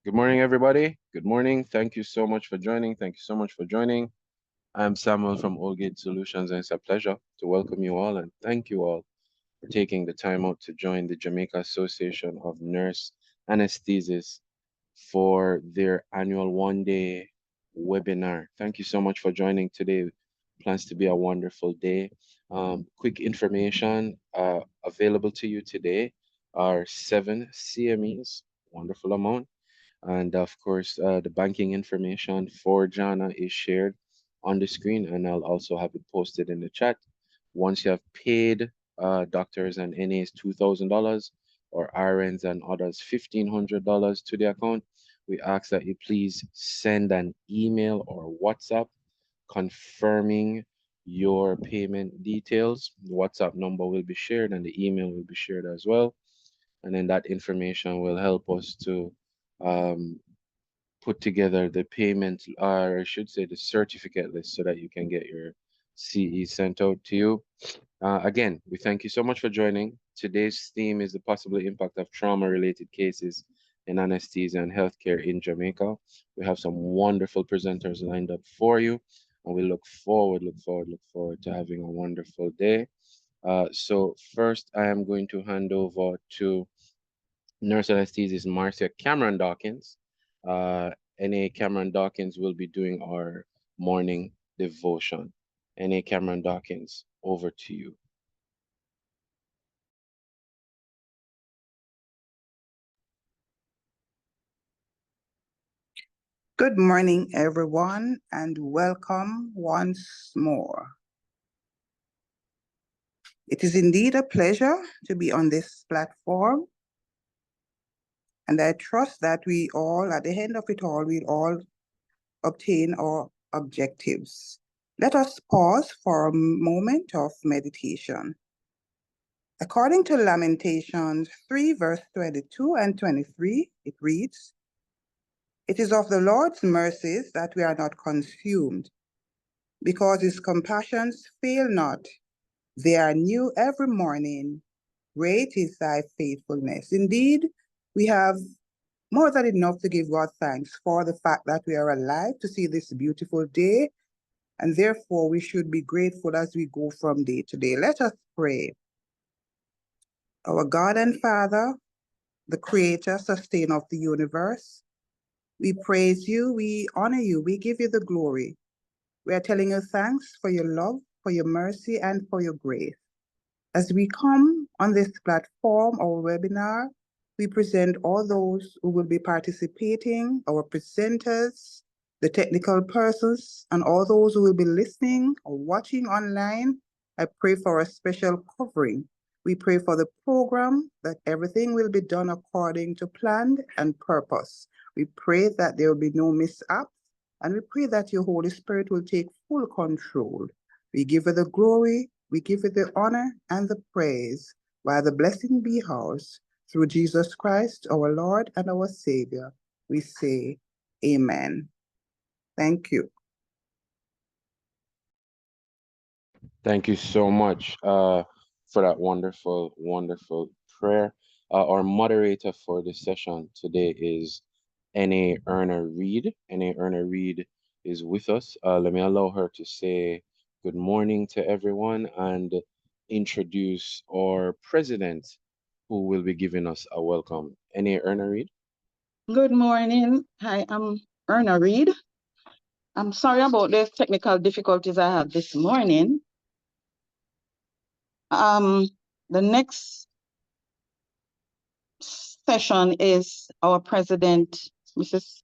Good morning, everybody. Good morning. Thank you so much for joining. Thank you so much for joining. I'm Samuel from Oldgate Solutions, and it's a pleasure to welcome you all and thank you all for taking the time out to join the Jamaica Association of Nurse Anesthesists for their annual one-day webinar. Thank you so much for joining today. Plans to be a wonderful day. Quick information available to you today are 7 CMEs, wonderful amount. And of course, the banking information for Jana is shared on the screen, and I'll also have it posted in the chat. Once you have paid doctors and NAs $2,000 or RNs and others $1,500 to the account, we ask that you please send an email or WhatsApp confirming your payment details. The WhatsApp number will be shared and the email will be shared as well. And then that information will help us to um, put together the payment, or I should say the certificate list, so that you can get your CE sent out to you. Again, we thank you so much for joining. Today's theme is the possible impact of trauma-related cases in anesthesia and healthcare in Jamaica. We have some wonderful presenters lined up for you, and we look forward to having a wonderful day. So first, I am going to hand over to nurse anesthetist Marcia Cameron Dawkins. Uh, N.A. Cameron Dawkins will be doing our morning devotion. N.A. Cameron Dawkins, over to you. Good morning, everyone, and welcome once more. It is indeed a pleasure to be on this platform, and I trust that we all, at the end of it all, we'll all obtain our objectives. Let us pause for a moment of meditation. According to Lamentations 3, verse 22 and 23, it reads, "It is of the Lord's mercies that we are not consumed, because his compassions fail not. They are new every morning. Great is thy faithfulness." Indeed, we have more than enough to give God thanks for the fact that we are alive to see this beautiful day, and therefore we should be grateful as we go from day to day. Let us pray. Our God and Father, the creator, sustainer of the universe, we praise you, we honor you, we give you the glory. We are telling you thanks for your love, for your mercy, and for your grace. As we come on this platform, our webinar, we present all those who will be participating, our presenters, the technical persons, and all those who will be listening or watching online. I pray for a special covering. We pray for the program, that everything will be done according to plan and purpose. We pray that there will be no mishaps, and we pray that your Holy Spirit will take full control. We give you the glory, we give you the honor and the praise, while the blessing be ours. Through Jesus Christ, our Lord and our Savior, we say, Amen. Thank you. Thank you so much for that wonderful, wonderful prayer. Our moderator for this session today is N.A. Erna Reed. N.A. Erna Reed is with us. Let me allow her to say good morning to everyone and introduce our president, who will be giving us a welcome. N.A. Erna Reed. Good morning. Hi, I'm Erna Reed. I'm sorry about the technical difficulties I had this morning. The next session is our president, Mrs.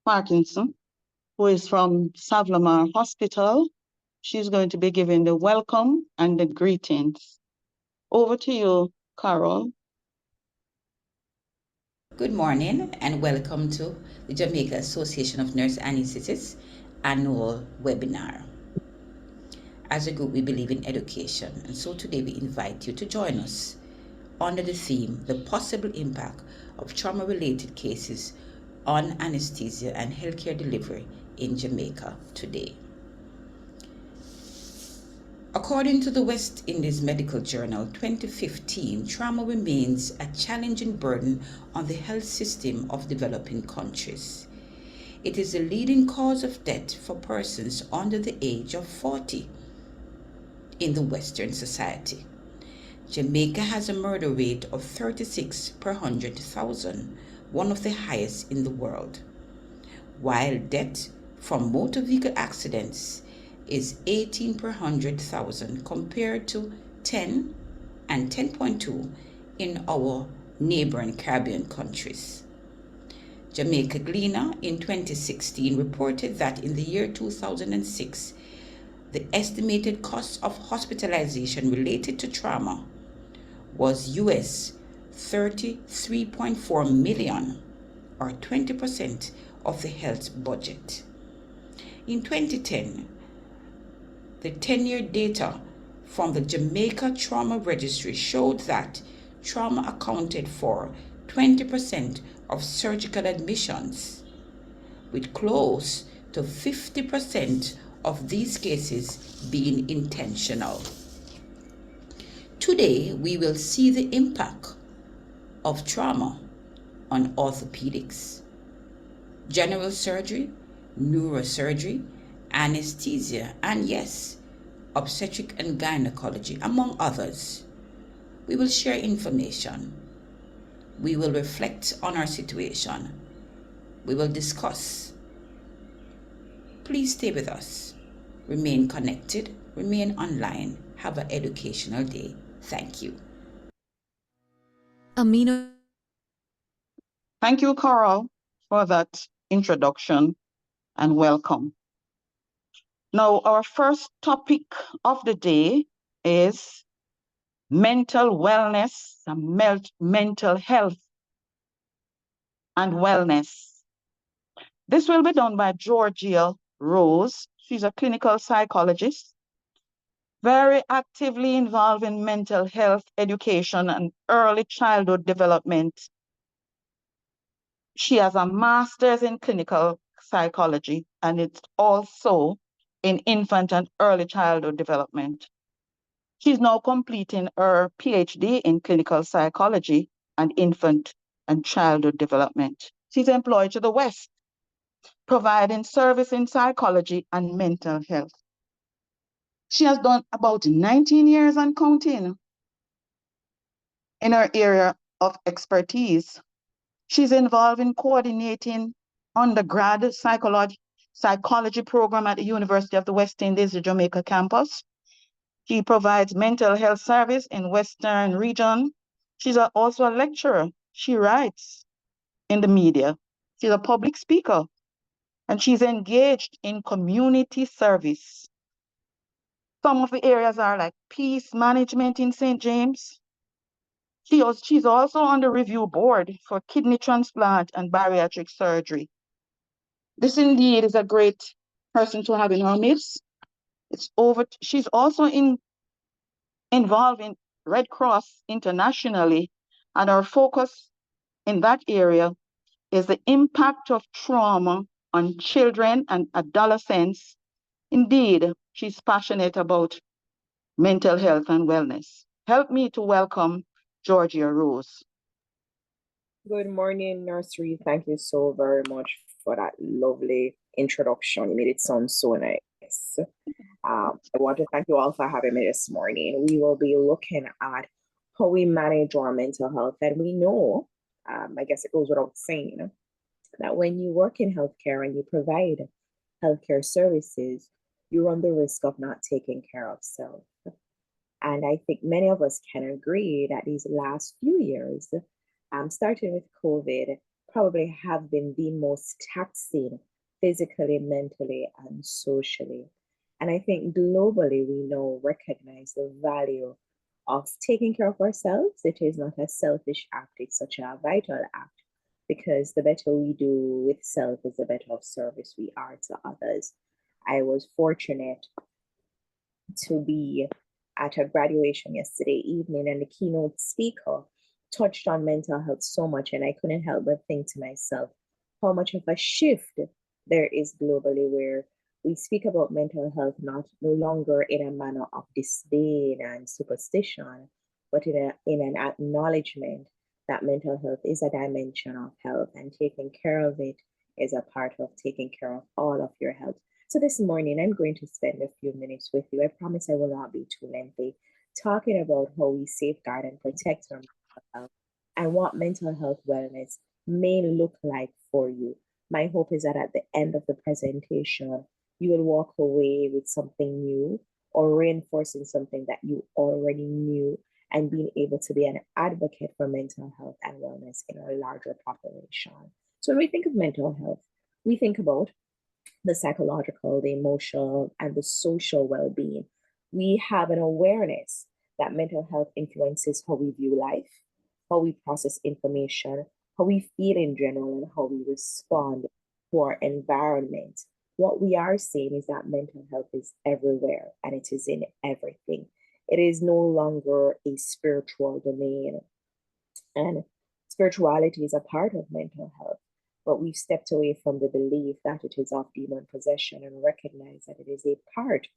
Parkinson, who is from Savlamar Hospital. She's going to be giving the welcome and the greetings. Over to you, Carol. Good morning and welcome to the Jamaica Association of Nurse Anesthetists annual webinar. As a group, we believe in education, and so today we invite you to join us under the theme, the possible impact of trauma-related cases on anesthesia and healthcare delivery in Jamaica today. According to the West Indies Medical Journal 2015, trauma remains a challenging burden on the health system of developing countries. It is the leading cause of death for persons under the age of 40 in the Western society. Jamaica has a murder rate of 36 per 100,000, one of the highest in the world, while death from motor vehicle accidents is 18 per 100,000 compared to 10 and 10.2 in our neighboring Caribbean countries. Jamaica Gleaner in 2016 reported that in the year 2006, the estimated cost of hospitalization related to trauma was US 33.4 million, or 20% of the health budget. In 2010, the 10-year data from the Jamaica Trauma Registry showed that trauma accounted for 20% of surgical admissions, with close to 50% of these cases being intentional. Today, we will see the impact of trauma on orthopedics, general surgery, neurosurgery, anesthesia, and yes, obstetric and gynecology, among others. We will share information. We will reflect on our situation. We will discuss. Please stay with us. Remain connected. Remain online. Have an educational day. Thank you. Amino. Thank you, Carl, for that introduction and welcome. Now, our first topic of the day is mental wellness, mental health and wellness. This will be done by Georgia Rose. She's a clinical psychologist, very actively involved in mental health education and early childhood development. She has a master's in clinical psychology, and it's also in infant and early childhood development. She's now completing her PhD in clinical psychology and infant and childhood development. She's employed to the West, providing service in psychology and mental health. She has done about 19 years and counting in her area of expertise. She's involved in coordinating undergrad psychology program at the University of the West Indies, the Jamaica campus. She provides mental health service in Western region. She's also a lecturer. She writes in the media. She's a public speaker, and she's engaged in community service. Some of the areas are like peace management in St. James. She's also on the review board for kidney transplant and bariatric surgery. This indeed is a great person to have in our midst. She's also involved in Red Cross internationally, and our focus in that area is the impact of trauma on children and adolescents. Indeed, she's passionate about mental health and wellness. Help me to welcome Georgia Rose. Good morning, nursery. Thank you so very much for that lovely introduction. You made it sound so nice. I want to thank you all for having me this morning. We will be looking at how we manage our mental health. And we know, I guess it goes without saying, that when you work in healthcare and you provide healthcare services, you run the risk of not taking care of self. And I think many of us can agree that these last few years, starting with COVID, probably have been the most taxing physically, mentally, and socially. And I think globally, we now recognize the value of taking care of ourselves. It is not a selfish act, it's such a vital act, because the better we do with self is the better of service we are to others. I was fortunate to be at a graduation yesterday evening, and the keynote speaker touched on mental health so much, and I couldn't help but think to myself how much of a shift there is globally, where we speak about mental health no longer in a manner of disdain and superstition, but in an acknowledgement that mental health is a dimension of health, and taking care of it is a part of taking care of all of your health. So this morning, I'm going to spend a few minutes with you. I promise I will not be too lengthy, talking about how we safeguard and protect our mental health and what mental health wellness may look like for you. My hope is that at the end of the presentation, you will walk away with something new or reinforcing something that you already knew, and being able to be an advocate for mental health and wellness in our larger population. So when we think of mental health, we think about the psychological, the emotional, and the social well being. We have an awareness that mental health influences how we view life, how we process information, how we feel in general, and how we respond to our environment. What we are saying is that mental health is everywhere and it is in everything. It is no longer a spiritual domain, and spirituality is a part of mental health. But we've stepped away from the belief that it is of demon possession and recognize that it is a part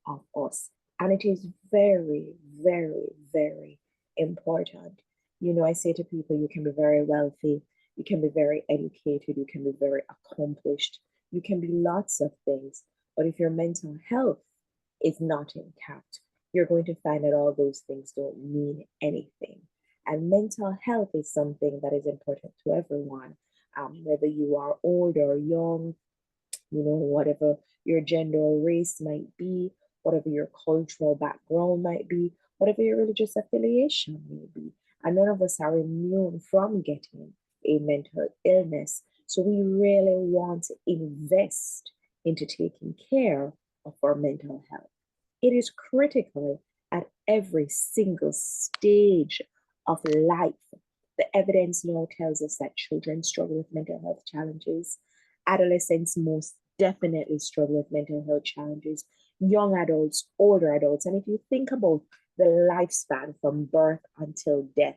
of us. And it is very, very, very important. You know, I say to people, you can be very wealthy, you can be very educated, you can be very accomplished, you can be lots of things. But if your mental health is not intact, you're going to find that all those things don't mean anything. And mental health is something that is important to everyone, whether you are old or young, you know, whatever your gender or race might be, whatever your cultural background might be, whatever your religious affiliation may be. And none of us are immune from getting a mental illness. So we really want to invest into taking care of our mental health. It is critical at every single stage of life. The evidence now tells us that children struggle with mental health challenges. Adolescents most definitely struggle with mental health challenges. Young adults, older adults. And if you think about the lifespan from birth until death,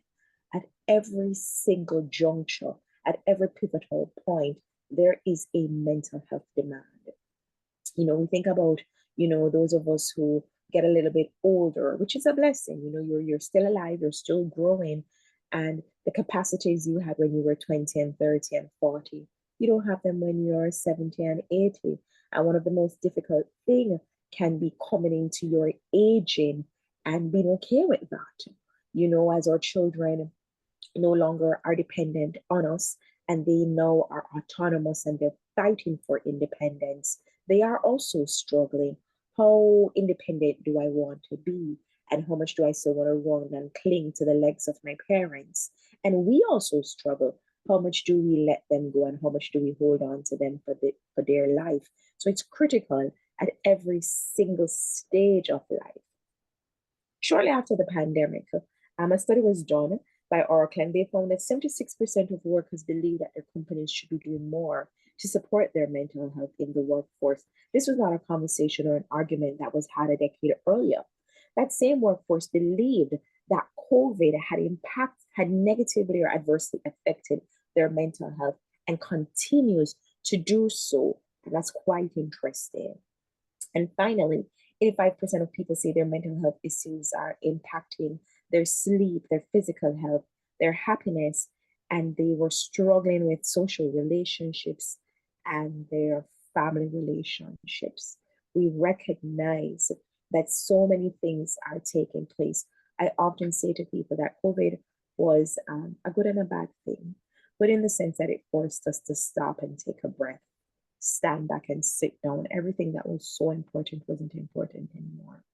at every single juncture, at every pivotal point, there is a mental health demand. You know, we think about, you know, those of us who get a little bit older, which is a blessing. You know, you're still alive, you're still growing, and the capacities you had when you were 20 and 30 and 40, you don't have them when you're 70 and 80. And one of the most difficult things can be coming into your aging and being okay with that. You know, as our children no longer are dependent on us and they now are autonomous and they're fighting for independence, they are also struggling. How independent do I want to be? And how much do I still want to run and cling to the legs of my parents? And we also struggle. How much do we let them go and how much do we hold on to them for their life? So it's critical at every single stage of life. Shortly after the pandemic, a study was done by Oracle, and they found that 76% of workers believe that their companies should be doing more to support their mental health in the workforce. This was not a conversation or an argument that was had a decade earlier. That same workforce believed that COVID had negatively or adversely affected their mental health and continues to do so. And that's quite interesting. And finally, 85% of people say their mental health issues are impacting their sleep, their physical health, their happiness, and they were struggling with social relationships and their family relationships. We recognize that so many things are taking place. I often say to people that COVID was a good and a bad thing, but in the sense that it forced us to stop and take a breath, stand back and sit down. Everything that was so important wasn't important anymore.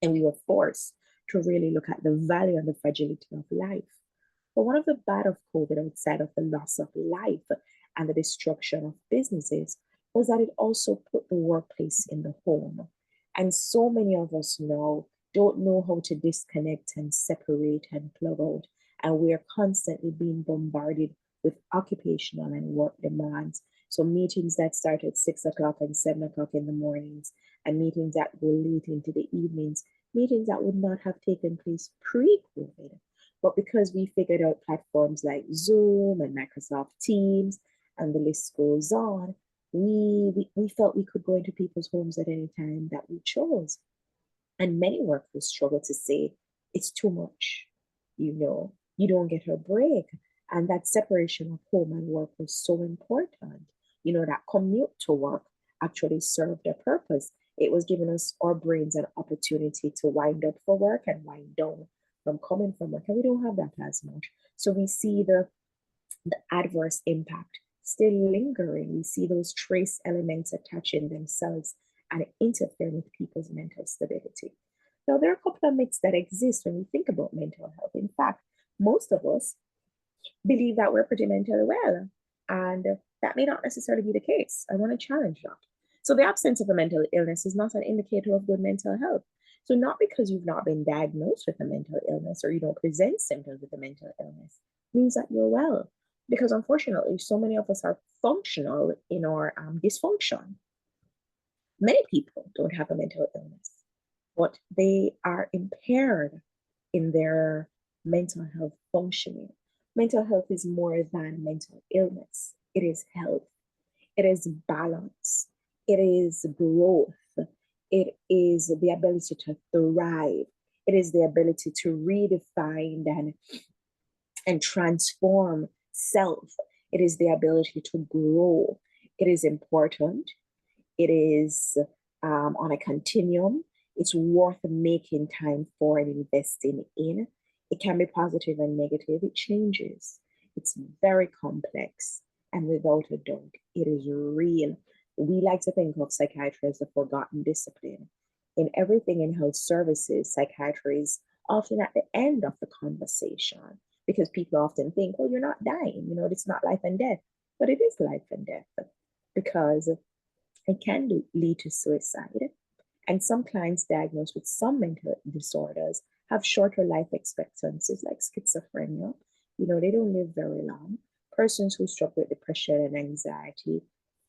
And we were forced to really look at the value and the fragility of life. But one of the bad of COVID, outside of the loss of life and the destruction of businesses, was that it also put the workplace in the home. And so many of us now don't know how to disconnect and separate and plug out. And we are constantly being bombarded with occupational and work demands. So meetings that start at 6 o'clock and 7 o'clock in the mornings, and meetings that go late into the evenings, meetings that would not have taken place pre-COVID. But because we figured out platforms like Zoom and Microsoft Teams, and the list goes on, we felt we could go into people's homes at any time that we chose. And many workers struggle to say, it's too much. You don't get a break. And that separation of home and work was so important. That commute to work actually served a purpose. It was giving us, our brains, an opportunity to wind up for work and wind down from coming from work. And we don't have that as much. So we see the adverse impact still lingering. We see those trace elements attaching themselves and interfering with people's mental stability. Now, there are a couple of myths that exist when we think about mental health. In fact, most of us believe that we're pretty mentally well, and that may not necessarily be the case. I want to challenge that. So, the absence of a mental illness is not an indicator of good mental health. So, not because you've not been diagnosed with a mental illness or you don't present symptoms of a mental illness means that you're well. Because unfortunately, so many of us are functional in our dysfunction. Many people don't have a mental illness, but they are impaired in their mental health functioning. Mental health is more than mental illness, it is health, it is balance, it is growth, it is the ability to thrive, it is the ability to redefine and transform self. It is the ability to grow. It is important. It is on a continuum. It's worth making time for and investing in. It can be positive and negative. It changes. It's very complex. And without a doubt, it is real. We like to think of psychiatry as a forgotten discipline. In everything in health services, psychiatry is often at the end of the conversation because people often think, well, you're not dying, it's not life and death. But it is life and death because it can lead to suicide. And some clients diagnosed with some mental disorders have shorter life expectancies, like schizophrenia. They don't live very long. Persons who struggle with depression and anxiety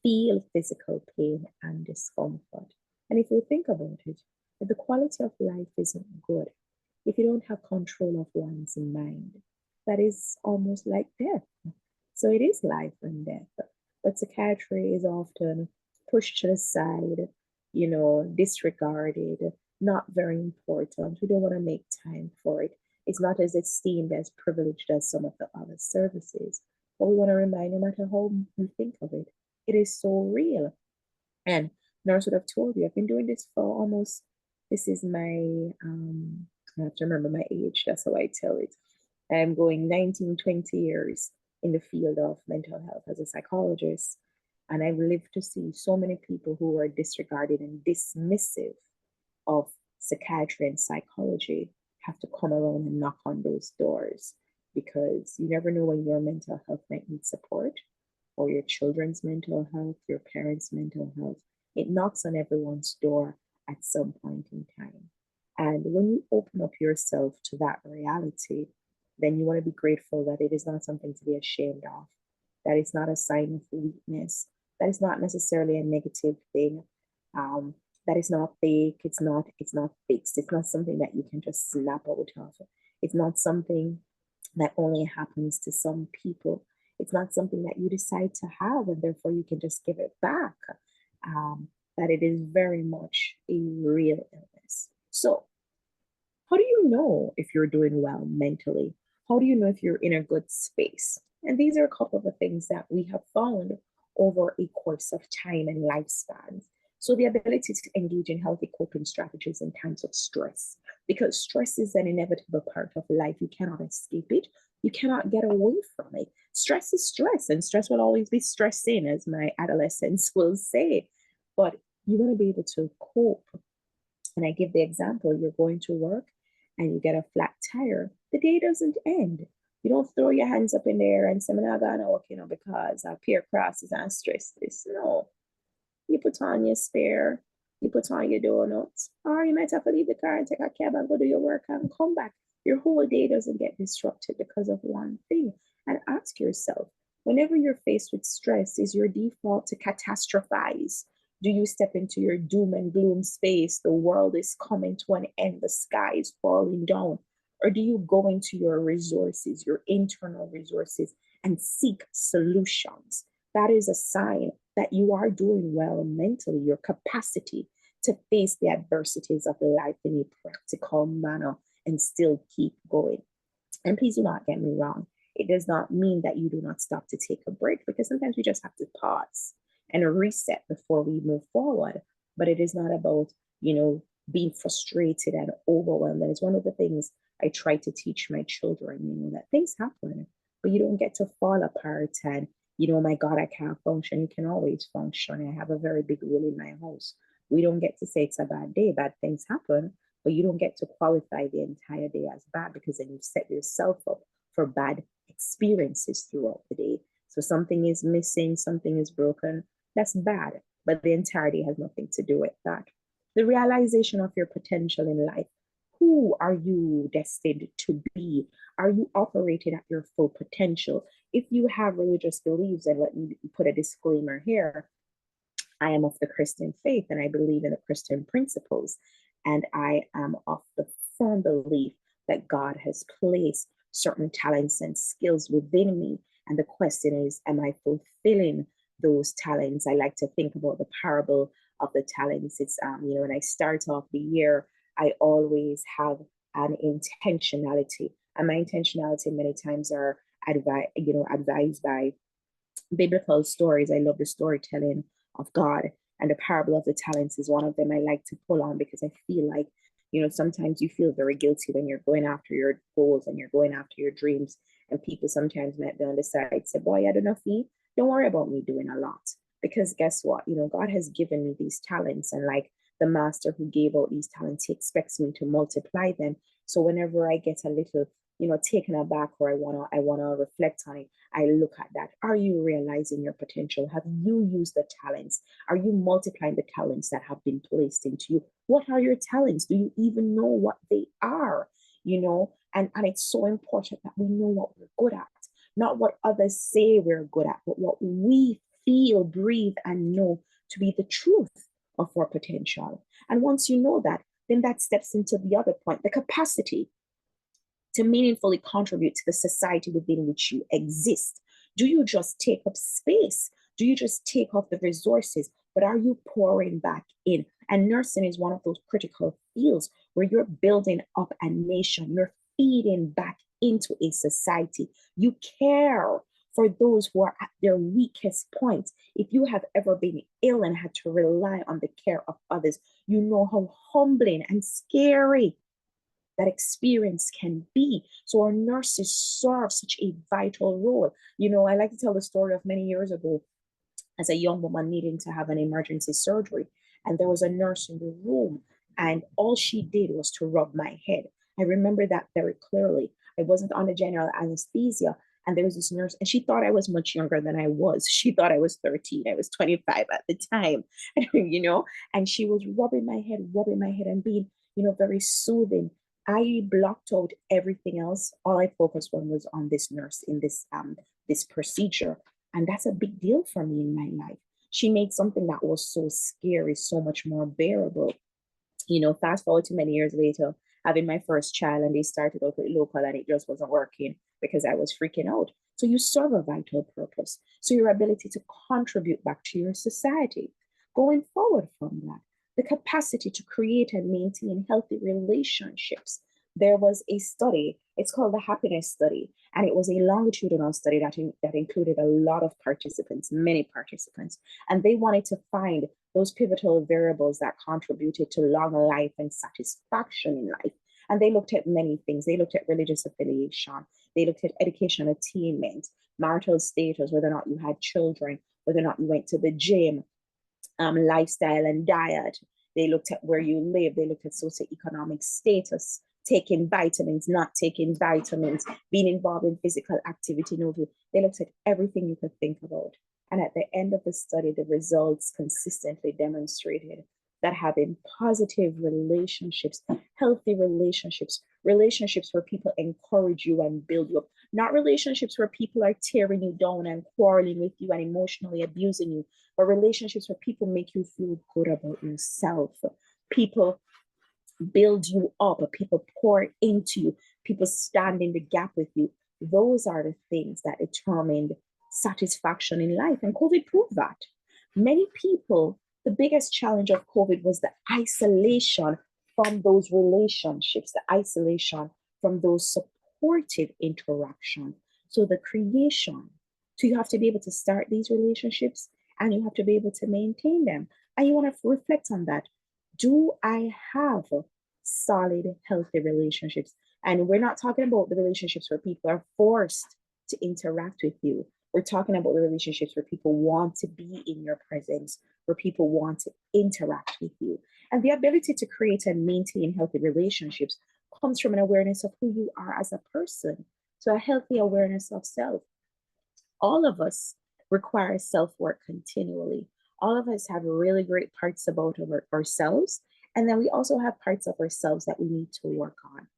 feel physical pain and discomfort. And if you think about it, if the quality of life isn't good, if you don't have control of one's mind, that is almost like death. So it is life and death. But psychiatry is often pushed to the side, disregarded, not very important. We don't want to make time for it. It's not as esteemed, as privileged as some of the other services. But we want to remind, no matter how we think of it, it is so real. And nurse would have told you, I've been doing this for almost, this is my, I have to remember my age, that's how I tell it. I'm going 19, 20 years in the field of mental health as a psychologist. And I've lived to see so many people who are disregarded and dismissive of psychiatry and psychology have to come around and knock on those doors because you never know when your mental health might need support or your children's mental health, your parents' mental health. It knocks on everyone's door at some point in time. And when you open up yourself to that reality, then you want to be grateful that it is not something to be ashamed of, that it's not a sign of weakness, that it's not necessarily a negative thing, that it's not fake, it's not fixed, it's not something that you can just snap out of. It's not something that only happens to some people. It's not something that you decide to have and therefore you can just give it back. That it is very much a real illness. So, how do you know if you're doing well mentally? How do you know if you're in a good space? And these are a couple of the things that we have found over a course of time and lifespans. So the ability to engage in healthy coping strategies in times of stress, because stress is an inevitable part of life. You cannot escape it. You cannot get away from it. Stress is stress, and stress will always be stressing, as my adolescents will say. But you want to be able to cope. And I give the example, you're going to work and you get a flat tire. The day doesn't end. You don't throw your hands up in the air and say, I'm not going to work, because I peer crosses and stress this. No. You put on your spare, you put on your donuts, or you might have to leave the car and take a cab and go do your work and come back. Your whole day doesn't get disrupted because of one thing. And ask yourself, whenever you're faced with stress, is your default to catastrophize? Do you step into your doom and gloom space? The world is coming to an end, the sky is falling down. Or do you go into your resources, your internal resources, and seek solutions? That is a sign that you are doing well mentally, your capacity to face the adversities of life in a practical manner and still keep going. And please do not get me wrong. It does not mean that you do not stop to take a break, because sometimes we just have to pause and reset before we move forward. But it is not about, being frustrated and overwhelmed. And it's one of the things I try to teach my children, that things happen, but you don't get to fall apart and, my God, I can't function. You can always function. I have a very big rule in my house. We don't get to say it's a bad day, bad things happen, but you don't get to qualify the entire day as bad, because then you've set yourself up for bad experiences throughout the day. So something is missing, something is broken, that's bad, but the entire day has nothing to do with that. The realization of your potential in life. Who are you destined to be? Are you operating at your full potential? If you have religious beliefs, and let me put a disclaimer here, I am of the Christian faith and I believe in the Christian principles. And I am of the firm belief that God has placed certain talents and skills within me. And the question is, am I fulfilling those talents? I like to think about the parable of the talents. It's, when I start off the year, I always have an intentionality. And my intentionality many times are advised by biblical stories. I love the storytelling of God, and the parable of the talents is one of them I like to pull on, because I feel like, sometimes you feel very guilty when you're going after your goals and you're going after your dreams. And people sometimes might be on the side say, boy, I don't know, fee, don't worry about me doing a lot. Because guess what? God has given me these talents, and like the master who gave out these talents, he expects me to multiply them. So whenever I get a little, taken aback, or I wanna reflect on it, I look at that. Are you realizing your potential? Have you used the talents? Are you multiplying the talents that have been placed into you? What are your talents? Do you even know what they are? And it's so important that we know what we're good at, not what others say we're good at, but what we feel, breathe, and know to be the truth of our potential. And once you know that, then that steps into the other point, the capacity to meaningfully contribute to the society within which you exist. Do you just take up space? Do you just take up the resources? But are you pouring back in? And nursing is one of those critical fields where you're building up a nation, you're feeding back into a society. You care for those who are at their weakest point. If you have ever been ill and had to rely on the care of others, you know how humbling and scary that experience can be. So our nurses serve such a vital role. I like to tell the story of many years ago, as a young woman needing to have an emergency surgery. And there was a nurse in the room, and all she did was to rub my head. I remember that very clearly. I wasn't under general anesthesia. And there was this nurse, and she thought I was much younger than I was. She thought I was 13. I was 25 at the time, and she was rubbing my head and being, very soothing. I blocked out everything else. All I focused on was on this nurse in this procedure. And that's a big deal for me in my life. She made something that was so scary so much more bearable. Fast forward to many years later, having my first child, and they started out with local, and it just wasn't working because I was freaking out. So you serve a vital purpose. So your ability to contribute back to your society. Going forward from that, the capacity to create and maintain healthy relationships. There was a study, it's called the happiness study, and it was a longitudinal study that included a lot of participants, many participants, and they wanted to find those pivotal variables that contributed to long life and satisfaction in life. And they looked at many things. They looked at religious affiliation, they looked at education attainment, marital status, whether or not you had children, whether or not you went to the gym, lifestyle and diet. They looked at where you live. They looked at socioeconomic status, taking vitamins, not taking vitamins, being involved in physical activity. They looked at everything you could think about. And at the end of the study, the results consistently demonstrated that having positive relationships, healthy relationships, relationships where people encourage you and build you up, not relationships where people are tearing you down and quarreling with you and emotionally abusing you, but relationships where people make you feel good about yourself. People build you up, people pour into you, people stand in the gap with you. Those are the things that determined satisfaction in life. And COVID proved that. Many people, the biggest challenge of COVID was the isolation from those relationships, the isolation from those supportive interactions. So the creation. So you have to be able to start these relationships and you have to be able to maintain them. And you want to reflect on that. Do I have solid, healthy relationships? And we're not talking about the relationships where people are forced to interact with you. We're talking about the relationships where people want to be in your presence, where people want to interact with you. And the ability to create and maintain healthy relationships comes from an awareness of who you are as a person. So a healthy awareness of self. All of us require self-work continually. All of us have really great parts about ourselves. And then we also have parts of ourselves that we need to work on.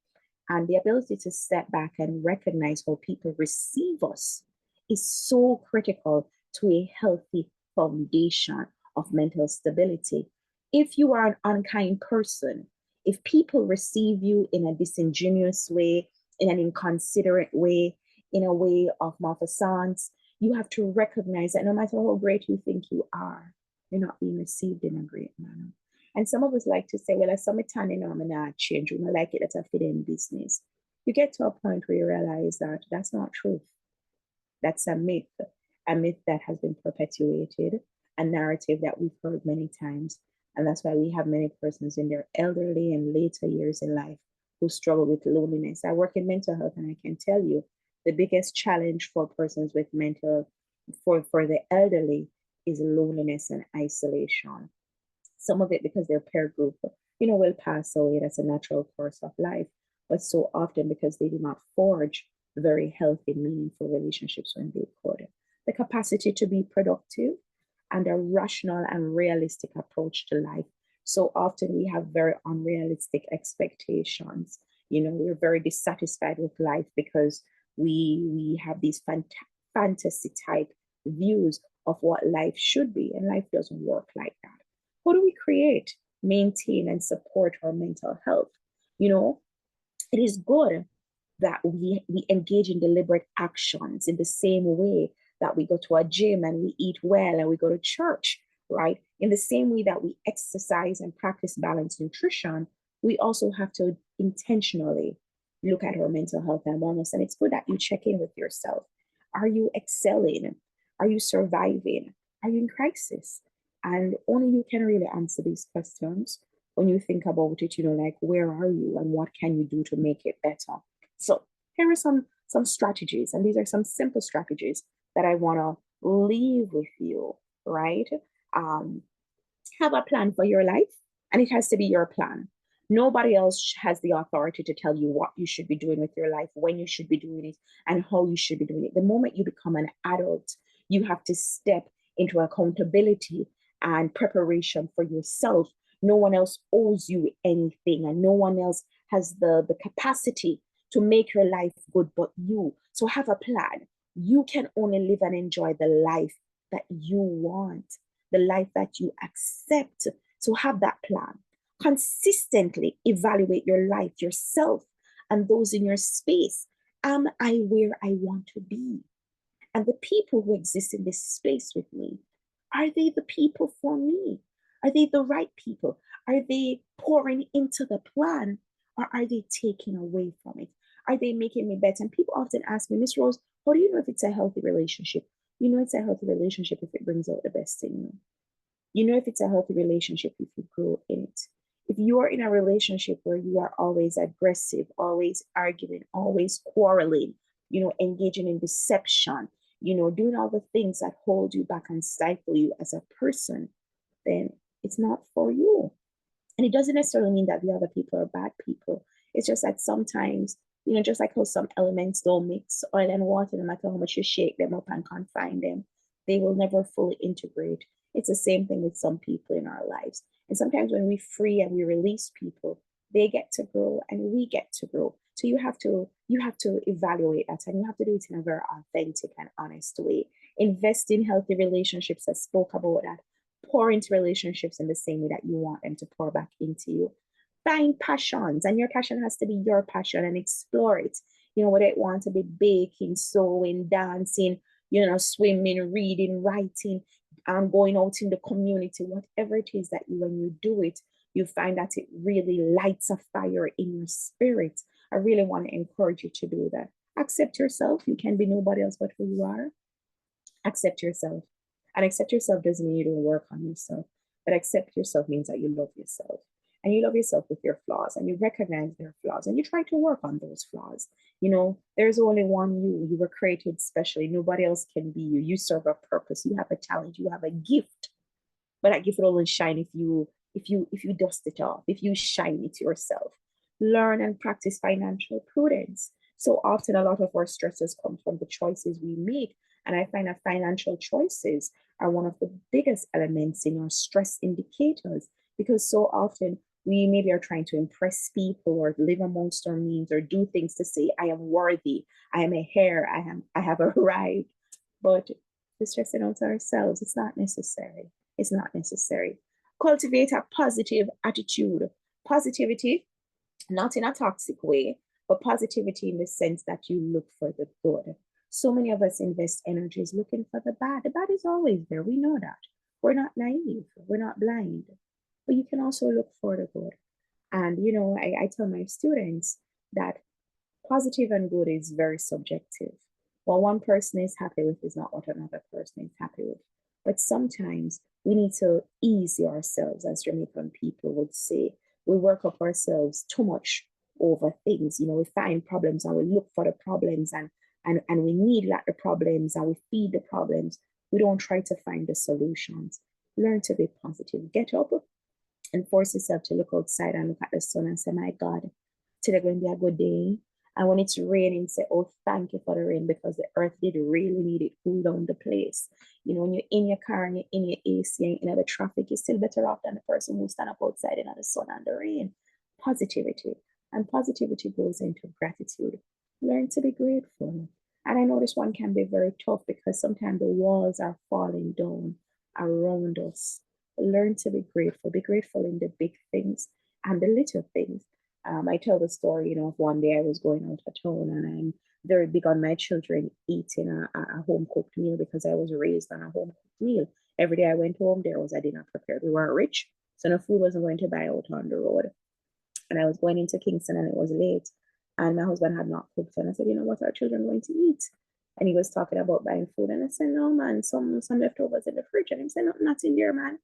And the ability to step back and recognize how people receive us is so critical to a healthy foundation of mental stability. If you are an unkind person, if people receive you in a disingenuous way, in an inconsiderate way, in a way of malfeasance, you have to recognize that no matter how great you think you are, you're not being received in a great manner. And some of us like to say, well, as some time I'm not change, we like it that I fit in business. You get to a point where you realize that that's not truth. That's a myth that has been perpetuated, a narrative that we've heard many times. And that's why we have many persons in their elderly and later years in life who struggle with loneliness. I work in mental health, and I can tell you the biggest challenge for persons with mental, for the elderly, is loneliness and isolation. Some of it because their peer group, will pass away. That's a natural course of life. But so often because they do not forge very healthy, meaningful relationships when they could. The capacity to be productive and a rational and realistic approach to life. So often we have very unrealistic expectations. We're very dissatisfied with life because we have these fantasy type views of what life should be, and life doesn't work like that. How do we create, maintain, and support our mental health? It is good that we engage in deliberate actions in the same way that we go to a gym and we eat well and we go to church, right? In the same way that we exercise and practice balanced nutrition, we also have to intentionally look at our mental health and wellness. And it's good that you check in with yourself. Are you excelling? Are you surviving? Are you in crisis? And only you can really answer these questions when you think about it, like where are you and what can you do to make it better? So here are some strategies, and these are some simple strategies that I want to leave with you, right? Have a plan for your life, and it has to be your plan. Nobody else has the authority to tell you what you should be doing with your life, when you should be doing it, and how you should be doing it. The moment you become an adult, you have to step into accountability and preparation for yourself. No one else owes you anything, and no one else has the capacity to make your life good but you. So have a plan. You can only live and enjoy the life that you want, the life that you accept. So have that plan. Consistently evaluate your life, yourself, and those in your space. Am I where I want to be? And the people who exist in this space with me, are they the people for me? Are they the right people? Are they pouring into the plan, or are they taking away from it? Are they making me better? And people often ask me, Miss Rose, how do you know if it's a healthy relationship? You know it's a healthy relationship if it brings out the best in you. You know if it's a healthy relationship if you grow in it. If you are in a relationship where you are always aggressive, always arguing, always quarreling, engaging in deception, doing all the things that hold you back and stifle you as a person, then it's not for you. And it doesn't necessarily mean that the other people are bad people. It's just that sometimes, just like how some elements don't mix, oil and water, no matter how much you shake them up and confine them, they will never fully integrate. It's the same thing with some people in our lives. And sometimes when we free and we release people, they get to grow and we get to grow. So you have to evaluate that, and you have to do it in a very authentic and honest way. Invest in healthy relationships. I spoke about that. Pour into relationships in the same way that you want them to pour back into you. Find passions, and your passion has to be your passion, and explore it. Whether it want to be baking, sewing, dancing, swimming, reading, writing, going out in the community, whatever it is that you, when you do it, you find that it really lights a fire in your spirit. I really want to encourage you to do that. Accept yourself. You can be nobody else but who you are. Accept yourself. And accept yourself doesn't mean you don't work on yourself, but accept yourself means that you love yourself. And you love yourself with your flaws, and you recognize their flaws, and you try to work on those flaws. You know, there's only one you. You were created specially. Nobody else can be you. You serve a purpose. You have a talent. You have a gift. But that gift will only shine if you dust it off, if you shine it yourself. Learn and practice financial prudence. So often a lot of our stresses come from the choices we make. And I find that financial choices are one of the biggest elements in our stress indicators, because so often we maybe are trying to impress people or live amongst our means or do things to say, I am worthy, I am a heir, I have arrived. But we're stressing out ourselves. It's not necessary. It's not necessary. Cultivate a positive attitude. Positivity, not in a toxic way, but positivity in the sense that you look for the good. So many of us invest energies looking for the bad. The bad is always there. We know that. We're not naive. We're not blind. But you can also look for the good. And, you know, I tell my students that positive and good is very subjective. What one person is happy with is not what another person is happy with. But sometimes we need to ease ourselves, as Jamaican people would say. We work up ourselves too much over things. You know, we find problems and we look for the problems, and we need like the problems and we feed the problems. We don't try to find the solutions. Learn to be positive. Get up and force yourself to look outside and look at the sun and say, my God, today going to be a good day. And when it's raining, say, oh, thank you for the rain, because the earth did really need it, cool down the place. You know, when you're in your car and you're in your AC and in the traffic, you're still better off than the person who stand up outside in the sun and the rain. Positivity. And positivity goes into gratitude. Learn to be grateful. And I know this one can be very tough because sometimes the walls are falling down around us. Learn to be grateful. Be grateful in the big things and the little things. I tell the story, you know, of one day I was going out of town, and I'm very big on my children eating a home cooked meal because I was raised on a home cooked meal. Every day I went home, there was a dinner prepared. We weren't rich, so no food wasn't going to buy out on the road. And I was going into Kingston and it was late, and my husband had not cooked. And I said, you know what, our children going to eat? And he was talking about buying food. And I said, no, man, some leftovers in the fridge. And he said, no, not in there, man.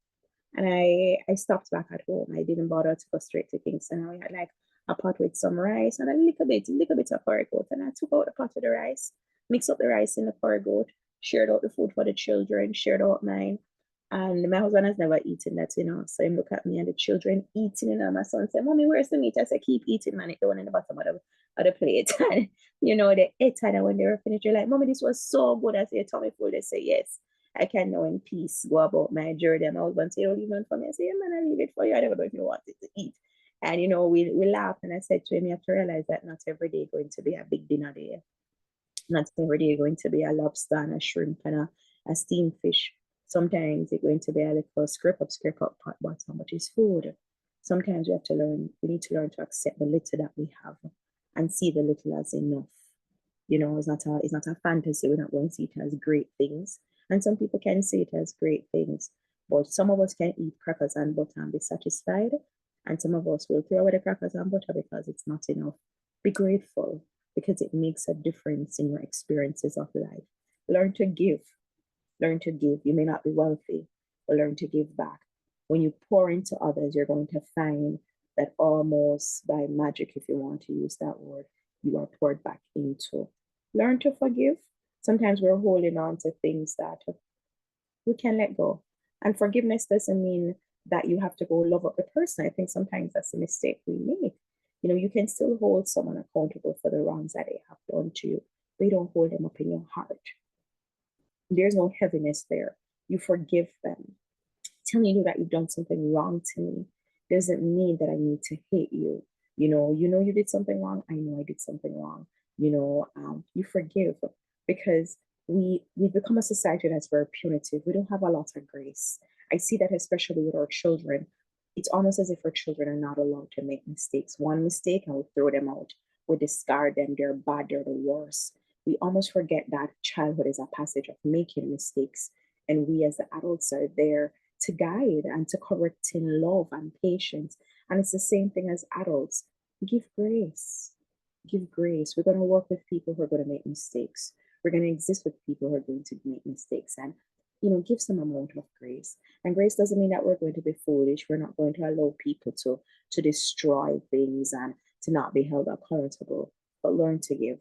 And I stopped back at home. I didn't bother to go straight to Kingston. I had like a pot with some rice and a little bit of curry goat. And I took out the pot of the rice, mixed up the rice in the curry goat, shared out the food for the children, shared out mine. And my husband has never eaten that, you know. So he look at me and the children eating, and my son said, Mommy, where's the meat? I said, keep eating, man. It's the one in the bottom of the plate. And, you know, they ate, and when they were finished, they're like, Mommy, this was so good. I said, tummy full. They say, yes. I can now in peace go about my journey. And my husband said, oh, leave it for me. I said, yeah, man, I leave it for you. I never know if you want it to eat. And, you know, we laughed, and I said to him, you have to realize that not every day going to be a big dinner day. Not every day going to be a lobster and a shrimp and a steamed fish. Sometimes it's going to be a little scrape up pot bottom, but it's food. Sometimes we need to learn to accept the little that we have and see the little as enough. You know, it's not a fantasy. We're not going to see it as great things. And some people can see it as great things. But some of us can eat crackers and butter and be satisfied. And some of us will throw away the crackers and butter because it's not enough. Be grateful, because it makes a difference in your experiences of life. Learn to give. Learn to give. You may not be wealthy, but learn to give back. When you pour into others, you're going to find that almost by magic, if you want to use that word, you are poured back into. Learn to forgive. Sometimes we're holding on to things that we can let go. And forgiveness doesn't mean that you have to go love up the person. I think sometimes that's a mistake we make. You know, you can still hold someone accountable for the wrongs that they have done to you, but you don't hold them up in your heart. There's no heaviness there. You forgive them. Telling you that you've done something wrong to me doesn't mean that I need to hate you. You know you did something wrong. I know I did something wrong. You forgive, because we've become a society that's very punitive. We don't have a lot of grace. I see that especially with our children. It's almost as if our children are not allowed to make mistakes. One mistake and we throw them out. We discard them. They're bad. They're the worst. We almost forget that childhood is a passage of making mistakes. And we as the adults are there to guide and to correct in love and patience. And it's the same thing as adults. Give grace. Give grace. We're going to work with people who are going to make mistakes. We're going to exist with people who are going to make mistakes. And give some amount of grace. And grace doesn't mean that we're going to be foolish. We're not going to allow people to destroy things and to not be held accountable, but learn to give.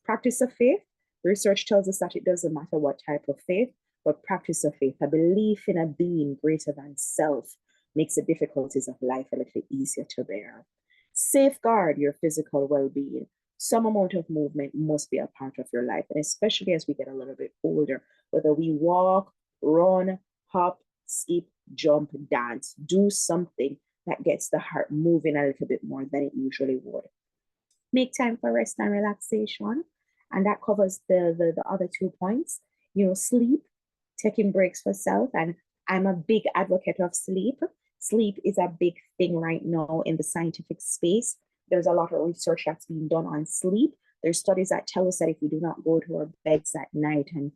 Practice of faith. Research tells us that it doesn't matter what type of faith, but practice of faith, a belief in a being greater than self, makes the difficulties of life a little easier to bear. Safeguard your physical well-being. Some amount of movement must be a part of your life, and especially as we get a little bit older, whether we walk, run, hop, skip, jump, dance, do something that gets the heart moving a little bit more than it usually would. Make time for rest and relaxation. And that covers the other 2 points. Sleep, taking breaks for self. And I'm a big advocate of sleep. Sleep is a big thing right now in the scientific space. There's a lot of research that's being done on sleep. There's studies that tell us that if we do not go to our beds at night, and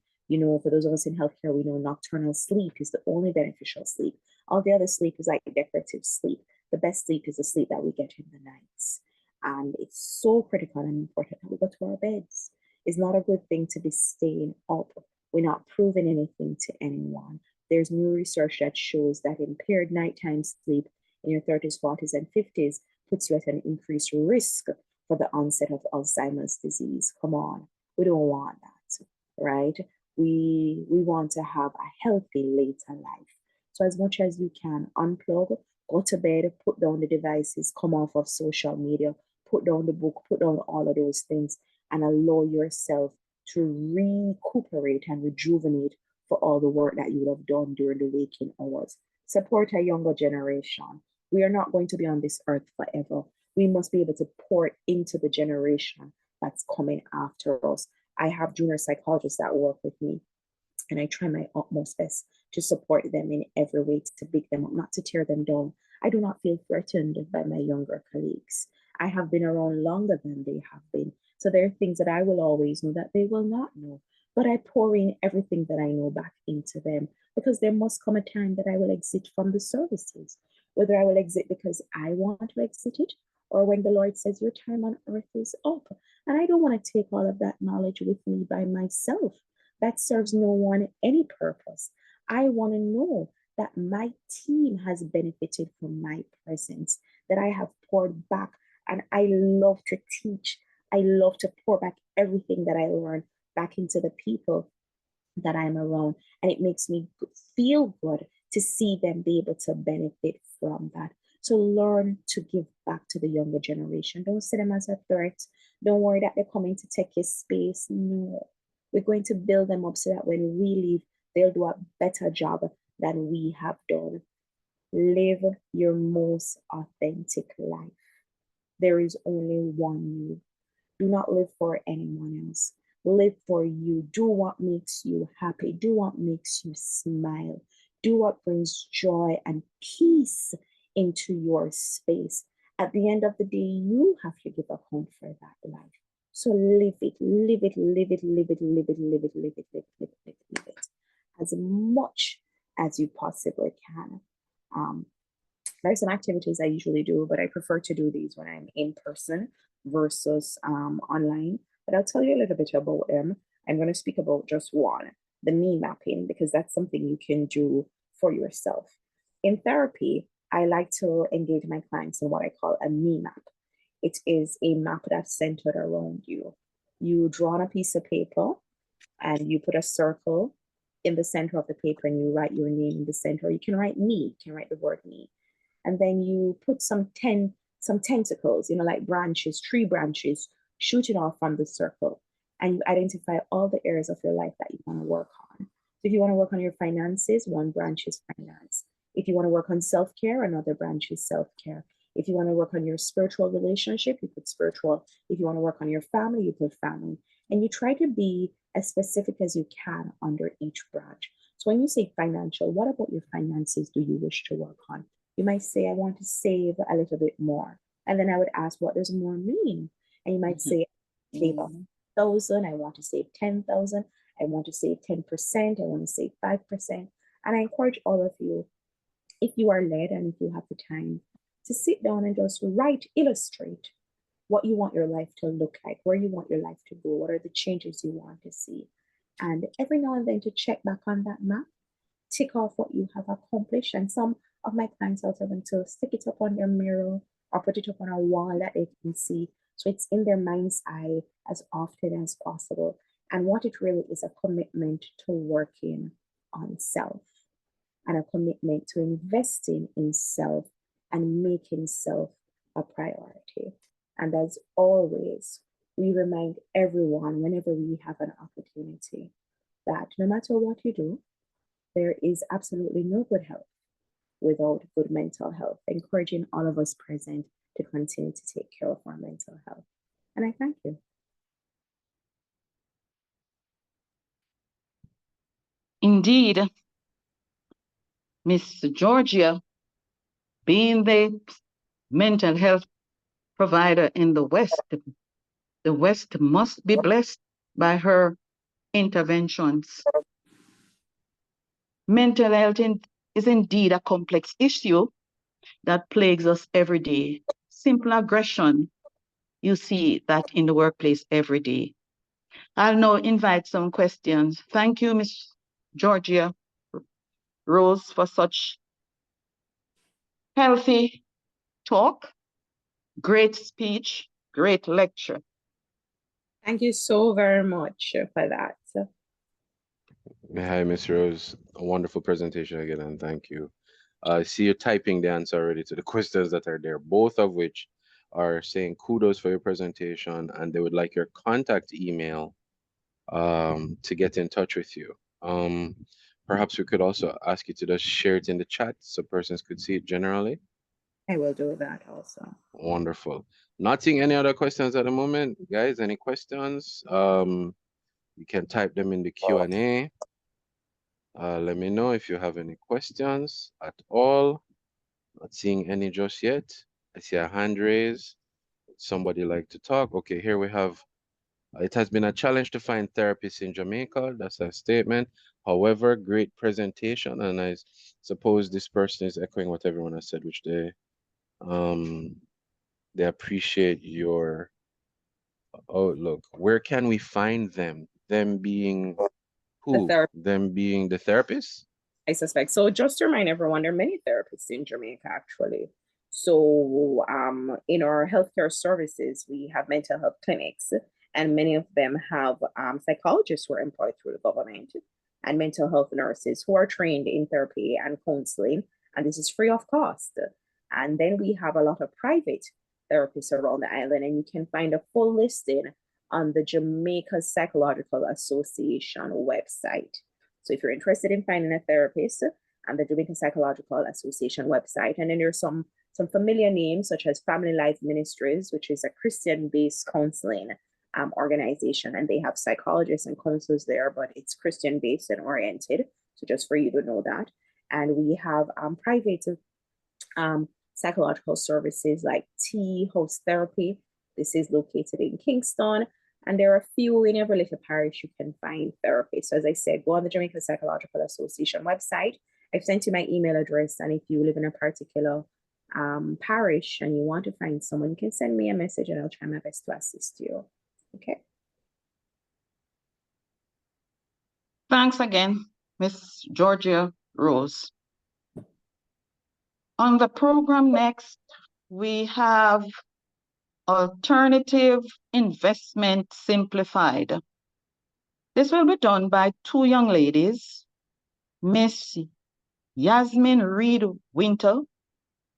for those of us in healthcare, we know nocturnal sleep is the only beneficial sleep. All the other sleep is like decorative sleep. The best sleep is the sleep that we get in the nights. And it's so critical and important that we go to our beds. It's not a good thing to be staying up. We're not proving anything to anyone. There's new research that shows that impaired nighttime sleep in your 30s, 40s, and 50s puts you at an increased risk for the onset of Alzheimer's disease. Come on, we don't want that, right? We want to have a healthy later life. So as much as you can, unplug, go to bed, put down the devices, come off of social media, put down the book, put down all of those things, and allow yourself to recuperate and rejuvenate for all the work that you would have done during the waking hours. Support a younger generation. We are not going to be on this earth forever. We must be able to pour into the generation that's coming after us. I have junior psychologists that work with me, and I try my utmost best to support them in every way, to pick them up, not to tear them down. I do not feel threatened by my younger colleagues. I have been around longer than they have been. So there are things that I will always know that they will not know. But I pour in everything that I know back into them, because there must come a time that I will exit from the services, whether I will exit because I want to exit it, or when the Lord says your time on earth is up. And I don't want to take all of that knowledge with me by myself. That serves no one any purpose. I want to know that my team has benefited from my presence, that I have poured back. And I love to teach. I love to pour back everything that I learn back into the people that I'm around. And it makes me feel good to see them be able to benefit from that. So learn to give back to the younger generation. Don't see them as a threat. Don't worry that they're coming to take your space. No, we're going to build them up so that when we leave, they'll do a better job than we have done. Live your most authentic life. There is only one you. Do not live for anyone else. Live for you. Do what makes you happy. Do what makes you smile. Do what brings joy and peace into your space. At the end of the day, you have to give account for that life. So live it, live it, live it, live it, live it, live it, live it, live it, live it, live it, as much as you possibly can. There's some activities I usually do, but I prefer to do these when I'm in person versus online. But I'll tell you a little bit about them. I'm going to speak about just one, the me mapping, because that's something you can do for yourself. In therapy, I like to engage my clients in what I call a me map. It is a map that's centered around you. You draw on a piece of paper and you put a circle in the center of the paper and you write your name in the center. You can write me, you can write the word me. And then you put some tentacles, like branches, tree branches, shooting off from the circle. And you identify all the areas of your life that you want to work on. So if you want to work on your finances, one branch is finance. If you want to work on self-care, another branch is self-care. If you want to work on your spiritual relationship, you put spiritual. If you want to work on your family, you put family. And you try to be as specific as you can under each branch. So when you say financial, what about your finances do you wish to work on? You might say, I want to save a little bit more. And then I would ask, what does more mean? And you might say, save 1,000, I want to save 10,000. I want to save 10%, I want to save 5%. And I encourage all of you, if you are led and if you have the time, to sit down and just write, illustrate what you want your life to look like, where you want your life to go, what are the changes you want to see. And every now and then to check back on that map, tick off what you have accomplished. And some of my clients also want to stick it up on their mirror or put it up on a wall that they can see. So it's in their mind's eye as often as possible. And what it really is, a commitment to working on self and a commitment to investing in self and making self a priority. And as always, we remind everyone whenever we have an opportunity that no matter what you do, there is absolutely no good health without good mental health, encouraging all of us present to continue to take care of our mental health. And I thank you. Indeed, Miss Georgia, being the mental health provider in the West must be blessed by her interventions. Mental health is indeed a complex issue that plagues us every day. Simple aggression, you see that in the workplace every day. I'll now invite some questions. Thank you, Ms. Georgia Rose, for such healthy talk, great speech, great lecture. Thank you so very much for that. Hi, Miss Rose. A wonderful presentation again, and thank you. I see you typing the answer already to the questions that are there, both of which are saying kudos for your presentation, and they would like your contact email to get in touch with you. Perhaps we could also ask you to just share it in the chat so persons could see it generally. I will do that also. Wonderful. Not seeing any other questions at the moment, guys. Any questions? You can type them in the Q&A. Let me know if you have any questions at all. Not seeing any just yet. I see a hand raised. Somebody like to talk. Okay, here we have, it has been a challenge to find therapists in Jamaica. That's a statement. However, great presentation. And I suppose this person is echoing what everyone has said, which they appreciate your outlook. Where can we find them? Them being who? Them being the therapists? I suspect. So just to remind everyone, there are many therapists in Jamaica, actually. So in our healthcare services, we have mental health clinics, and many of them have psychologists who are employed through the government and mental health nurses who are trained in therapy and counseling, and this is free of cost. And then we have a lot of private therapists around the island, and you can find a full listing on the Jamaica Psychological Association website. So if you're interested in finding a therapist, and the Jamaica Psychological Association website, and then there's some familiar names such as Family Life Ministries, which is a Christian-based counseling organization, and they have psychologists and counselors there, but it's Christian-based and oriented. So just for you to know that. And we have private psychological services like Tea House Therapy. This is located in Kingston. And there are a few in every little parish you can find therapists. So as I said, go on the Jamaica Psychological Association website. I've sent you my email address. And if you live in a particular parish and you want to find someone, you can send me a message and I'll try my best to assist you. Okay. Thanks again, Miss Georgia Rose. On the program next, we have Alternative Investment Simplified. This will be done by two young ladies, Miss Yasmin Reed Winter,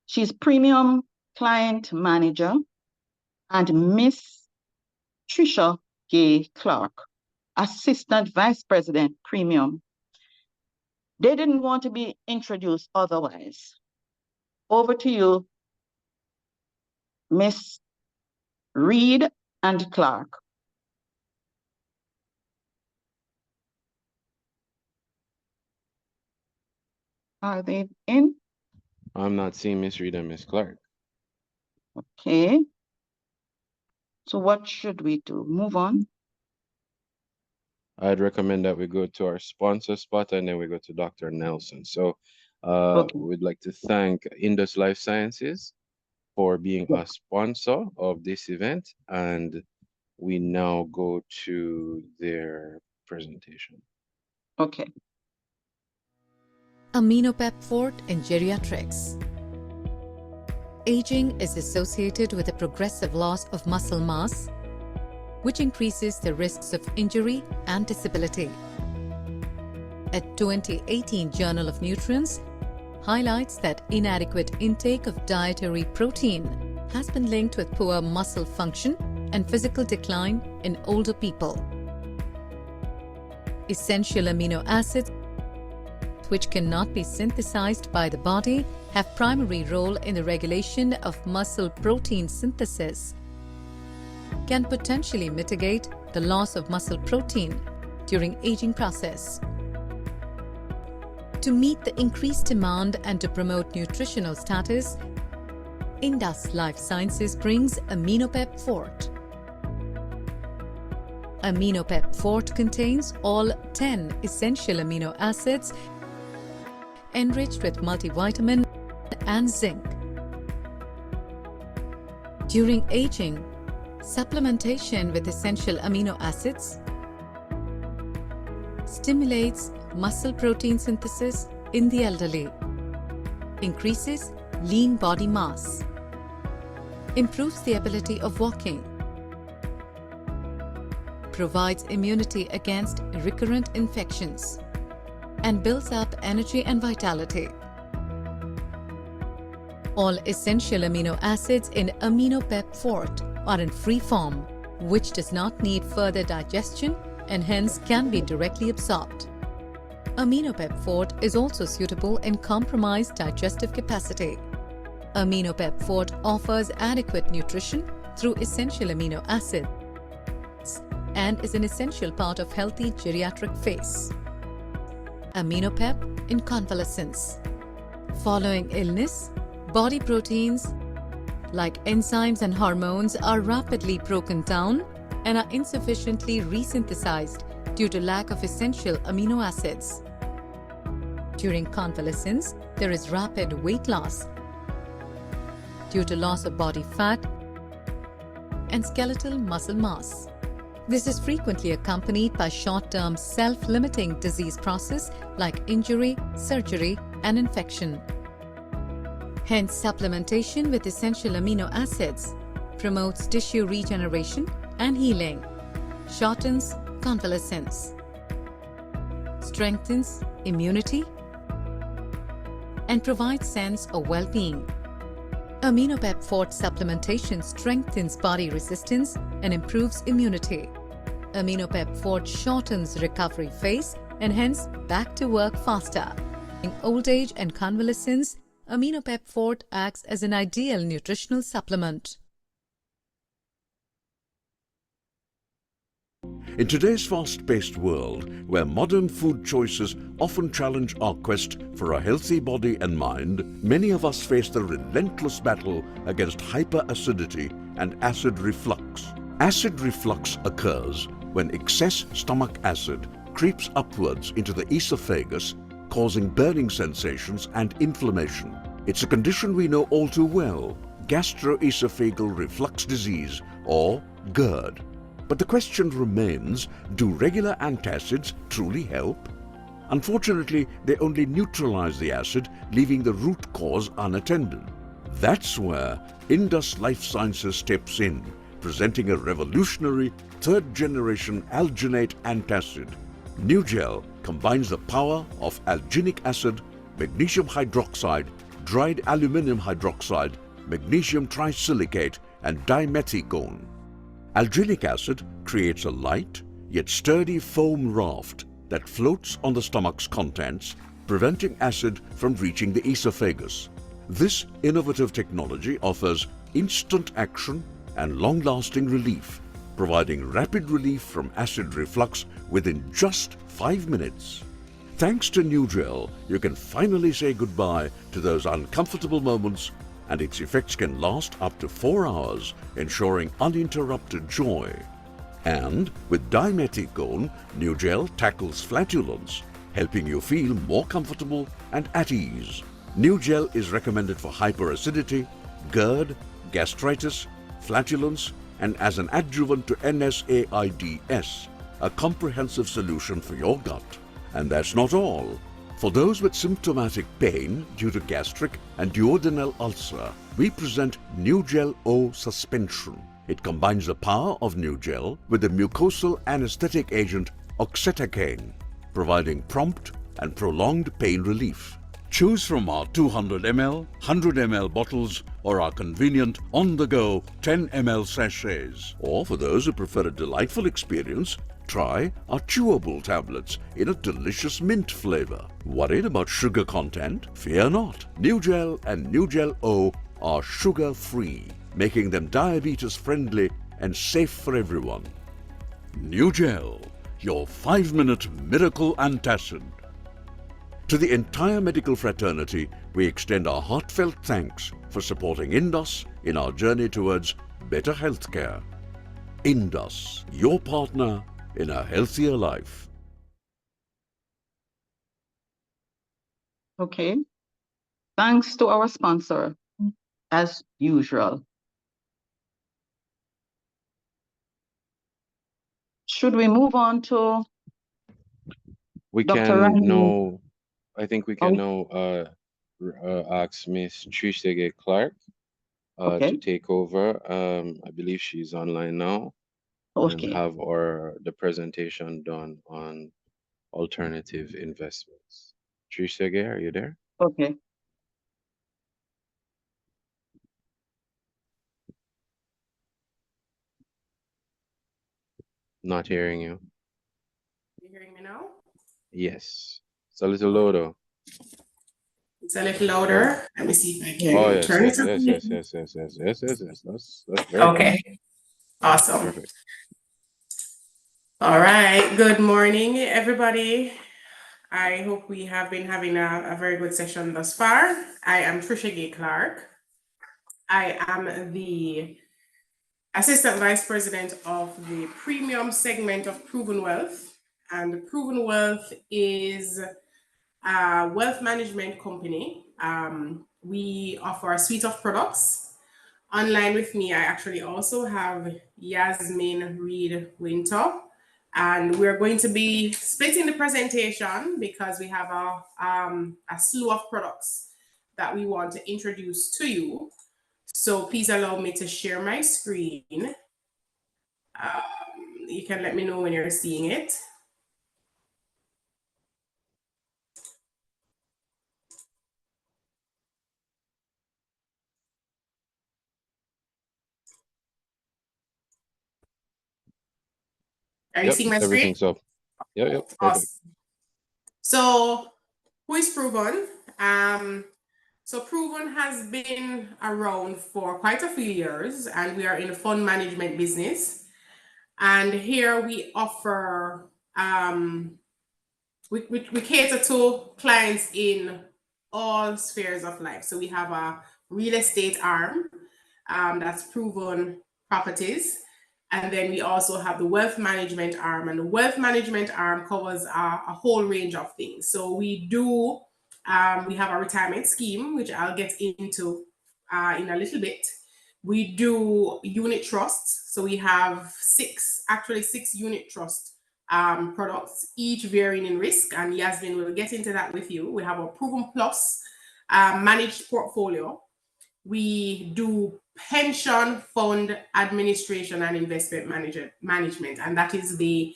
she's Premium Client Manager, and Miss Trisha Gay Clark, Assistant Vice President, Premium. They didn't want to be introduced otherwise. Over to you, Miss Reed and Clark. Are they in? I'm not seeing Miss Reed and Miss Clark. Okay. So what should we do? Move on? I'd recommend that we go to our sponsor spot and then we go to Dr. Nelson. So Okay. we'd like to thank Indus Life Sciences for being Yeah. a sponsor of this event. And we now go to their presentation. Okay. Aminopep Fort in geriatrics. Aging is associated with a progressive loss of muscle mass, which increases the risks of injury and disability. A 2018 Journal of Nutrients highlights that inadequate intake of dietary protein has been linked with poor muscle function and physical decline in older people. Essential amino acids, which cannot be synthesized by the body, have primary role in the regulation of muscle protein synthesis, can potentially mitigate the loss of muscle protein during aging process. To meet the increased demand and to promote nutritional status, Indus Life Sciences brings Aminopep Fort. Aminopep Fort contains all 10 essential amino acids enriched with multivitamin and zinc. During aging, supplementation with essential amino acids stimulates muscle protein synthesis in the elderly, increases lean body mass, improves the ability of walking, provides immunity against recurrent infections, and builds up energy and vitality. All essential amino acids in Aminopep Fort are in free form, which does not need further digestion and hence can be directly absorbed. Aminopep Fort is also suitable in compromised digestive capacity. Aminopep Fort offers adequate nutrition through essential amino acids and is an essential part of healthy geriatric face. Aminopep in convalescence. Following illness, body proteins like enzymes and hormones are rapidly broken down and are insufficiently resynthesized due to lack of essential amino acids. During convalescence, there is rapid weight loss due to loss of body fat and skeletal muscle mass. This is frequently accompanied by short-term self-limiting disease process like injury, surgery, and infection. Hence, supplementation with essential amino acids promotes tissue regeneration and healing, shortens convalescence, strengthens immunity, and provides sense of well-being. Aminopep Fort supplementation strengthens body resistance and improves immunity. Aminopep Fort shortens recovery phase and hence back to work faster. In old age and convalescence, Aminopep Fort acts as an ideal nutritional supplement. In today's fast-paced world, where modern food choices often challenge our quest for a healthy body and mind, many of us face the relentless battle against hyperacidity and acid reflux. Acid reflux occurs when excess stomach acid creeps upwards into the esophagus, causing burning sensations and inflammation. It's a condition we know all too well, gastroesophageal reflux disease, or GERD. But the question remains, do regular antacids truly help? Unfortunately, they only neutralize the acid, leaving the root cause unattended. That's where Indus Life Sciences steps in, presenting a revolutionary third-generation alginate antacid. NuGel combines the power of alginic acid, magnesium hydroxide, dried aluminum hydroxide, magnesium trisilicate, and dimethicone. Alginic acid creates a light yet sturdy foam raft that floats on the stomach's contents, preventing acid from reaching the esophagus. This innovative technology offers instant action and long-lasting relief, providing rapid relief from acid reflux within just 5 minutes. Thanks to NuGel, you can finally say goodbye to those uncomfortable moments, and its effects can last up to 4 hours, ensuring uninterrupted joy. And with dimethicone, NewGel tackles flatulence, helping you feel more comfortable and at ease. NewGel is recommended for hyperacidity, GERD, gastritis, flatulence, and as an adjuvant to NSAIDs, a comprehensive solution for your gut. And that's not all. For those with symptomatic pain due to gastric and duodenal ulcer, we present NewGel O Suspension. It combines the power of NewGel with the mucosal anesthetic agent oxetacane, providing prompt and prolonged pain relief. Choose from our 200 ml, 100 ml bottles or our convenient on-the-go 10 ml sachets. Or for those who prefer a delightful experience, try our chewable tablets in a delicious mint flavor. Worried about sugar content? Fear not. NewGel and NewGel O are sugar-free, making them diabetes-friendly and safe for everyone. NewGel, your 5-minute miracle antacid. To the entire medical fraternity, we extend our heartfelt thanks for supporting Indus in our journey towards better healthcare. Indus, your partner in a healthier life. Okay. Thanks to our sponsor, as usual. Should we move on to We Dr. can Randy? know, I think we can Oh. now ask Miss Trishege Clark Okay. to take over. I believe she's online now, and Okay. have the presentation done on alternative investments. Trishege, are you there? Okay. Not hearing you. You hearing me now? Yes. It's a little louder. It's a little louder. Let me see if I can Oh yes, turn yes, it up. yes, yes, yes, yes, yes, yes, yes, yes. That's very good. Okay, awesome. Perfect. All right. Good morning, everybody. I hope we have been having a very good session thus far. I am Trisha Gay Clark. I am the Assistant Vice President of the premium segment of Proven Wealth. And Proven Wealth is a wealth management company. We offer a suite of products. Online with me, I actually also have Yasmin Reed Winter. And we're going to be splitting the presentation because we have a slew of products that we want to introduce to you. So please allow me to share my screen. You can let me know when you're seeing it. Are you seeing my screen? Everything's up. Yep, perfect. Awesome. So who is Proven? So Proven has been around for quite a few years, and we are in the fund management business. And here we offer, we cater to clients in all spheres of life. So we have a real estate arm, that's Proven Properties. And then we also have the wealth management arm, and the wealth management arm covers a whole range of things. So we do, we have a retirement scheme, which I'll get into in a little bit. We do unit trusts. So we have six unit trust products, each varying in risk. And Yasmin will get into that with you. We have a Proven Plus managed portfolio. We do pension fund administration and investment management, and that is the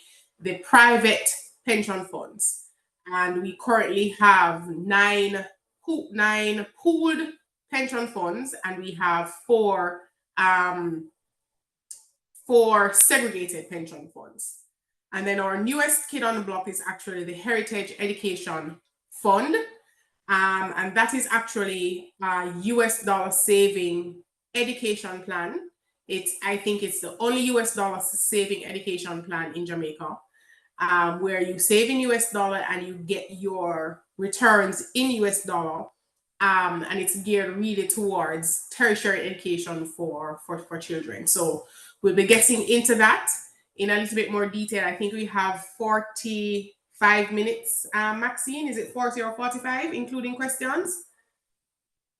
private pension funds. And we currently have nine pooled pension funds, and we have four segregated pension funds. And then our newest kid on the block is actually the Heritage Education Fund. And that is actually a US dollar saving education plan. I think it's the only US dollar saving education plan in Jamaica, where you save in US dollar and you get your returns in US dollar. And it's geared really towards tertiary education for children. So we'll be getting into that in a little bit more detail. I think we have 45 minutes, Maxine, is it 40 or 45, including questions?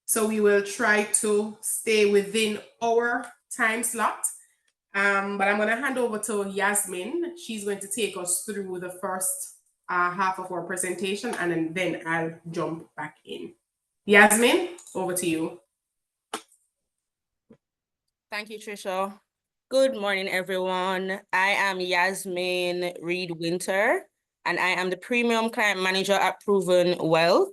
So we will try to stay within our time slot. But I'm going to hand over to Yasmin. She's going to take us through the first half of our presentation, and then I'll jump back in. Yasmin, over to you. Thank you, Trisha. Good morning, everyone. I am Yasmin Reed-Winter, and I am the Premium Client Manager at Proven Wealth.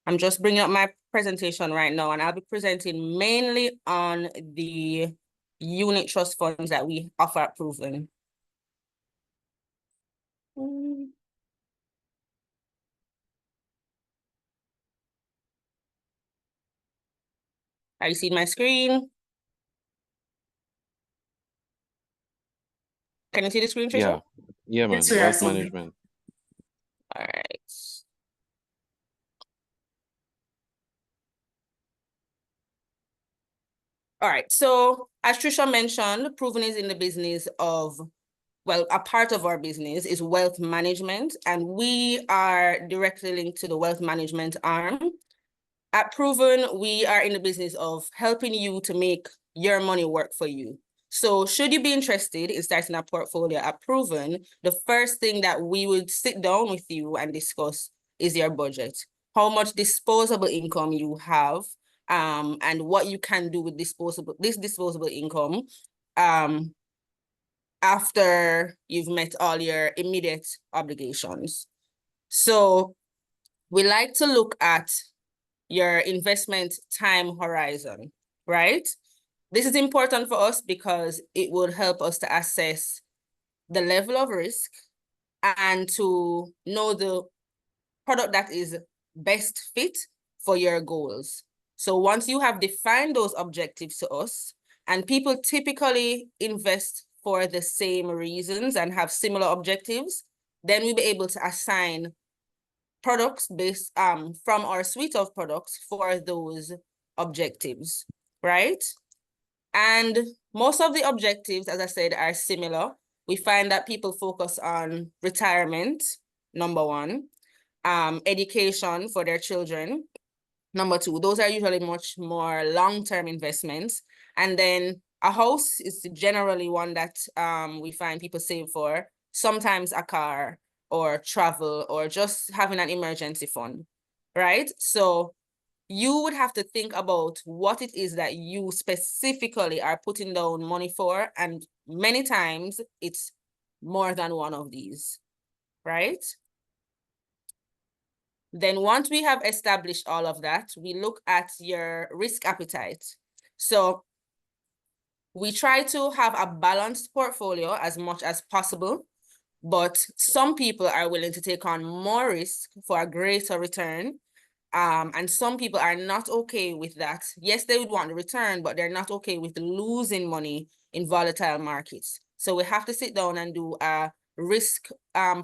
I'm just bringing up my presentation right now, and I'll be presenting mainly on the unit trust funds that we offer at Proven. Are you seeing my screen? Can you see the screen, Trisha? Yeah, man. Yes, we are Wealth seeing it. management. All right. All right, so as Trisha mentioned, Proven is in the business of, well, a part of our business is wealth management, and we are directly linked to the wealth management arm. At Proven, we are in the business of helping you to make your money work for you. So should you be interested in starting a portfolio at Proven, the first thing that we would sit down with you and discuss is your budget, how much disposable income you have, and what you can do with this disposable income after you've met all your immediate obligations. So we like to look at your investment time horizon, right? This is important for us because it would help us to assess the level of risk and to know the product that is best fit for your goals. So once you have defined those objectives to us, and people typically invest for the same reasons and have similar objectives, then we'll be able to assign products based from our suite of products for those objectives, right? And most of the objectives, as I said, are similar. We find that people focus on retirement, number one, education for their children, number two. Those are usually much more long-term investments. And then a house is generally one that we find people save for, sometimes a car or travel or just having an emergency fund, right? So you would have to think about what it is that you specifically are putting down money for. And many times it's more than one of these, right? Then once we have established all of that, we look at your risk appetite. So we try to have a balanced portfolio as much as possible, but some people are willing to take on more risk for a greater return. And some people are not okay with that. Yes, they would want the return, but they're not okay with losing money in volatile markets. So we have to sit down and do a risk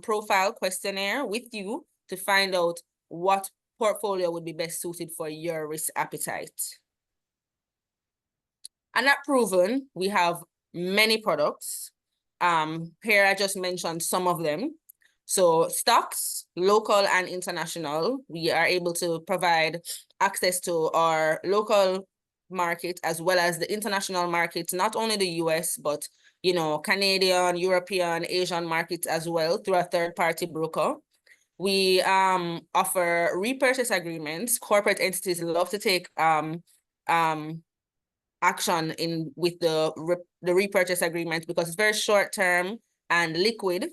profile questionnaire with you to find out what portfolio would be best suited for your risk appetite. And at Proven, we have many products. Here I just mentioned some of them. So stocks, local and international, we are able to provide access to our local market as well as the international markets, not only the US, but Canadian, European, Asian markets as well through a third-party broker. We offer repurchase agreements. Corporate entities love to take action with the repurchase agreement because it's very short term and liquid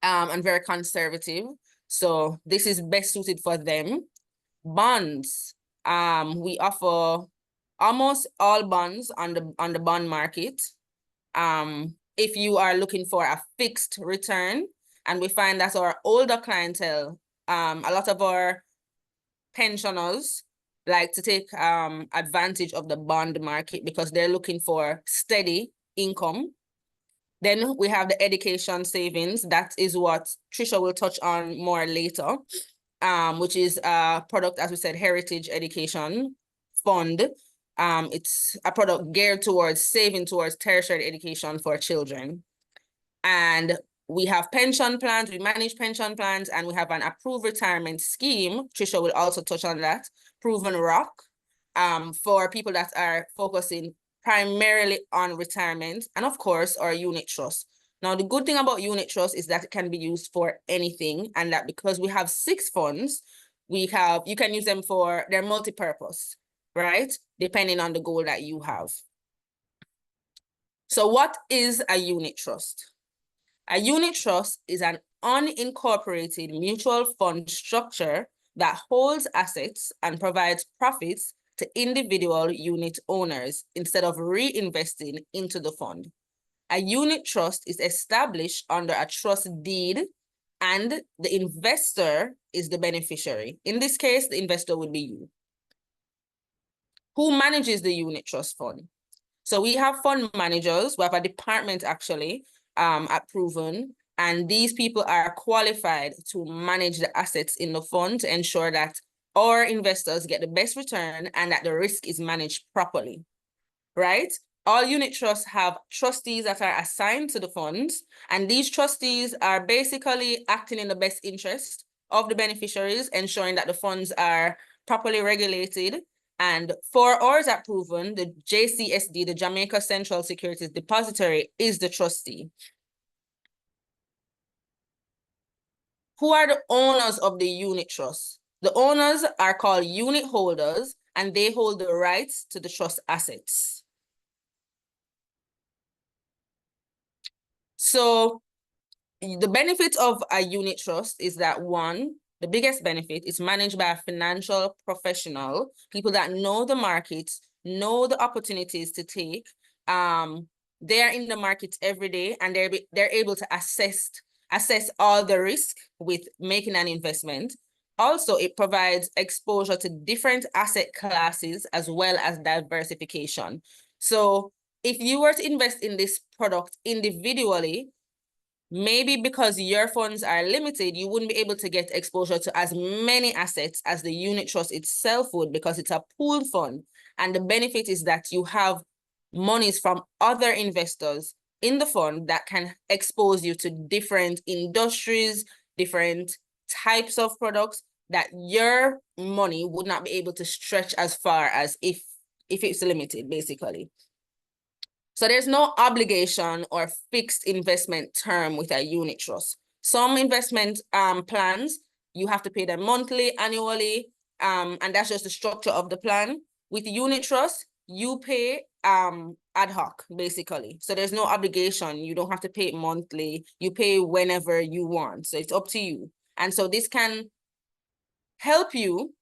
and very conservative. So this is best suited for them. Bonds, we offer almost all bonds on the bond market. If you are looking for a fixed return, and we find that our older clientele, a lot of our pensioners like to take advantage of the bond market because they're looking for steady income. Then we have the education savings. That is what Trisha will touch on more later, which is a product, as we said, Heritage Education Fund. It's a product geared towards saving towards tertiary education for children. And we have pension plans, we manage pension plans, and we have an approved retirement scheme. Trisha will also touch on that, Proven Rock, for people that are focusing primarily on retirement, and of course, our unit trust. Now, the good thing about unit trust is that it can be used for anything, and that because we have 6 funds, you can use them for their multi-purpose, right? Depending on the goal that you have. So what is a unit trust? A unit trust is an unincorporated mutual fund structure that holds assets and provides profits to individual unit owners instead of reinvesting into the fund. A unit trust is established under a trust deed, and the investor is the beneficiary. In this case, the investor would be you. Who manages the unit trust fund? So we have fund managers. We have a department actually at Proven, and these people are qualified to manage the assets in the fund to ensure that our investors get the best return and that the risk is managed properly, right? All unit trusts have trustees that are assigned to the funds, and these trustees are basically acting in the best interest of the beneficiaries, ensuring that the funds are properly regulated. And for ours at Proven, the JCSD, the Jamaica Central Securities Depository, is the trustee. Who are the owners of the unit trust? The owners are called unit holders, and they hold the rights to the trust assets. So the benefit of a unit trust is that, one, the biggest benefit is managed by a financial professional, people that know the markets, know the opportunities to take. They're in the markets every day, and they're able to assess all the risk with making an investment. Also, it provides exposure to different asset classes as well as diversification. So if you were to invest in this product individually, maybe because your funds are limited, you wouldn't be able to get exposure to as many assets as the unit trust itself would, because it's a pooled fund. And the benefit is that you have monies from other investors in the fund that can expose you to different industries, different types of products that your money would not be able to stretch as far as if it's limited, basically. So there's no obligation or fixed investment term with a unit trust. Some investment plans, you have to pay them monthly, annually, and that's just the structure of the plan. With unit trust, you pay ad hoc, basically. So there's no obligation. You don't have to pay it monthly. You pay whenever you want. So it's up to you. And so this can help you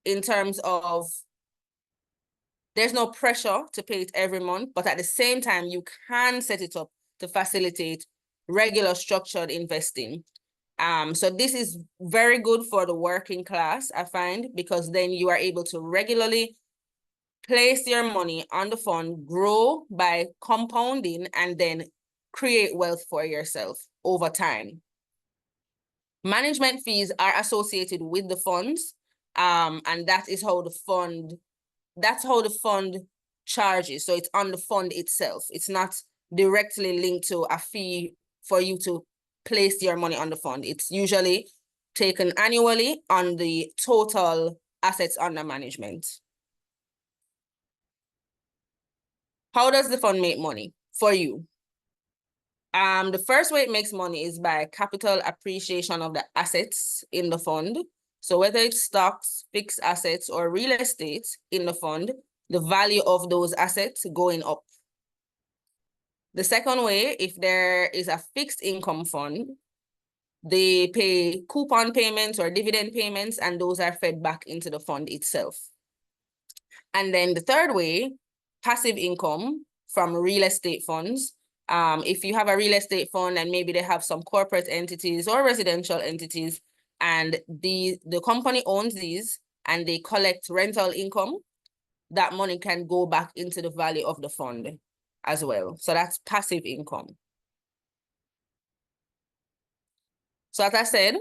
in terms of there's no pressure to pay it every month, but at the same time, you can set it up to facilitate regular structured investing. So this is very good for the working class, I find, because then you are able to regularly place your money on the fund, grow by compounding, and then create wealth for yourself over time. Management fees are associated with the funds, and that's how the fund charges. So it's on the fund itself. It's not directly linked to a fee for you to place your money on the fund. It's usually taken annually on the total assets under management. How does the fund make money for you? The first way it makes money is by capital appreciation of the assets in the fund. So whether it's stocks, fixed assets, or real estate in the fund, the value of those assets going up. The second way, if there is a fixed income fund, they pay coupon payments or dividend payments, and those are fed back into the fund itself. And then the third way, passive income from real estate funds. If you have a real estate fund and maybe they have some corporate entities or residential entities, and the company owns these and they collect rental income, that money can go back into the value of the fund as well. So that's passive income. So as I said,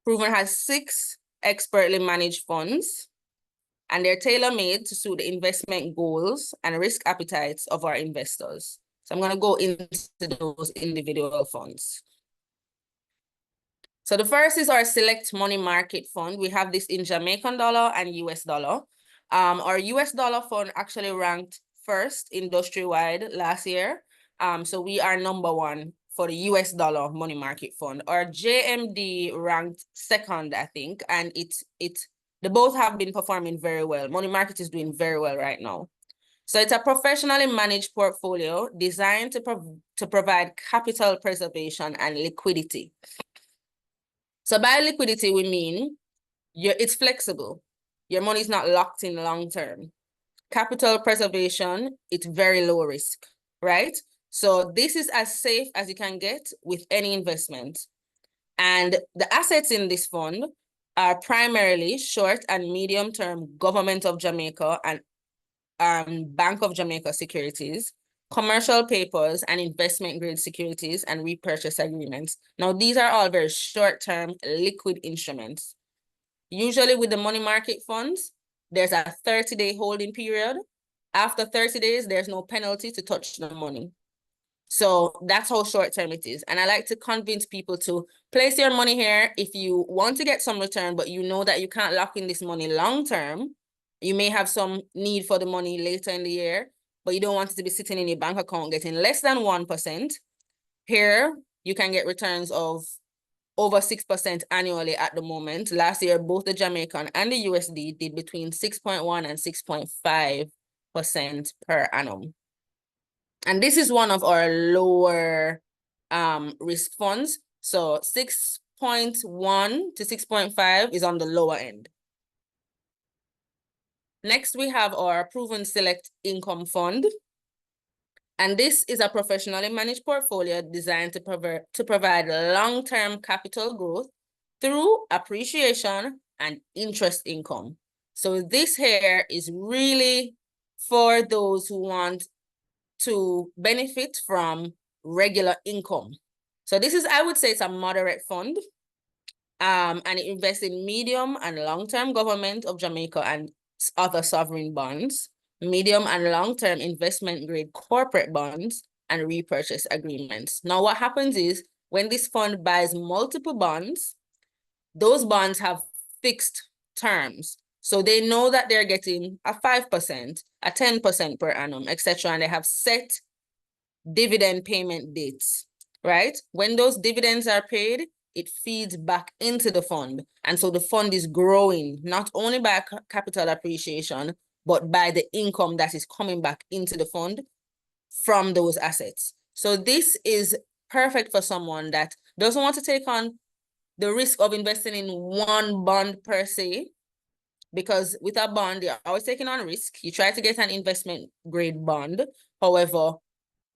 Proven has 6 expertly managed funds, and they're tailor-made to suit the investment goals and risk appetites of our investors. So I'm going to go into those individual funds. So the first is our select money market fund. We have this in Jamaican dollar and US dollar. Our US dollar fund actually ranked first industry-wide last year. So we are number one for the US dollar money market fund. Our JMD ranked second, I think, and they both have been performing very well. Money market is doing very well right now. So it's a professionally managed portfolio designed to provide capital preservation and liquidity. So by liquidity, we mean it's flexible. Your money is not locked in long term. Capital preservation, it's very low risk, right? So this is as safe as you can get with any investment. And the assets in this fund are primarily short and medium term Government of Jamaica and Bank of Jamaica securities, commercial papers, and investment grade securities and repurchase agreements. Now, these are all very short-term liquid instruments. Usually with the money market funds, there's a 30-day holding period. After 30 days, there's no penalty to touch the money. So that's how short-term it is. And I like to convince people to place your money here if you want to get some return, but you know that you can't lock in this money long-term. You may have some need for the money later in the year, but you don't want it to be sitting in your bank account getting less than 1%. Here, you can get returns of over 6% annually at the moment. Last year, both the Jamaican and the USD did between 6.1 and 6.5% per annum. And this is one of our lower risk funds. So 6.1 to 6.5 is on the lower end. Next, we have our Proven Select Income Fund. And this is a professionally managed portfolio designed to provide long-term capital growth through appreciation and interest income. So this here is really for those who want to benefit from regular income. So this is, I would say, it's a moderate fund. And it invests in medium and long-term Government of Jamaica and other sovereign bonds, medium and long-term investment grade corporate bonds, and repurchase agreements. Now, what happens is when this fund buys multiple bonds, those bonds have fixed terms. So they know that they're getting a 5%, a 10% per annum, etc. And they have set dividend payment dates, right? When those dividends are paid, it feeds back into the fund. And so the fund is growing, not only by capital appreciation, but by the income that is coming back into the fund from those assets. So this is perfect for someone that doesn't want to take on the risk of investing in one bond per se, because with a bond, you're always taking on risk. You try to get an investment grade bond. However,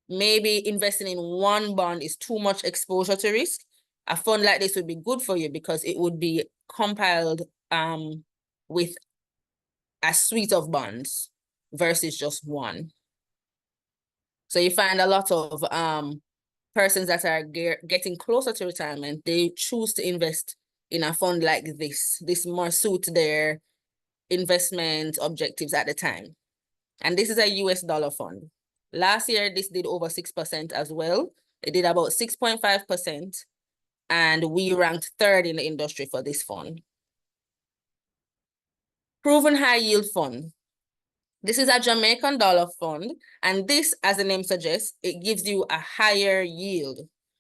maybe investing in one bond is too much exposure to risk. A fund like this would be good for you because it would be compiled with a suite of bonds versus just one. So you find a lot of persons that are getting closer to retirement, they choose to invest in a fund like this. This more suits their investment objectives at the time. And this is a US dollar fund. Last year, this did over 6% as well. It did about 6.5%. And we ranked third in the industry for this fund. Proven High Yield Fund. This is a Jamaican dollar fund. And this, as the name suggests, it gives you a higher yield,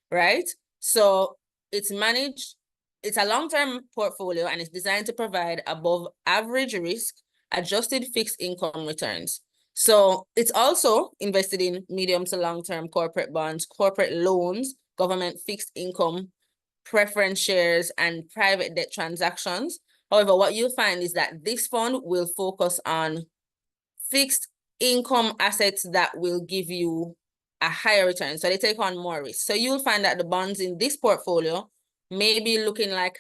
right? So it's managed, it's a long-term portfolio and it's designed to provide above average risk, adjusted fixed income returns. So it's also invested in medium to long-term corporate bonds, corporate loans, government fixed income, preference shares, and private debt transactions. However, what you'll find is that this fund will focus on fixed income assets that will give you a higher return. So they take on more risk. So you'll find that the bonds in this portfolio may be looking like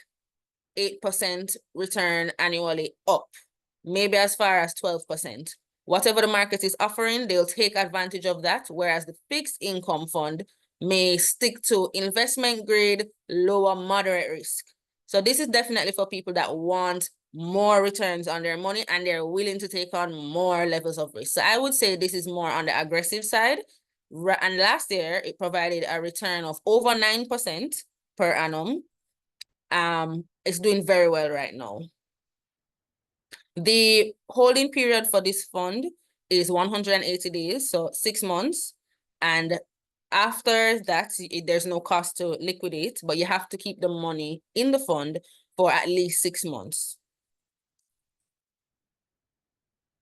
8% return annually up, maybe as far as 12%. Whatever the market is offering, they'll take advantage of that, whereas the fixed income fund may stick to investment grade, lower moderate risk. So this is definitely for people that want more returns on their money and they're willing to take on more levels of risk. So I would say this is more on the aggressive side And last year, it provided a return of over 9% per annum. It's doing very well right now. The holding period for this fund is 180 days, so 6 months. And after that, there's no cost to liquidate, but you have to keep the money in the fund for at least 6 months.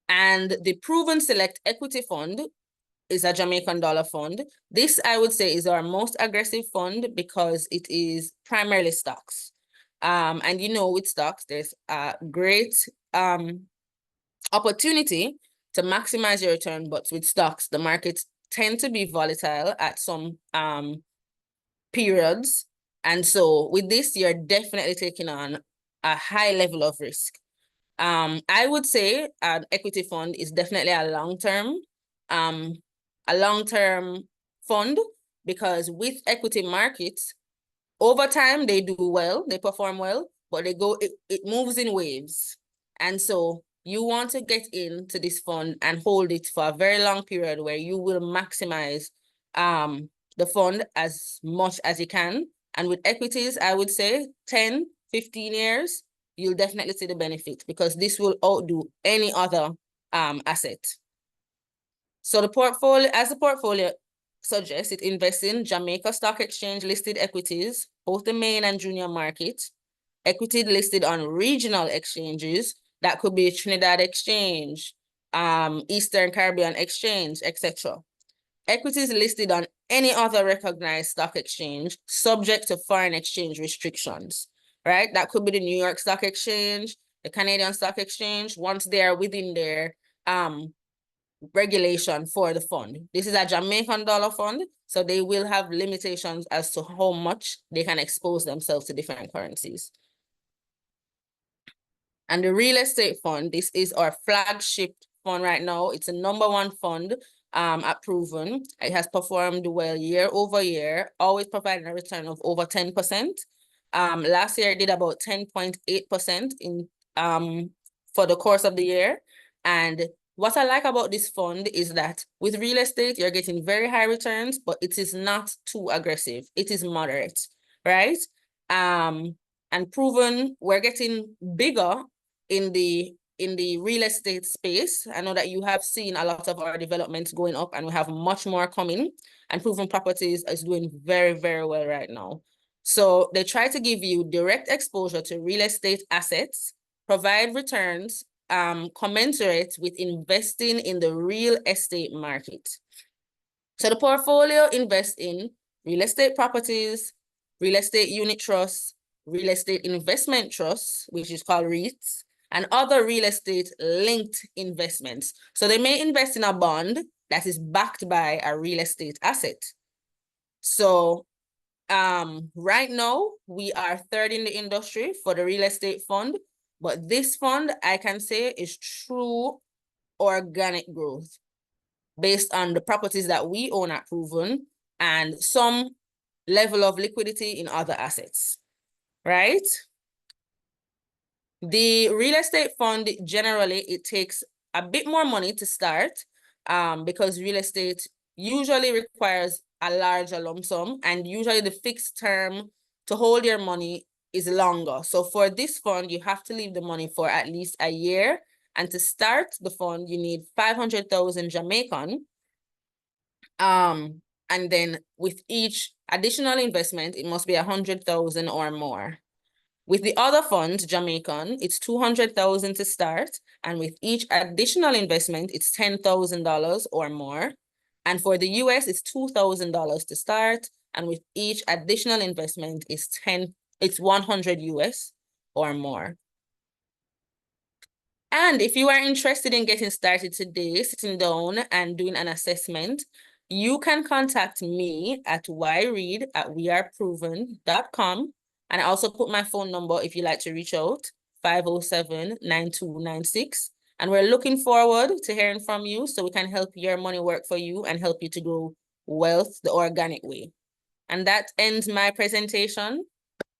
And the Proven Select Equity Fund is a Jamaican dollar fund. This, I would say, is our most aggressive fund because it is primarily stocks. And you know, with stocks, there's a great opportunity to maximize your return, but with stocks, the markets tend to be volatile at some periods. And so with this, you're definitely taking on a high level of risk. I would say an equity fund is definitely a long-term fund, because with equity markets, over time they do well, they perform well, but it moves in waves. And so you want to get into this fund and hold it for a very long period where you will maximize the fund as much as you can. And with equities, I would say 10, 15 years, you'll definitely see the benefit, because this will outdo any other asset. So the portfolio suggests, it invests in Jamaica Stock Exchange listed equities, both the main and junior market, equity listed on regional exchanges, that could be Trinidad Exchange, Eastern Caribbean Exchange, etc. Equities listed on any other recognized stock exchange subject to foreign exchange restrictions, right? That could be the New York Stock Exchange, the Canadian Stock Exchange, once they are within their regulation for the fund. This is a Jamaican dollar fund, so they will have limitations as to how much they can expose themselves to different currencies. And the real estate fund, this is our flagship fund right now. It's a #1 fund at Proven. It has performed well year over year, always providing a return of over 10%. Last year it did about 10.8% in for the course of the year. And what I like about this fund is that with real estate, you're getting very high returns, but it is not too aggressive. It is moderate, right? And Proven, we're getting bigger in the real estate space. I know that you have seen a lot of our developments going up, and we have much more coming. And Proven Properties is doing very, very well right now. So they try to give you direct exposure to real estate assets, provide returns commensurate with investing in the real estate market. So the portfolio invests in real estate properties, real estate unit trusts, real estate investment trusts, which is called REITs, and other real estate linked investments. So they may invest in a bond that is backed by a real estate asset. So right now, we are third in the industry for the real estate fund, but this fund, I can say, is true organic growth based on the properties that we own at Proven and some level of liquidity in other assets, right? The real estate fund, generally, it takes a bit more money to start because real estate usually requires a larger lump sum, and usually the fixed term to hold your money is longer. So for this fund, you have to leave the money for at least a year. And to start the fund, you need 500,000 Jamaican. And then with each additional investment, it must be 100,000 or more. With the other funds, Jamaican, it's 200,000 to start. And with each additional investment, it's $10,000 or more. And for the US, it's $2,000 to start. And with each additional investment, it's 100 US or more. And if you are interested in getting started today, sitting down and doing an assessment, you can contact me at yreed@weareproven.com. And I also put my phone number if you'd like to reach out, 507-9296. And we're looking forward to hearing from you so we can help your money work for you and help you to grow wealth the organic way. And that ends my presentation.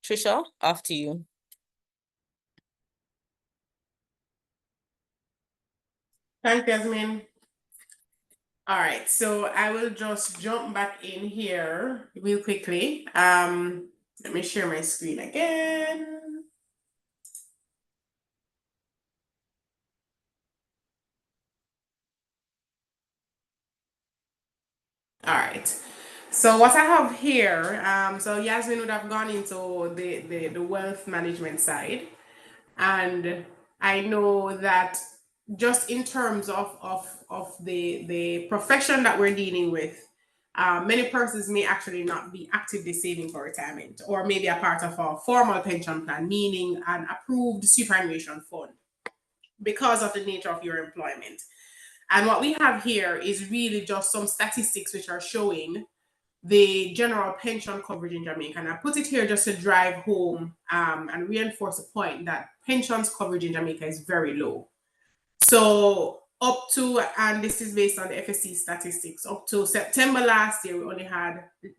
Trisha, off to you. Thank you, Yasmin. All right, so I will just jump back in here real quickly. Let me share my screen again. All right. So what I have here, so Yasmin would have gone into the wealth management side. And I know that just in terms of the profession that we're dealing with, many persons may actually not be actively saving for retirement or maybe a part of a formal pension plan, meaning an approved superannuation fund because of the nature of your employment. And what we have here is really just some statistics which are showing the general pension coverage in Jamaica. And I put it here just to drive home and reinforce the point that pensions coverage in Jamaica is very low. So up to, and this is based on the FSC statistics, up to September last year, we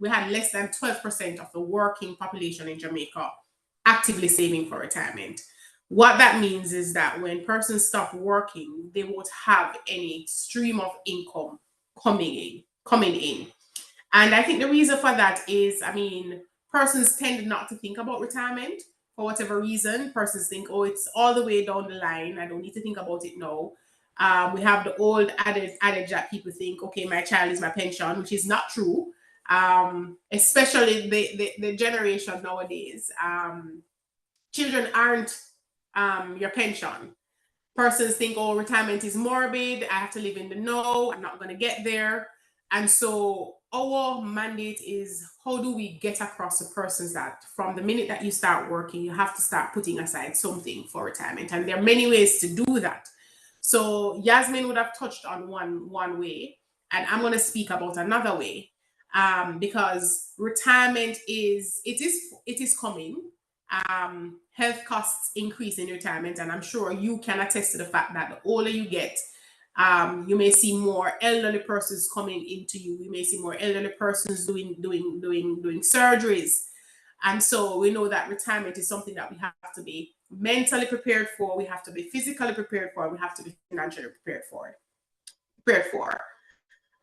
had less than 12% of the working population in Jamaica actively saving for retirement. What that means is that when persons stop working, they won't have any stream of income coming in. And I think the reason for that is, I mean, persons tend not to think about retirement for whatever reason. Persons think, oh, it's all the way down the line. I don't need to think about it now. We have the old adage that people think, okay, my child is my pension, which is not true. Especially the generation nowadays. Children aren't your pension. Persons think, oh, retirement is morbid. I have to live in the know. I'm not going to get there. And so our mandate is, how do we get across to persons that from the minute that you start working, you have to start putting aside something for retirement. And there are many ways to do that. So Yasmin would have touched on one way, and I'm going to speak about another way, because retirement is coming. Health costs increase in retirement, and I'm sure you can attest to the fact that the older you get, you may see more elderly persons coming into you. We may see more elderly persons doing surgeries, and so we know that retirement is something that we have to be mentally prepared for. We have to be physically prepared for. We have to be financially prepared for.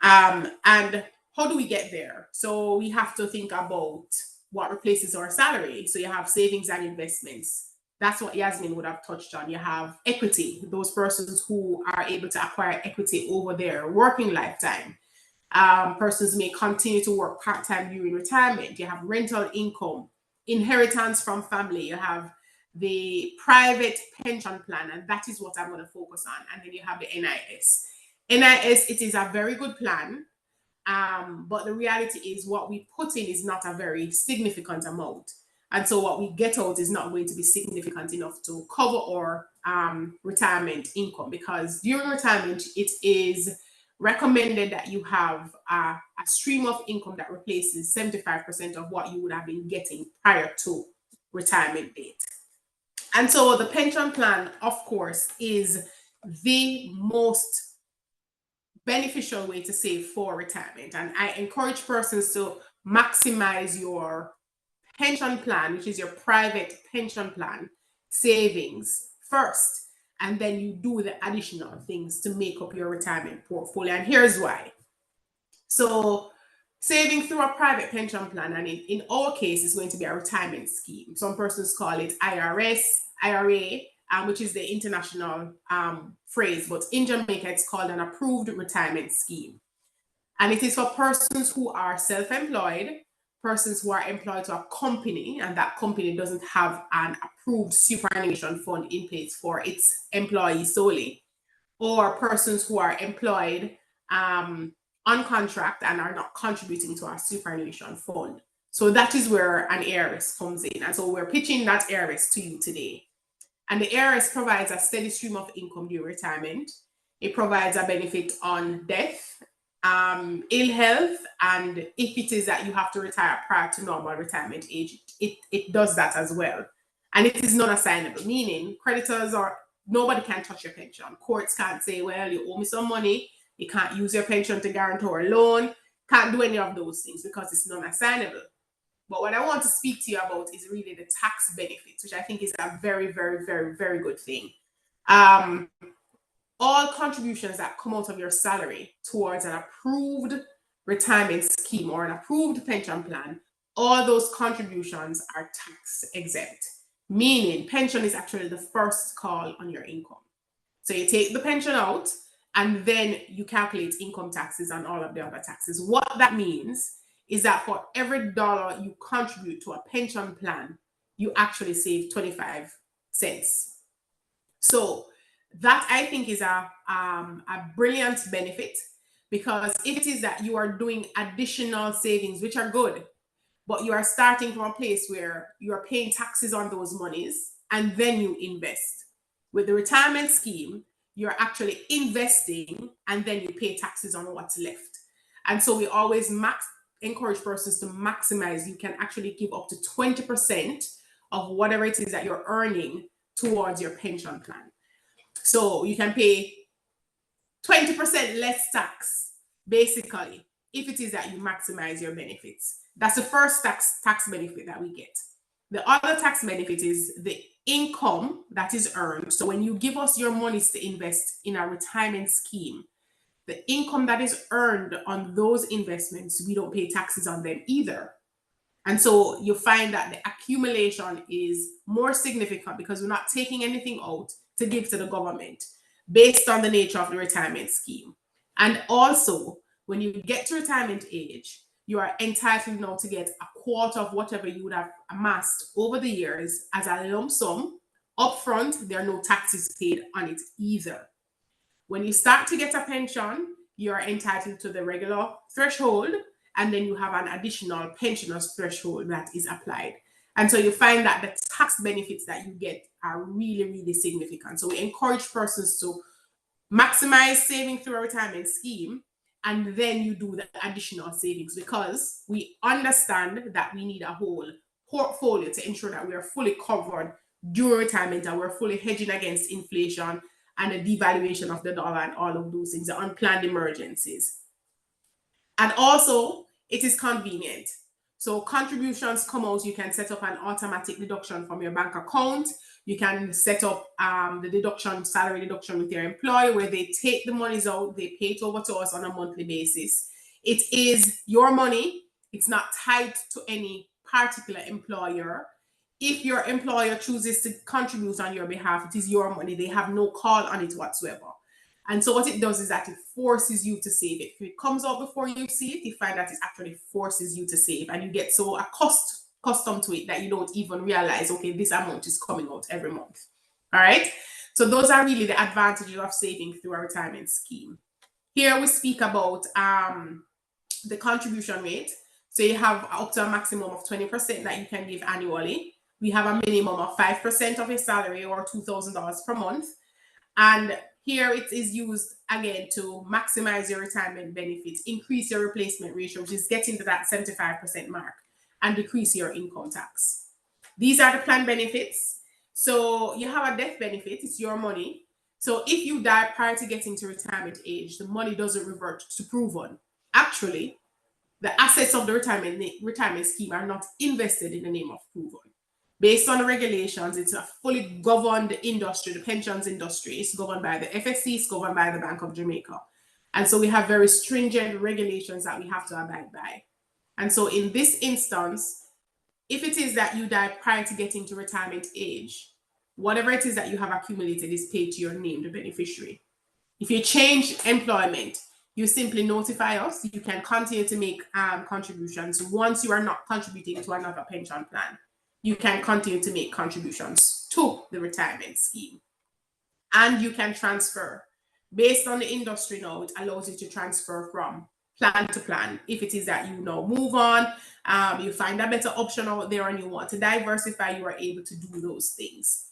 And how do we get there? So we have to think about what replaces our salary. So you have savings and investments. That's what Yasmin would have touched on. You have equity, those persons who are able to acquire equity over their working lifetime. Persons may continue to work part-time during retirement. You have rental income, inheritance from family. You have the private pension plan, and that is what I'm going to focus on. And then you have the NIS. NIS, it is a very good plan. But the reality is what we put in is not a very significant amount. And so what we get out is not going to be significant enough to cover our retirement income, because during retirement, it is recommended that you have a stream of income that replaces 75% of what you would have been getting prior to retirement date. And so the pension plan, of course, is the most beneficial way to save for retirement. And I encourage persons to maximize your pension plan, which is your private pension plan savings first, and then you do the additional things to make up your retirement portfolio. And here's why. So saving through a private pension plan, and in our case, it's going to be a retirement scheme. Some persons call it IRA, which is the international phrase, but in Jamaica, it's called an approved retirement scheme. And it is for persons who are self-employed, persons who are employed to a company, and that company doesn't have an approved superannuation fund in place for its employees solely, or persons who are employed on contract and are not contributing to our superannuation fund. So that is where an ARS comes in. And so we're pitching that ARS to you today. And the ARS provides a steady stream of income during retirement. It provides a benefit on death, ill health, and if it is that you have to retire prior to normal retirement age, it does that as well. And it is non-assignable, meaning creditors or nobody can touch your pension. Courts can't say, well, you owe me some money. You can't use your pension to guarantor a loan. Can't do any of those things because it's non-assignable. But what I want to speak to you about is really the tax benefits, which I think is a very, very, very, very good thing. all contributions that come out of your salary towards an approved retirement scheme or an approved pension plan, all those contributions are tax exempt, meaning pension is actually the first call on your income. So you take the pension out and then you calculate income taxes and all of the other taxes. What that means is that for every dollar you contribute to a pension plan, you actually save 25 cents. So that I think is a brilliant benefit, because if it is that you are doing additional savings, which are good, but you are starting from a place where you are paying taxes on those monies and then you invest. With the retirement scheme, you're actually investing and then you pay taxes on what's left. And so we always encourage persons to maximize. You can actually give up to 20% of whatever it is that you're earning towards your pension plan. So you can pay 20% less tax, basically, if it is that you maximize your benefits. That's the first tax benefit that we get. The other tax benefit is the income that is earned. So when you give us your monies to invest in a retirement scheme, the income that is earned on those investments, we don't pay taxes on them either. And so you find that the accumulation is more significant because we're not taking anything out to give to the government based on the nature of the retirement scheme. And also, when you get to retirement age, you are entitled now to get a quarter of whatever you would have amassed over the years as a lump sum upfront. There are no taxes paid on it either. When you start to get a pension, you are entitled to the regular threshold, and then you have an additional pensioners threshold that is applied. And so you find that the tax benefits that you get are really, really significant. So we encourage persons to maximize saving through a retirement scheme, and then you do the additional savings, because we understand that we need a whole portfolio to ensure that we are fully covered during retirement and we're fully hedging against inflation and the devaluation of the dollar and all of those things, the unplanned emergencies. And also, it is convenient. So contributions come out, you can set up an automatic deduction from your bank account. You can set up the deduction, salary deduction with your employer, where they take the monies out, they pay it over to us on a monthly basis. It is your money. It's not tied to any particular employer. If your employer chooses to contribute on your behalf, it is your money. They have no call on it whatsoever. And so what it does is that it forces you to save it. If it comes out before you see it, you find that it actually forces you to save, and you get so accustomed to it that you don't even realize, okay, this amount is coming out every month. All right. So those are really the advantages of saving through a retirement scheme. Here we speak about the contribution rate. So you have up to a maximum of 20% that you can give annually. We have a minimum of 5% of your salary, or $2,000 per month. And here it is used again to maximize your retirement benefits, increase your replacement ratio, which is getting to that 75% mark, and decrease your income tax. These are the plan benefits. So you have a death benefit, it's your money. So if you die prior to getting to retirement age, the money doesn't revert to proven. Actually, the assets of the retirement scheme are not invested in the name of proven. Based on the regulations, it's a fully governed industry. The pensions industry is governed by the FSC, it's governed by the Bank of Jamaica. And so we have very stringent regulations that we have to abide by. And so in this instance, if it is that you die prior to getting to retirement age, whatever it is that you have accumulated is paid to your name, the beneficiary. If you change employment, you simply notify us. You can continue to make contributions. Once you are not contributing to another pension plan, you can continue to make contributions to the retirement scheme. And you can transfer. Based on the industry now, it allows you to transfer from plan to plan. If it is that you now move on, you find a better option out there and you want to diversify, you are able to do those things.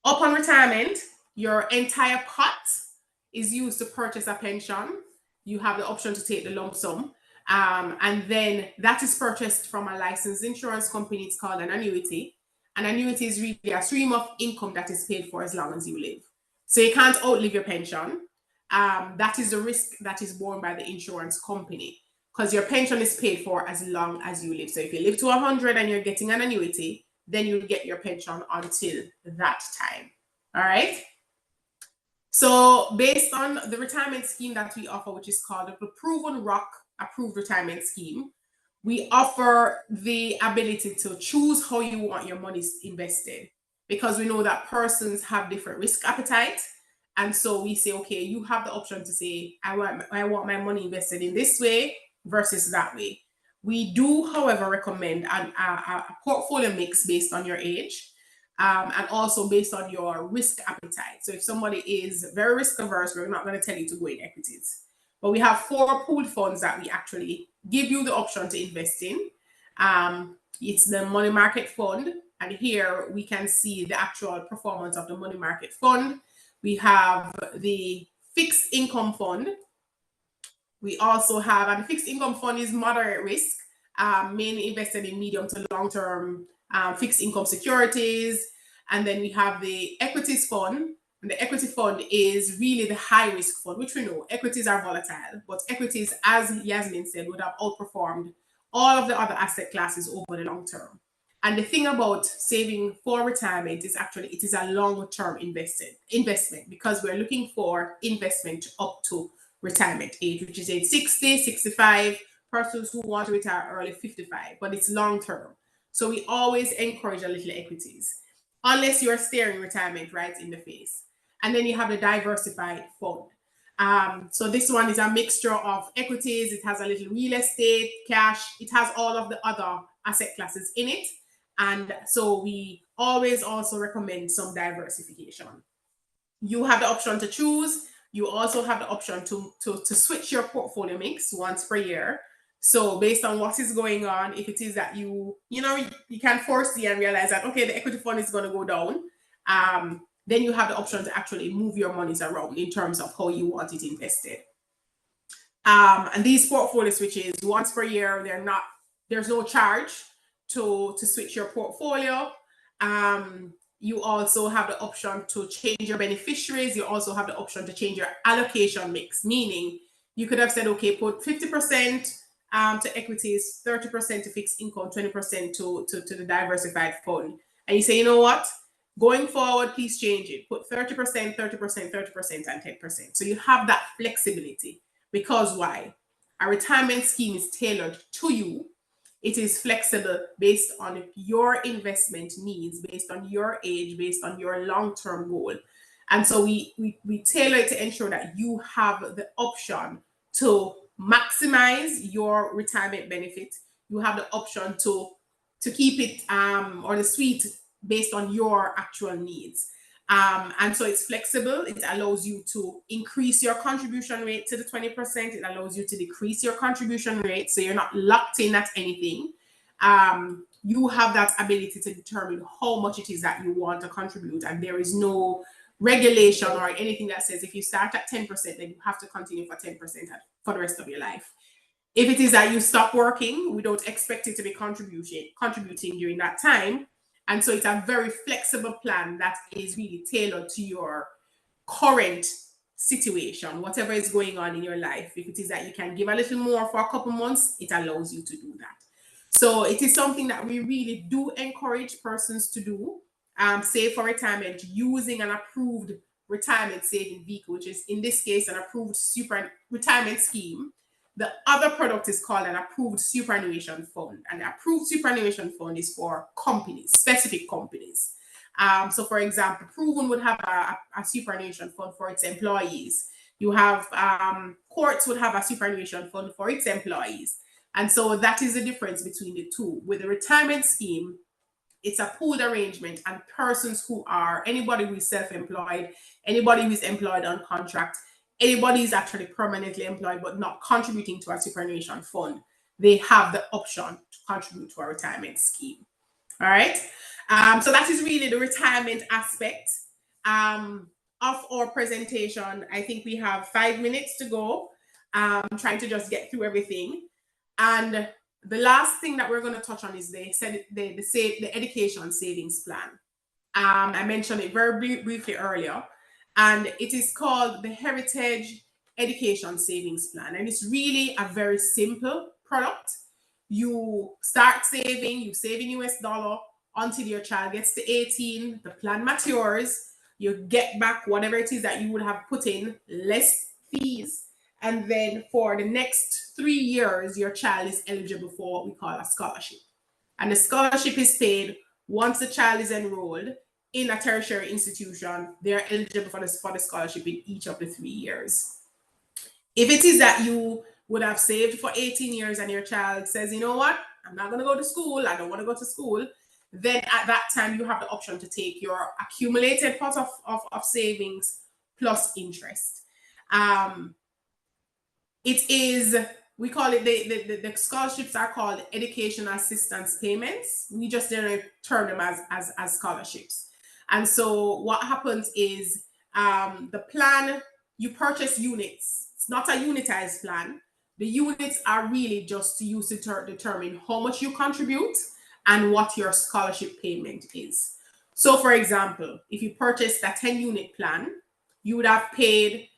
Upon retirement, your entire pot is used to purchase a pension. You have the option to take the lump sum. And then that is purchased from a licensed insurance company. It's called an annuity. An annuity is really a stream of income that is paid for as long as you live. So you can't outlive your pension. That is the risk that is borne by the insurance company, because your pension is paid for as long as you live. So if you live to 100 and you're getting an annuity, then you'll get your pension until that time. All right. So based on the retirement scheme that we offer, which is called the Proven Rock Approved Retirement Scheme, we offer the ability to choose how you want your money invested, because we know that persons have different risk appetite. And so we say, okay, you have the option to say, I want my money invested in this way versus that way. We do, however, recommend a portfolio mix based on your age. And also based on your risk appetite. So if somebody is very risk averse, we're not going to tell you to go in equities. But we have 4 pooled funds that we actually give you the option to invest in. It's the money market fund. And here we can see the actual performance of the money market fund. We have the fixed income fund. We also have, and the fixed income fund is moderate risk, mainly invested in medium to long-term fixed income securities. And then we have the equities fund. And the equity fund is really the high risk fund, which we know equities are volatile, but equities, as Yasmin said, would have outperformed all of the other asset classes over the long term. And the thing about saving for retirement is actually it is a long-term investment, because we're looking for investment up to retirement age, which is age 60, 65, persons who want to retire early 55, but it's long-term. So we always encourage a little equities, unless you're staring retirement right in the face. And then you have the diversified fund. So this one is a mixture of equities. It has a little real estate, cash. It has all of the other asset classes in it. And so we always also recommend some diversification. You have the option to choose. You also have the option to switch your portfolio mix once per year. So based on what is going on, if it is that you can foresee and realize that, okay, the equity fund is going to go down, then you have the option to actually move your monies around in terms of how you want it invested. And these portfolio switches once per year, there's no charge to switch your portfolio. You also have the option to change your beneficiaries. You also have the option to change your allocation mix, meaning you could have said, okay, put 50% to equities, 30% to fixed income, 20% to the diversified fund. And you say, you know what? Going forward, please change it. Put 30%, 30%, 30%, and 10%. So you have that flexibility. Because why? A retirement scheme is tailored to you. It is flexible based on your investment needs, based on your age, based on your long-term goal. And so we tailor it to ensure that you have the option to maximize your retirement benefit. You have the option to keep it or the suite based on your actual needs. And so it's flexible. It allows you to increase your contribution rate to the 20%. It allows you to decrease your contribution rate, so you're not locked in at anything. You have that ability to determine how much it is that you want to contribute, and there is no regulation or anything that says if you start at 10%, then you have to continue for 10% for the rest of your life. If it is that you stop working, we don't expect it to be contributing during that time. And so it's a very flexible plan that is really tailored to your current situation, whatever is going on in your life. If it is that you can give a little more for a couple months, it allows you to do that. So it is something that we really do encourage persons to do, save for retirement using an approved retirement saving vehicle, which is in this case an approved super retirement scheme. The other product is called an approved superannuation fund. And the approved superannuation fund is for companies, specific companies. So for example, Proven would have a superannuation fund for its employees. You have Courts would have a superannuation fund for its employees. And so that is the difference between the two. With the retirement scheme, it's a pooled arrangement, and persons who are, anybody who is self-employed, anybody who is employed on contract, anybody who is actually permanently employed but not contributing to a superannuation fund, they have the option to contribute to a retirement scheme. All right. So that is really the retirement aspect of our presentation. I think we have 5 minutes to go. I'm trying to just get through everything. And the last thing that we're going to touch on is the education savings plan. I mentioned it very briefly earlier, and it is called the Heritage Education Savings Plan. And it's really a very simple product. You start saving, you save in US dollar until your child gets to 18, the plan matures. You get back whatever it is that you would have put in, less fees. And then for the next 3 years, your child is eligible for what we call a scholarship. And the scholarship is paid once the child is enrolled in a tertiary institution. They're eligible for the scholarship in each of the 3 years. If it is that you would have saved for 18 years and your child says, you know what, I'm not going to go to school, I don't want to go to school, then at that time you have the option to take your accumulated pot of savings plus interest. It is, we call it, the scholarships are called education assistance payments. We just generally term them as scholarships. And so what happens is the plan, you purchase units. It's not a unitized plan. The units are really just used to determine how much you contribute and what your scholarship payment is. So for example, if you purchased a 10 unit plan, you would have paid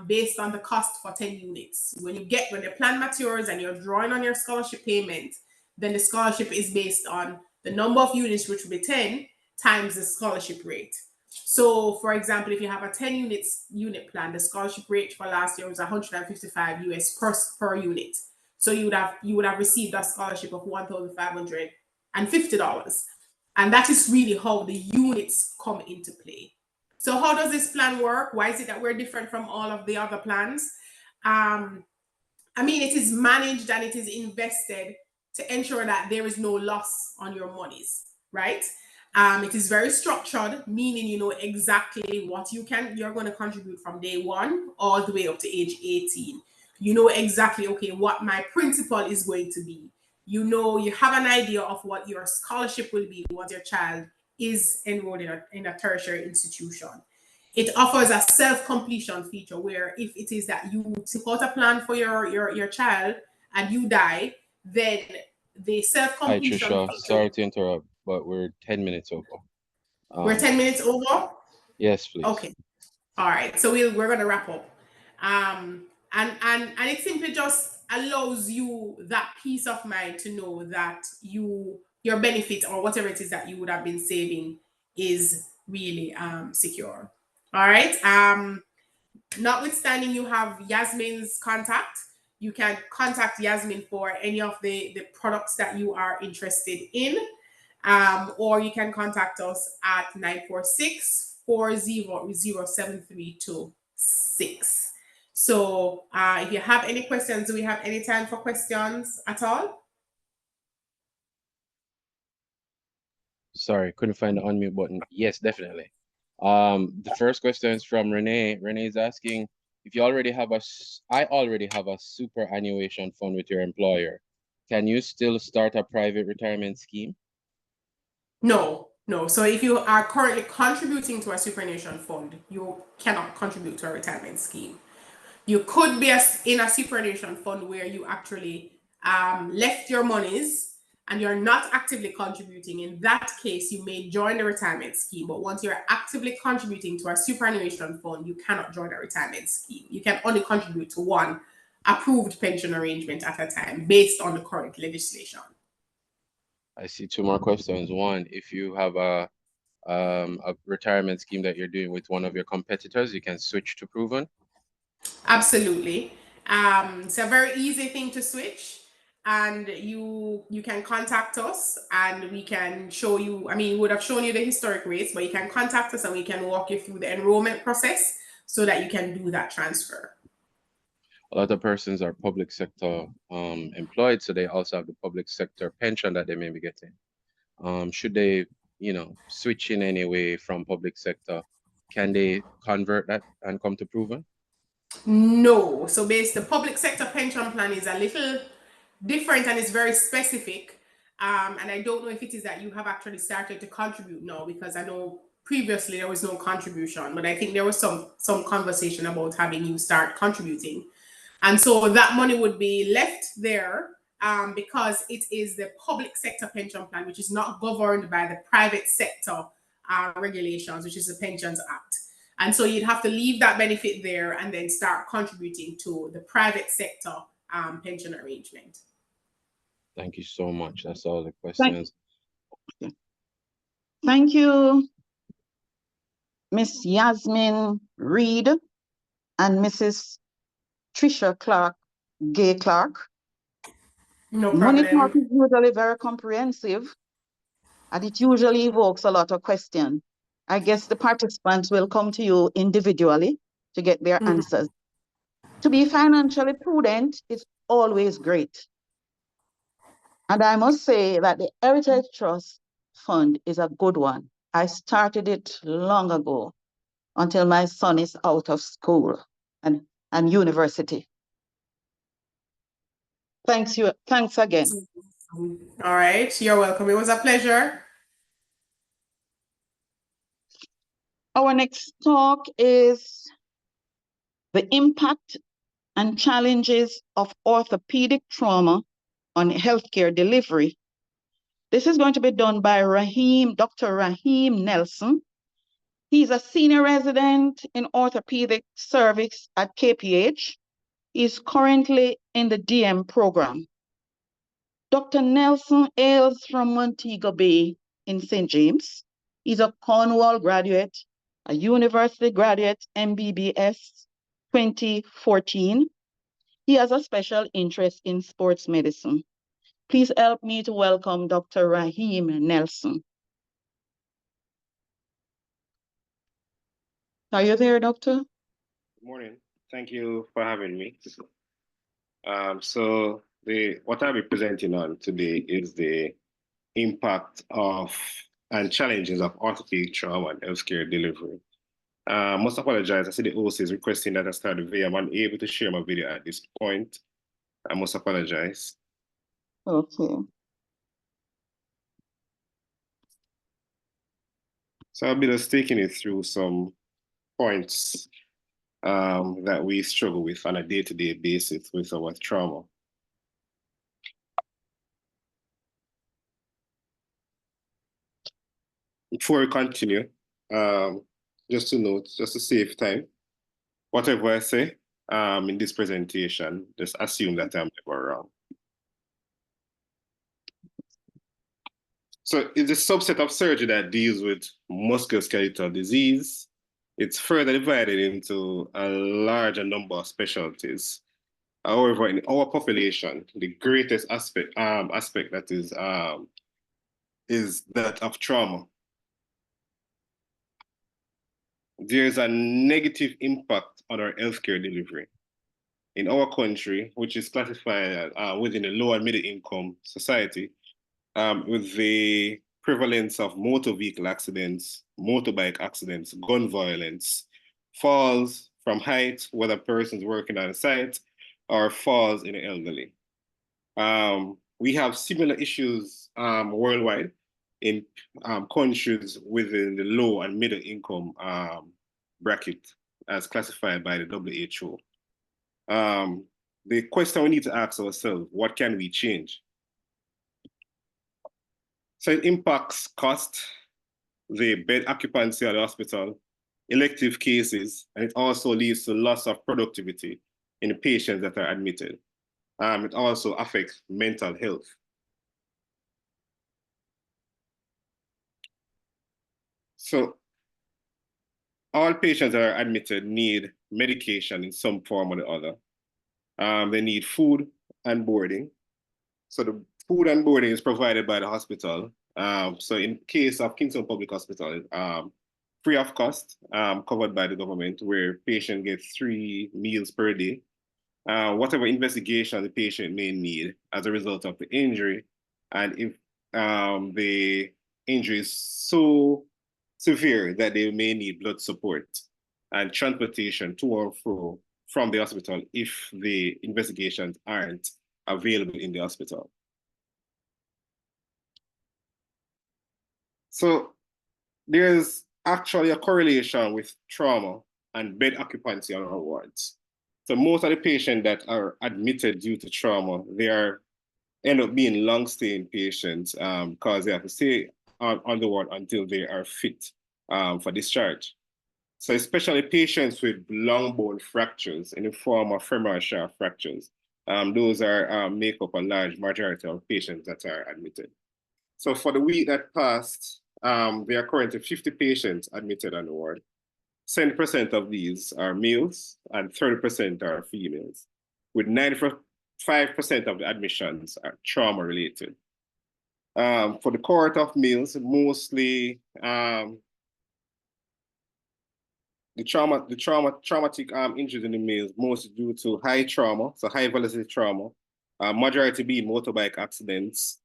based on the cost for 10 units. When the plan matures and you're drawing on your scholarship payment, then the scholarship is based on the number of units, which will be 10 times the scholarship rate. So for example, if you have a 10 unit plan, the scholarship rate for last year was 155 US per unit. So you would have received a scholarship of $1,550. And that is really how the units come into play. So how does this plan work? Why is it that we're different from all of the other plans? I mean, it is managed and it is invested to ensure that there is no loss on your monies, right? It is very structured, meaning you know exactly what you're going to contribute from day one all the way up to age 18. You know exactly, okay, what my principal is going to be. You know, you have an idea of what your scholarship will be once your child is enrolled in a tertiary institution. It offers a self-completion feature where if it is that you took out a plan for your child and you die, then the Hi, self-completion Trisha. feature. Sorry to interrupt, but we're 10 minutes over. We're 10 minutes over? Yes, please. Okay. All right. So we're gonna wrap up. And it simply just allows you that peace of mind to know that your benefit or whatever it is that you would have been saving is really secure. All right. Notwithstanding, you have Yasmin's contact. You can contact Yasmin for any of the products that you are interested in. Or you can contact us at 946-400-7326. So if you have any questions, do we have any time for questions at all? Sorry, couldn't find the unmute button. Yes, definitely. The first question is from Renee. Renee is asking if you already have I already have a superannuation fund with your employer. Can you still start a private retirement scheme? No. So if you are currently contributing to a superannuation fund, you cannot contribute to a retirement scheme. You could be in a superannuation fund where you actually left your monies and you're not actively contributing. In that case, you may join the retirement scheme. But once you're actively contributing to a superannuation fund, you cannot join a retirement scheme. You can only contribute to one approved pension arrangement at a time based on the current legislation. I see two more questions. One, if you have a retirement scheme that you're doing with one of your competitors, you can switch to Proven. Absolutely. It's a very easy thing to switch, and you can contact us and we can show you. I mean, we would have shown you the historic rates, but you can contact us and we can walk you through the enrollment process so that you can do that transfer. A lot of persons are public sector employed, so they also have the public sector pension that they may be getting. Should they, switch in any way from public sector, can they convert that and come to Proven? No. So the public sector pension plan is a little different and it's very specific. And I don't know if it is that you have actually started to contribute now, because I know previously there was no contribution, but I think there was some conversation about having you start contributing. And so that money would be left there because it is the public sector pension plan, which is not governed by the private sector regulations, which is the Pensions Act. And so you'd have to leave that benefit there and then start contributing to the private sector pension arrangement. Thank you so much. That's all the questions. Thank you. Miss Yasmin Reed and Mrs. Trisha Clark, Gay Clark. No Money talk problem. is usually very comprehensive, and it usually evokes a lot of questions. I guess the participants will come to you individually to get their answers. To be financially prudent is always great. And I must say that the Heritage Trust Fund is a good one. I started it long ago until my son is out of school and university. Thanks again. All right, you're welcome. It was a pleasure. Our next talk is the impact and challenges of orthopedic trauma on healthcare delivery. This is going to be done by Dr. Raheem Nelson. He's a senior resident in orthopedic service at KPH. He's currently in the DM program. Dr. Nelson hails from Montego Bay in St. James. He's a Cornwall graduate, a university graduate, MBBS 2014. He has a special interest in sports medicine. Please help me to welcome Dr. Raheem Nelson. Are you there, doctor? Good morning. Thank you for having me. So what I'll be presenting on today is the impact of and challenges of orthopedic trauma and healthcare delivery. Must apologize. I see the host is requesting that I start the video. I'm unable to share my video at this point. I must apologize. Okay. So I'll be just taking it through some points that we struggle with on a day-to-day basis with our trauma. Before we continue, just to note, just to save time, whatever I say in this presentation, just assume that I'm never wrong. So it's a subset of surgery that deals with musculoskeletal disease. It's further divided into a larger number of specialties. However, in our population, the greatest aspect that is that of trauma. There's a negative impact on our healthcare delivery. In our country, which is classified within a low and middle income society, with the prevalence of motor vehicle accidents, motorbike accidents, gun violence, falls from height, whether a person's working on a site, or falls in the elderly. We have similar issues worldwide in countries within the low and middle income bracket as classified by the WHO. The question we need to ask ourselves, what can we change? So it impacts cost, the bed occupancy at the hospital, elective cases, and it also leads to loss of productivity in the patients that are admitted. It also affects mental health. So all patients that are admitted need medication in some form or the other. They need food and boarding. So the food and boarding is provided by the hospital. So in case of Kingston Public Hospital, free of cost, covered by the government, where patient gets 3 meals per day. Whatever investigation the patient may need as a result of the injury, and if the injury is so severe that they may need blood support and transportation to or fro from the hospital if the investigations aren't available in the hospital. So there's actually a correlation with trauma and bed occupancy on our wards. So most of the patients that are admitted due to trauma, they end up being long-staying patients because they have to stay on the ward until they are fit for discharge. So especially patients with long bone fractures in the form of femoral shaft fractures, those make up a large majority of patients that are admitted. So for the week that passed, there are currently 50 patients admitted on the ward. 70% of these are males and 30% are females, with 95% of the admissions are trauma related. For the cohort of males, mostly the traumatic injuries in the males, mostly due to high trauma, so high velocity trauma, majority being motorbike accidents,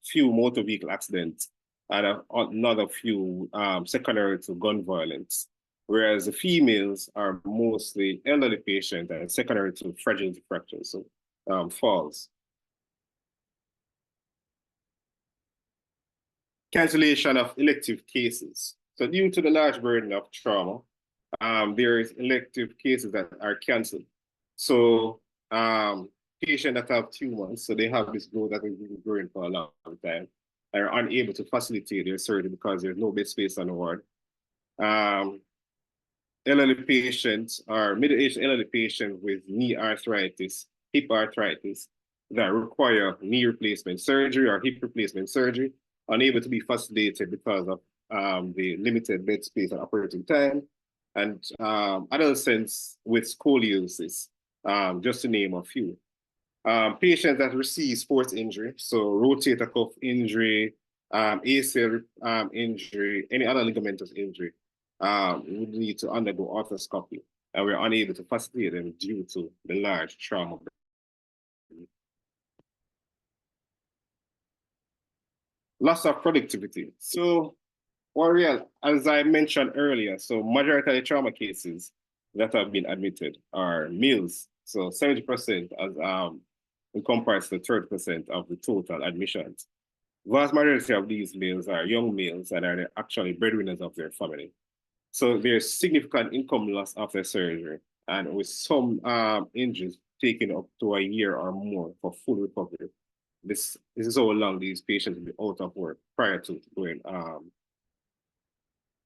few motor vehicle accidents, and another few secondary to gun violence. Whereas the females are mostly elderly patients and secondary to fragility fractures, so falls. Cancellation of elective cases. So due to the large burden of trauma, there is elective cases that are canceled. So patients that have tumors, so they have this growth that has been growing for a long time, are unable to facilitate their surgery because there's no bed space on the ward. Elderly patients or middle-aged elderly patients with knee arthritis, hip arthritis, that require knee replacement surgery or hip replacement surgery, unable to be facilitated because of the limited bed space and operating time, and adolescents with scoliosis, just to name a few. Patients that receive sports injury, so rotator cuff injury, ACL injury, any other ligamentous injury, would need to undergo arthroscopy, and we're unable to facilitate them due to the large trauma. Loss of productivity. So, as I mentioned earlier, so majority of the trauma cases that have been admitted are males. So 70% as encompasses the 30% of the total admissions. Vast majority of these males are young males and are actually breadwinners of their family. So there's significant income loss after surgery, and with some injuries taking up to a year or more for full recovery. This is how long these patients will be out of work prior to going.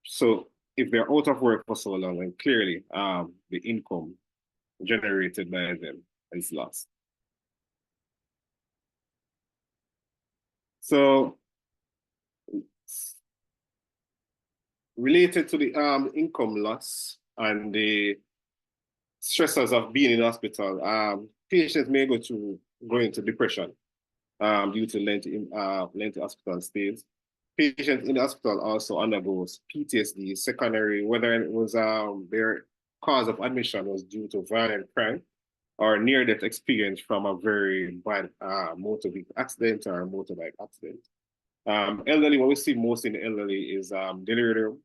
So if they're out of work for so long, then clearly the income generated by them is lost. So related to the income loss and the stressors of being in hospital, patients may go into depression due to lengthy hospital stays. Patients in the hospital also undergoes PTSD, secondary, whether it was their cause of admission was due to violent crime or near-death experience from a very bad motor vehicle accident or a motorbike accident. Elderly, what we see most in the elderly is delirium.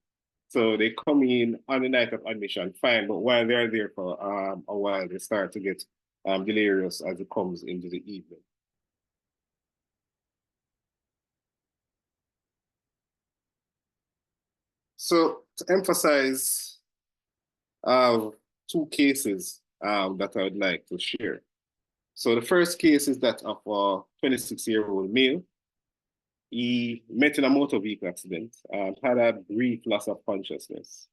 So they come in on the night of admission, fine, but while they're there for a while, they start to get delirious as it comes into the evening. So to emphasize two cases that I would like to share. So the first case is that of a 26-year-old male. He met in a motor vehicle accident and had a brief loss of consciousness.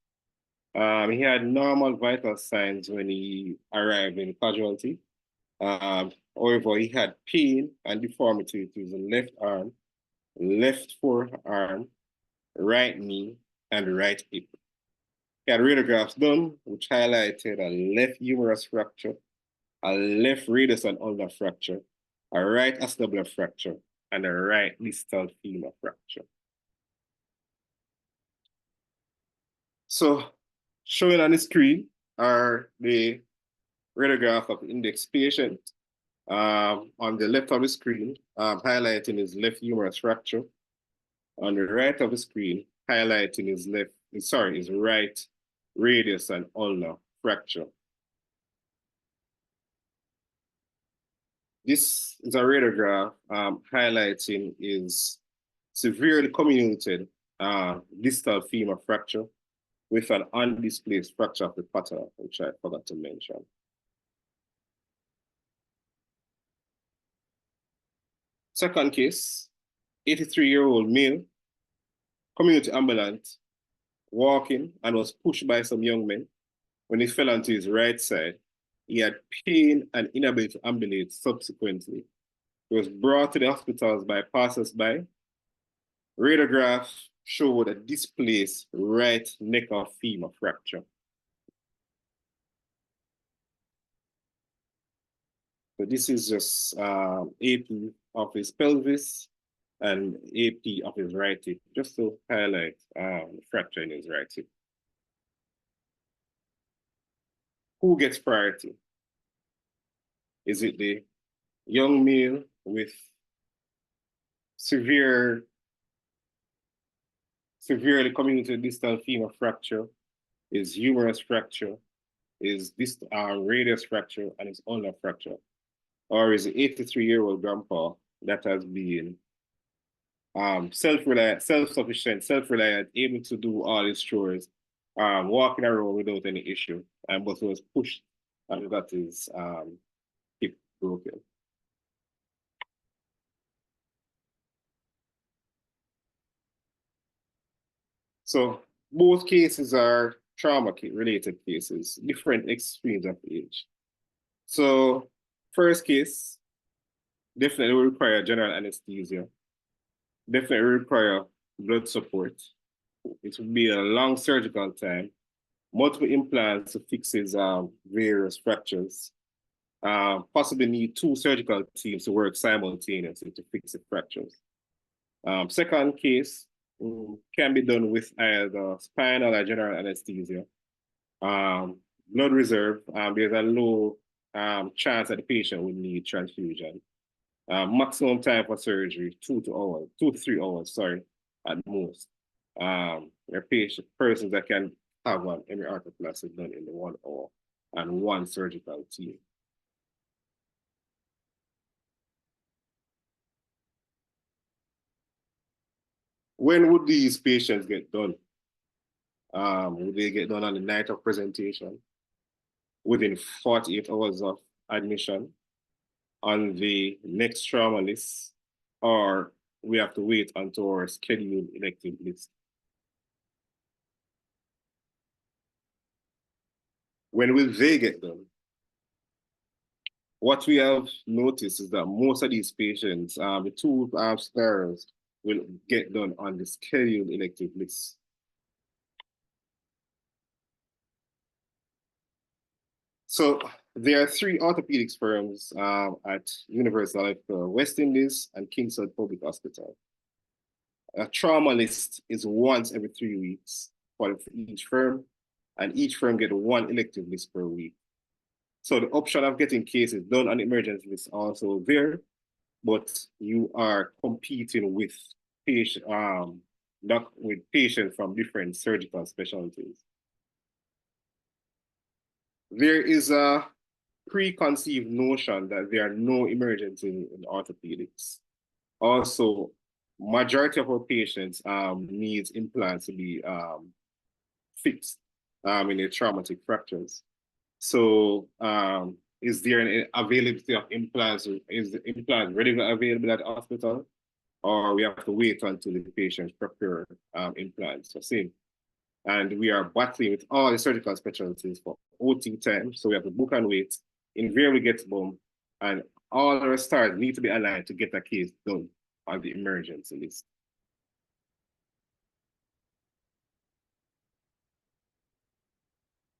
He had normal vital signs when he arrived in casualty. However, he had pain and deformity to his left arm, left forearm, right knee, and right hip. He had radiographs done, which highlighted a left humerus fracture, a left radius and ulnar fracture, a right acetabular fracture, and a right distal femur fracture. So, showing on the screen are the radiograph of the index patient. On the left of the screen, highlighting his left humerus fracture. On the right of the screen, highlighting his right radius and ulnar fracture. This is a radiograph highlighting his severely comminuted distal femur fracture with an undisplaced fracture of the patella, which I forgot to mention. Second case, 83-year-old male, community ambulant, walking and was pushed by some young men. When he fell onto his right side, he had pain and inability to ambulate subsequently. He was brought to the hospitals by passers-by. Radiograph showed a displaced right neck or femur fracture. So this is just AP of his pelvis and AP of his right hip, just to highlight the fracture in his right hip. Who gets priority? Is it the young male with severely coming distal femur fracture, is humerus fracture, is this radius fracture, and is ulnar fracture? Or is the 83-year-old grandpa that has been self-reliant, self-sufficient, self-reliant, able to do all his chores, walking around without any issue, but was pushed and got his hip broken? So both cases are trauma-related cases, different extremes of age. So first case definitely will require general anesthesia, definitely require blood support. It will be a long surgical time, multiple implants to fix his various fractures. Possibly need 2 surgical teams to work simultaneously to fix the fractures. Second case can be done with either spinal or general anesthesia. Blood reserve, there's a low chance that the patient will need transfusion. Maximum time for surgery, 2 to 3 hours, sorry, at most. There are persons that can have one every arthroplasty done in the 1 hour and 1 surgical team. When would these patients get done? Would they get done on the night of presentation, within 48 hours of admission, on the next trauma list, or we have to wait until our scheduled elective list? When will they get done? What we have noticed is that most of these patients, the 2 stars, will get done on the scheduled elective list. So there are 3 orthopedics firms at Universal Health West Indies and Kingston Public Hospital. A trauma list is once every 3 weeks for each firm, and each firm gets 1 elective list per week. So the option of getting cases done on the emergency list is also there, but you are competing with patients from different surgical specialties. There is a preconceived notion that there are no emergencies in orthopedics. Also, majority of our patients needs implants to be fixed in their traumatic fractures. So is there an availability of implants? Is the implant readily available at the hospital? Or we have to wait until the patients procure implants? So same. And we are battling with all the surgical specialties for OT time. So we have to book and wait, invariably gets boom, and all our stars need to be aligned to get a case done on the emergency list.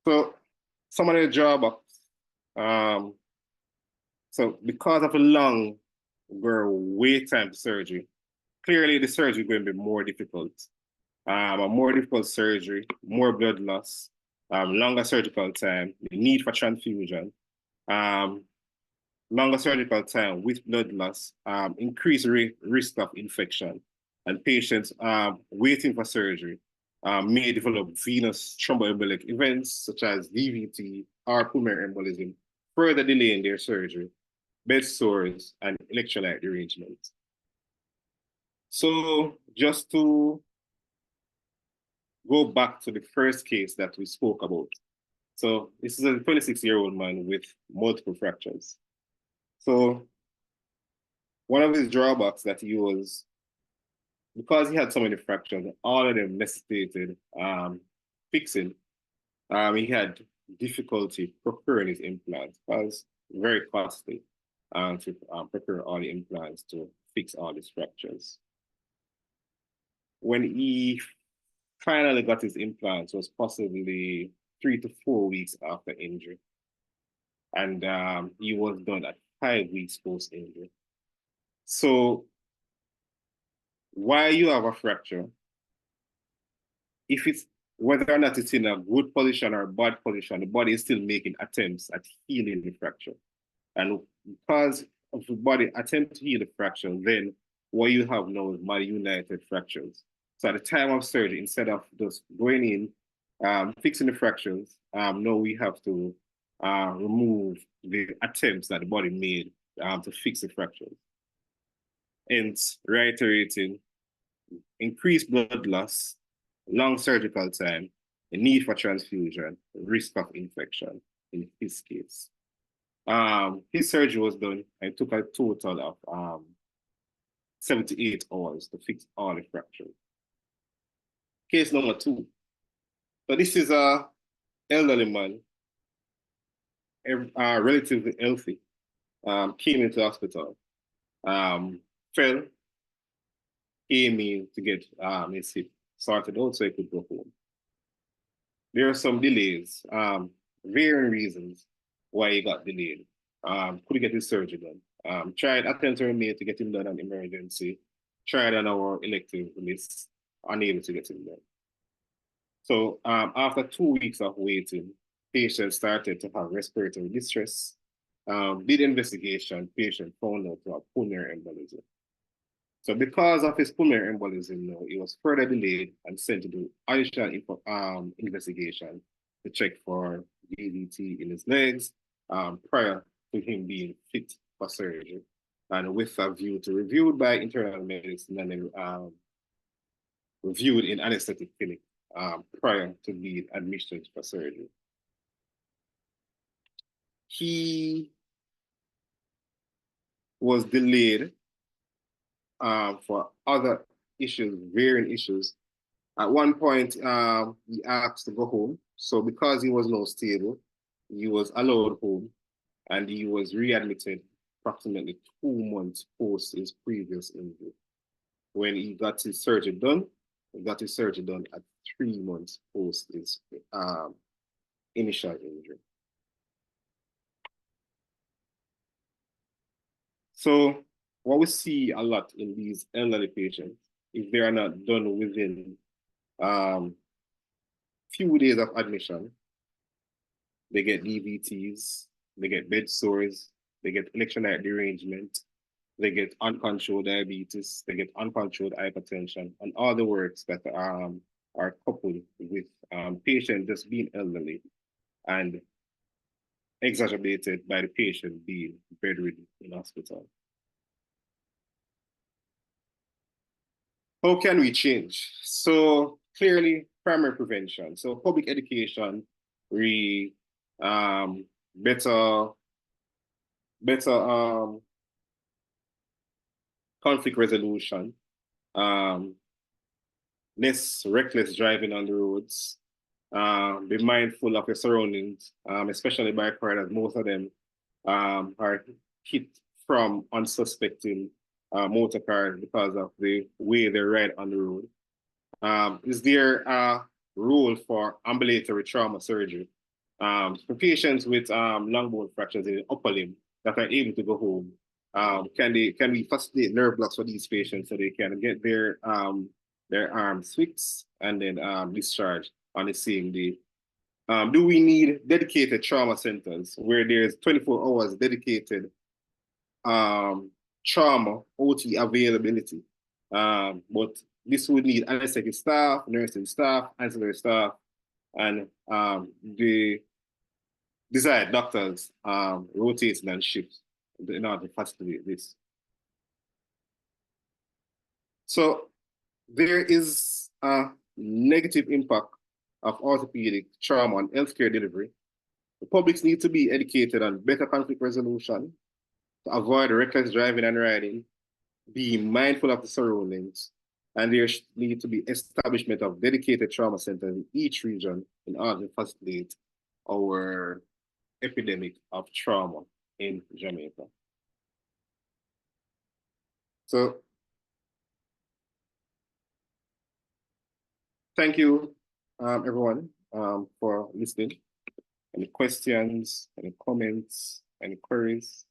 So some of the drawbacks. So because of a longer wait time to surgery, clearly the surgery is going to be more difficult. A more difficult surgery, more blood loss, longer surgical time, the need for transfusion, longer surgical time with blood loss, increased risk of infection, and patients waiting for surgery may develop venous thromboembolic events such as DVT or pulmonary embolism, further delaying their surgery, bed sores, and electrolyte derangement. So just to go back to the first case that we spoke about. So this is a 26-year-old man with multiple fractures. So one of his drawbacks that he was, because he had so many fractures, all of them necessitated fixing. He had difficulty procuring his implants. It was very costly to procure all the implants to fix all these fractures. when he finally got his implants was possibly 3 to 4 weeks after injury. And he was done at 5 weeks post-injury. So while you have a fracture, if it's whether or not it's in a good position or a bad position, the body is still making attempts at healing the fracture. And because of the body attempt to heal the fracture, then what you have now is malunited fractures. So at the time of surgery, instead of just going in, fixing the fractures, now we have to remove the attempts that the body made to fix the fractures. Hence, reiterating, increased blood loss, long surgical time, the need for transfusion, risk of infection in his case. His surgery was done and took a total of 78 hours to fix all the fractures. Case number 2. So this is a elderly man, relatively healthy, came into the hospital, fell, came in to get his hip sorted out so he could go home. There are some delays, varying reasons why he got delayed. Couldn't get his surgery done. Tried attempt made to get him done on emergency. Tried on our elective list, unable to get him done. So after 2 weeks of waiting, patient started to have respiratory distress. Did investigation, patient found out to have pulmonary embolism. So because of his pulmonary embolism, now, he was further delayed and sent to do additional investigation to check for DVT in his legs prior to him being fit for surgery. And with a view to reviewed by internal medicine and then reviewed in anesthetic clinic prior to being admitted for surgery. He was delayed for other issues, varying issues. At one point, he asked to go home. So because he was not stable, he was allowed home and he was readmitted approximately 2 months post his previous injury. When he got his surgery done, at 3 months post his initial injury. So what we see a lot in these elderly patients, if they are not done within few days of admission, they get DVTs, they get bed sores, they get electrolyte derangement, they get uncontrolled diabetes, they get uncontrolled hypertension, and all the works that are coupled with patient just being elderly and exacerbated by the patient being bedridden in hospital. How can we change? So clearly, primary prevention. So public education, better conflict resolution, less reckless driving on the roads, be mindful of your surroundings, especially bike riders. Most of them are hit from unsuspecting motor cars because of the way they ride on the road. Is there a role for ambulatory trauma surgery? For patients with long bone fractures in the upper limb that are able to go home, can we facilitate nerve blocks for these patients so they can get their arms fixed and then discharged on the same day? Do we need dedicated trauma centers where there's 24 hours dedicated trauma OT availability? But this would need anesthetic staff, nursing staff, ancillary staff, and the desired doctors rotating and shifts in order to facilitate this. So there is a negative impact of orthopedic trauma on healthcare delivery. The publics need to be educated on better conflict resolution, to avoid reckless driving and riding, be mindful of the surroundings, and there need to be establishment of dedicated trauma centers in each region in order to facilitate our epidemic of trauma in Jamaica. So thank you, everyone, for listening. Any questions, any comments, any queries?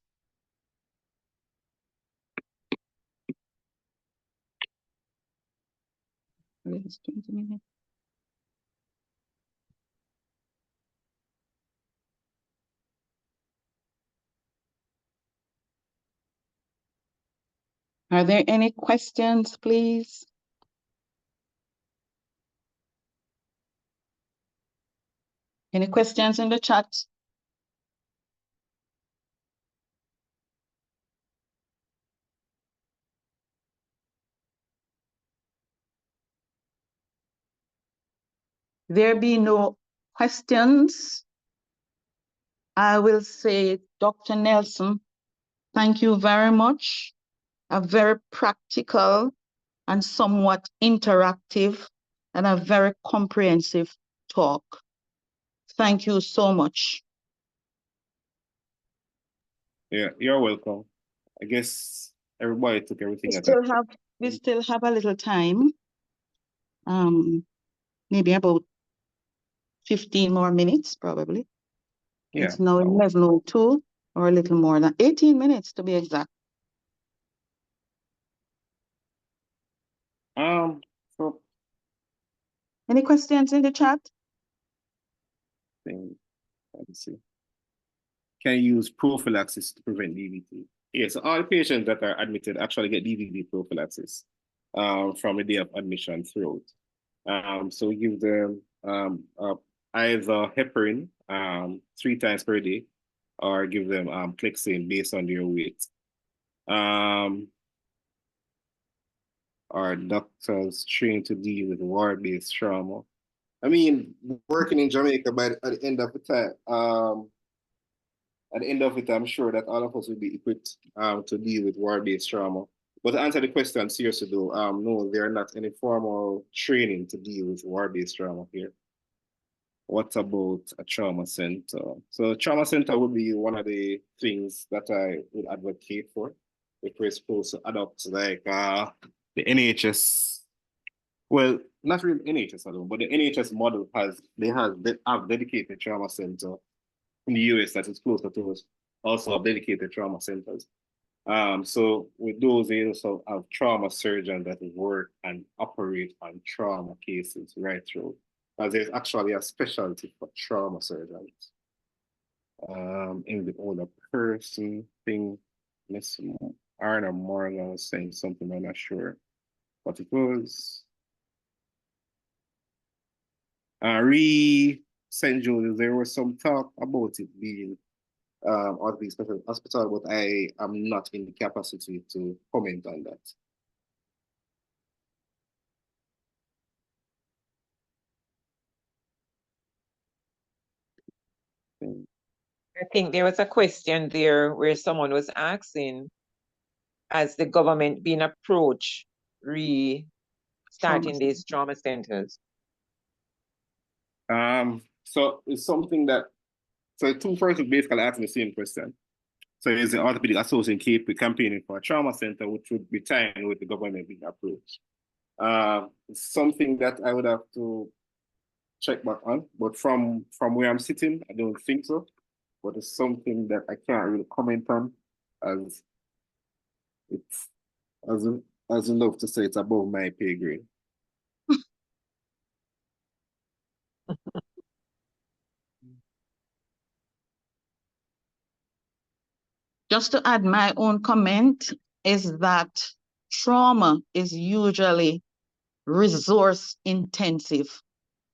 Are there any questions, please? Any questions in the chat? There be no questions. I will say, Dr. Nelson, thank you very much. A very practical and somewhat interactive and a very comprehensive talk. Thank you so much. Yeah, you're welcome. I guess everybody took everything. We still have a little time. Maybe about 15 more minutes, probably. Yeah. It's now 11:02, or a little more than 18 minutes to be exact. So any questions in the chat? Let me see. Can you use prophylaxis to prevent DVT? Yes, all patients that are admitted actually get DVT prophylaxis from the day of admission throughout. So we give them either heparin 3 times per day, or give them Clexane based on their weight. Our doctors trained to deal with war-based trauma. I mean, working in Jamaica, at the end of the time, I'm sure that all of us will be equipped to deal with war-based trauma. But to answer the question seriously though, no, there are not any formal training to deal with war-based trauma here. What about a trauma center? So a trauma center would be one of the things that I would advocate for if we're supposed to adopt like the NHS. Well, not really NHS alone, but the NHS model they have dedicated trauma center in the US that is closer to us, also have dedicated trauma centers. So with those, they also have trauma surgeons that work and operate on trauma cases right through. Because there's actually a specialty for trauma surgeons. In the older person thing, Miss Arna Morgan was saying something, I'm not sure what it was. St. Joseph, there was some talk about it being at the special hospital, but I am not in the capacity to comment on that. I think there was a question there where someone was asking, has the government been approached restarting these trauma centers? So it's something that, so 2 persons basically asking the same question. So is the Orthopedic Association campaigning for a trauma center, which would be tying with the government being approached. It's something that I would have to check back on, but from where I'm sitting, I don't think so. But it's something that I can't really comment on, as it's as enough to say it's above my pay grade. Just to add my own comment is that trauma is usually resource intensive,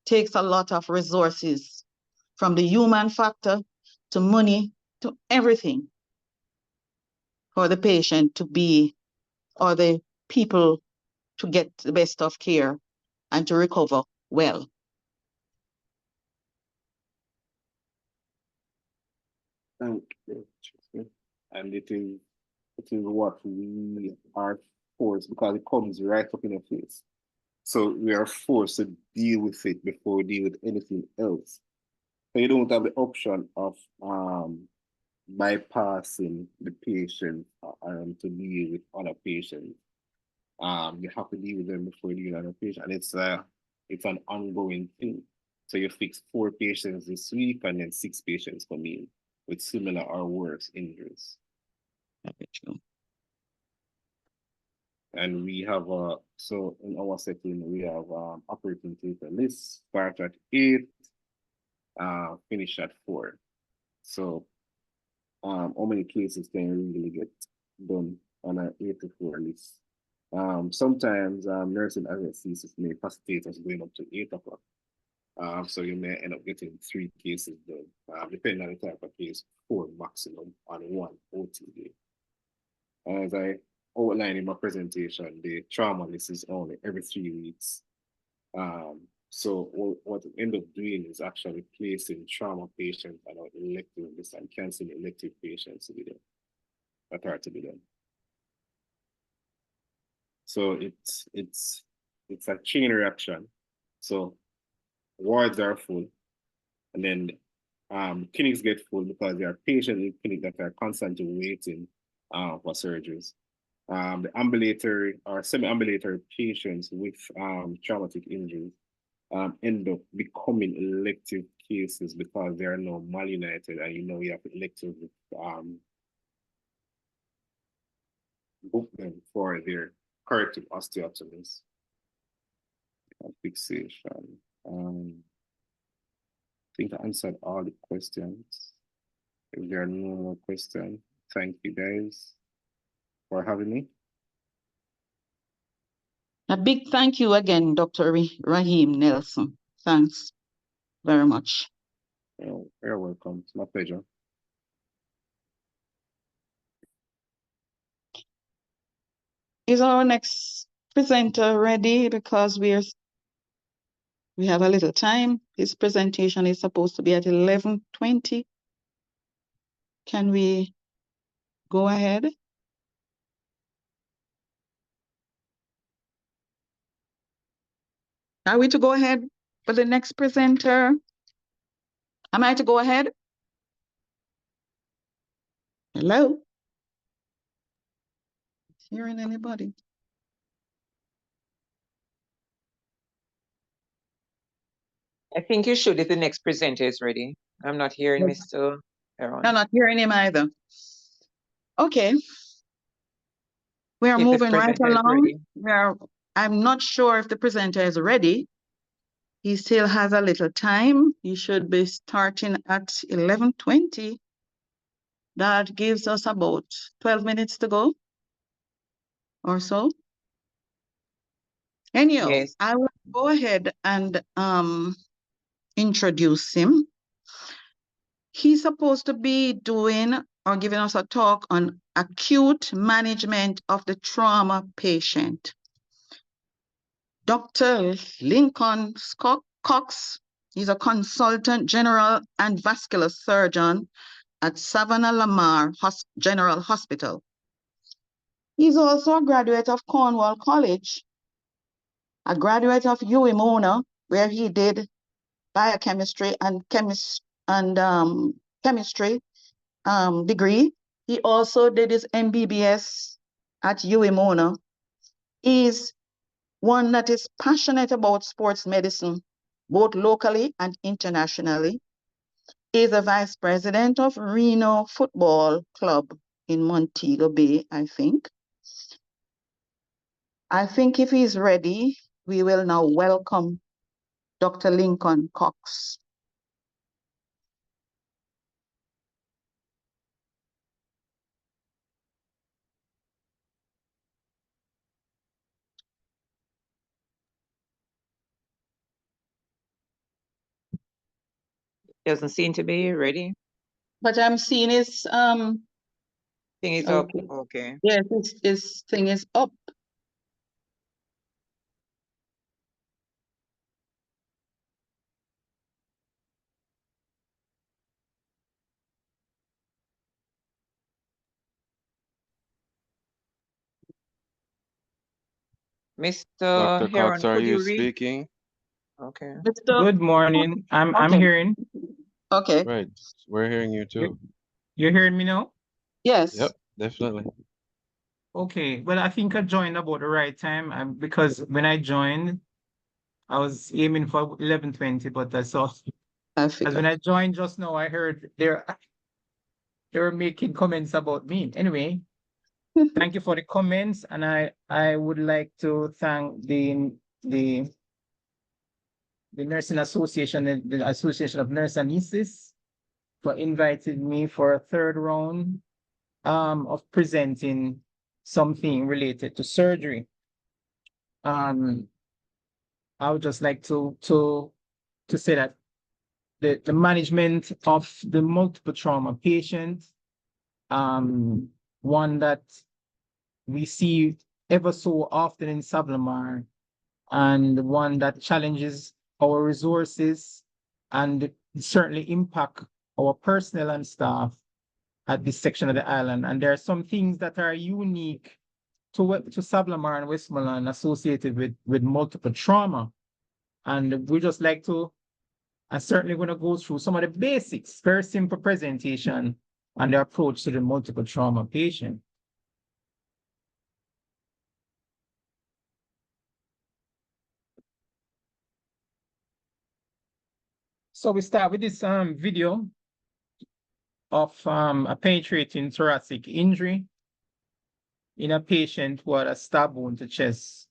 takes a lot of resources, from the human factor to money to everything, for the patient to be, or the people to get the best of care and to recover well. And it is what we are forced, because it comes right up in your face. So we are forced to deal with it before we deal with anything else. So you don't have the option of bypassing the patient to deal with other patients. You have to deal with them before you deal with other patients. And it's an ongoing thing. So you fix 4 patients this week and then 6 patients come in with similar or worse injuries. And we have so in our setting we have operating theater list start at 8, finish at 4. So how many cases can you really get done on an 8 to 4 list? Sometimes nursing anesthesis may facilitate us going up to 8 o'clock. So you may end up getting 3 cases done, depending on the type of case, 4 maximum on 1 OT day. As I outlined in my presentation, the trauma list is only every 3 weeks. So what we end up doing is actually placing trauma patients on our elective list and canceling elective patients to be done, that are to be done. So it's a chain reaction. So wards are full, and then clinics get full because there are patients in clinic that are constantly waiting for surgeries. The ambulatory or semi-ambulatory patients with traumatic injuries end up becoming elective cases because they are now malunited, and you have elective book them for their corrective osteotomies. Fixation. I think I answered all the questions. If there are no more questions, thank you guys for having me. A big thank you again, Dr. Raheem Nelson. Thanks very much. You're welcome. It's my pleasure. Is our next presenter ready? Because we have a little time. His presentation is supposed to be at 11:20. Can we go ahead? Are we to go ahead for the next presenter? Am I to go ahead? Hello? Hearing anybody? I think you should if the next presenter is ready. I'm not hearing Mr. Aaron. I'm not hearing him either. Okay. We are If the moving right presenter is along. ready. I'm not sure if the presenter is ready. He still has a little time. He should be starting at 11:20. That gives us about 12 minutes to go or so. Anyhow, Yes. I will go ahead and introduce him. He's supposed to be doing or giving us a talk on acute management of the trauma patient. Dr. Lincoln Cox, he's a consultant general and vascular surgeon at Savannah Lamar General Hospital. He's also a graduate of Cornwall College, a graduate of UWI-Mona, where he did biochemistry and chemistry degree. He also did his MBBS at UWI-Mona. He's one that is passionate about sports medicine, both locally and internationally. He's the vice president of Reno Football Club in Montego Bay, I think. I think if he's ready, we will now welcome Dr. Lincoln Cox. Doesn't seem to be ready. But I'm seeing his Thing is okay. up. Okay. Yes, his thing is up. Mr. Dr. Heron, Cox, are could you you read? speaking? Okay. Good morning. I'm hearing. Okay. Right. We're hearing you too. You're hearing me now? Yes. Yep, definitely. Okay. Well, I think I joined about the right time because when I joined, I was aiming for 11:20, but I saw That's as when I joined just now, I heard they were making comments about me. Anyway, thank you for the comments, and I would like to thank the Nursing Association and the Association of Nurse Anesthetists for inviting me for a third round of presenting something related to surgery. I would just like to say that the management of the multiple trauma patient, one that we see ever so often in Sablamar, and one that challenges our resources and certainly impact our personnel and staff at this section of the island. And there are some things that are unique to Sablamar and Westmoreland associated with multiple trauma. And we just like to, I'm certainly going to go through some of the basics, very simple presentation on the approach to the multiple trauma patient. So we start with this video of a penetrating thoracic injury in a patient who had a stab wound to chest.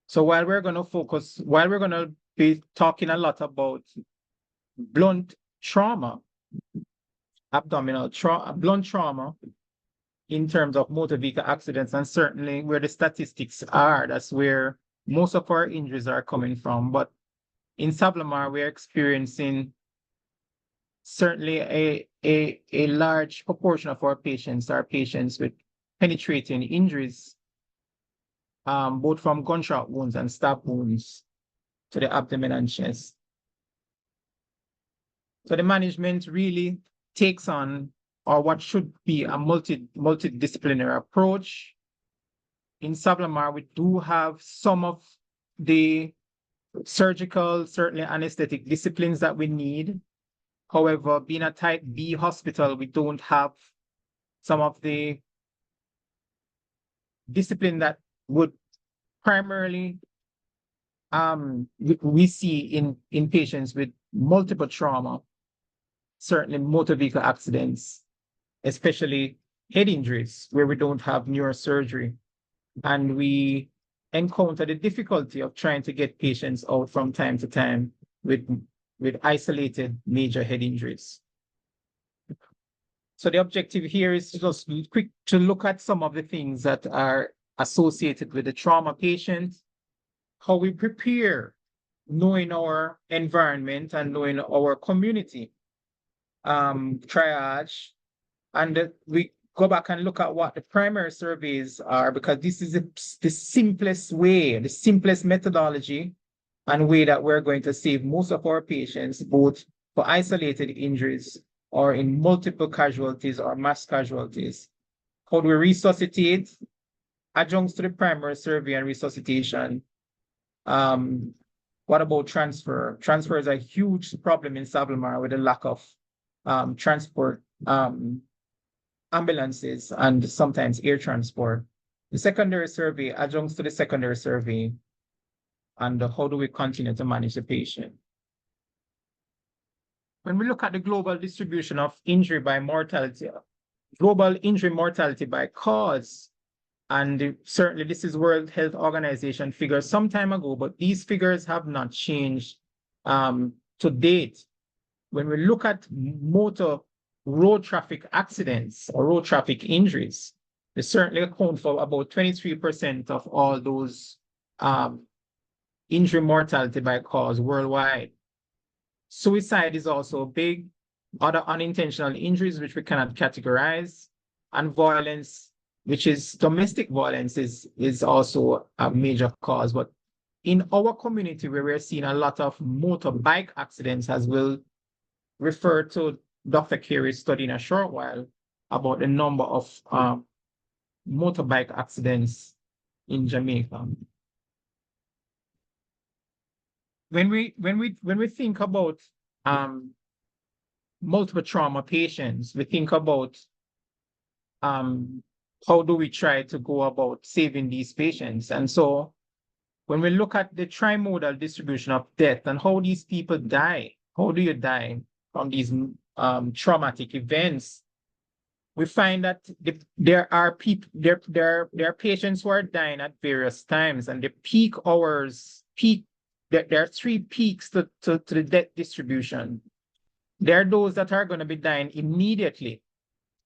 So while we're going to be talking a lot about blunt trauma, abdominal trauma, blunt trauma in terms of motor vehicle accidents, and certainly where the statistics are, that's where most of our injuries are coming from. But in Sablamar, we're experiencing certainly a large proportion of our patients are patients with penetrating injuries, both from gunshot wounds and stab wounds to the abdomen and chest. So the management really takes on, or what should be, a multidisciplinary approach. In Sablamar, we do have some of the surgical, certainly anesthetic disciplines that we need. However, being a type B hospital, we don't have some of the discipline that would primarily we see in patients with multiple trauma, certainly motor vehicle accidents, especially head injuries, where we don't have neurosurgery. And we encounter the difficulty of trying to get patients out from time to time with isolated major head injuries. So the objective here is just quick to look at some of the things that are associated with the trauma patient, how we prepare, knowing our environment and knowing our community, triage, and we go back and look at what the primary surveys are, because this is the simplest way, the simplest methodology and way that we're going to save most of our patients, both for isolated injuries or in multiple casualties or mass casualties. How do we resuscitate? Adjuncts to the primary survey and resuscitation. What about transfer? Transfer is a huge problem in Sablamar with the lack of transport, ambulances, and sometimes air transport. The secondary survey, adjuncts to the secondary survey, and how do we continue to manage the patient? When we look at the global distribution of injury by mortality, global injury mortality by cause, and certainly this is World Health Organization figures some time ago, but these figures have not changed to date. When we look at motor road traffic accidents or road traffic injuries, they certainly account for about 23% of all those injury mortality by cause worldwide. Suicide is also big. Other unintentional injuries, which we cannot categorize, and violence, which is domestic violence, is also a major cause. But in our community, where we're seeing a lot of motorbike accidents, as we'll refer to Dr. Carey's study in a short while about the number of motorbike accidents in Jamaica. When we think about multiple trauma patients, we think about how do we try to go about saving these patients. And so when we look at the trimodal distribution of death and how these people die, how do you die from these traumatic events? We find that there are people, there are patients who are dying at various times, and the peak hours, there are 3 peaks to the death distribution. There are those that are going to be dying immediately.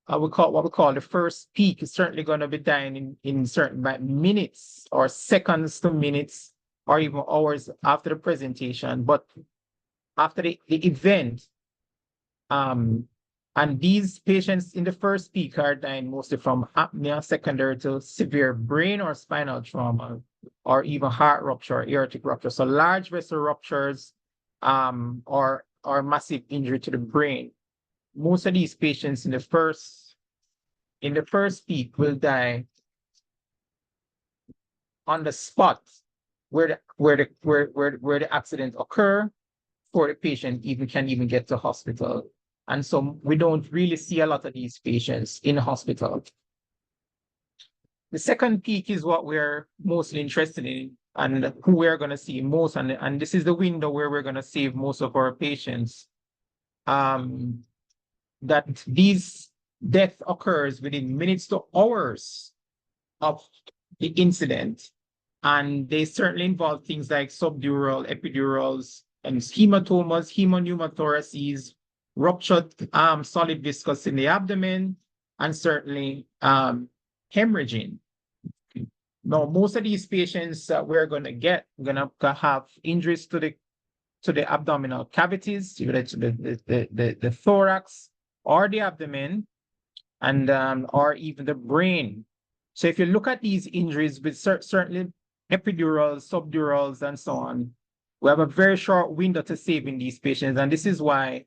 What we call the first peak is certainly going to be dying in certain minutes or seconds to minutes or even hours after the presentation. But after the event, and these patients in the first peak are dying mostly from apnea secondary to severe brain or spinal trauma, or even heart rupture, aortic rupture. So large vessel ruptures, or massive injury to the brain. Most of these patients in the first peak will die on the spot where the accident occur, before the patient can even get to hospital. And so we don't really see a lot of these patients in hospital. The second peak is what we're mostly interested in and who we're going to see most. And this is the window where we're going to save most of our patients. That these death occurs within minutes to hours of the incident. And they certainly involve things like subdural, epidurals, and hematomas, hemopneumothoraces, ruptured solid viscous in the abdomen, and certainly hemorrhaging. Now, most of these patients that we're going to have injuries to the abdominal cavities, to the thorax or the abdomen, and or even the brain. So if you look at these injuries with certainly epidurals, subdurals, and so on, we have a very short window to save in these patients. And this is why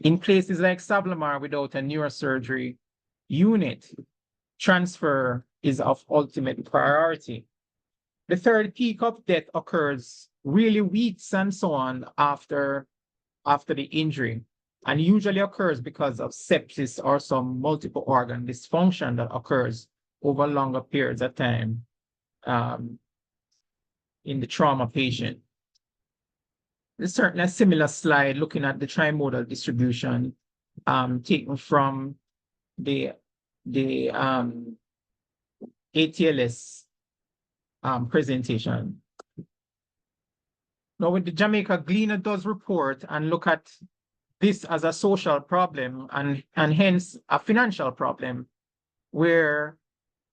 in places like Savlamar, without a neurosurgery unit, transfer is of ultimate priority. The third peak of death occurs really weeks and so on after the injury, and usually occurs because of sepsis or some multiple organ dysfunction that occurs over longer periods of time in the trauma patient. There's certainly a similar slide looking at the trimodal distribution taken from the ATLS presentation. Now, when the Jamaica Gleaner does report and look at this as a social problem and hence a financial problem, where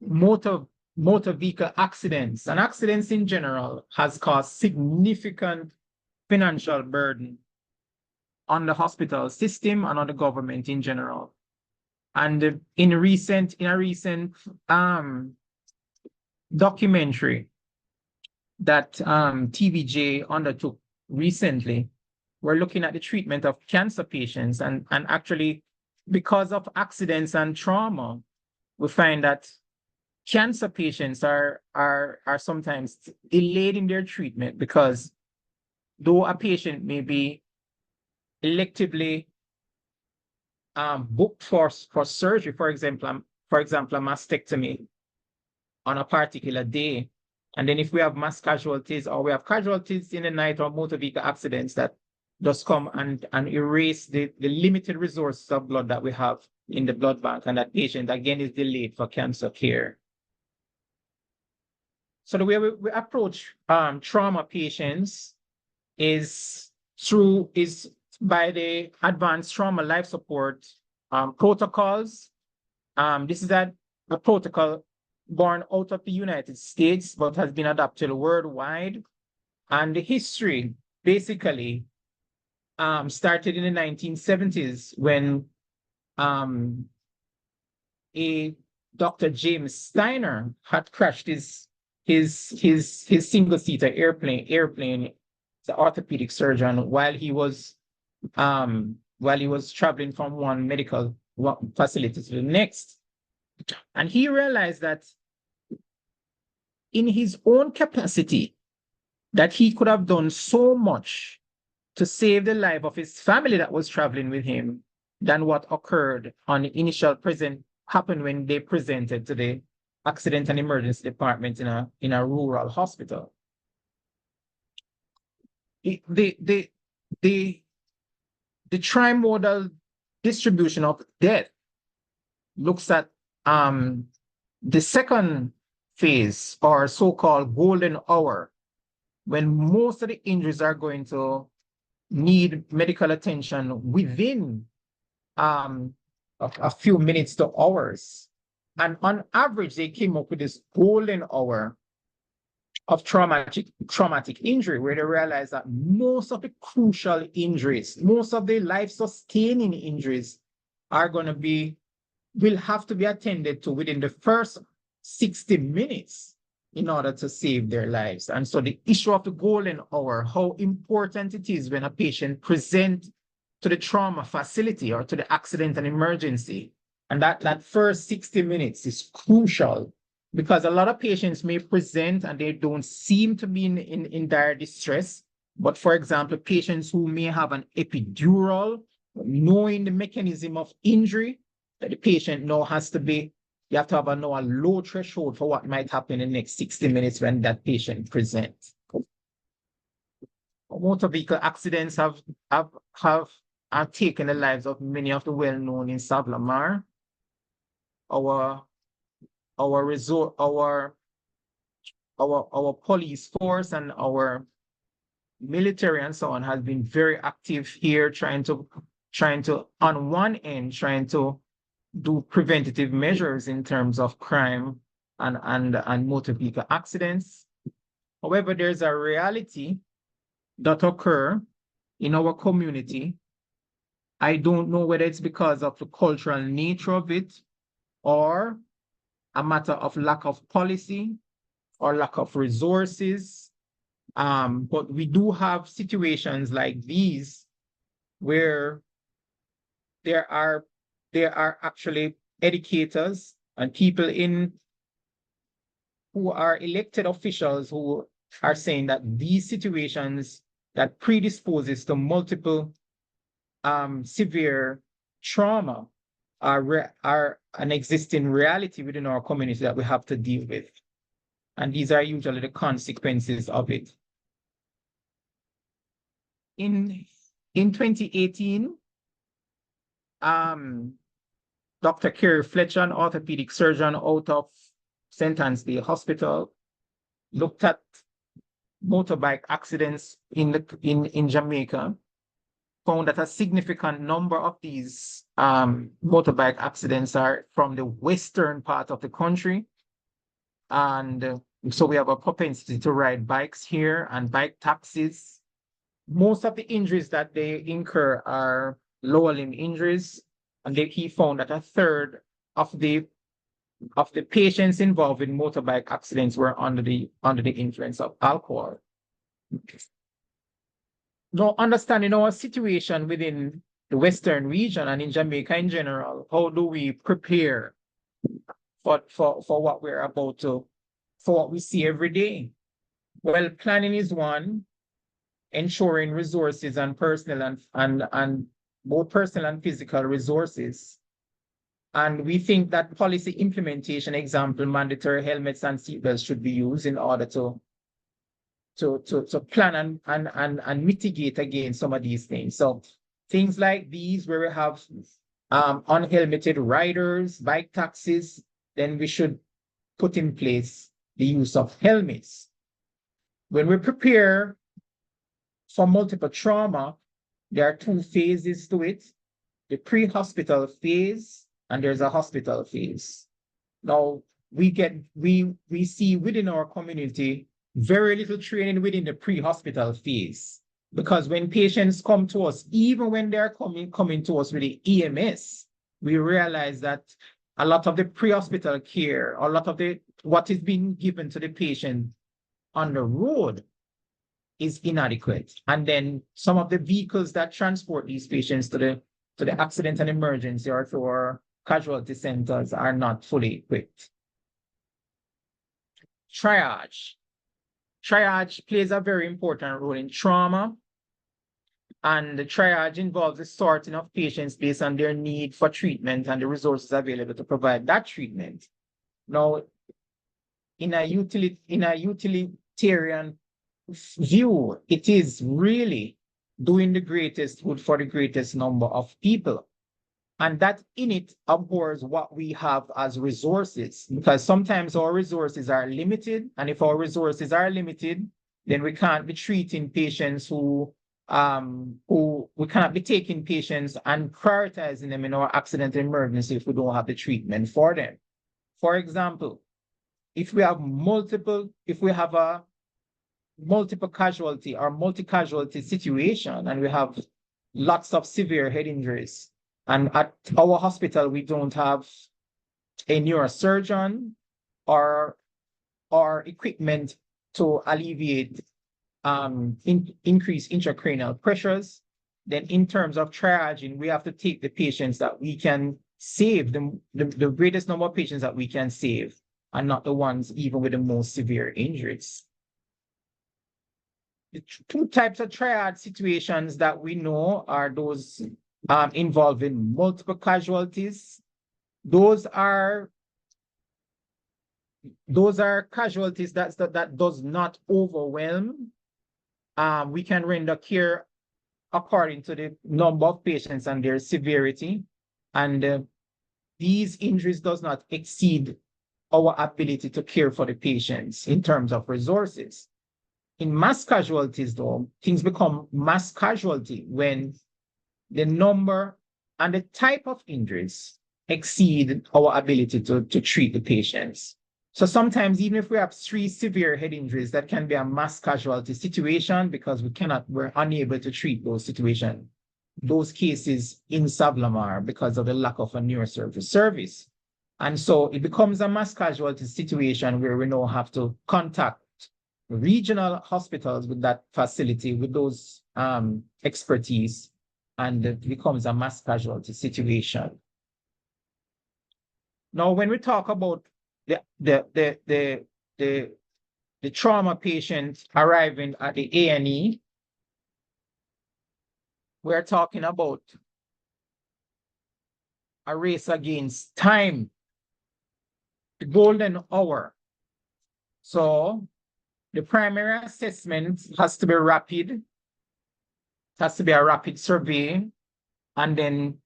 motor vehicle accidents and accidents in general has caused significant financial burden on the hospital system and on the government in general. And in a recent documentary that TVJ undertook recently, we're looking at the treatment of cancer patients, and actually, because of accidents and trauma, we find that cancer patients are sometimes delayed in their treatment because though a patient may be electively booked for surgery, for example, a mastectomy on a particular day, and then if we have mass casualties or we have casualties in the night or motor vehicle accidents that just come and erase the limited resources of blood that we have in the blood bank, and that patient again is delayed for cancer care. So the way we approach trauma patients is by the advanced trauma life support protocols. This is a protocol born out of the United States, but has been adopted worldwide. And the history basically started in the 1970s when a Dr. James Steiner had crashed his single-seater airplane. The orthopedic surgeon, while he was traveling from one medical facility to the next. And he realized that in his own capacity, that he could have done so much to save the life of his family that was traveling with him than what occurred on the initial happened when they presented to the accident and emergency department in a rural hospital. the trimodal distribution of death looks at the second phase, or so-called golden hour, when most of the injuries are going to need medical attention within a few minutes to hours. And on average, they came up with this golden hour of traumatic injury, where they realized that most of the crucial injuries, most of the life-sustaining injuries will have to be attended to within the first 60 minutes in order to save their lives. And so the issue of the golden hour, how important it is when a patient presents to the trauma facility or to the accident and emergency. And that first 60 minutes is crucial, because a lot of patients may present and they don't seem to be in dire distress. But for example, patients who may have an epidural, knowing the mechanism of injury, that the patient now has to be, you have to have a low threshold for what might happen in the next 60 minutes when that patient presents. Motor vehicle accidents have taken the lives of many of the well-known in Savlamar. Our police force and our military and so on has been very active here, trying to on one end, trying to do preventative measures in terms of crime and motor vehicle accidents. However, there's a reality that occur in our community. I don't know whether it's because of the cultural nature of it, or a matter of lack of policy or lack of resources. But we do have situations like these where there are actually educators and people who are elected officials who are saying that these situations that predisposes to multiple severe trauma are an existing reality within our community that we have to deal with. And these are usually the consequences of it. In 2018, Dr. Kerry Fletcher, an orthopedic surgeon out of St. Anne's Hospital, looked at motorbike accidents in Jamaica, found that a significant number of these motorbike accidents are from the western part of the country. And so we have a propensity to ride bikes here and bike taxis. Most of the injuries that they incur are lower limb injuries. And he found that a third of the patients involved in motorbike accidents were under the influence of alcohol. Now, understanding our situation within the Western region and in Jamaica in general, how do we prepare for what we're about to, for what we see every day? Well, planning is one, ensuring resources and personal and both personal and physical resources. And we think that policy implementation, example, mandatory helmets and seatbelts should be used in order to plan and mitigate against some of these things. So things like these, where we have unhelmeted riders, bike taxis, then we should put in place the use of helmets. When we prepare for multiple trauma, there are two phases to it: the pre-hospital phase and there's a hospital phase. Now, we see within our community very little training within the pre-hospital phase, because when patients come to us, even when they're coming to us with the EMS, we realize that a lot of the pre-hospital care, a lot of what is being given to the patient on the road is inadequate. And then some of the vehicles that transport these patients to the accident and emergency or to our casualty centers are not fully equipped. Triage. Triage plays a very important role in trauma. And the triage involves the sorting of patients based on their need for treatment and the resources available to provide that treatment. Now, in a utilitarian view, it is really doing the greatest good for the greatest number of people. And that in it abhors what we have as resources, because sometimes our resources are limited. And if our resources are limited, then we can't be treating patients who we cannot be taking patients and prioritizing them in our accident and emergency if we don't have the treatment for them. For example, if we have a multiple casualty or multi-casualty situation and we have lots of severe head injuries, and at our hospital, we don't have a neurosurgeon or equipment to alleviate increased intracranial pressures, then in terms of triaging, we have to take the patients that we can save, the greatest number of patients that we can save, and not the ones even with the most severe injuries. The two types of triad situations that we know are those involving multiple casualties. Those are casualties that does not overwhelm. We can render care according to the number of patients and their severity. And these injuries does not exceed our ability to care for the patients in terms of resources. In mass casualties, though, things become mass casualty when the number and the type of injuries exceed our ability to treat the patients. So sometimes, even if we have 3 severe head injuries, that can be a mass casualty situation because we're unable to treat those situations, those cases in Savlamar because of the lack of a neurosurgery service. And so it becomes a mass casualty situation where we now have to contact regional hospitals with that facility, with those expertise, and it becomes a mass casualty situation. Now, when we talk about the trauma patient arriving at the A&E, we're talking about a race against time, the golden hour. So the primary assessment has to be rapid. It has to be a rapid survey, and then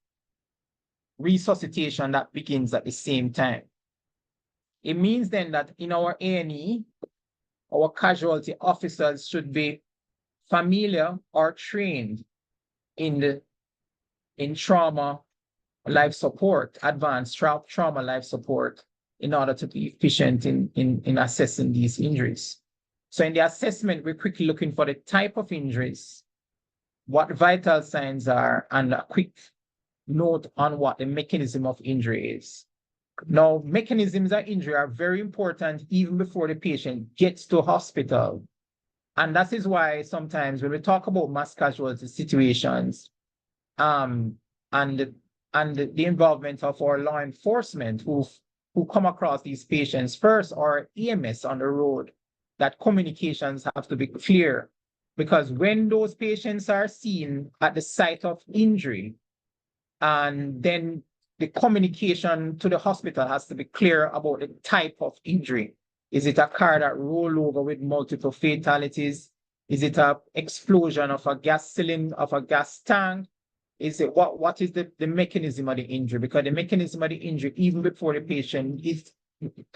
resuscitation that begins at the same time. It means then that in our A&E, our casualty officers should be familiar or trained in trauma life support, advanced trauma life support, in order to be efficient in assessing these injuries. So in the assessment, we're quickly looking for the type of injuries, what vital signs are, and a quick note on what the mechanism of injury is. Now, mechanisms of injury are very important even before the patient gets to hospital. And that is why sometimes when we talk about mass casualty situations, and the involvement of our law enforcement who come across these patients first, or EMS on the road, that communications have to be clear. Because when those patients are seen at the site of injury, and then the communication to the hospital has to be clear about the type of injury. Is it a car that rolled over with multiple fatalities? Is it an explosion of a gas cylinder, of a gas tank? Is it what is the mechanism of the injury? Because the mechanism of the injury, even before the patient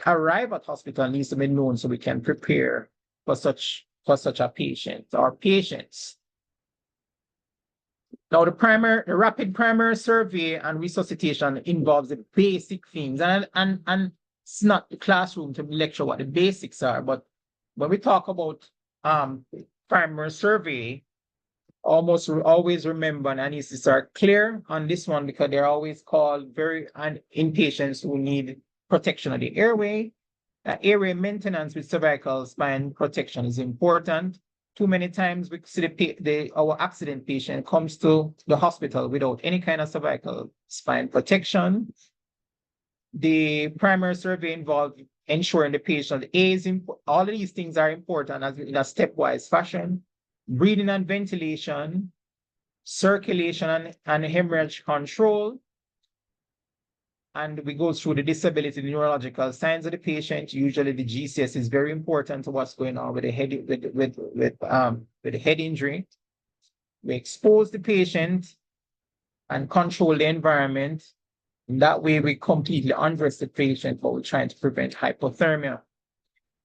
arrive at hospital, needs to be known so we can prepare for such a patient or patients. Now, the rapid primary survey and resuscitation involves the basic things, and it's not the classroom to lecture what the basics are, but when we talk about primary survey, almost always remember, and anesthetists are clear on this one because they're always called in patients who need protection of the airway. Airway maintenance with cervical spine protection is important. Too many times we see our accident patient comes to the hospital without any kind of cervical spine protection. The primary survey involves ensuring the patient all of these things are important in a stepwise fashion. Breathing and ventilation, circulation and hemorrhage control, and we go through the disability, the neurological signs of the patient. Usually the GCS is very important to what's going on with the head, with the head injury. We expose the patient and control the environment. In that way, we completely undress the patient, but we're trying to prevent hypothermia.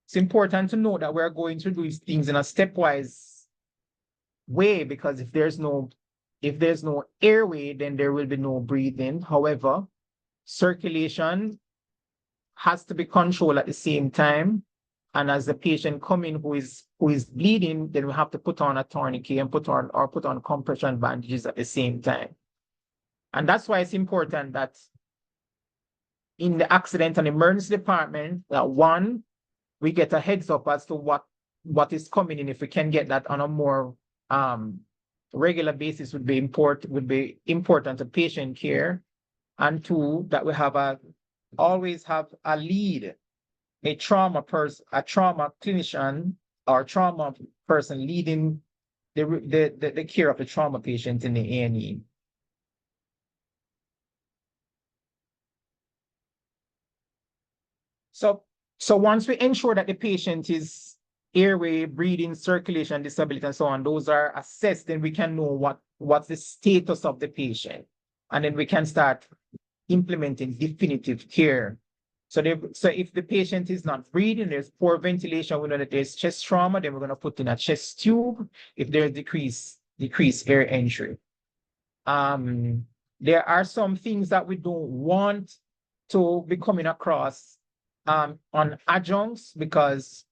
It's important to note that we're going to do these things in a stepwise way, because if there's no airway, then there will be no breathing. However, circulation has to be controlled at the same time. And as the patient come in who is bleeding, then we have to put on a tourniquet and put on compression bandages at the same time. And that's why it's important that in the accident and emergency department, that one, we get a heads up as to what is coming in. If we can get that on a more regular basis would be important to patient care. And two, that we always have a lead, a trauma clinician or trauma person leading the care of the trauma patient in the A&E. So once we ensure that the patient is airway, breathing, circulation, disability, and so on, those are assessed, then we can know what's the status of the patient. And then we can start implementing definitive care. So if the patient is not breathing, there's poor ventilation, we know that there's chest trauma, then we're going to put in a chest tube if there's decreased air entry. There are some things that we don't want to be coming across on adjuncts, because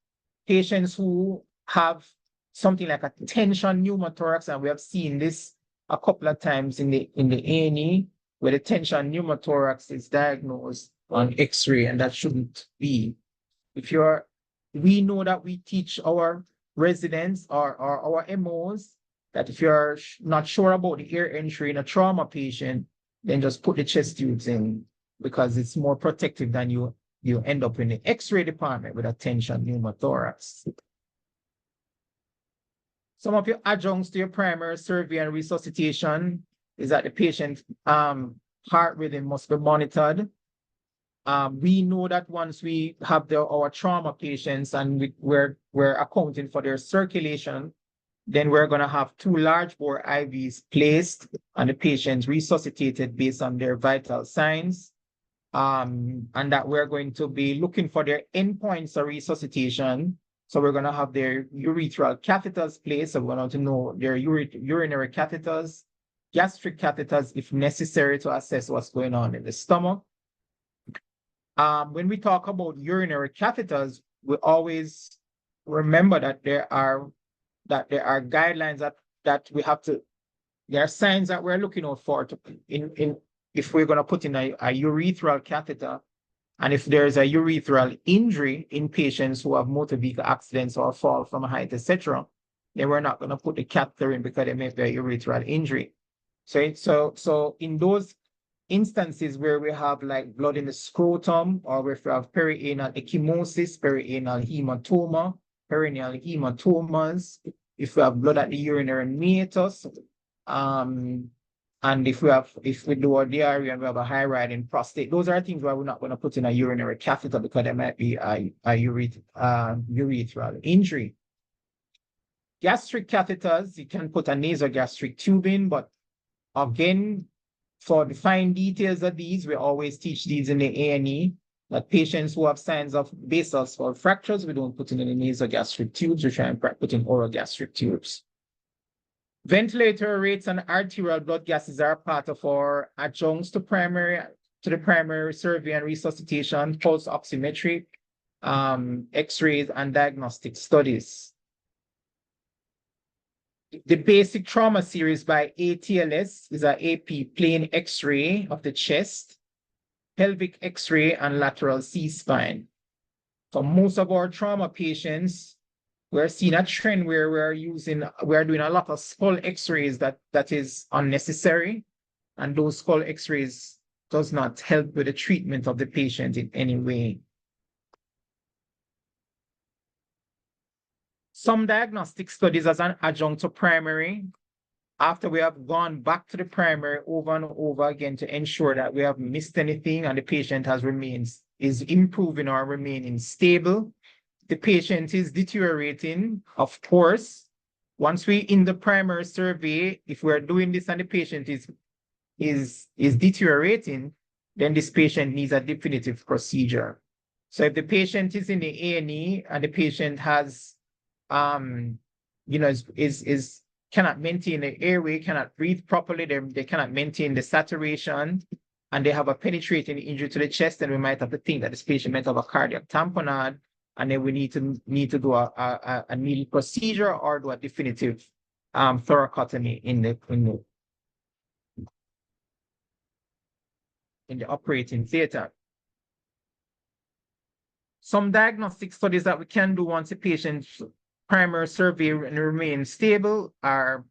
patients who have something like a tension pneumothorax, and we have seen this a couple of times in the A&E, where the tension pneumothorax is diagnosed on X-ray, and that shouldn't be. We know that we teach our residents or our MOs that if you're not sure about the air entry in a trauma patient, then just put the chest tubes in, because it's more protective than you end up in the X-ray department with a tension pneumothorax. Some of your adjuncts to your primary survey and resuscitation is that the patient heart rhythm must be monitored. We know that once we have our trauma patients and we're accounting for their circulation, then we're going to have 2 large bore IVs placed and the patients resuscitated based on their vital signs. And that we're going to be looking for their endpoints of resuscitation. So we're going to have their urethral catheters placed. So we're going to know their urinary catheters, gastric catheters, if necessary, to assess what's going on in the stomach. When we talk about urinary catheters, we always remember that there are guidelines that we have to. There are signs that we're looking out for if we're going to put in a urethral catheter, and if there's a urethral injury in patients who have motor vehicle accidents or fall from a height, etc., then we're not going to put the catheter in because there may be a urethral injury. So in those instances where we have like blood in the scrotum, or if we have perianal ecchymosis, perianal hematoma, perineal hematomas, if we have blood at the urinary meatus, and if we do a diarrhea and we have a high riding prostate, those are things where we're not going to put in a urinary catheter because there might be a urethral injury. Gastric catheters, you can put a nasogastric tube in, but again, for the fine details of these, we always teach these in the A&E, that patients who have signs of basal skull fractures, we don't put in any nasogastric tubes, we try and put in orogastric tubes. Ventilator rates and arterial blood gases are part of our adjuncts to the primary survey and resuscitation, pulse oximetry, X-rays, and diagnostic studies. The basic trauma series by ATLS is an AP plain X-ray of the chest, pelvic X-ray, and lateral C-spine. For most of our trauma patients, we're seeing a trend where we're doing a lot of skull X-rays that is unnecessary, and those skull X-rays does not help with the treatment of the patient in any way. Some diagnostic studies as an adjunct to primary after we have gone back to the primary over and over again to ensure that we have missed anything and the patient is improving or remaining stable. The patient is deteriorating, of course. Once we in the primary survey, if we're doing this and the patient is deteriorating, then this patient needs a definitive procedure. So if the patient is in the A&E and the patient has, is cannot maintain the airway, cannot breathe properly, they cannot maintain the saturation, and they have a penetrating injury to the chest, then we might have to think that this patient might have a cardiac tamponade, and then we need to do a needle procedure or do a definitive thoracotomy in the operating theater. Some diagnostic studies that we can do once a patient's primary survey remains stable are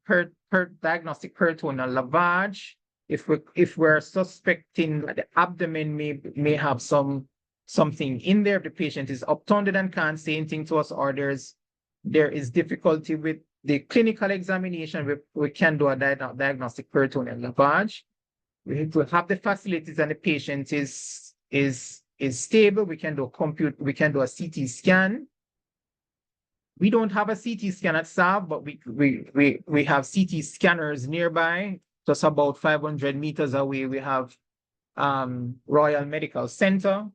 diagnostic peritoneal lavage. If we're suspecting that the abdomen may have something in there, if the patient is obtunded and can't say anything to us, or there is difficulty with the clinical examination, we can do a diagnostic peritoneal lavage. We have to have the facilities and the patient is stable. We can do a CT scan. We don't have a CT scan at SAV, but we have CT scanners nearby. Just about 500 meters away, we have Royal Medical Center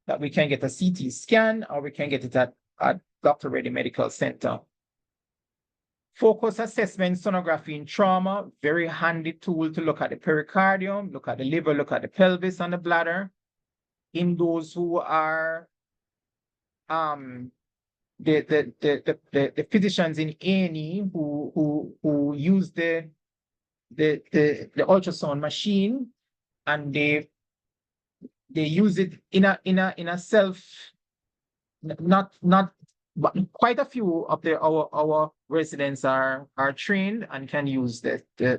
that we can get a CT scan, or we can get it at Dr. Reddy Medical Center. Focus assessment sonography in trauma, very handy tool to look at the pericardium, look at the liver, look at the pelvis and the bladder. In those who are the physicians in A&E who use the ultrasound machine, and they use it in a self, not but quite a few of our residents are trained and can use do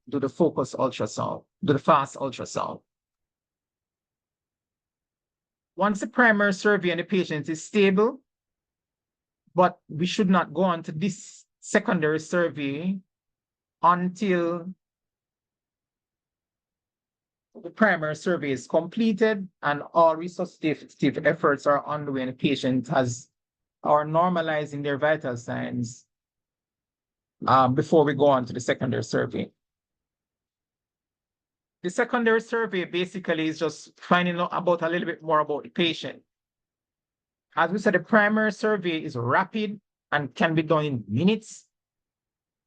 the focus ultrasound, do the fast ultrasound. Once the primary survey and the patient is stable, but we should not go on to this secondary survey until the primary survey is completed and all resuscitative efforts are underway and the patient are normalizing their vital signs before we go on to the secondary survey. The secondary survey basically is just finding out about a little bit more about the patient. As we said, the primary survey is rapid and can be done in minutes.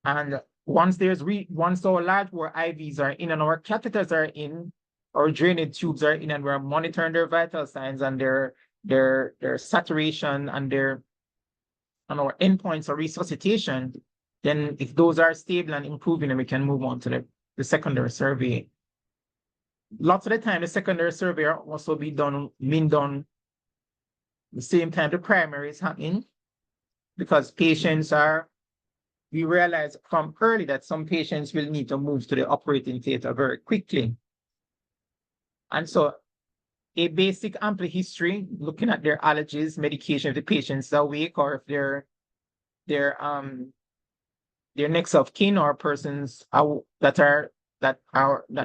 And once our large bore IVs are in and our catheters are in, our drainage tubes are in, and we're monitoring their vital signs and their saturation and our endpoints of resuscitation, then if those are stable and improving, then we can move on to the secondary survey. Lots of the time, the secondary survey are also being done the same time the primary is happening, because we realize from early that some patients will need to move to the operating theater very quickly. And so a basic ampli history, looking at their allergies, medication, if the patient's awake, or if their next of kin or persons that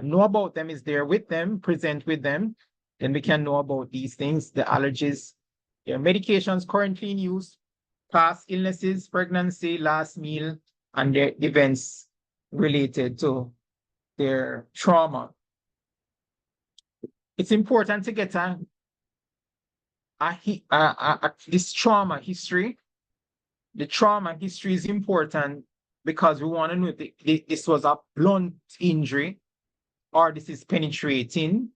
know about them is there with them, present with them, then we can know about these things, the allergies, their medications currently in use, past illnesses, pregnancy, last meal, and their events related to their trauma. It's important to get this trauma history. The trauma history is important because we want to know if this was a blunt injury or this is penetrating.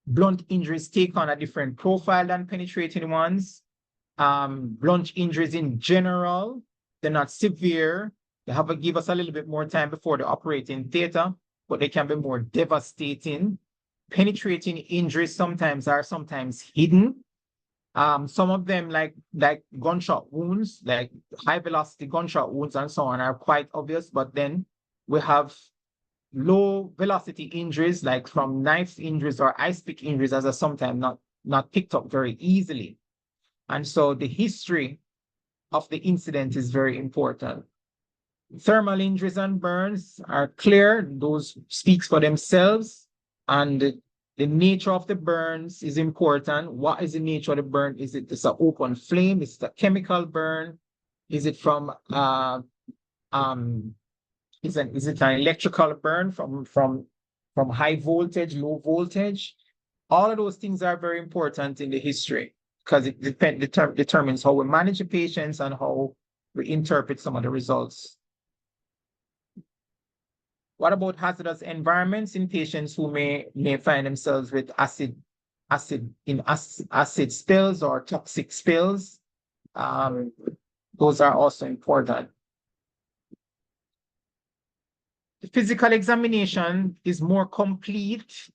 Blunt injuries take on a different profile than penetrating ones. Blunt injuries in general, they're not severe. They have to give us a little bit more time before the operating theater, but they can be more devastating. Penetrating injuries are sometimes hidden. Some of them, like gunshot wounds, like high velocity gunshot wounds and so on, are quite obvious, but then we have low velocity injuries, like from knife injuries or ice pick injuries, as are sometimes not picked up very easily. And so the history of the incident is very important. Thermal injuries and burns are clear. Those speaks for themselves. And the nature of the burns is important. What is the nature of the burn? Is it an open flame? Is it a chemical burn? Is it from is it an electrical burn from high voltage, low voltage? All of those things are very important in the history because it determines how we manage the patients and how we interpret some of the results. What about hazardous environments in patients who may find themselves with acid spills or toxic spills? Those are also important. The physical examination is more complete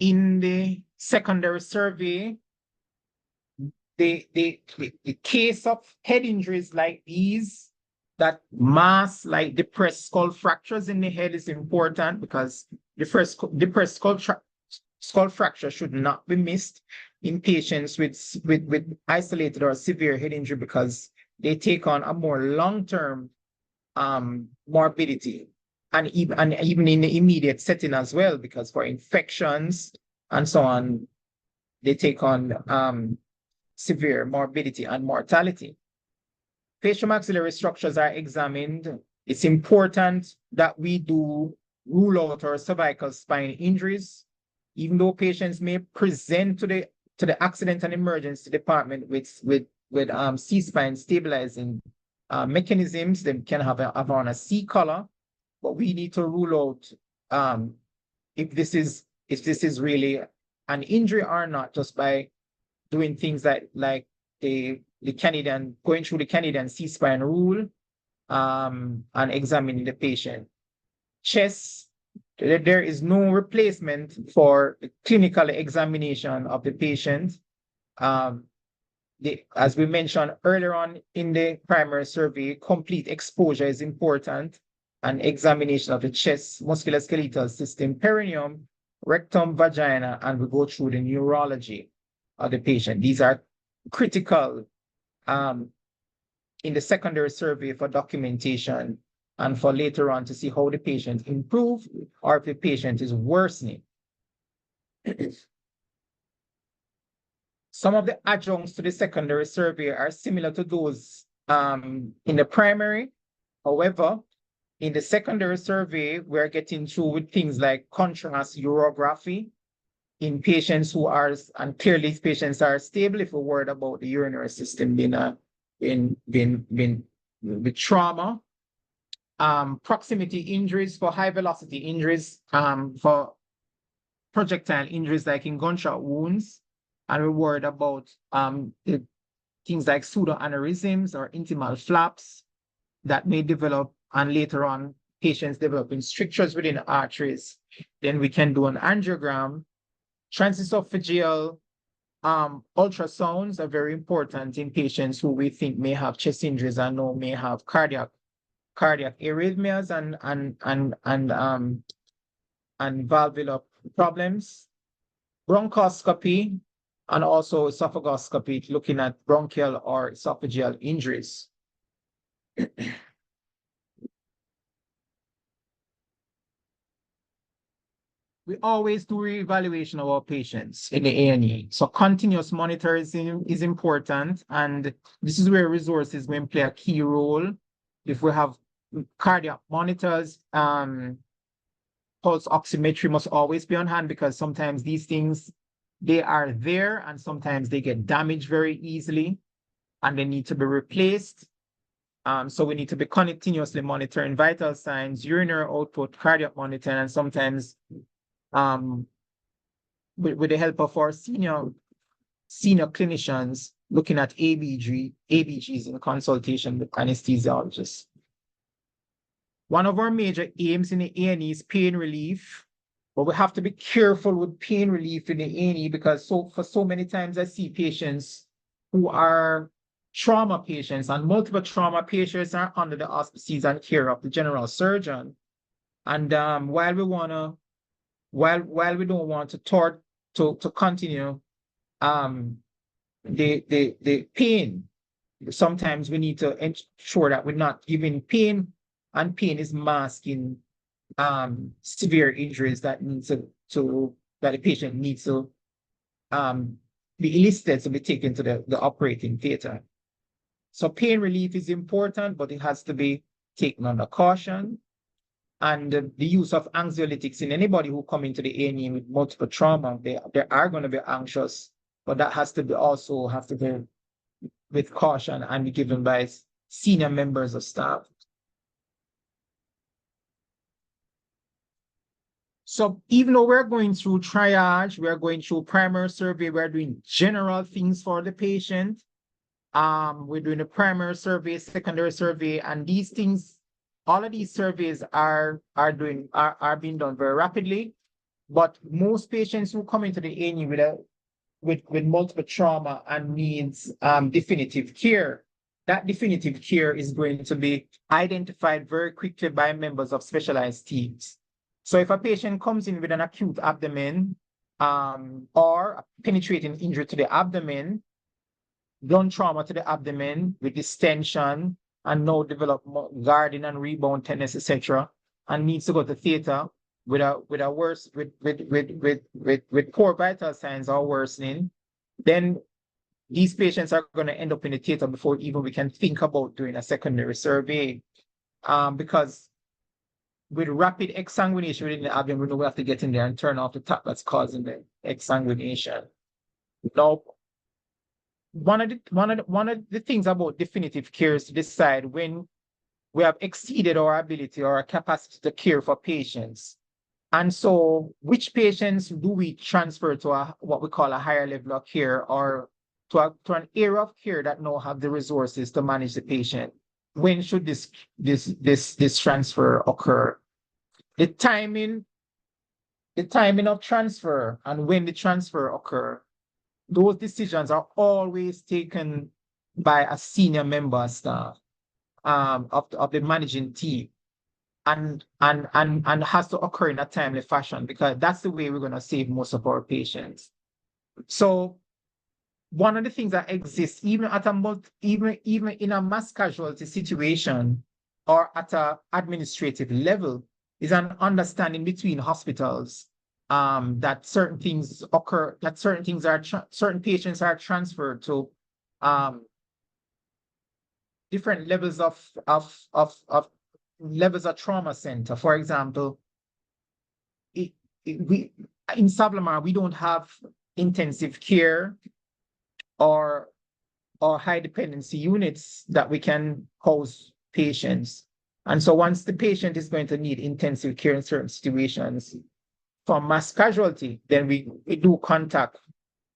in the secondary survey. The case of head injuries like these, that mass like depressed skull fractures in the head is important because depressed skull fracture should not be missed in patients with isolated or severe head injury because they take on a more long-term morbidity and even in the immediate setting as well, because for infections and so on, they take on severe morbidity and mortality. Facial-maxillary structures are examined. It's important that we do rule out our cervical spine injuries, even though patients may present to the accident and emergency department with C-spine stabilizing mechanisms. They can have on a C color, but we need to rule out if this is really an injury or not just by doing things like the Canadian, going through the Canadian C-spine rule and examining the patient. Chest, there is no replacement for the clinical examination of the patient. As we mentioned earlier on in the primary survey, complete exposure is important, and examination of the chest, musculoskeletal system, perineum, rectum, vagina, and we go through the neurology of the patient. These are critical in the secondary survey for documentation and for later on to see how the patient improves or if the patient is worsening. Some of the adjuncts to the secondary survey are similar to those in the primary. However, in the secondary survey, we're getting through with things like contrast urography in patients who are, and clearly patients are stable if we're worried about the urinary system being with trauma. Proximity injuries for high velocity injuries, for projectile injuries like in gunshot wounds, and we're worried about things like pseudoaneurysms or intimal flaps that may develop, and later on patients developing strictures within the arteries. Then we can do an angiogram. Transesophageal ultrasounds are very important in patients who we think may have chest injuries and know may have cardiac arrhythmias and valvular problems. Bronchoscopy and also esophagoscopy, looking at bronchial or esophageal injuries. We always do reevaluation of our patients in the A&E. So continuous monitoring is important, and this is where resources may play a key role. If we have cardiac monitors, pulse oximetry must always be on hand because sometimes these things, they are there and sometimes they get damaged very easily and they need to be replaced. So we need to be continuously monitoring vital signs, urinary output, cardiac monitoring, and sometimes with the help of our senior clinicians looking at ABGs in consultation with anesthesiologists. One of our major aims in the A&E is pain relief, but we have to be careful with pain relief in the A&E because for so many times I see patients who are trauma patients, and multiple trauma patients are under the auspices and care of the general surgeon. And while we don't want to continue the pain, sometimes we need to ensure that we're not giving pain and pain is masking severe injuries that that the patient needs to be elicited to be taken to the operating theater. So pain relief is important, but it has to be taken under caution. And the use of anxiolytics in anybody who come into the A&E with multiple trauma, they are going to be anxious, but that has to be also have to be with caution and be given by senior members of staff. So even though we're going through triage, we're going through primary survey, we're doing general things for the patient. We're doing a primary survey, secondary survey, and these things, all of these surveys are being done very rapidly. But most patients who come into the A&E with multiple trauma and needs definitive care, that definitive care is going to be identified very quickly by members of specialized teams. So if a patient comes in with an acute abdomen or a penetrating injury to the abdomen, blunt trauma to the abdomen with distension and now develop guarding and rebound tenderness, etc., and needs to go to theater with poor vital signs or worsening, then these patients are going to end up in the theater before even we can think about doing a secondary survey, because with rapid exsanguination within the abdomen, we know we have to get in there and turn off the tap that's causing the exsanguination. Now, one of the things about definitive care is to decide when we have exceeded our ability or our capacity to care for patients. And so which patients do we transfer to what we call a higher level of care, or to an area of care that now have the resources to manage the patient? When should this transfer occur? The timing of transfer and when the transfer occur, those decisions are always taken by a senior member of staff of the managing team, and has to occur in a timely fashion, because that's the way we're going to save most of our patients. So one of the things that exists even in a mass casualty situation or at an administrative level is an understanding between hospitals that certain things occur, that certain patients are transferred to different levels of trauma center. For example, in Savlamar, we don't have intensive care or high dependency units that we can house patients. And so once the patient is going to need intensive care in certain situations for mass casualty, then we do contact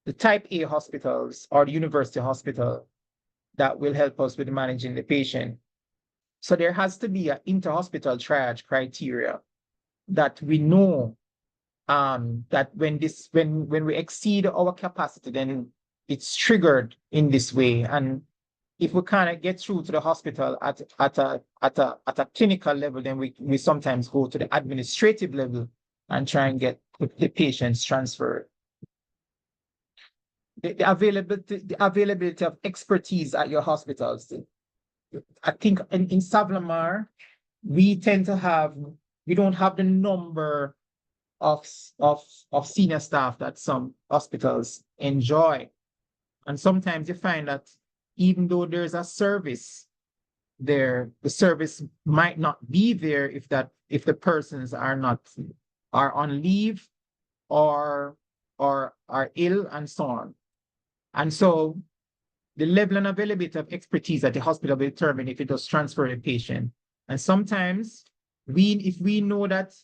the type A hospitals or the university hospital that will help us with managing the patient. So there has to be an inter-hospital triage criteria that we know that when we exceed our capacity, then it's triggered in this way. And if we cannot get through to the hospital at a clinical level, then we sometimes go to the administrative level and try and get the patients transferred. The availability of expertise at your hospitals. I think in Savlamar, we don't have the number of senior staff that some hospitals enjoy. And sometimes you find that even though there's a service there, the service might not be there if the persons are on leave or are ill and so on. And so the level and availability of expertise at the hospital will determine if it does transfer a patient. And sometimes if we know that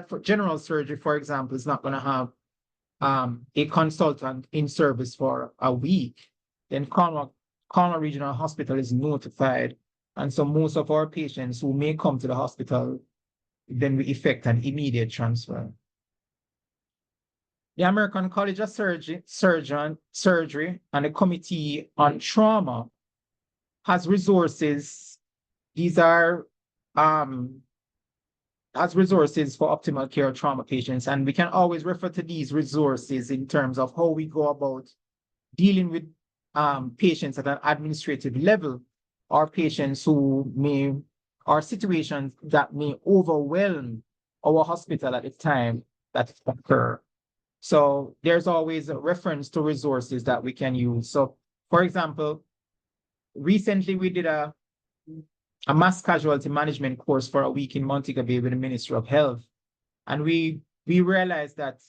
for general surgery, for example, is not going to have a consultant in service for a week, then Cornwall Regional Hospital is notified. And so most of our patients who may come to the hospital, then we effect an immediate transfer. The American College of Surgery and the Committee on Trauma has resources. These are has resources for optimal care of trauma patients, and we can always refer to these resources in terms of how we go about dealing with patients at an administrative level or patients who may, or situations that may overwhelm our hospital at the time that it occur. So there's always a reference to resources that we can use. So for example, recently we did a mass casualty management course for a week in Montego Bay with the Ministry of Health. And we realized that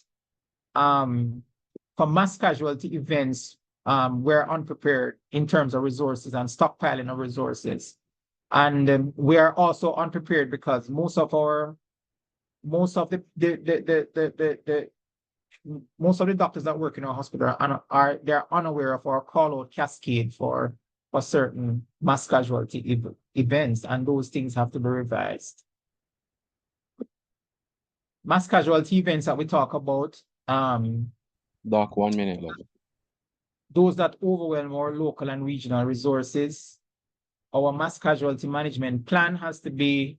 for mass casualty events, we're unprepared in terms of resources and stockpiling of resources. And we are also unprepared because most of the doctors that work in our hospital they're unaware of our call out cascade for certain mass casualty events, and those things have to be revised. Mass casualty events that we talk about, Doc, 1 minute left. Those that overwhelm our local and regional resources, our mass casualty management plan has to be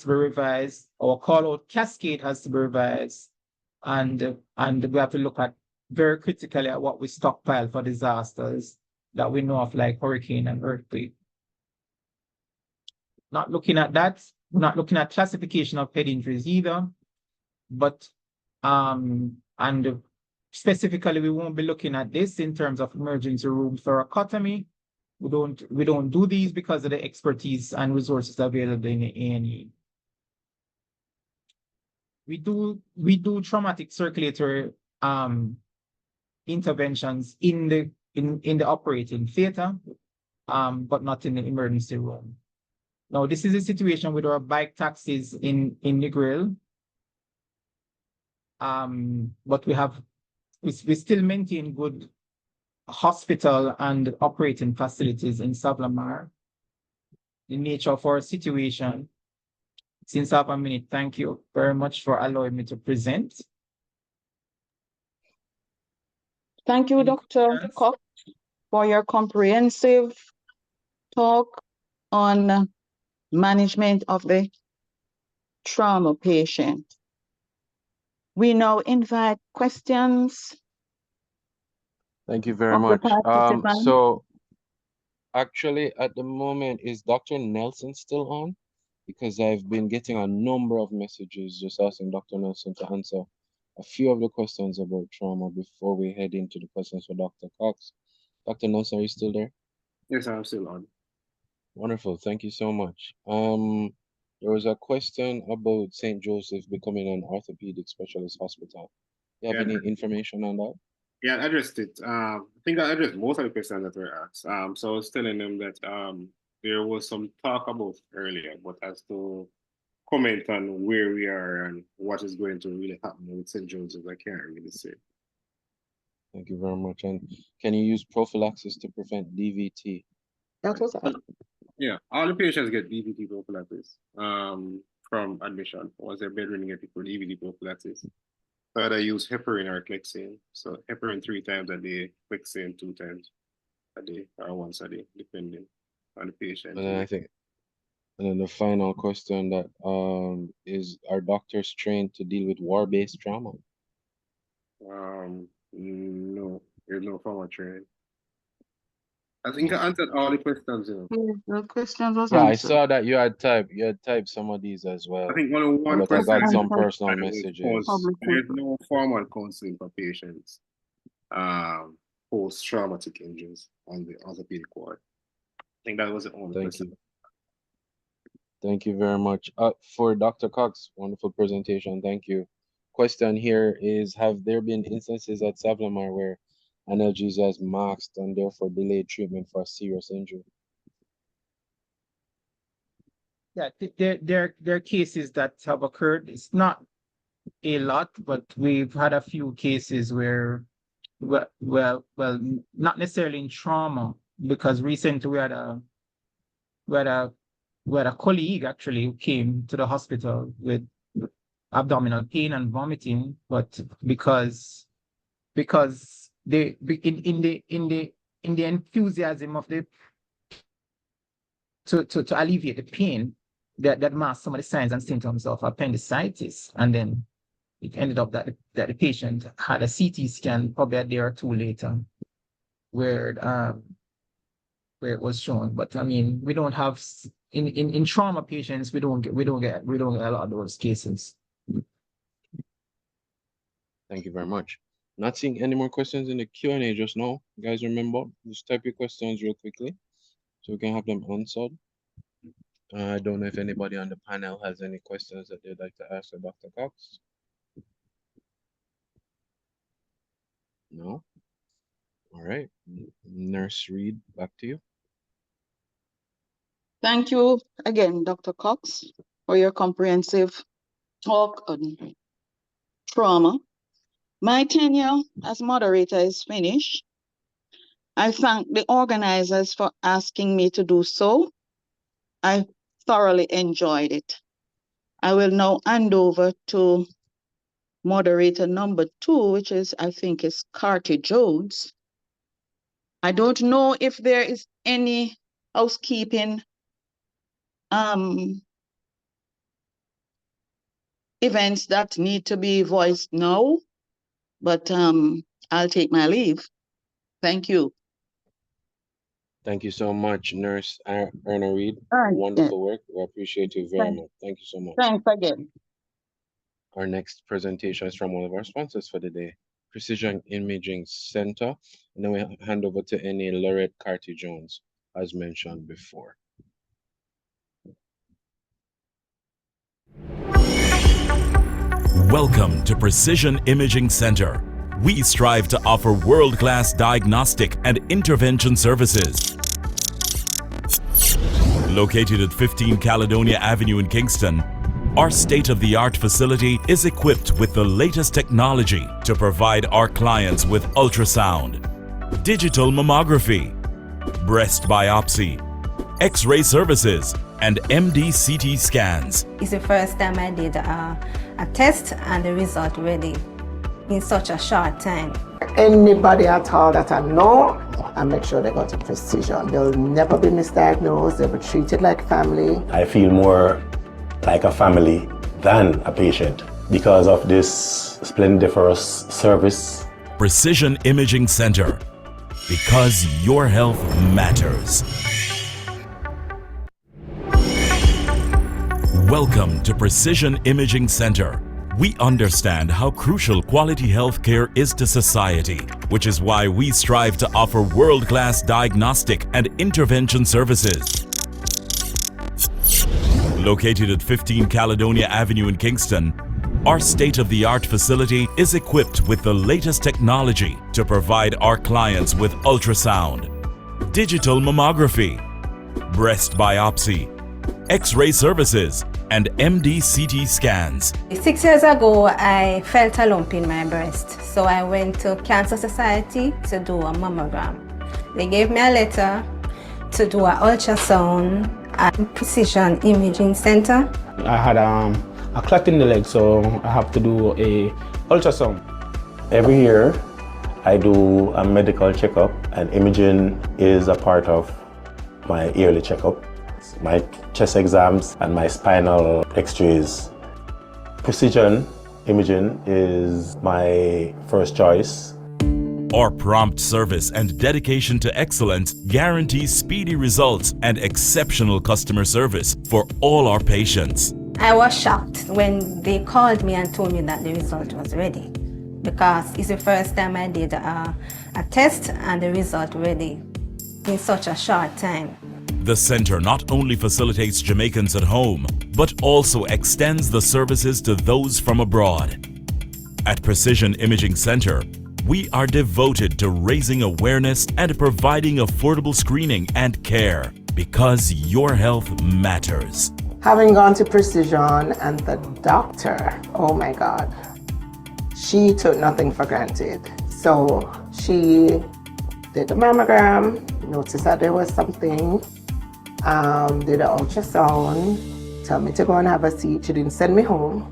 revised, our call out cascade has to be revised, and we have to look at very critically at what we stockpile for disasters that we know of, like hurricane and earthquake. Not looking at that, we're not looking at classification of head injuries either, but and specifically we won't be looking at this in terms of emergency room thoracotomy. We don't do these because of the expertise and resources available in the A&E. We do traumatic circulatory interventions in the operating theater, but not in the emergency room. Now, this is a situation with our bike taxis in Negril. But we still maintain good hospital and operating facilities in Savlamar. The nature of our situation, since I have a minute, thank you very much for allowing me to present. Thank you, Dr. Cox, for your comprehensive talk on management of the trauma patient. We now invite questions. Thank you very much. So actually at the moment, is Dr. Nelson still on? Because I've been getting a number of messages just asking Dr. Nelson to answer a few of the questions about trauma before we head into the questions for Dr. Cox. Dr. Nelson, are you still there? Yes, I'm still on. Wonderful. Thank you so much. There was a question about St. Joseph becoming an orthopedic specialist hospital. Do you have any information on that? Yeah, I addressed it. I think I addressed most of the questions that were asked. So I was telling them that there was some talk about earlier, but as to comment on where we are and what is going to really happen with St. Joseph, I can't really say. Thank you very much. And can you use prophylaxis to prevent DVT? That was Yeah, all the patients get DVT prophylaxis from admission. Once they're bedridden, get for DVT prophylaxis. But I use heparin or Clexane. So heparin 3 times a day, Clexane 2 times a day or once a day, depending on the patient. And then the final question that is, are doctors trained to deal with war-based trauma? No, there's no formal training. I think I answered all the questions. The questions was answered. I answered. saw that you had typed some of these as well. I think one but I got some question personal messages. There's no formal counseling for patients post-traumatic injuries on the orthopedic ward. I think that was the only question. Thank you very much. For Dr. Cox, wonderful presentation. Thank you. Question here is, have there been instances at Savlamar where analgesia masked and therefore delayed treatment for a serious injury? Yeah, there are cases that have occurred. It's not a lot, but we've had a few cases where, well, not necessarily in trauma, because recently we had a colleague actually who came to the hospital with abdominal pain and vomiting, but because in the enthusiasm of the to alleviate the pain, that masked some of the signs and symptoms of appendicitis, and then it ended up that the patient had a CT scan probably a day or two later, where where it was shown. But I mean, we don't have in trauma patients, we don't get a lot of those cases. Thank you very much. Not seeing any more questions in the Q&A just now. Guys, remember, just type your questions real quickly so we can have them answered. I don't know if anybody on the panel has any questions that they'd like to ask Dr. Cox. No? All right. Nurse Reed, back to you. Thank you again, Dr. Cox, for your comprehensive talk on trauma. My tenure as moderator is finished. I thank the organizers for asking me to do so. I thoroughly enjoyed it. I will now hand over to moderator number 2, which is, I think, is Carty Jones. I don't know if there is any housekeeping events that need to be voiced now, but I'll take my leave. Thank you. Thank you so much, Nurse Erna Reed. Right. Wonderful work. We appreciate you very much. Thank you so much. Thanks again. Our next presentation is from one of our sponsors for the day, Precision Imaging Center. And then we hand over to any Lorette Carty Jones, as mentioned before. Welcome to Precision Imaging Center. We strive to offer world-class diagnostic and intervention services. Located at 15 Caledonia Avenue in Kingston, our state-of-the-art facility is equipped with the latest technology to provide our clients with ultrasound, digital mammography, breast biopsy, X-ray services, and MD-CT scans. It's the first time I did a test and the result ready in such a short time. Anybody at all that I know, I make sure they go to Precision. They'll never be misdiagnosed, they'll be treated like family. I feel more like a family than a patient because of this splendiferous service. Precision Imaging Center, because your health matters. Welcome to Precision Imaging Center. We understand how crucial quality health care is to society, which is why we strive to offer world-class diagnostic and intervention services. Located at 15 Caledonia Avenue in Kingston, our state-of-the-art facility is equipped with the latest technology to provide our clients with ultrasound, digital mammography, breast biopsy, X-ray services, and MD-CT scans. 6 years ago, I felt a lump in my breast, so I went to Cancer Society to do a mammogram. They gave me a letter to do an ultrasound at Precision Imaging Center. I had a clot in the leg, so I have to do a ultrasound. Every year, I do a medical checkup, and imaging is a part of my yearly checkup. My chest exams and my spinal x-rays. Precision imaging is my first choice. Our prompt service and dedication to excellence guarantees speedy results and exceptional customer service for all our patients. I was shocked when they called me and told me that the result was ready, because it's the first time I did a test and the result ready in such a short time. The center not only facilitates Jamaicans at home, but also extends the services to those from abroad. At Precision Imaging Center, we are devoted to raising awareness and providing affordable screening and care, because your health matters. Having gone to Precision and the doctor, oh my God, she took nothing for granted. So she did the mammogram, noticed that there was something, did an ultrasound, told me to go and have a seat. She didn't send me home.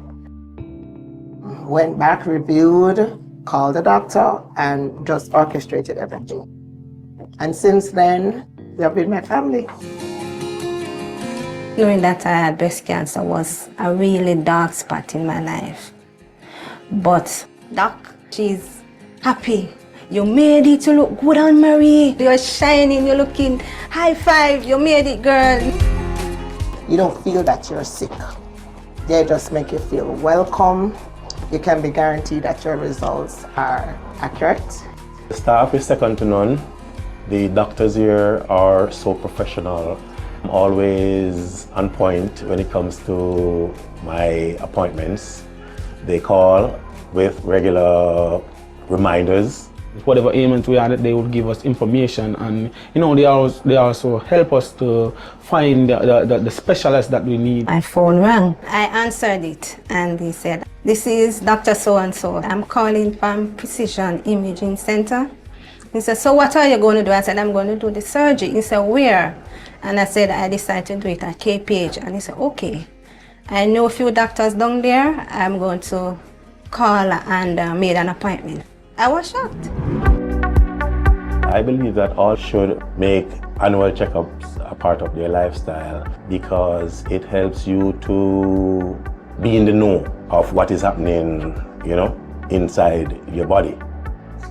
Went back, reviewed, called the doctor, and just orchestrated everything. And since then, they've been my family. During that I had breast cancer was a really dark spot in my life. But Doc, she's happy. You made it, you look good, Anne-Marie. You're shining, you're looking high five, you made it, girl. You don't feel that you're sick. They just make you feel welcome. You can be guaranteed that your results are accurate. The staff is second to none. The doctors here are so professional. I'm always on point when it comes to my appointments. They call with regular reminders. Whatever ailment we had, they would give us information, and they also help us to find the specialist that we need. My phone rang. I answered it, and he said, "This is Dr. So-and-so. I'm calling from Precision Imaging Center." He said, "So what are you going to do?" I said, "I'm going to do the surgery." He said, "Where?" And I said, "I decided to do it at KPH." And he said, "Okay. I know a few doctors down there. I'm going to call and made an appointment." I was shocked. I believe that all should make annual checkups a part of their lifestyle because it helps you to be in the know of what is happening, inside your body.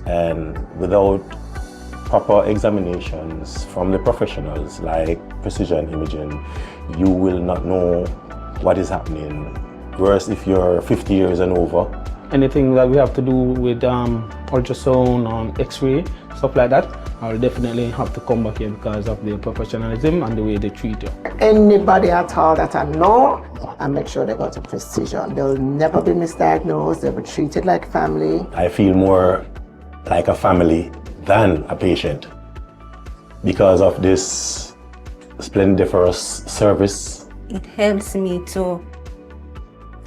And without proper examinations from the professionals like precision imaging, you will not know what is happening. Worse if you're 50 years and over. Anything that we have to do with ultrasound, X-ray, stuff like that, I'll definitely have to come back here because of their professionalism and the way they treat you. Anybody at all that I know, I make sure they go to Precision. They'll never be misdiagnosed. They'll be treated like family. I feel more like a family than a patient because of this splendiferous service. It helps me to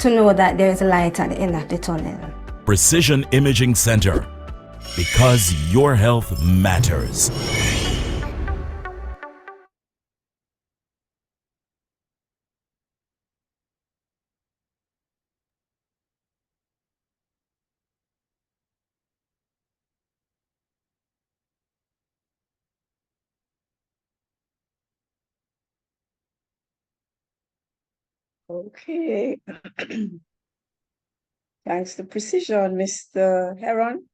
know that there is light at the end of the tunnel. Precision Imaging Center, because your health matters. Okay. Thanks to Precision, Mr. Heron.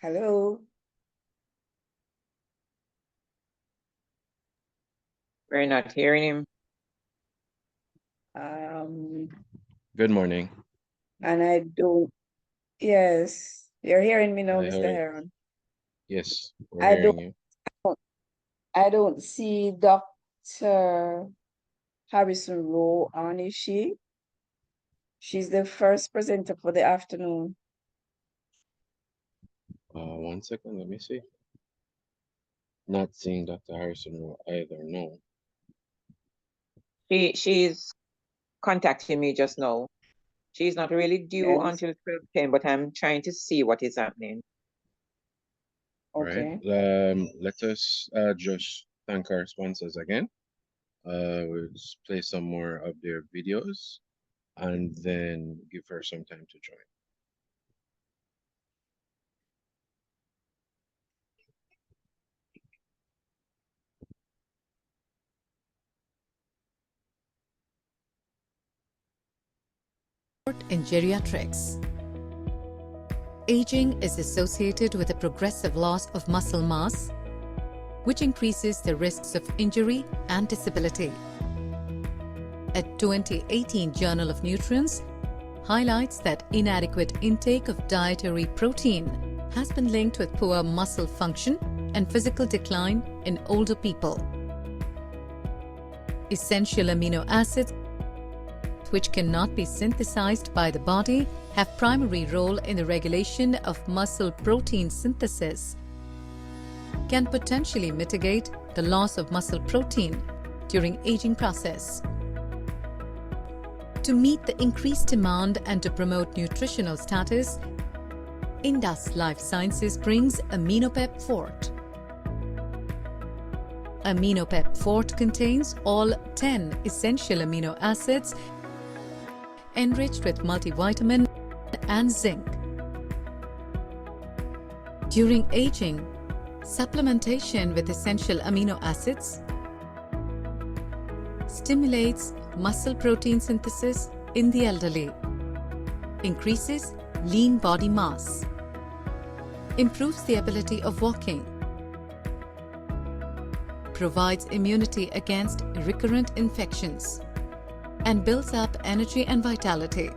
Hello. We're not hearing him. Good morning. And I don't, yes, you're hearing me now, Hi, how Mr. are you? Heron. Yes, we're I hearing you. I don't see Dr. Harrison Rowe on, is she? She's the first presenter for the afternoon. 1 second, let me see. Not seeing Dr. Harrison Rowe either, no. She's contacting me just now. She's not really due Yes. until 12:10, but I'm trying to see what is happening. All right. Let us just thank our sponsors again. We'll just play some more of their videos and then give her some time to join. In geriatrics. Aging is associated with a progressive loss of muscle mass, which increases the risks of injury and disability. A 2018 Journal of Nutrients highlights that inadequate intake of dietary protein has been linked with poor muscle function and physical decline in older people. Essential amino acids, which cannot be synthesized by the body, have primary role in the regulation of muscle protein synthesis, can potentially mitigate the loss of muscle protein during aging process. To meet the increased demand and to promote nutritional status, Indus Life Sciences brings AminoPep Forte. AminoPep Forte contains all 10 essential amino acids enriched with multivitamin and zinc. During aging, supplementation with essential amino acids stimulates muscle protein synthesis in the elderly, increases lean body mass, improves the ability of walking, provides immunity against recurrent infections, and builds up energy and vitality.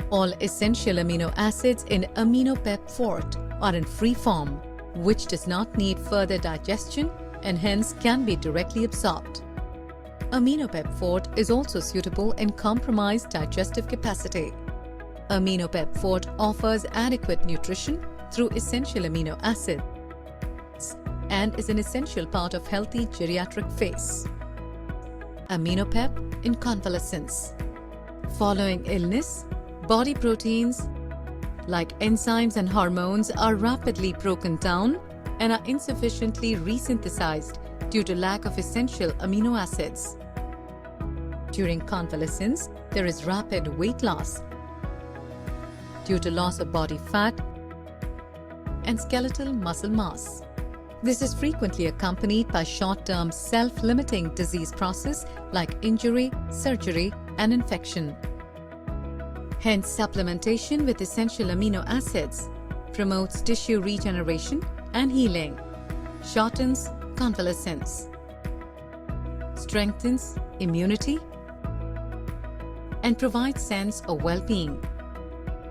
All essential amino acids in AminoPep Forte are in free form, which does not need further digestion and hence can be directly absorbed. AminoPep Forte is also suitable in compromised digestive capacity. AminoPep Forte offers adequate nutrition through essential amino acids and is an essential part of healthy geriatric face. AminoPep in convalescence. Following illness, body proteins like enzymes and hormones are rapidly broken down and are insufficiently resynthesized due to lack of essential amino acids. During convalescence, there is rapid weight loss due to loss of body fat and skeletal muscle mass. This is frequently accompanied by short-term self-limiting disease process like injury, surgery, and infection. Hence, supplementation with essential amino acids promotes tissue regeneration and healing, shortens convalescence, strengthens immunity, and provides sense of well-being.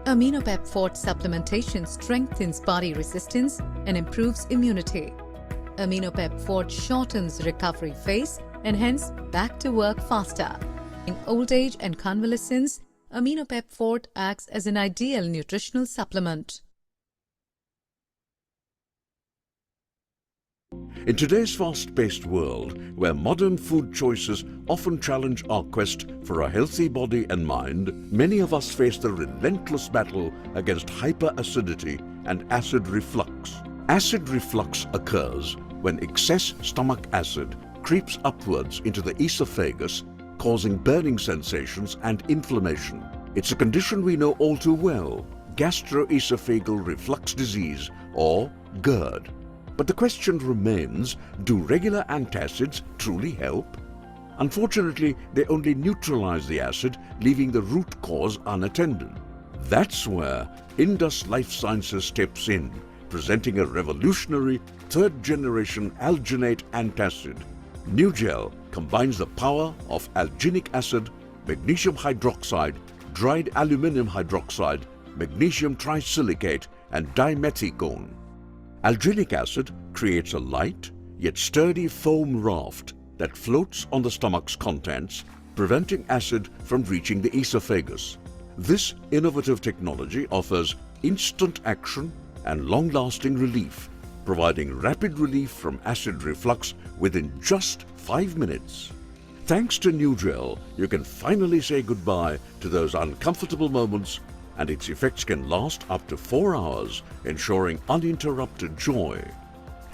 AminoPep Forte supplementation strengthens body resistance and improves immunity. AminoPep Forte shortens recovery phase and hence back to work faster. In old age and convalescence, AminoPep Forte acts as an ideal nutritional supplement. In today's fast-paced world, where modern food choices often challenge our quest for a healthy body and mind, many of us face the relentless battle against hyperacidity and acid reflux. Acid reflux occurs when excess stomach acid creeps upwards into the esophagus, causing burning sensations and inflammation. It's a condition we know all too well, gastroesophageal reflux disease, or GERD. But the question remains, do regular antacids truly help? Unfortunately, they only neutralize the acid, leaving the root cause unattended. That's where Indus Life Sciences steps in, presenting a revolutionary third-generation alginate antacid. NewGel combines the power of alginic acid, magnesium hydroxide, dried aluminum hydroxide, magnesium trisilicate, and dimethicone. Alginic acid creates a light yet sturdy foam raft that floats on the stomach's contents, preventing acid from reaching the esophagus. This innovative technology offers instant action and long-lasting relief, providing rapid relief from acid reflux within just 5 minutes. Thanks to NewGel, you can finally say goodbye to those uncomfortable moments, and its effects can last up to 4 hours, ensuring uninterrupted joy.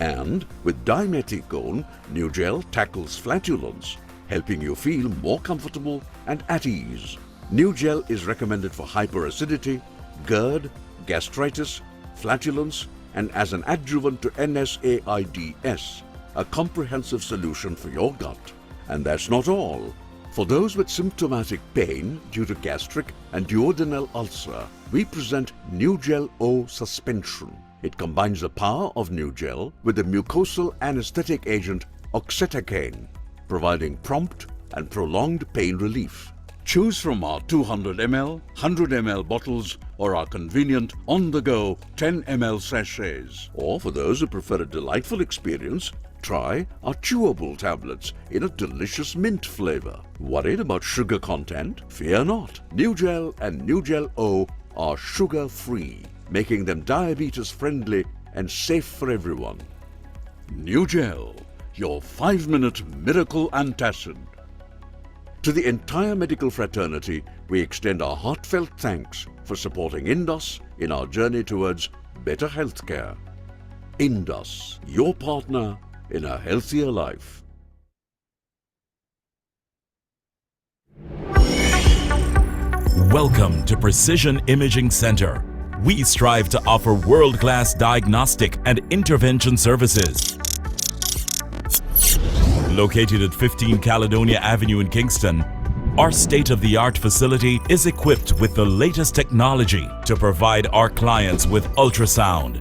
And with dimethicone, NewGel tackles flatulence, helping you feel more comfortable and at ease. NewGel is recommended for hyperacidity, GERD, gastritis, flatulence, and as an adjuvant to NSAIDs, a comprehensive solution for your gut. And that's not all. For those with symptomatic pain due to gastric and duodenal ulcer, we present NewGel O Suspension. It combines the power of NewGel with the mucosal anesthetic agent oxetacane, providing prompt and prolonged pain relief. Choose from our 200 ml, 100 ml bottles or our convenient on-the-go 10 ml sachets. Or for those who prefer a delightful experience, try our chewable tablets in a delicious mint flavor. Worried about sugar content? Fear not. NewGel and NewGel O are sugar-free, making them diabetes-friendly and safe for everyone. NewGel, your 5-minute miracle antacid. To the entire medical fraternity, we extend our heartfelt thanks for supporting Indus in our journey towards better healthcare. Indus, your partner in a healthier life. Welcome to Precision Imaging Center. We strive to offer world-class diagnostic and intervention services. Located at 15 Caledonia Avenue in Kingston, Our state-of-the-art facility is equipped with the latest technology to provide our clients with ultrasound,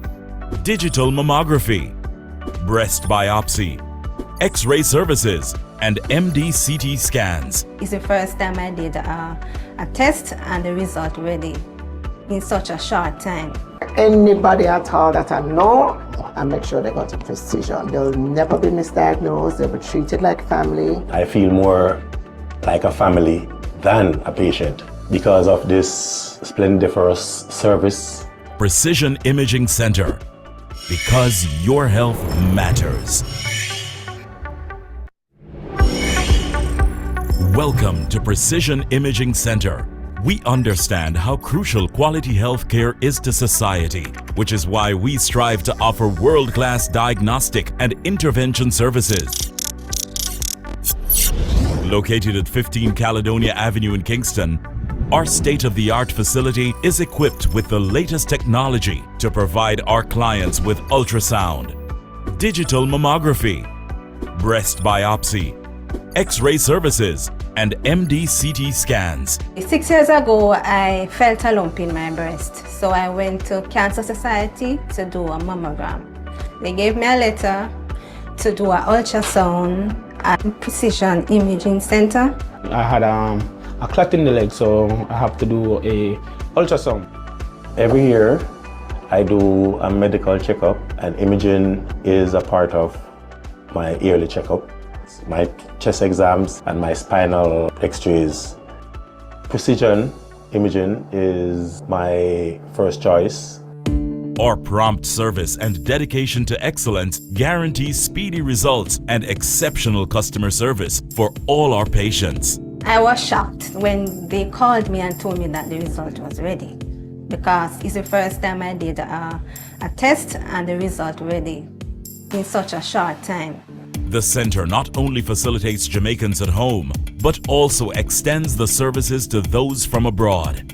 digital mammography, breast biopsy, X-ray services, and MD-CT scans. It's the first time I did a test and the result ready in such a short time. Anybody at all that I know, I make sure they go to Precision. They'll never be misdiagnosed, they'll be treated like family. I feel more like a family than a patient because of this splendiferous service. Precision Imaging Center, because your health matters. Welcome to Precision Imaging Center. We understand how crucial quality health care is to society, which is why we strive to offer world-class diagnostic and intervention services. Located at 15 Caledonia Avenue in Kingston, our state-of-the-art facility is equipped with the latest technology to provide our clients with ultrasound, digital mammography, breast biopsy, X-ray services, and MD-CT scans. 6 years ago, I felt a lump in my breast, so I went to Cancer Society to do a mammogram. They gave me a letter to do an ultrasound at Precision Imaging Center. I had a clot in the leg, so I have to do a ultrasound. Every year, I do a medical checkup, and imaging is a part of my yearly checkup. My chest exams and my spinal x-rays. Precision imaging is my first choice. Our prompt service and dedication to excellence guarantees speedy results and exceptional customer service for all our patients. I was shocked when they called me and told me that the result was ready, because it's the first time I did a test and the result ready in such a short time. The center not only facilitates Jamaicans at home, but also extends the services to those from abroad.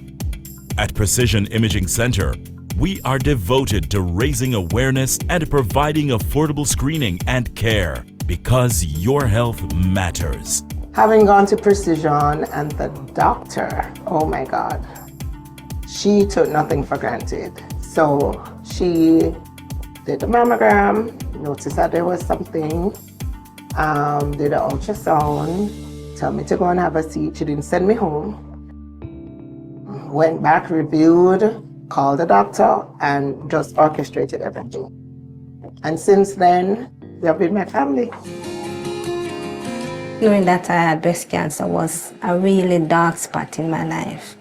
At Precision Imaging Center, we are devoted to raising awareness and providing affordable screening and care, because your health matters. Having gone to Precision and the doctor, oh my God, she took nothing for granted. So she did the mammogram, noticed that there was something, did an ultrasound, told me to go and have a seat. She didn't send me home. Went back, reviewed, called the doctor, and just orchestrated everything. And since then, they've been my family. Knowing that I had breast cancer was a really dark spot in my life.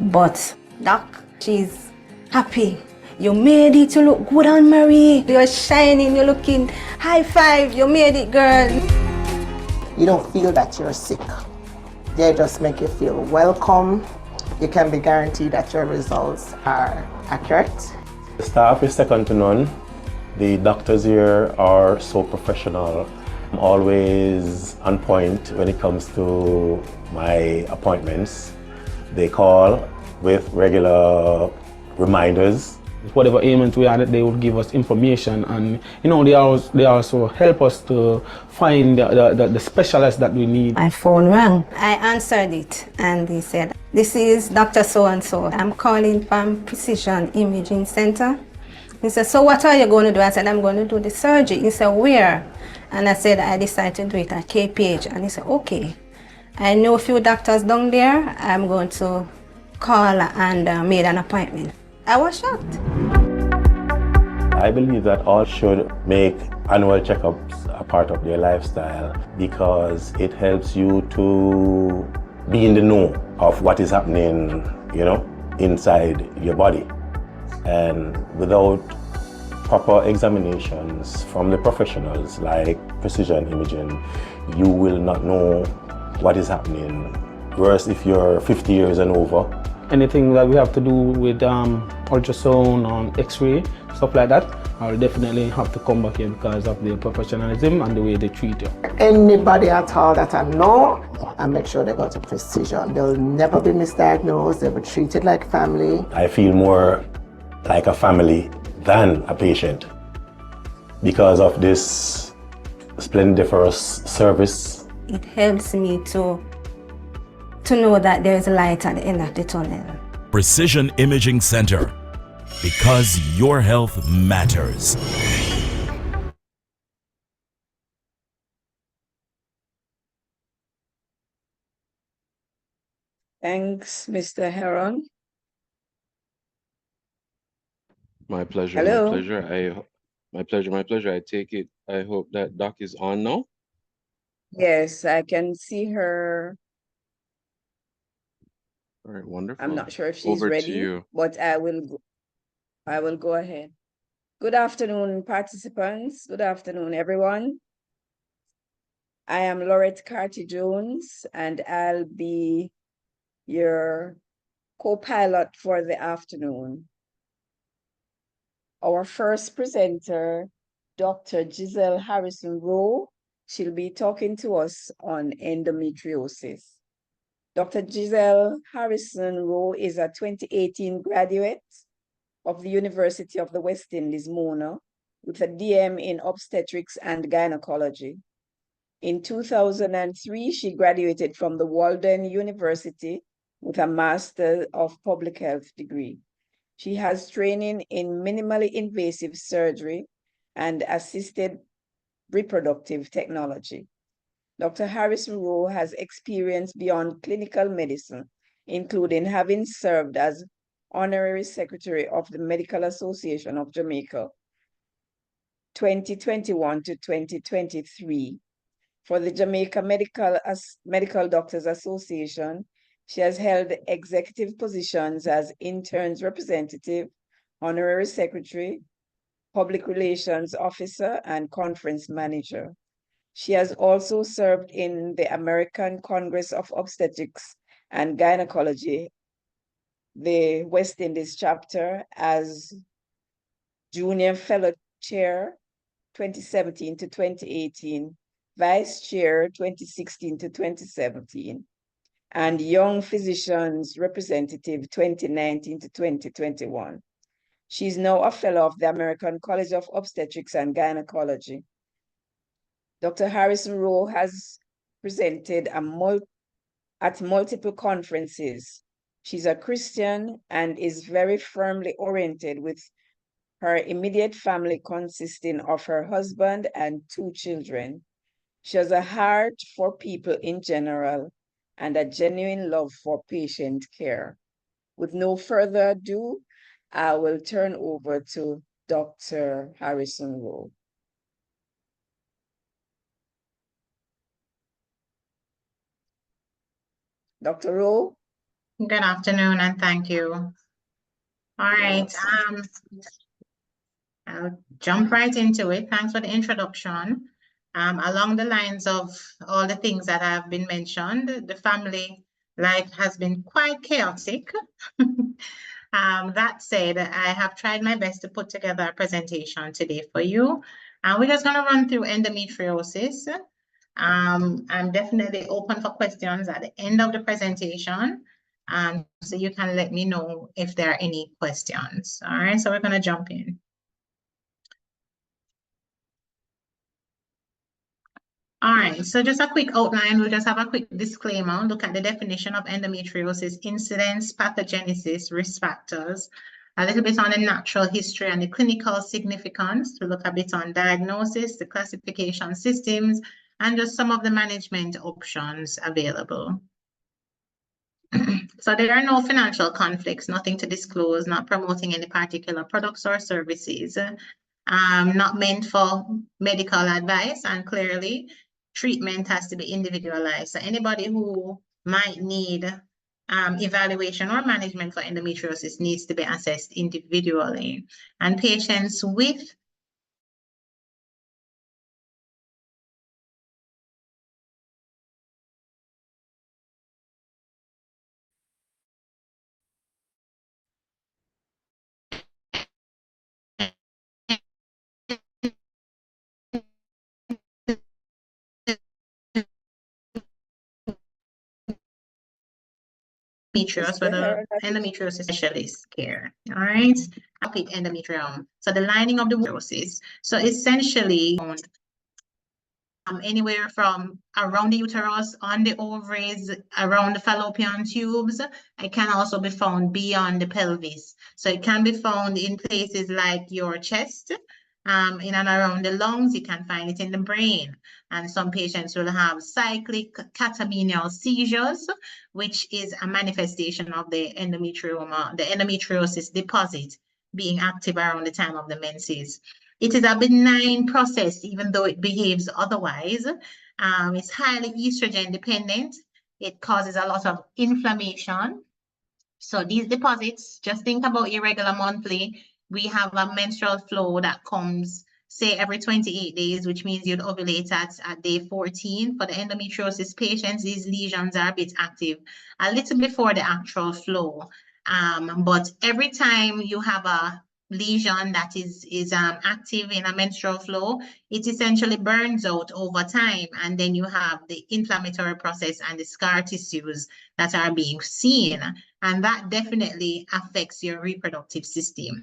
But Doc, she's happy. You made it, you look good on Marie. You're shining, you're looking high five, you made it, girl. You don't feel that you're sick. They just make you feel welcome. You can be guaranteed that your results are accurate. The staff is second to none. The doctors here are so professional. I'm always on point when it comes to my appointments. They call with regular reminders. Whatever ailment we had, they would give us information, and they also help us to find the specialist that we need. My phone rang. I answered it, and he said, "This is Dr. So-and-so. I'm calling from Precision Imaging Center." He said, "So what are you going to do?" I said, "I'm going to do the surgery." He said, "Where?" And I said, "I decided to do it at KPH." And he said, "Okay. I know a few doctors down there. I'm going to call and made an appointment." I was shocked. I believe that all should make annual checkups a part of their lifestyle, because it helps you to be in the know of what is happening, inside your body. And without proper examinations from the professionals like Precision Imaging, you will not know what is happening. Whereas if you're 50 years and over, anything that we have to do with ultrasound and X-ray, stuff like that, I'll definitely have to come back here because of their professionalism and the way they treat you. Anybody at all that I know, I make sure they go to Precision. They'll never be misdiagnosed, they'll be treated like family. I feel more like a family than a patient because of this splendiferous service. It helps me to to know that there is light at the end of the tunnel. Precision Imaging Center, because your health matters. Thanks, Mr. Heron. My pleasure, my Hello. pleasure. My pleasure, my pleasure. I take it. I hope that Doc is on now. Yes, I can see her. All right, wonderful. I'm not sure if she's Over to ready, you. but I will go ahead. Good afternoon, participants. Good afternoon, everyone. I am Laurette Carty-Jones, and I'll be your co-pilot for the afternoon. Our first presenter, Dr. Giselle Harrison-Rowe, she'll be talking to us on endometriosis. Dr. Giselle Harrison-Rowe is a 2018 graduate of the University of the West Indies, Mona, with a DM in obstetrics and gynecology. In 2003, she graduated from the Walden University with a Master of Public Health degree. She has training in minimally invasive surgery and assisted reproductive technology. Dr. Harrison-Rowe has experience beyond clinical medicine, including having served as Honorary Secretary of the Medical Association of Jamaica, 2021 to 2023. For the Jamaica Medical Doctors Association, she has held executive positions as interns representative, honorary secretary, public relations officer, and conference manager. She has also served in the American Congress of Obstetrics and Gynecology, the West Indies chapter, as Junior Fellow Chair 2017 to 2018, Vice Chair 2016 to 2017, and Young Physicians Representative 2019 to 2021. She's now a fellow of the American College of Obstetrics and Gynecology. Dr. Harrison-Rowe has presented at multiple conferences. She's a Christian and is very firmly oriented with her immediate family consisting of her husband and 2 children. She has a heart for people in general and a genuine love for patient care. With no further ado, I will turn over to Dr. Harrison-Rowe. Dr. Rowe? Good afternoon and thank you. All right, I'll jump right into it. Thanks for the introduction. Along the lines of all the things that have been mentioned, the family life has been quite chaotic. That said, I have tried my best to put together a presentation today for you. We're just going to run through endometriosis. I'm definitely open for questions at the end of the presentation. So you can let me know if there are any questions. All right, so we're going to jump in. All right, so just a quick outline. We'll just have a quick disclaimer, look at the definition of endometriosis, incidence, pathogenesis, risk factors, a little bit on the natural history and the clinical significance. We'll look a bit on diagnosis, the classification systems, and just some of the management options available. So there are no financial conflicts, nothing to disclose, not promoting any particular products or services, not meant for medical advice, and clearly treatment has to be individualized. So anybody who might need evaluation or management for endometriosis needs to be assessed individually. And patients with endometriosis, whether endometriosis specialist care. All right, topic endometrium. So the lining of the endometriosis. So essentially, anywhere from around the uterus, on the ovaries, around the fallopian tubes. It can also be found beyond the pelvis. So it can be found in places like your chest, in and around the lungs. You can find it in the brain. And some patients will have cyclic catamenial seizures, which is a manifestation of the endometrioma, the endometriosis deposit being active around the time of the menses. It is a benign process, even though it behaves otherwise. It's highly estrogen dependent. It causes a lot of inflammation. So these deposits, just think about irregular monthly. We have a menstrual flow that comes, say, every 28 days, which means you'd ovulate at day 14. For the endometriosis patients, these lesions are a bit active a little before the actual flow. But every time you have a lesion that is active in a menstrual flow, it essentially burns out over time, and then you have the inflammatory process and the scar tissues that are being seen, and that definitely affects your reproductive system.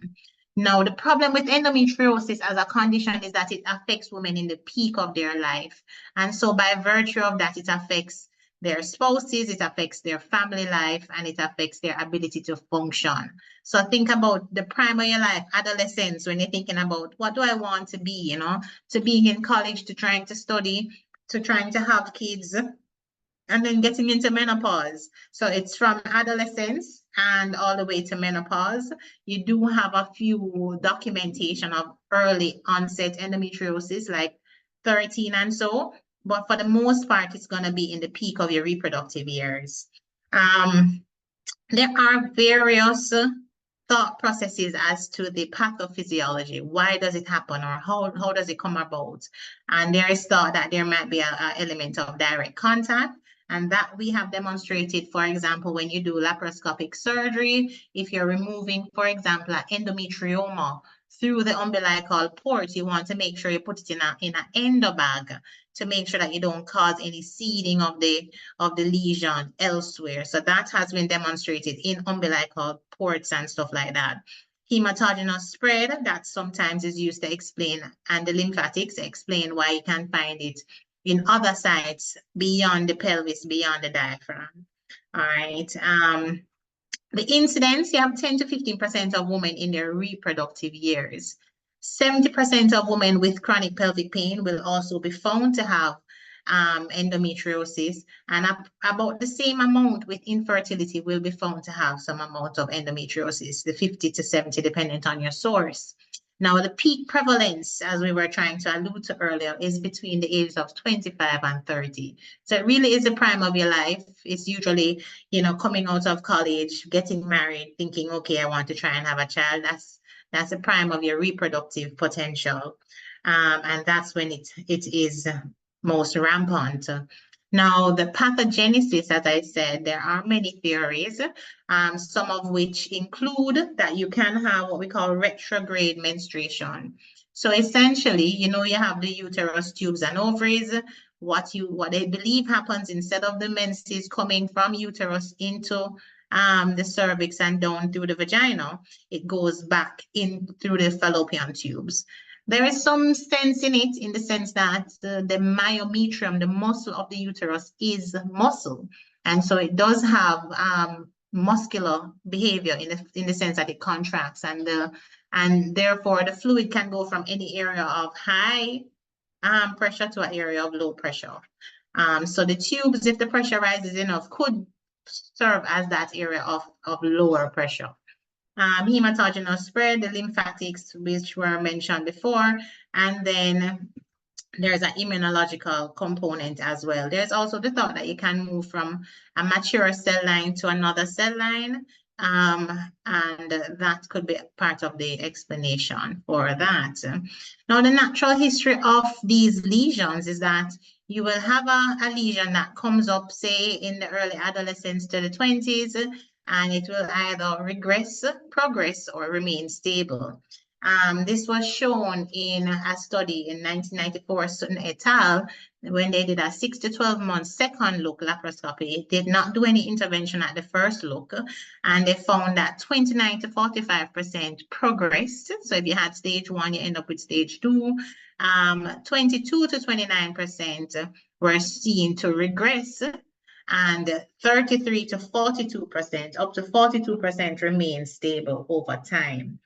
Now, the problem with endometriosis as a condition is that it affects women in the peak of their life, and so by virtue of that, it affects their spouses, it affects their family life, and it affects their ability to function. So think about the prime of your life, adolescence, when you're thinking about what do I want to be, you know, to being in college, to trying to study, to trying to have kids, and then getting into menopause. So it's from adolescence and all the way to menopause. You do have a few documentation of early onset endometriosis, like 13 and so, but for the most part, it's going to be in the peak of your reproductive years. There are various thought processes as to the pathophysiology. Why does it happen, or how does it come about? And there is thought that there might be an element of direct contact, and that we have demonstrated, for example, when you do laparoscopic surgery, if you're removing, for example, an endometrioma through the umbilical port, you want to make sure you put it in an endobag to make sure that you don't cause any seeding of the lesion elsewhere. So that has been demonstrated in umbilical ports and stuff like that. Hematogenous spread, that sometimes is used to explain, and the lymphatics explain why you can find it in other sites beyond the pelvis, beyond the diaphragm. All right. The incidence, you have 10 to 15% of women in their reproductive years. 70% of women with chronic pelvic pain will also be found to have endometriosis, and about the same amount with infertility will be found to have some amount of endometriosis, the 50 to 70, dependent on your source. Now, the peak prevalence, as we were trying to allude to earlier, is between the ages of 25 and 30. So it really is the prime of your life. It's usually, you know, coming out of college, getting married, thinking, okay, I want to try and have a child. That's the prime of your reproductive potential. And that's when it is most rampant. Now, the pathogenesis, as I said, there are many theories, some of which include that you can have what we call retrograde menstruation. So essentially, you know, you have the uterus, tubes, and ovaries. What they believe happens, instead of the menses coming from uterus into the cervix and down through the vagina, it goes back in through the fallopian tubes. There is some sense in it, in the sense that the myometrium, the muscle of the uterus, is muscle. And so it does have muscular behavior in the sense that it contracts, and therefore the fluid can go from any area of high pressure to an area of low pressure. So the tubes, if the pressure rises enough, could serve as that area of lower pressure. Hematogenous spread, the lymphatics, which were mentioned before, and then there's an immunological component as well. There's also the thought that you can move from a mature cell line to another cell line, and that could be part of the explanation for that. Now, the natural history of these lesions is that you will have a lesion that comes up, say, in the early adolescence to the 20s, and it will either regress, progress, or remain stable. This was shown in a study in 1994, Sutton et al., when they did a 6 to 12 month second look laparoscopy. Did not do any intervention at the first look, and they found that 29 to 45% progressed. So if you had stage 1, you end up with stage 2. 22 to 29% were seen to regress, and 33 to 42%, up to 42% remain stable over time.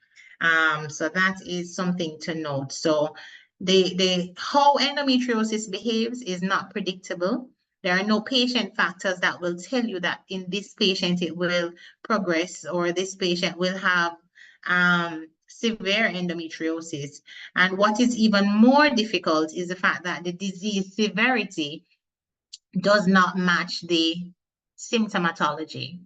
So that is something to note. So how endometriosis behaves is not predictable. There are no patient factors that will tell you that in this patient it will progress or this patient will have severe endometriosis. And what is even more difficult is the fact that the disease severity does not match the symptomatology.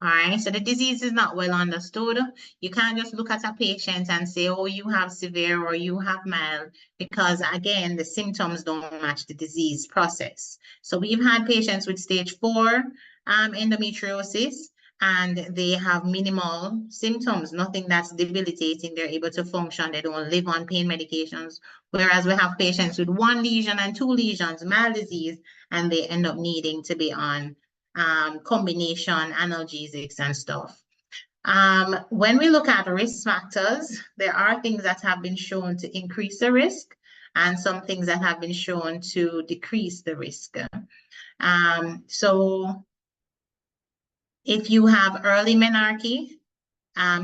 All right, so the disease is not well understood. You can't just look at a patient and say, oh, you have severe or you have mild, because again, the symptoms don't match the disease process. So we've had patients with stage 4 endometriosis, and they have minimal symptoms, nothing that's debilitating. They're able to function. They don't live on pain medications. Whereas we have patients with 1 lesion and 2 lesions, mild disease, and they end up needing to be on combination analgesics and stuff. When we look at risk factors, there are things that have been shown to increase the risk and some things that have been shown to decrease the risk. So if you have early menarche,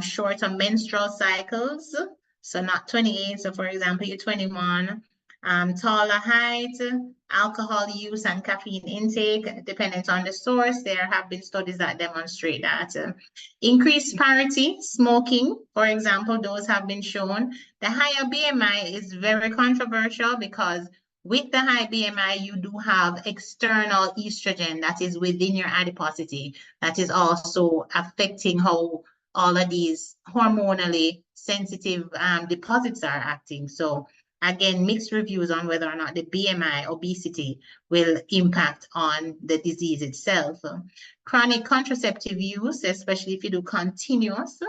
shorter menstrual cycles, so not 28, so for example, you're 21, taller height, alcohol use and caffeine intake, dependent on the source. There have been studies that demonstrate that. Increased parity, smoking, for example, those have been shown. The higher BMI is very controversial because with the high BMI, you do have external estrogen that is within your adiposity that is also affecting how all of these hormonally sensitive deposits are acting. So again, mixed reviews on whether or not the BMI, obesity, will impact on the disease itself. Chronic contraceptive use, especially if you do continuous,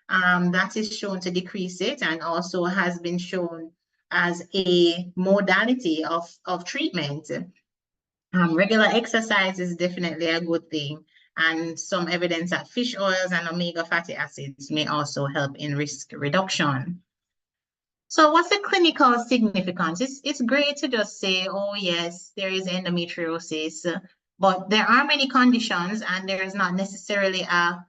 that is shown to decrease it and also has been shown as a modality of treatment. Regular exercise is definitely a good thing, and some evidence that fish oils and omega fatty acids may also help in risk reduction. So what's the clinical significance? It's great to just say, oh yes, there is endometriosis, but there are many conditions and there is not necessarily a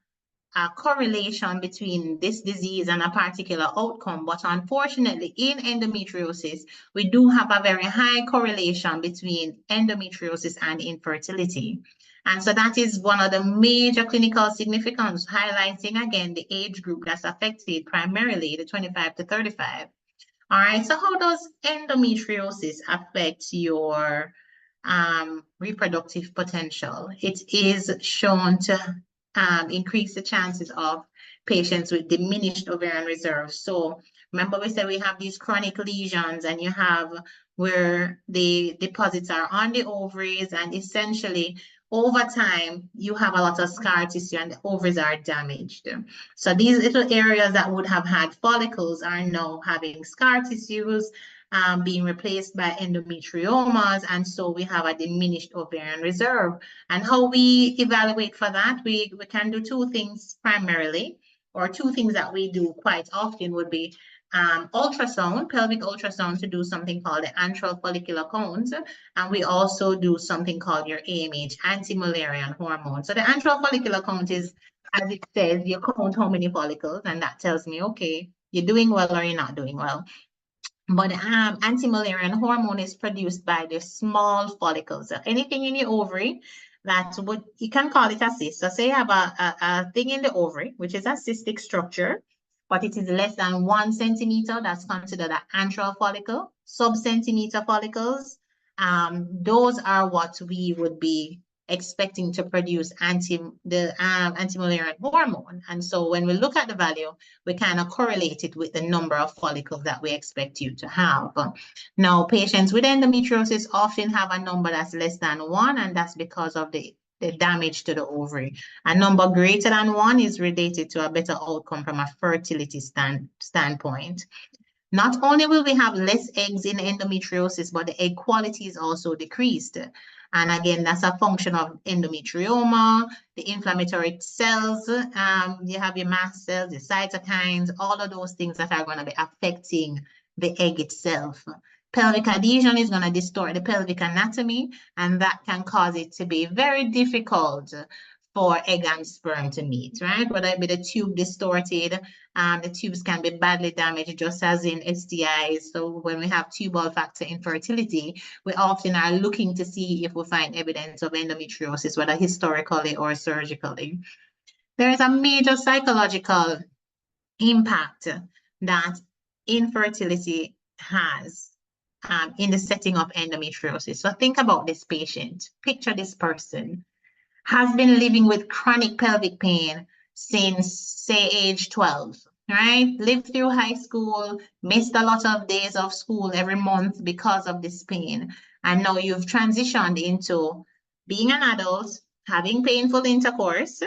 correlation between this disease and a particular outcome. But unfortunately, in endometriosis, we do have a very high correlation between endometriosis and infertility. And so that is one of the major clinical significance, highlighting again the age group that's affected, primarily the 25 to 35. All right, so how does endometriosis affect your reproductive potential? It is shown to increase the chances of patients with diminished ovarian reserve. So remember we said we have these chronic lesions and you have where the deposits are on the ovaries, and essentially over time, you have a lot of scar tissue and the ovaries are damaged. So these little areas that would have had follicles are now having scar tissues, being replaced by endometriomas, and so we have a diminished ovarian reserve. And how we evaluate for that, we can do 2 things primarily, or 2 things that we do quite often would be ultrasound, pelvic ultrasound, to do something called the antral follicular count, and we also do something called your AMH, anti-Mullerian hormone. So the antral follicular count is, as it says, you count how many follicles, and that tells me, okay, you're doing well or you're not doing well. But anti-Mullerian hormone is produced by the small follicles. So anything in your ovary that would, you can call it a cyst. So say you have a thing in the ovary, which is a cystic structure, but it is less than 1 centimeter, that's considered an antral follicle. Sub-centimeter follicles, those are what we would be expecting to produce anti-Mullerian hormone. And so when we look at the value, we kind of correlate it with the number of follicles that we expect you to have. Now, patients with endometriosis often have a number that's less than 1, and that's because of the the damage to the ovary. A number greater than 1 is related to a better outcome from a fertility standpoint. Not only will we have less eggs in endometriosis, but the egg quality is also decreased. And again, that's a function of endometrioma, the inflammatory cells, you have your mast cells, your cytokines, all of those things that are going to be affecting the egg itself. Pelvic adhesion is going to distort the pelvic anatomy, and that can cause it to be very difficult for egg and sperm to meet, right? Whether it be the tube distorted, the tubes can be badly damaged, just as in STIs. So when we have tubal factor infertility, we often are looking to see if we find evidence of endometriosis, whether historically or surgically. There is a major psychological impact that infertility has in the setting of endometriosis. So think about this patient. Picture this person has been living with chronic pelvic pain since, say, age 12, right? Lived through high school, missed a lot of days of school every month because of this pain. And now you've transitioned into being an adult, having painful intercourse,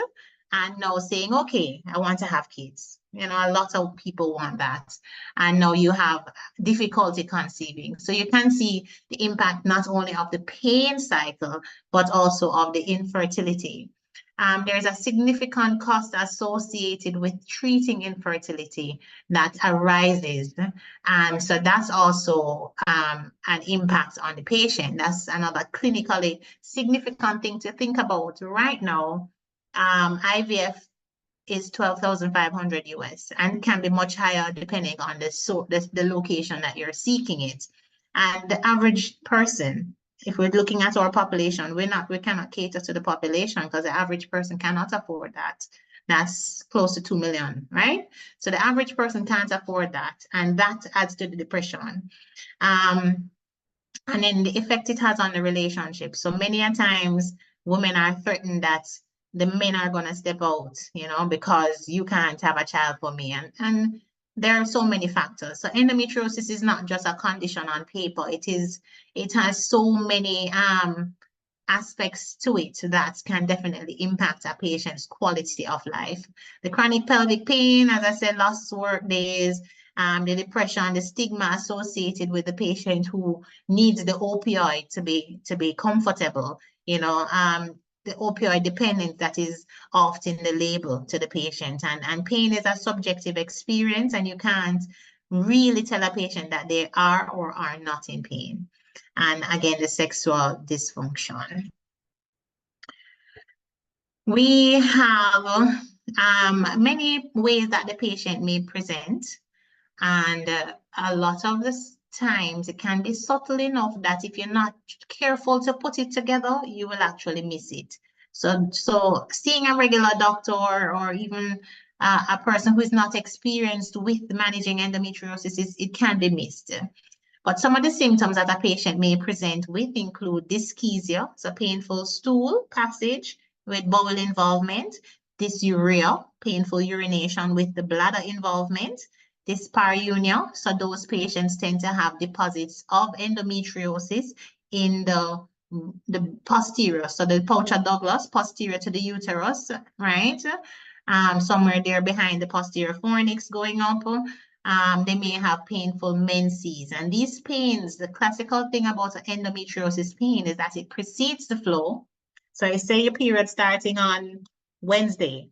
and now saying, okay, I want to have kids. You know, a lot of people want that. And now you have difficulty conceiving. So you can see the impact not only of the pain cycle, but also of the infertility. There's a significant cost associated with treating infertility that arises. And so that's also an impact on the patient. That's another clinically significant thing to think about right now. IVF is $12,500 US and can be much higher depending on the location that you're seeking it. And the average person, if we're looking at our population, we cannot cater to the population because the average person cannot afford that. That's close to 2 million, right? So the average person can't afford that, and that adds to the depression. And then the effect it has on the relationship. So many a times women are threatened that the men are going to step out, you know, because you can't have a child for me. And there are so many factors. So endometriosis is not just a condition on paper. It has so many aspects to it that can definitely impact a patient's quality of life. The chronic pelvic pain, as I said, lost work days, the depression, the stigma associated with the patient who needs the opioid to be comfortable, you know, the opioid dependence that is often the label to the patient. And pain is a subjective experience, and you can't really tell a patient that they are or are not in pain. And again, the sexual dysfunction. We have many ways that the patient may present, and a lot of the times it can be subtle enough that if you're not careful to put it together, you will actually miss it. So seeing a regular doctor or even a person who is not experienced with managing endometriosis, it can be missed. But some of the symptoms that a patient may present with include dyschezia, so painful stool passage with bowel involvement, dysuria, painful urination with the bladder involvement, dyspareunia, so those patients tend to have deposits of endometriosis in the posterior, so the pouch of Douglas, posterior to the uterus, right? Somewhere there behind the posterior fornix going up. They may have painful menses. And these pains, the classical thing about endometriosis pain is that it precedes the flow. So I say your period starting on Wednesday,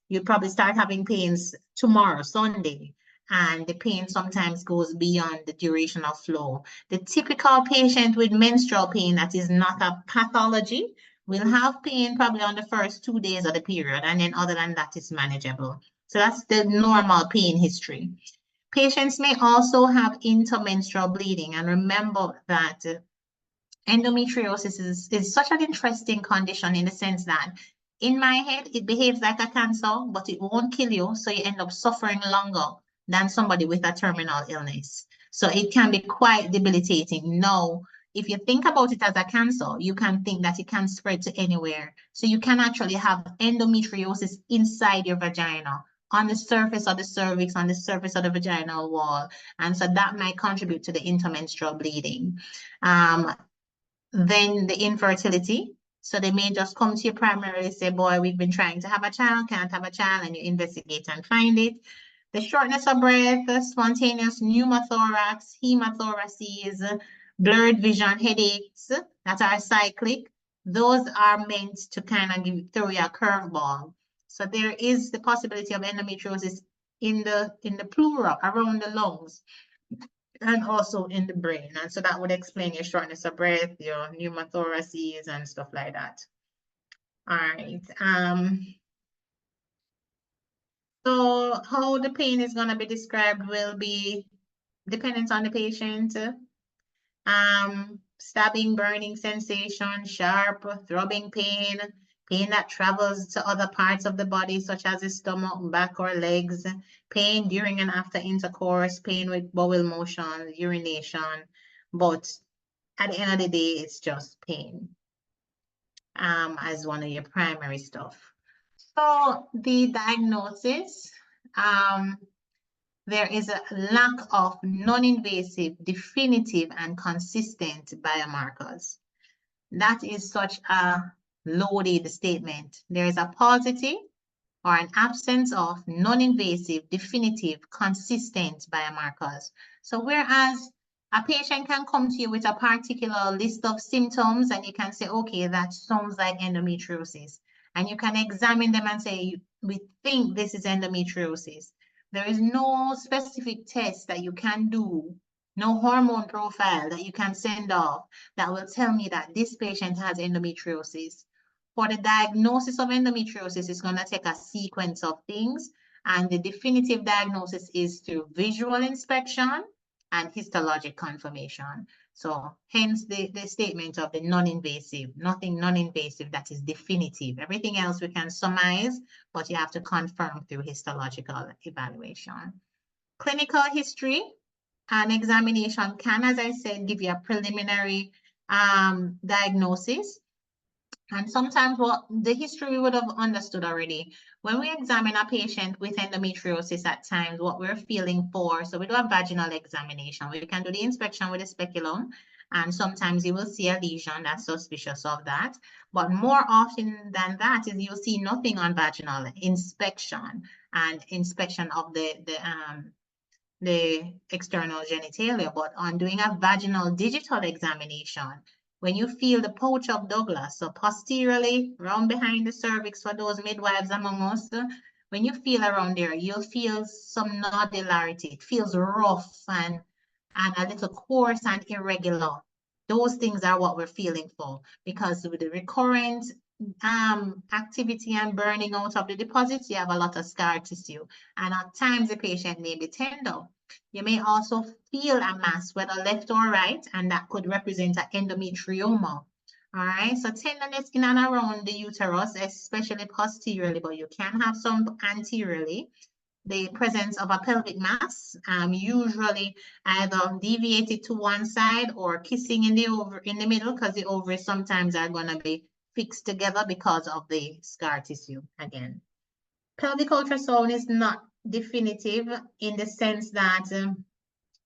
you probably start having pains tomorrow, Sunday, and the pain sometimes goes beyond the duration of flow. The typical patient with menstrual pain that is not a pathology will have pain probably on the first 2 days of the period, and then other than that, it's manageable. So that's the normal pain history. Patients may also have intermenstrual bleeding, and remember that endometriosis is such an interesting condition in the sense that in my head, it behaves like a cancer, but it won't kill you, so you end up suffering longer than somebody with a terminal illness. So it can be quite debilitating. Now, if you think about it as a cancer, you can think that it can spread to anywhere. So you can actually have endometriosis inside your vagina, on the surface of the cervix, on the surface of the vaginal wall. And so that might contribute to the intermenstrual bleeding. Then the infertility. So they may just come to you primarily, say, boy, we've been trying to have a child, can't have a child, and you investigate and find it. The shortness of breath, spontaneous pneumothorax, hemathoraces, blurred vision, headaches that are cyclic, those are meant to kind of throw you a curveball. So there is the possibility of endometriosis in the plural, around the lungs, and also in the brain. And so that would explain your shortness of breath, your pneumothoraces and stuff like that. All right. So how the pain is going to be described will be dependent on the patient. Stabbing, burning sensation, sharp, throbbing pain, pain that travels to other parts of the body, such as the stomach, back, or legs, pain during and after intercourse, pain with bowel motion, urination. But at the end of the day, it's just pain as one of your primary stuff. So the diagnosis, there is a lack of non-invasive, definitive, and consistent biomarkers. That is such a loaded statement. There is a paucity or an absence of non-invasive, definitive, consistent biomarkers. So whereas a patient can come to you with a particular list of symptoms and you can say, okay, that sounds like endometriosis. And you can examine them and say, we think this is endometriosis. There is no specific test that you can do, no hormone profile that you can send off that will tell me that this patient has endometriosis. For the diagnosis of endometriosis, it's going to take a sequence of things, and the definitive diagnosis is through visual inspection and histologic confirmation. So hence the statement of the non-invasive, nothing non-invasive that is definitive. Everything else we can surmise, but you have to confirm through histological evaluation. Clinical history and examination can, as I said, give you a preliminary diagnosis. And sometimes what the history we would have understood already. When we examine a patient with endometriosis at times, what we're feeling for, so we do a vaginal examination. We can do the inspection with a speculum, and sometimes you will see a lesion that's suspicious of that. But more often than that is you'll see nothing on vaginal inspection and inspection of the external genitalia, but on doing a vaginal digital examination, when you feel the pouch of Douglas, so posteriorly, around behind the cervix for those midwives among us, when you feel around there, you'll feel some nodularity. It feels rough and a little coarse and irregular. Those things are what we're feeling for, because with the recurrent activity and burning out of the deposits, you have a lot of scar tissue, and at times the patient may be tender. You may also feel a mass, whether left or right, and that could represent an endometrioma. All right, so tenderness in and around the uterus, especially posteriorly, but you can have some anteriorly. The presence of a pelvic mass, usually either deviated to one side or kissing in the middle, because the ovaries sometimes are going to be fixed together because of the scar tissue again. Pelvic ultrasound is not definitive in the sense that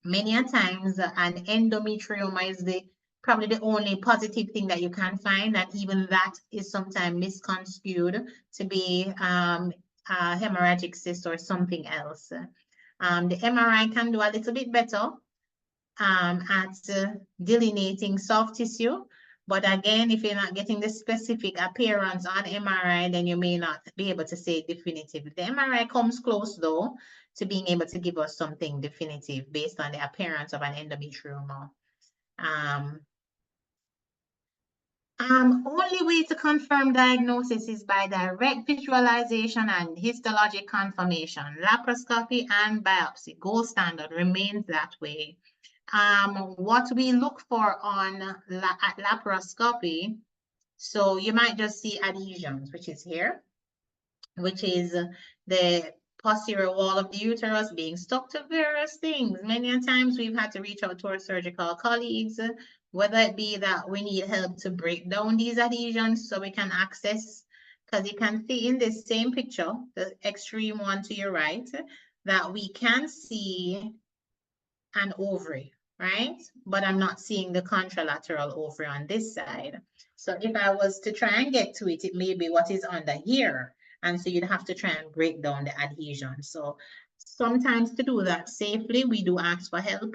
many a times an endometrioma is probably the only positive thing that you can find, and even that is sometimes misconstrued to be a hemorrhagic cyst or something else. The MRI can do a little bit better at delineating soft tissue. But again, if you're not getting the specific appearance on MRI, then you may not be able to say definitive. The MRI comes close, though, to being able to give us something definitive based on the appearance of an endometrioma. Only way to confirm diagnosis is by direct visualization and histologic confirmation. Laparoscopy and biopsy, gold standard, remains that way. What we look for at laparoscopy, so you might just see adhesions, which is here, which is the posterior wall of the uterus being stuck to various things. Many times we've had to reach out to our surgical colleagues, whether it be that we need help to break down these adhesions so we can access, because you can see in this same picture, the extreme one to your right, that we can see an ovary. right? But I'm not seeing the contralateral over on this side. So if I was to try and get to it, it may be what is under here. And so you'd have to try and break down the adhesion. So sometimes to do that safely, we do ask for help.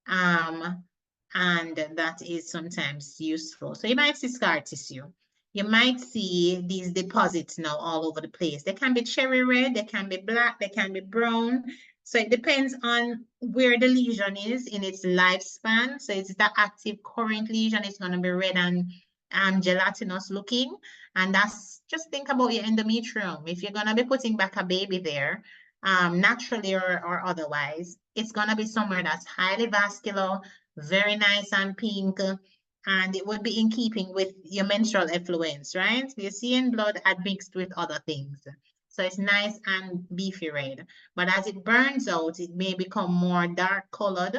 And that is sometimes useful. So you might see scar tissue. You might see these deposits now all over the place. They can be cherry red, they can be black, they can be brown. So it depends on where the lesion is in its lifespan. So it's the active current lesion, it's going to be red and gelatinous looking. And that's, just think about your endometrium. If you're going to be putting back a baby there, naturally or otherwise, it's going to be somewhere that's highly vascular, very nice and pink, and it would be in keeping with your menstrual effluence, right? You're seeing blood admixed with other things. So it's nice and beefy red. But as it burns out, it may become more dark colored,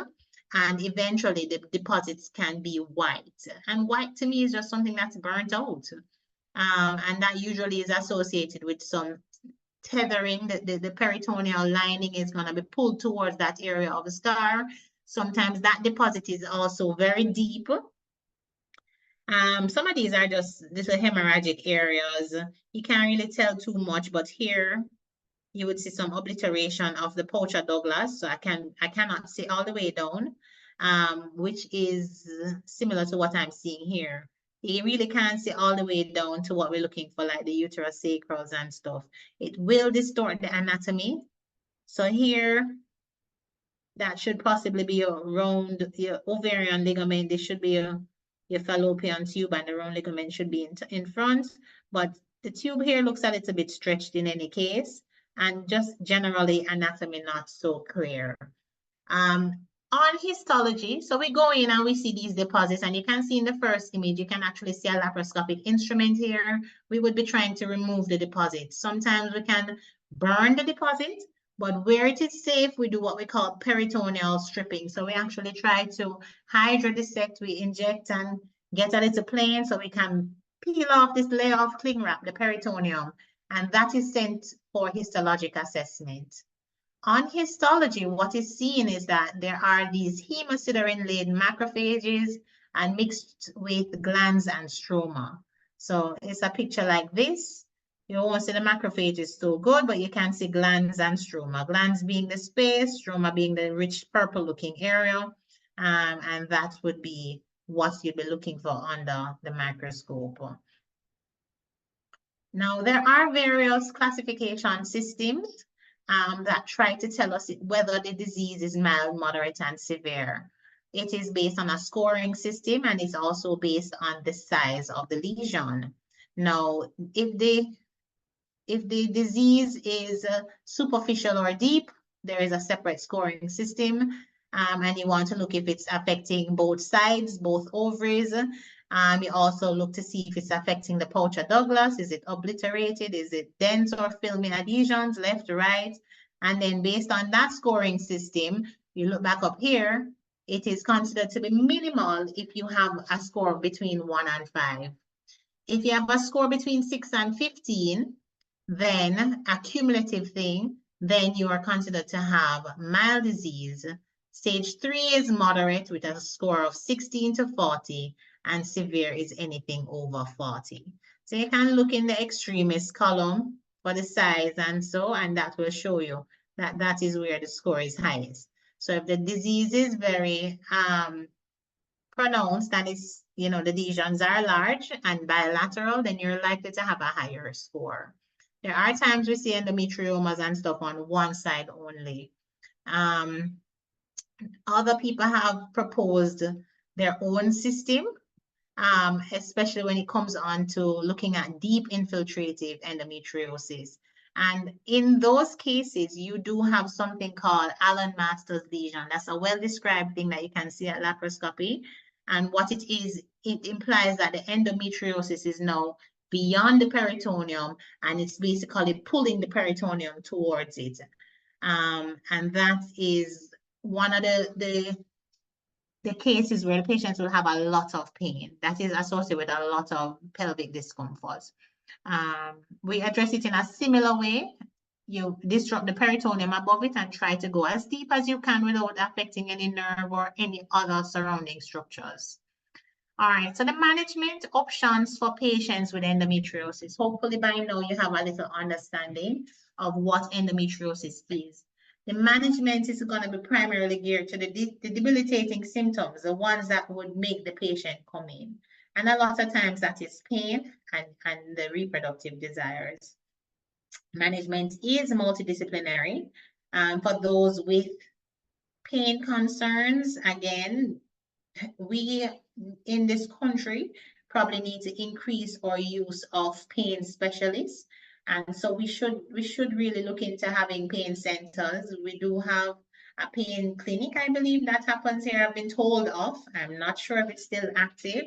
and eventually the deposits can be white. And white to me is just something that's burnt out. And that usually is associated with some tethering. The peritoneal lining is going to be pulled towards that area of the scar. Sometimes that deposit is also very deep. Some of these are just little hemorrhagic areas. You can't really tell too much, but here you would see some obliteration of the pouch of Douglas. So I cannot see all the way down, which is similar to what I'm seeing here. You really can't see all the way down to what we're looking for, like the uterus sacrals and stuff. It will distort the anatomy. So here, that should possibly be around your ovarian ligament. This should be your fallopian tube, and the round ligament should be in front. But the tube here looks a little bit stretched in any case, and just generally anatomy not so clear. On histology, so we go in and we see these deposits, and you can see in the first image, you can actually see a laparoscopic instrument here. We would be trying to remove the deposit. Sometimes we can burn the deposit, but where it is safe, we do what we call peritoneal stripping. So we actually try to hydrodissect, we inject and get a little plane so we can peel off this layer of cling wrap, the peritoneum, and that is sent for histologic assessment. On histology, what is seen is that there are these hemosiderin-laden macrophages and mixed with glands and stroma. So it's a picture like this. You won't see the macrophages so good, but you can see glands and stroma. Glands being the space, stroma being the rich purple-looking area, and that would be what you'd be looking for under the microscope. Now, there are various classification systems that try to tell us whether the disease is mild, moderate, and severe. It is based on a scoring system, and it's also based on the size of the lesion. Now, if the disease is superficial or deep, there is a separate scoring system, and you want to look if it's affecting both sides, both ovaries. You also look to see if it's affecting the pouch of Douglas. Is it obliterated? Is it dense or filmy adhesions, left to right? And then based on that scoring system, you look back up here, it is considered to be minimal if you have a score between 1 and 5. If you have a score between 6 and 15, then a cumulative thing, then you are considered to have mild disease. Stage 3 is moderate with a score of 16 to 40, and severe is anything over 40. So you can look in the extremist column for the size and that will show you that that is where the score is highest. So if the disease is very pronounced and it's, the lesions are large and bilateral, then you're likely to have a higher score. There are times we see endometriomas and stuff on one side only. Other people have proposed their own system, especially when it comes on to looking at deep infiltrative endometriosis. And in those cases, you do have something called Allen-Masters lesion. That's a well-described thing that you can see at laparoscopy. And what it is, it implies that the endometriosis is now beyond the peritoneum, and it's basically pulling the peritoneum towards it. And that is one of the cases where the patients will have a lot of pain. That is associated with a lot of pelvic discomfort. We address it in a similar way. you disrupt the peritoneum above it and try to go as deep as you can without affecting any nerve or any other surrounding structures. All right, so the management options for patients with endometriosis. Hopefully by now you have a little understanding of what endometriosis is. The management is going to be primarily geared to the debilitating symptoms, the ones that would make the patient come in. And a lot of times that is pain and the reproductive desires. Management is multidisciplinary. For those with pain concerns, again, we in this country probably need to increase our use of pain specialists. And so we should really look into having pain centers. We do have a pain clinic, I believe, that happens here. I've been told of. I'm not sure if it's still active,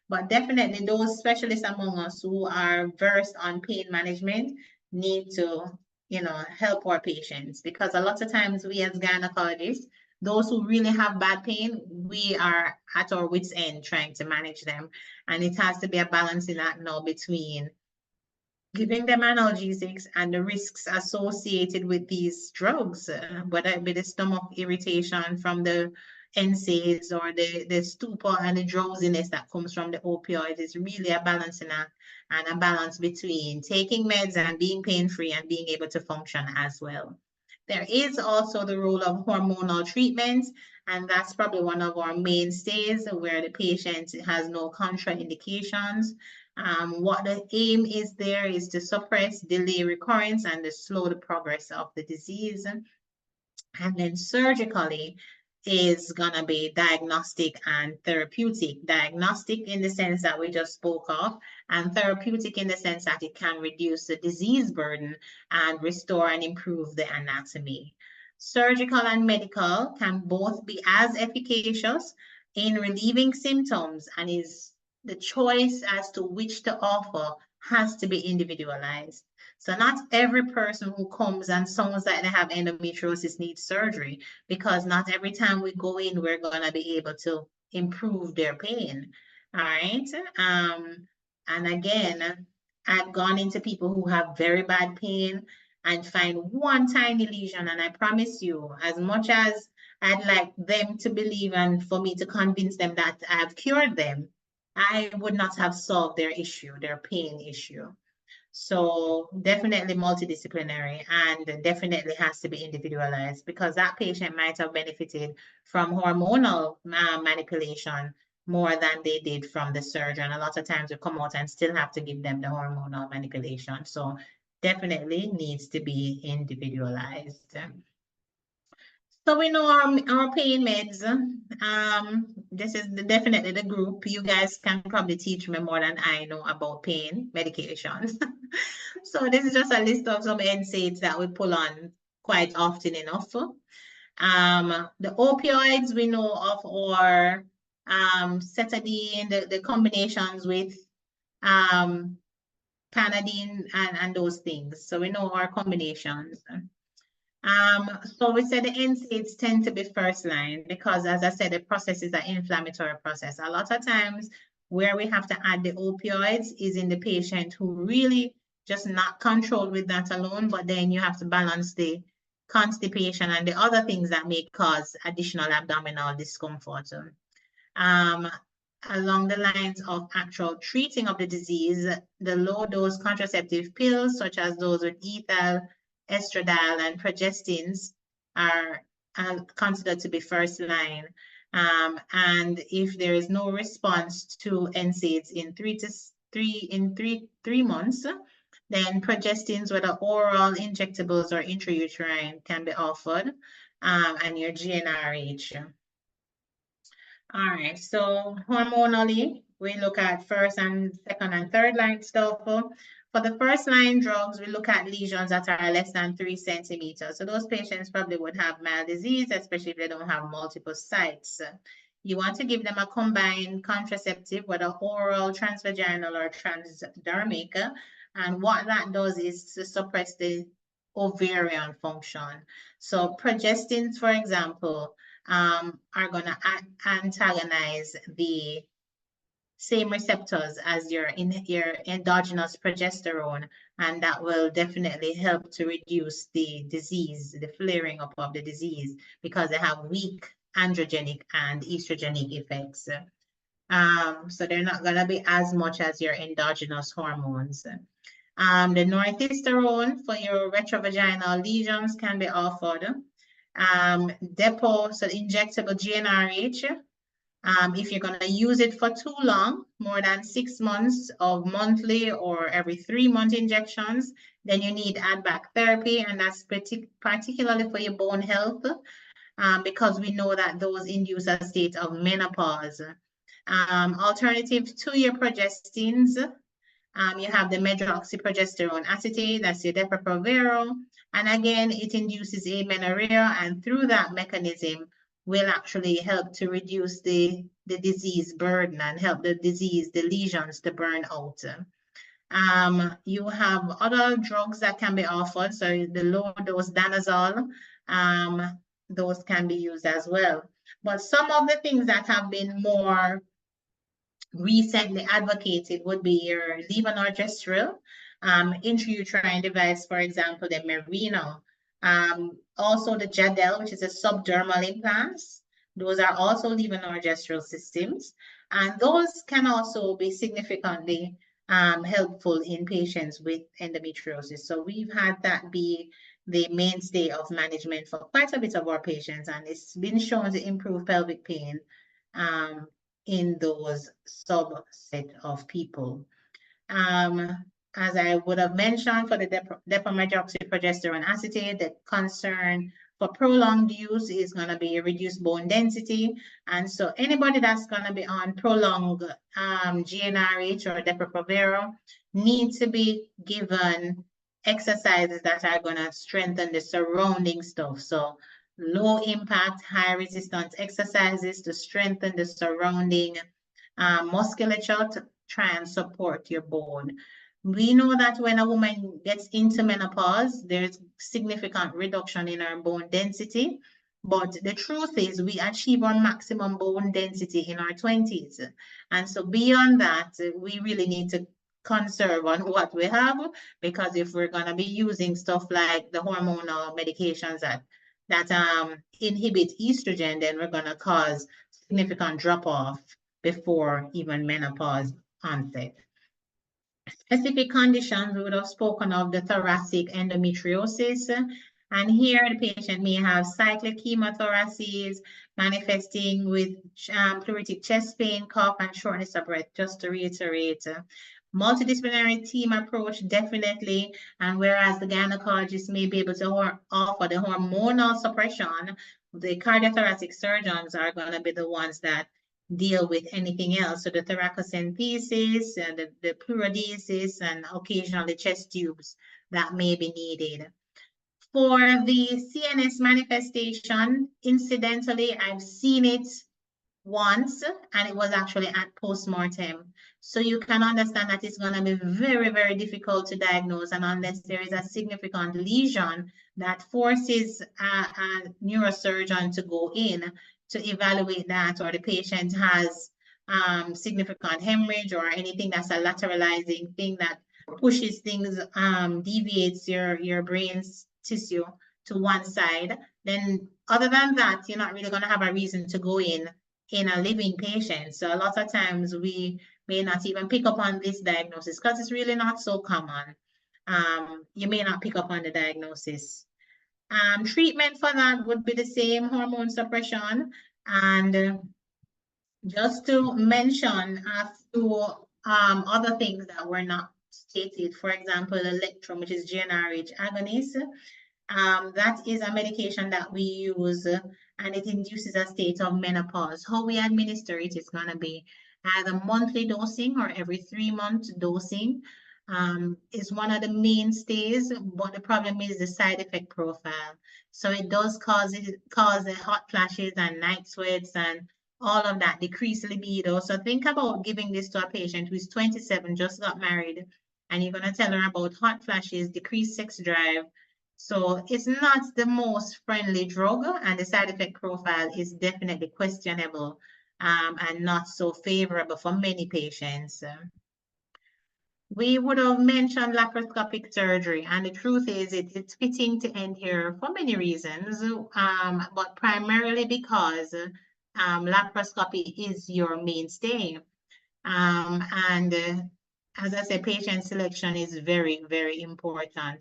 but definitely those specialists among us who are versed on pain management need to, you know, help our patients, because a lot of times we as gynecologists, those who really have bad pain, we are at our wits' end trying to manage them. And it has to be a balancing act now between giving them analgesics and the risks associated with these drugs, whether it be the stomach irritation from the NSAIDs or the stupor and the drowsiness that comes from the opioids. Is really a balancing act and a balance between taking meds and being pain-free and being able to function as well. There is also the role of hormonal treatments, and that's probably one of our mainstays where the patient has no contraindications. What the aim is there is to suppress, delay recurrence, and to slow the progress of the disease. And then surgically is gonna be diagnostic and therapeutic. Diagnostic in the sense that we just spoke of, and therapeutic in the sense that it can reduce the disease burden and restore and improve the anatomy. Surgical and medical can both be as efficacious in relieving symptoms, and is the choice as to which to offer has to be individualized. So not every person who comes and sounds like they have endometriosis needs surgery, because not every time we go in, we're gonna be able to improve their pain. All right. And again, I've gone into people who have very bad pain and find one tiny lesion, and I promise you, as much as I'd like them to believe and for me to convince them that I've cured them, I would not have solved their issue, their pain issue. So definitely multidisciplinary, and definitely has to be individualized, because that patient might have benefited from hormonal manipulation more than they did from the surgery. And a lot of times we come out and still have to give them the hormonal manipulation. So definitely needs to be individualized. So we know our pain meds. This is definitely the group. You guys can probably teach me more than I know about pain medications. So this is just a list of some NSAIDs that we pull on quite often enough. The opioids we know of, or cetadine, the combinations with Panadine and those things. So we know our combinations. So we said the NSAIDs tend to be first line because, as I said, the process is an inflammatory process. A lot of times where we have to add the opioids is in the patient who really just not controlled with that alone, but then you have to balance the constipation and the other things that may cause additional abdominal discomfort. Along the lines of actual treating of the disease, the low-dose contraceptive pills, such as those with ethyl, estradiol, and progestins, are considered to be first line. And if there is no response to NSAIDs in three months, then progestins, whether oral, injectables, or intrauterine, can be offered, and your GnRH. All right, so hormonally, we look at first and second and third line stuff. For the first line drugs, we look at lesions that are less than 3 centimeters. So those patients probably would have mild disease, especially if they don't have multiple sites. You want to give them a combined contraceptive, whether oral, transvaginal, or transdermic. And what that does is to suppress the ovarian function. So progestins, for example, are going to antagonize the same receptors as your endogenous progesterone, and that will definitely help to reduce the disease, the flaring up of the disease, because they have weak androgenic and estrogenic effects. So they're not going to be as much as your endogenous hormones. The northestrone for your retrovaginal lesions can be offered. Depot, so injectable GnRH, if you're going to use it for too long, more than 6 months of monthly or every 3-month injections, then you need add-back therapy, and that's particularly for your bone health, because we know that those induce a state of menopause. Alternative to your progestins, you have the medroxyprogesterone acetate, that's your Depo-Provera, and again, it induces amenorrhea, and through that mechanism, will actually help to reduce the disease burden and help the lesions to burn out. You have other drugs that can be offered, so the low dose danazol, those can be used as well. But some of the things that have been more recently advocated would be your levonorgestrel, intrauterine device, for example, the Merino. Also the Jadel, which is a subdermal implants. Those are also levonorgestrel systems. And those can also be significantly helpful in patients with endometriosis. So we've had that be the mainstay of management for quite a bit of our patients, and it's been shown to improve pelvic pain in those subset of people. As I would have mentioned, for the depomedroxyprogesterone acetate, the concern for prolonged use is going to be a reduced bone density. And so anybody that's going to be on prolonged GnRH or Depo-Provera needs to be given exercises that are going to strengthen the surrounding stuff. So low impact, high resistance exercises to strengthen the surrounding musculature to try and support your bone. We know that when a woman gets into menopause, there's significant reduction in her bone density. But the truth is we achieve our maximum bone density in our 20s. And so beyond that, we really need to conserve on what we have, because if we're going to be using stuff like the hormonal medications that inhibit estrogen, then we're going to cause significant drop-off before even menopause onset. Specific conditions, we would have spoken of the thoracic endometriosis. And here the patient may have cyclic chemothoraces manifesting with pleuritic chest pain, cough, and shortness of breath, just to reiterate. Multidisciplinary team approach, definitely. And whereas the gynecologist may be able to offer the hormonal suppression, the cardiothoracic surgeons are going to be the ones that deal with anything else. So the thoracocentesis and the pleurodesis and occasionally chest tubes that may be needed. For the CNS manifestation, incidentally, I've seen it once, and it was actually at postmortem. So you can understand that it's going to be very, very difficult to diagnose, and unless there is a significant lesion that forces a neurosurgeon to go in to evaluate that, or the patient has significant hemorrhage or anything that's a lateralizing thing that pushes things, deviates your brain's tissue to one side, then other than that, you're not really going to have a reason to go in a living patient. So a lot of times we may not even pick up on this diagnosis because it's really not so common. You may not pick up on the diagnosis. Treatment for that would be the same, hormone suppression. And just to mention a few other things that were not stated, for example, Electrum, which is GnRH agonist. That is a medication that we use, and it induces a state of menopause. How we administer it is going to be either monthly dosing or every 3-month dosing. Is one of the mainstays, but the problem is the side effect profile. So it does cause the hot flashes and night sweats and all of that, decrease libido. So think about giving this to a patient who's 27, just got married, and you're going to tell her about hot flashes, decreased sex drive. So it's not the most friendly drug, and the side effect profile is definitely questionable. and not so favorable for many patients. We would have mentioned laparoscopic surgery, and the truth is it's fitting to end here for many reasons, but primarily because laparoscopy is your mainstay. And as I said, patient selection is very, very important.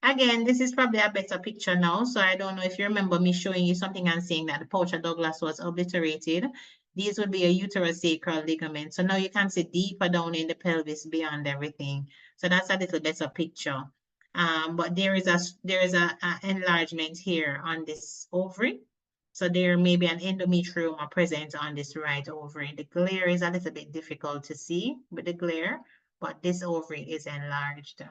Again, this is probably a better picture now. So I don't know if you remember me showing you something and saying that the pouch of Douglas was obliterated. These would be a uterosacral ligament. So now you can see deeper down in the pelvis beyond everything. So that's a little better picture. But there is a enlargement here on this ovary. So there may be an endometrioma present on this right ovary. The glare is a little bit difficult to see with the glare, but this ovary is enlarged.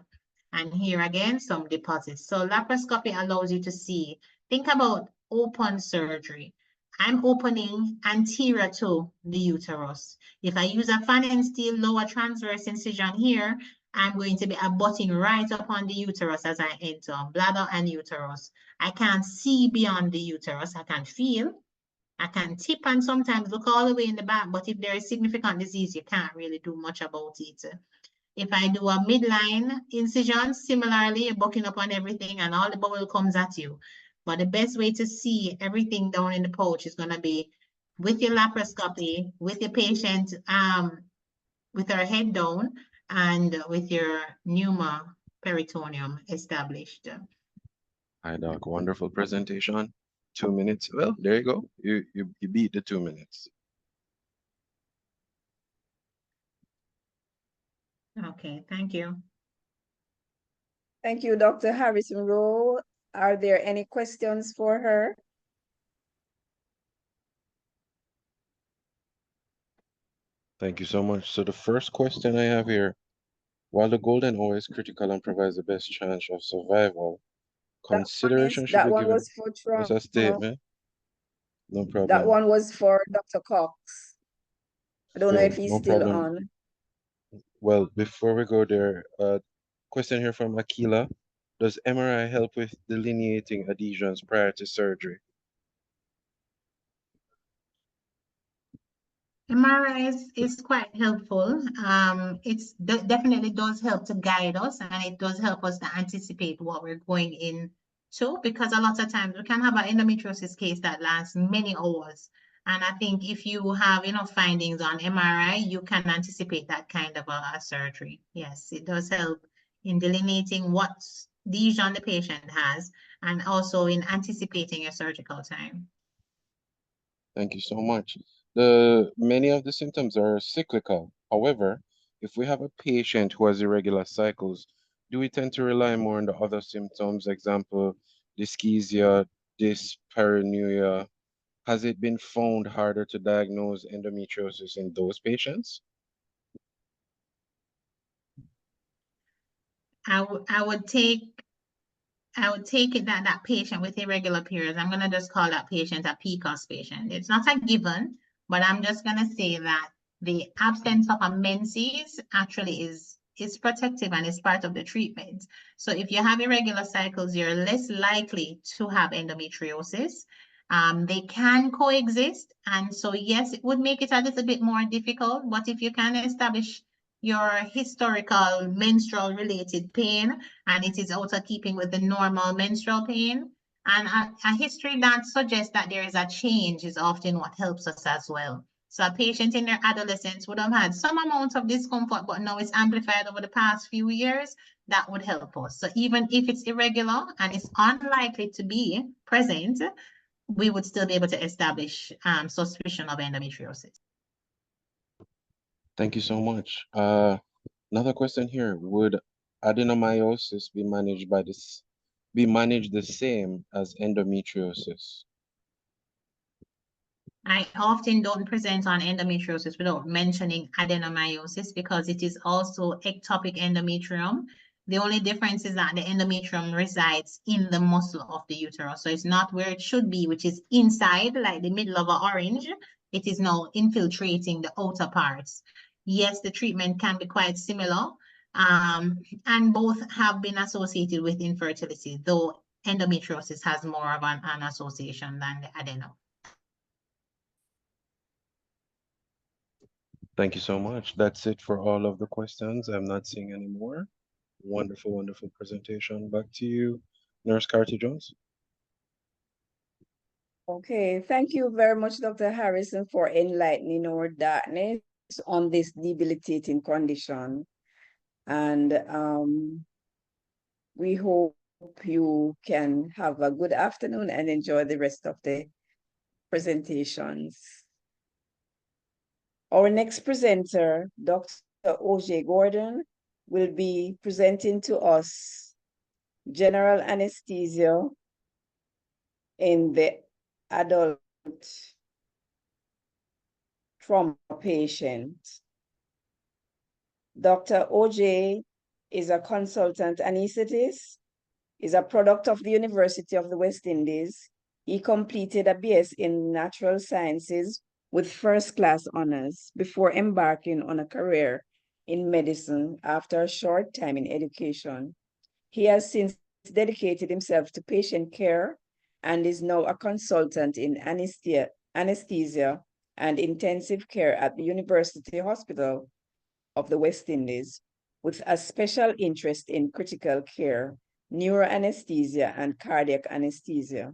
And here again, some deposits. So laparoscopy allows you to see. Think about open surgery. I'm opening anterior to the uterus. If I use a fan and steel lower transverse incision here, I'm going to be abutting right upon the uterus as I enter, bladder and uterus. I can't see beyond the uterus. I can feel. I can tip and sometimes look all the way in the back, but if there is significant disease, you can't really do much about it. If I do a midline incision, similarly, you're bucking up on everything and all the bowel comes at you. But the best way to see everything down in the pouch is going to be with your laparoscopy, with your patient, with her head down, and with your pneuma peritoneum established. Hi, Doc. Wonderful presentation. 2 minutes. Well, there you go. You beat the 2 minutes. Okay, thank you. Thank you, Dr. Harrison Rowe. Are there any questions for her? Thank you so much. So the first question I have here, while the golden hour is critical and provides the best chance of survival, consideration should That be one given. was for What's trauma. a statement? No That problem. one was for Dr. Cox. I don't know Cool. if he's No still problem. on. Well, before we go there, question here from Akila. Does MRI help with delineating adhesions prior to surgery? MRI is quite helpful. It's definitely does help to guide us, and it does help us to anticipate what we're going into, because a lot of times we can have an endometriosis case that lasts many hours. And I think if you have enough findings on MRI, you can anticipate that kind of a surgery. Yes, it does help in delineating what lesion the patient has, and also in anticipating a surgical time. Thank you so much. Many of the symptoms are cyclical. However, if we have a patient who has irregular cycles, do we tend to rely more on the other symptoms? Example, dyschezia, dyspareunia. Has it been found harder to diagnose endometriosis in those patients? I would take it that that patient with irregular periods, I'm going to just call that patient a PCOS patient. It's not a given, but I'm just going to say that the absence of a menses actually is protective and is part of the treatment. So if you have irregular cycles, you're less likely to have endometriosis. They can coexist. And so, yes, it would make it a little bit more difficult, but if you can establish your historical menstrual related pain, and it is also keeping with the normal menstrual pain, and a history that suggests that there is a change is often what helps us as well. So a patient in their adolescence would have had some amount of discomfort, but now it's amplified over the past few years. That would help us. So even if it's irregular and it's unlikely to be present, we would still be able to establish suspicion of endometriosis. Thank you so much. Another question here. Would adenomyosis be managed the same as endometriosis? I often don't present on endometriosis without mentioning adenomyosis because it is also ectopic endometrium. The only difference is that the endometrium resides in the muscle of the uterus. So it's not where it should be, which is inside, like the middle of an orange. It is now infiltrating the outer parts. Yes, the treatment can be quite similar, and both have been associated with infertility, though endometriosis has more of an association than the adeno. Thank you so much. That's it for all of the questions. I'm not seeing any more. Wonderful, wonderful presentation. Back to you, Nurse Carty Jones. Okay, thank you very much, Dr. Harrison, for enlightening our darkness on this debilitating condition. And we hope you can have a good afternoon and enjoy the rest of the presentations. Our next presenter, Dr. O.J. Gordon, will be presenting to us general anesthesia in the adult trauma patient. Dr. O.J. is a consultant anesthetist, is a product of the University of the West Indies. He completed a BS in Natural Sciences with first-class honors before embarking on a career in medicine after a short time in education. He has since dedicated himself to patient care and is now a consultant in anesthesia and intensive care at the University Hospital of the West Indies, with a special interest in critical care, neuroanesthesia, and cardiac anesthesia.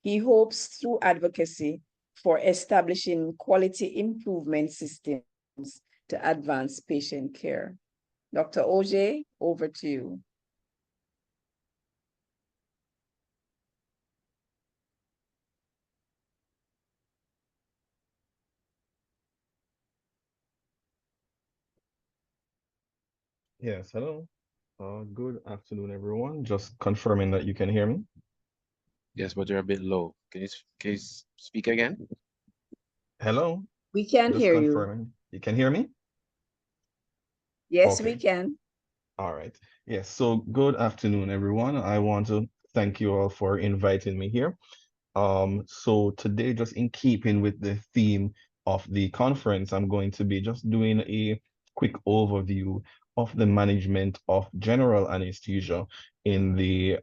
He hopes through advocacy for establishing quality improvement systems to advance patient care. Dr. OJ, over to you. Yes, hello. Good afternoon, everyone. Just confirming that you can hear me. Yes, but you're a bit low. Can you speak again? Hello. We can Just hear you. confirming. You can hear me? Yes, we Okay. can. All right. Yes. So good afternoon, everyone. I want to thank you all for inviting me here. So today, just in keeping with the theme of the conference, I'm going to be just doing a quick overview of the management of general anesthesia in the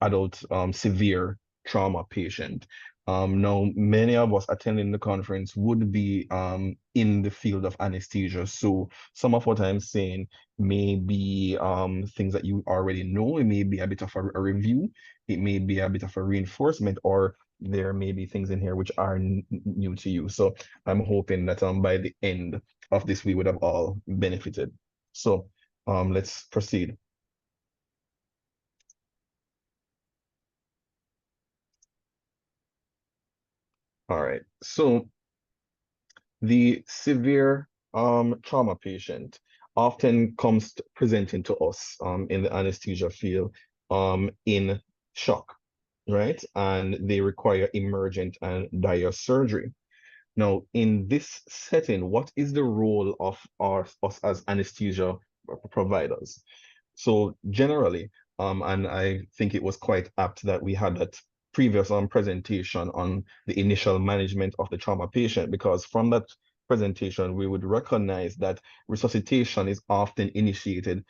adult severe trauma patient. Now, many of us attending the conference would be in the field of anesthesia. So some of what I'm saying may be things that you already know. It may be a bit of a review. It may be a bit of a reinforcement, or there may be things in here which are new to you. So I'm hoping that by the end of this, we would have all benefited. So let's proceed. All right. So the severe trauma patient often comes presenting to us in the anesthesia field in shock, right? And they require emergent and dire surgery. Now, in this setting, what is the role of us as anesthesia providers? So generally, and I think it was quite apt that we had that previous presentation on the initial management of the trauma patient, because from that presentation, we would recognize that resuscitation is often initiated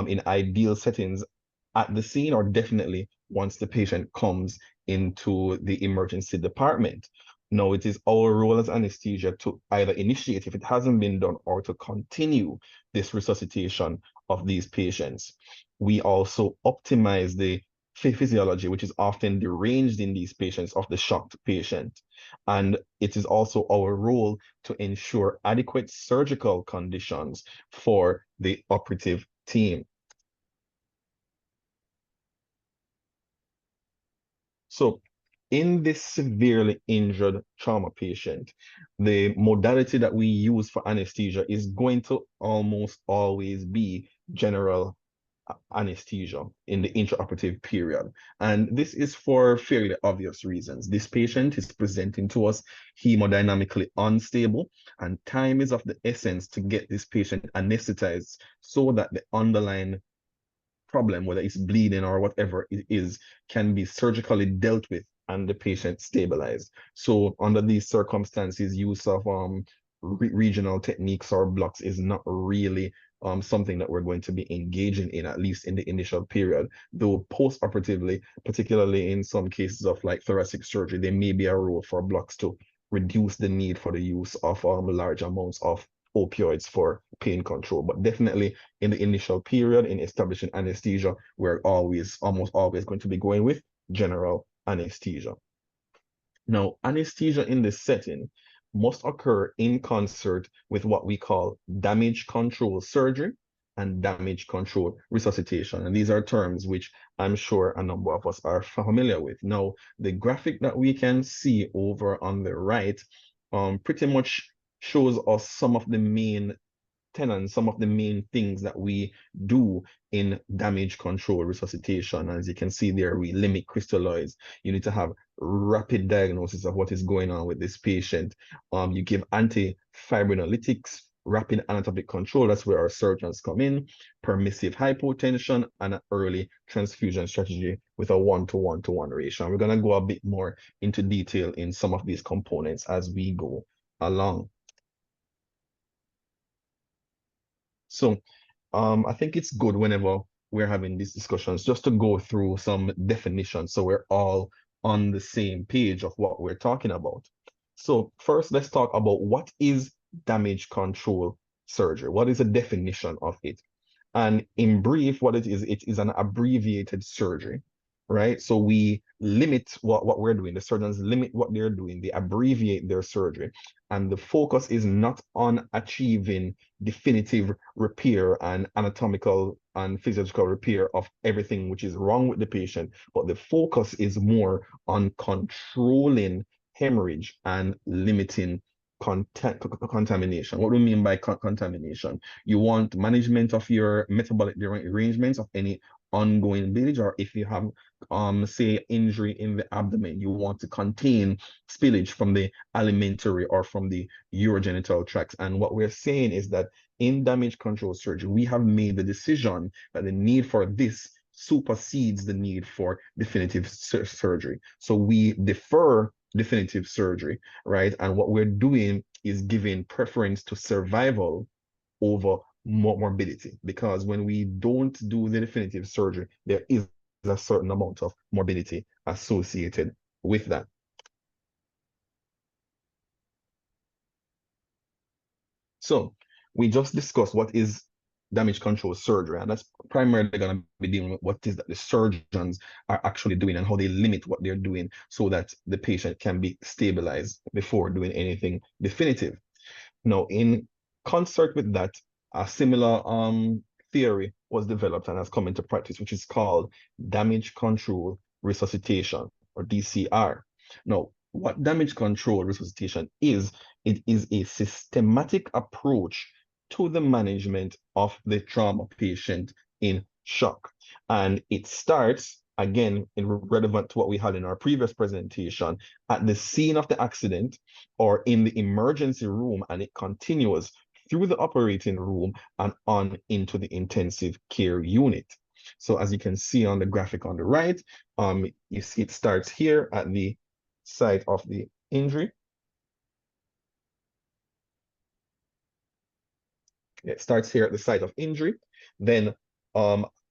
in ideal settings at the scene, or definitely once the patient comes into the emergency department. Now, it is our role as anesthesia to either initiate, if it hasn't been done, or to continue this resuscitation of these patients. We also optimize the physiology, which is often deranged in these patients, of the shocked patient. And it is also our role to ensure adequate surgical conditions for the operative team. So in this severely injured trauma patient, the modality that we use for anesthesia is going to almost always be general anesthesia in the intraoperative period. And this is for fairly obvious reasons. This patient is presenting to us hemodynamically unstable, and time is of the essence to get this patient anesthetized so that the underlying problem, whether it's bleeding or whatever it is, can be surgically dealt with and the patient stabilized. So under these circumstances, use of regional techniques or blocks is not really something that we're going to be engaging in, at least in the initial period. Though post-operatively, particularly in some cases of like thoracic surgery, there may be a role for blocks to reduce the need for the use of large amounts of opioids for pain control. But definitely in the initial period in establishing anesthesia, we're almost always going to be going with general anesthesia. Now, anesthesia in this setting must occur in concert with what we call damage control surgery and damage control resuscitation. And these are terms which I'm sure a number of us are familiar with. Now, the graphic that we can see over on the right pretty much shows us some of the main tenants, some of the main things that we do in damage control resuscitation. As you can see there, we limit crystalloids. You need to have rapid diagnosis of what is going on with this patient. You give antifibrinolytics, rapid anatomic control, that's where our surgeons come in, permissive hypotension, and an early transfusion strategy with a 1:1:1 ratio. And we're going to go a bit more into detail in some of these components as we go along. So I think it's good whenever we're having these discussions just to go through some definitions so we're all on the same page of what we're talking about. So first, let's talk about what is damage control surgery. What is the definition of it? And in brief, what it is an abbreviated surgery, right? So we limit what we're doing. The surgeons limit what they're doing. They abbreviate their surgery. And the focus is not on achieving definitive repair and anatomical and physiological repair of everything which is wrong with the patient, but the focus is more on controlling hemorrhage and limiting contamination. What do we mean by contamination? You want management of your metabolic derangements of any ongoing bleeding, or if you have say injury in the abdomen, you want to contain spillage from the alimentary or from the urogenital tracts. And what we're saying is that in damage control surgery, we have made the decision that the need for this supersedes the need for definitive surgery. So we defer definitive surgery, right? And what we're doing is giving preference to survival over morbidity, because when we don't do the definitive surgery, there is a certain amount of morbidity associated with that. So we just discussed what is damage control surgery, and that's primarily going to be dealing with what is that the surgeons are actually doing and how they limit what they're doing so that the patient can be stabilized before doing anything definitive. Now, in concert with that, a similar theory was developed and has come into practice, which is called damage control resuscitation, or DCR. Now, what damage control resuscitation is, it is a systematic approach to the management of the trauma patient in shock. And it starts, again, relevant to what we had in our previous presentation, at the scene of the accident or in the emergency room, and it continues through the operating room and on into the intensive care unit. So as you can see on the graphic on the right, you see it starts here at the site of the injury. It starts here at the site of injury. Then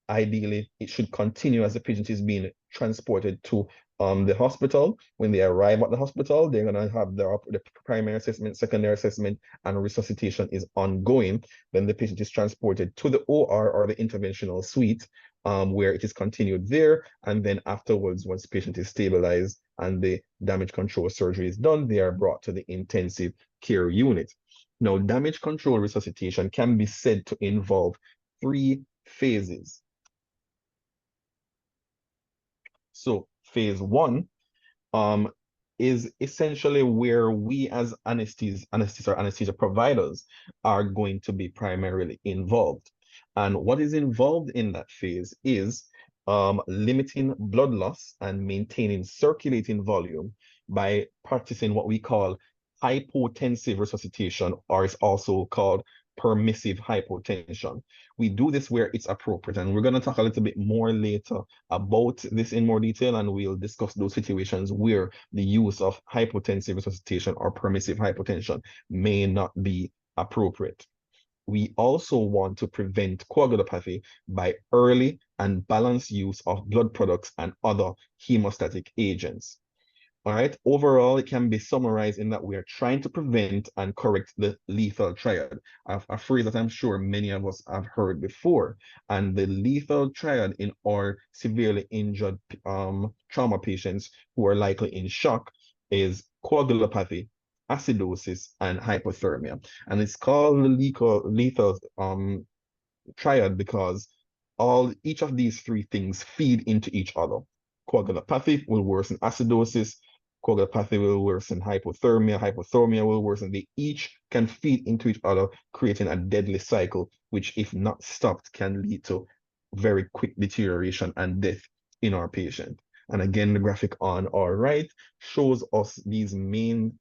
ideally, it should continue as the patient is being transported to the hospital. When they arrive at the hospital, they're going to have the primary assessment, secondary assessment, and resuscitation is ongoing. Then the patient is transported to the OR, or the interventional suite, where it is continued there. And then afterwards, once the patient is stabilized and the damage control surgery is done, they are brought to the intensive care unit. Now, damage control resuscitation can be said to involve 3 phases. So phase 1 is essentially where we as anesthesia providers are going to be primarily involved. And what is involved in that phase is limiting blood loss and maintaining circulating volume by practicing what we call hypotensive resuscitation, or it's also called permissive hypotension. We do this where it's appropriate, and we're going to talk a little bit more later about this in more detail, and we'll discuss those situations where the use of hypotensive resuscitation or permissive hypotension may not be appropriate. We also want to prevent coagulopathy by early and balanced use of blood products and other hemostatic agents. All right. Overall, it can be summarized in that we are trying to prevent and correct the lethal triad, a phrase that I'm sure many of us have heard before. And the lethal triad in our severely injured trauma patients who are likely in shock is coagulopathy, acidosis, and hypothermia. And it's called the lethal triad because each of these three things feed into each other. Coagulopathy will worsen acidosis, coagulopathy will worsen hypothermia, hypothermia will worsen. They each can feed into each other, creating a deadly cycle, which if not stopped can lead to very quick deterioration and death in our patient. And again, the graphic on our right shows us these main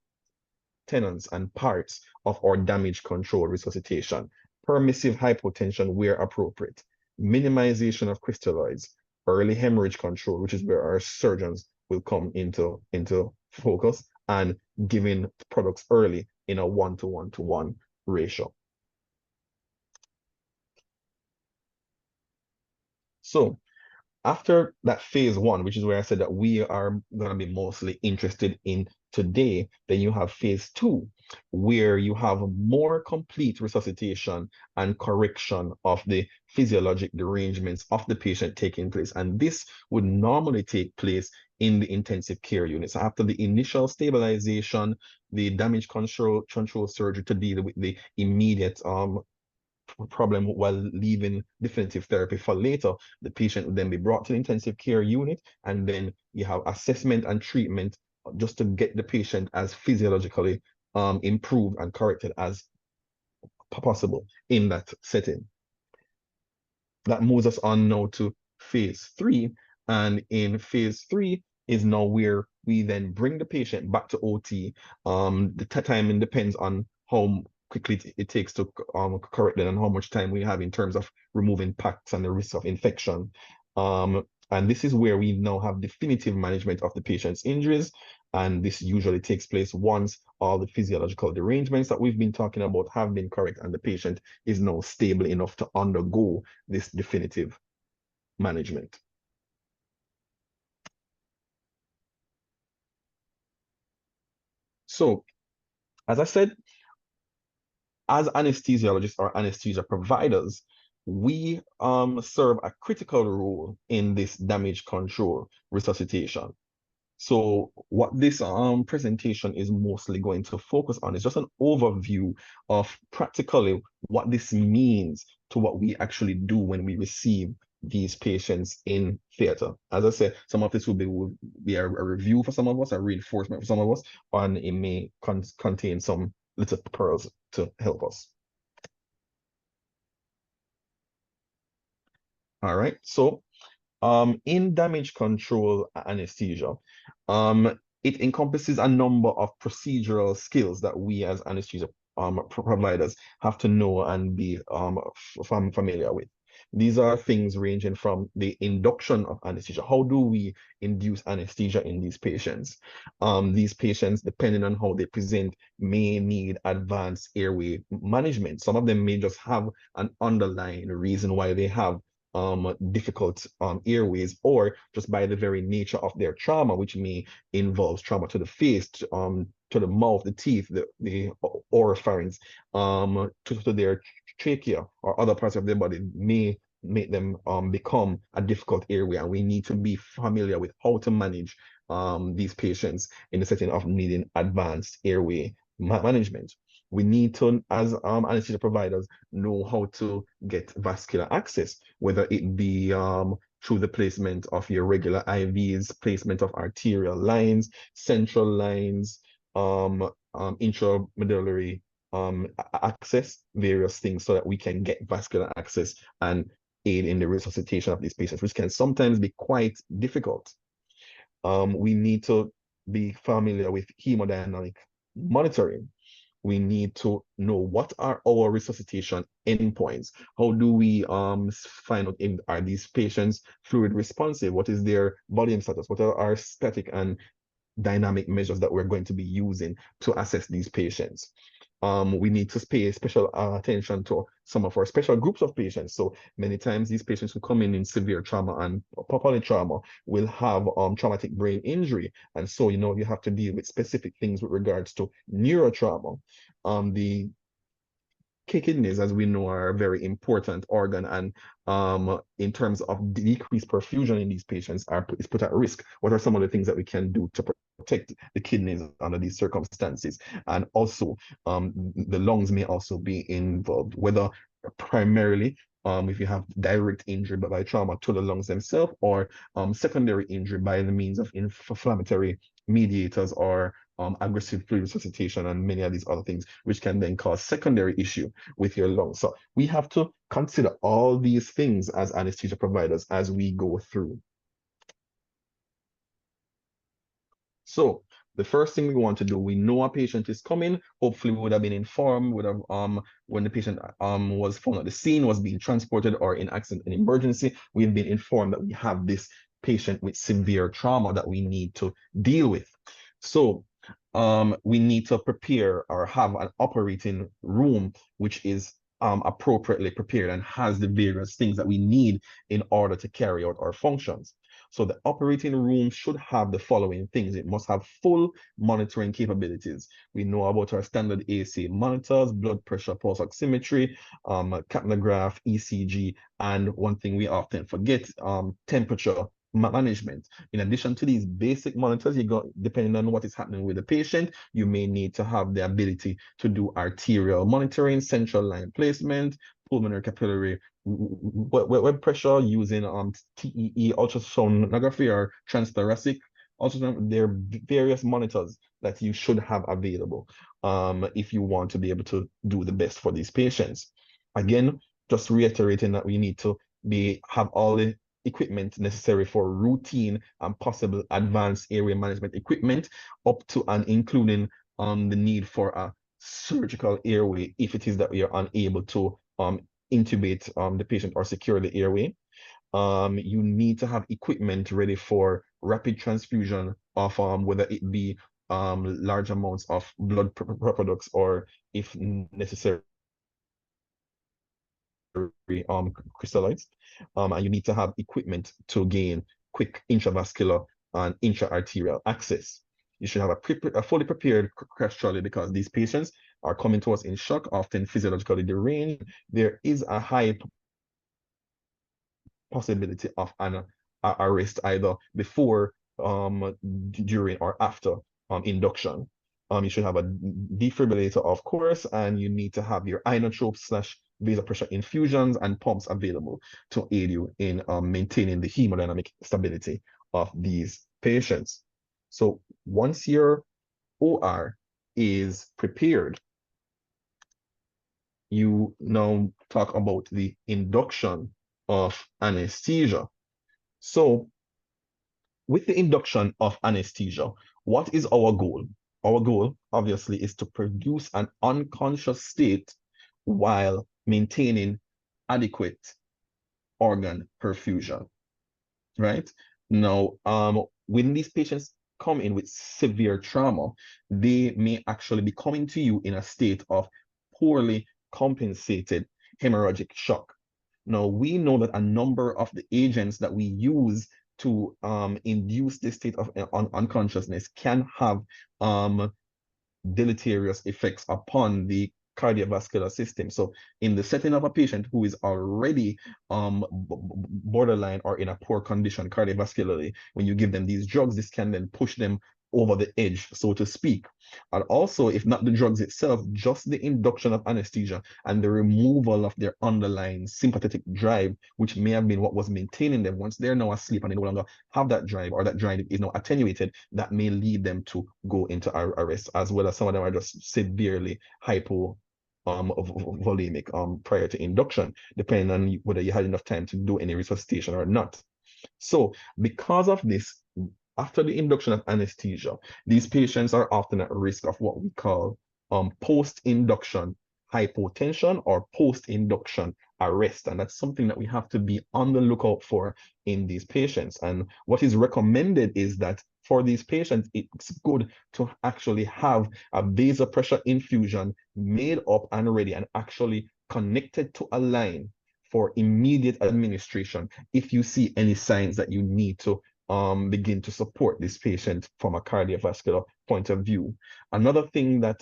tenants and parts of our damage control resuscitation. Permissive hypotension where appropriate, minimization of crystalloids, early hemorrhage control, which is where our surgeons will come into focus, and giving products early in a 1-to-1-to-1 ratio. So after that phase one, which is where I said that we are going to be mostly interested in today, then you have phase two, where you have more complete resuscitation and correction of the physiologic derangements of the patient taking place. And this would normally take place in the intensive care units. After the initial stabilization, the damage control surgery to deal with the immediate problem while leaving definitive therapy for later, the patient will then be brought to the intensive care unit, and then you have assessment and treatment just to get the patient as physiologically improved and corrected as possible in that setting. That moves us on now to phase three, and in phase three is now where we then bring the patient back to OT. The timing depends on how quickly it takes to correct them and how much time we have in terms of removing packs and the risk of infection. And this is where we now have definitive management of the patient's injuries. And this usually takes place once all the physiological derangements that we've been talking about have been correct and the patient is now stable enough to undergo this definitive management. So, as I said, as anesthesiologists or anesthesia providers, we serve a critical role in this damage control resuscitation. So what this presentation is mostly going to focus on is just an overview of practically what this means to what we actually do when we receive these patients in theater. As I said, some of this will be a review for some of us, a reinforcement for some of us, and it may contain some little pearls to help us. All right, so in damage control anesthesia, it encompasses a number of procedural skills that we as anesthesia providers have to know and be familiar with. These are things ranging from the induction of anesthesia. How do we induce anesthesia in these patients? These patients, depending on how they present, may need advanced airway management. Some of them may just have an underlying reason why they have difficult airways, or just by the very nature of their trauma, which may involve trauma to the face, to the mouth, the teeth, the oropharynx, to their trachea or other parts of their body, may make them become a difficult airway, and we need to be familiar with how to manage these patients in the setting of needing advanced airway management. We need to, as anesthesia providers, know how to get vascular access, whether it be through the placement of your regular IVs, placement of arterial lines, central lines, intramedullary access, various things, so that we can get vascular access and aid in the resuscitation of these patients, which can sometimes be quite difficult. We need to be familiar with hemodynamic monitoring. We need to know what are our resuscitation endpoints. How do we find out if are these patients fluid responsive? What is their volume status? What are our static and dynamic measures that we're going to be using to assess these patients? we need to pay special attention to some of our special groups of patients. So many times these patients who come in severe trauma and polytrauma will have traumatic brain injury. And so, you have to deal with specific things with regards to neurotrauma. The kidneys, as we know, are a very important organ, and in terms of decreased perfusion in these patients is put at risk. What are some of the things that we can do to protect the kidneys under these circumstances? And also, the lungs may also be involved, whether primarily if you have direct injury by trauma to the lungs themselves, or secondary injury by the means of inflammatory mediators or aggressive fluid resuscitation and many of these other things, which can then cause secondary issue with your lungs. So we have to consider all these things as anesthesia providers as we go through. So the first thing we want to do, we know a patient is coming. Hopefully we would have been informed, when the patient was found at the scene, was being transported, or in accident and emergency, we've been informed that we have this patient with severe trauma that we need to deal with. So we need to prepare or have an operating room which is appropriately prepared and has the various things that we need in order to carry out our functions. So the operating room should have the following things. It must have full monitoring capabilities. We know about our standard AC monitors, blood pressure, pulse oximetry, capnograph, ECG, and one thing we often forget, temperature management. In addition to these basic monitors, depending on what is happening with the patient, you may need to have the ability to do arterial monitoring, central line placement, pulmonary capillary web pressure using TEE ultrasonography or transthoracic ultrasound. There are various monitors that you should have available if you want to be able to do the best for these patients. Again, just reiterating that we need to have all the equipment necessary for routine and possible advanced airway management equipment, up to and including the need for a surgical airway if it is that we are unable to intubate the patient or secure the airway. You need to have equipment ready for rapid transfusion of whether it be large amounts of blood products, or if necessary crystalloids, and you need to have equipment to gain quick intravascular and intra-arterial access. You should have a fully prepared crash trolley, because these patients are coming to us in shock, often physiologically deranged. There is a high possibility of an arrest either before, during, or after induction. You should have a defibrillator, of course, and you need to have your inotropes / vasopressor infusions and pumps available to aid you in maintaining the hemodynamic stability of these patients. So once your OR is prepared, you now talk about the induction of anesthesia. So with the induction of anesthesia, what is our goal? Our goal, obviously, is to produce an unconscious state while maintaining adequate organ perfusion, right? Now, when these patients come in with severe trauma, they may actually be coming to you in a state of poorly compensated hemorrhagic shock. Now, we know that a number of the agents that we use to induce this state of unconsciousness can have deleterious effects upon the cardiovascular system. So in the setting of a patient who is already borderline or in a poor condition cardiovascularly, when you give them these drugs, this can then push them over the edge, so to speak. And also, if not the drugs itself, just the induction of anesthesia and the removal of their underlying sympathetic drive, which may have been what was maintaining them, once they're now asleep and they no longer have that drive, or that drive is now attenuated, that may lead them to go into arrest, as well as some of them are just severely volemic prior to induction, depending on whether you had enough time to do any resuscitation or not. So because of this, after the induction of anesthesia, these patients are often at risk of what we call post-induction hypotension or post-induction arrest. And that's something that we have to be on the lookout for in these patients. And what is recommended is that for these patients, it's good to actually have a vasopressor infusion made up and ready and actually connected to a line for immediate administration if you see any signs that you need to begin to support this patient from a cardiovascular point of view. Another thing that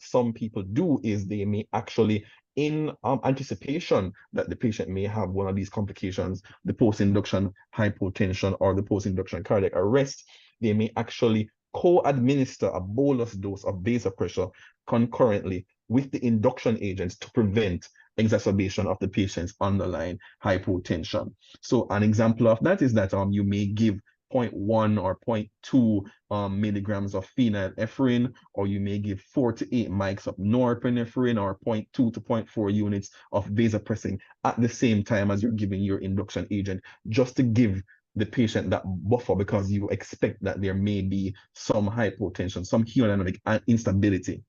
some people do is they may actually, in anticipation that the patient may have one of these complications, the post-induction hypotension or the post-induction cardiac arrest, they may actually co-administer a bolus dose of vasopressor concurrently with the induction agents to prevent exacerbation of the patient's underlying hypotension. So an example of that is that you may give 0.1 or 0.2 milligrams of phenylephrine, or you may give 4 to 8 mics of norepinephrine, or 0.2 to 0.4 units of vasopressin at the same time as you're giving your induction agent, just to give the patient that buffer, because you expect that there may be some hypotension, some hemodynamic instability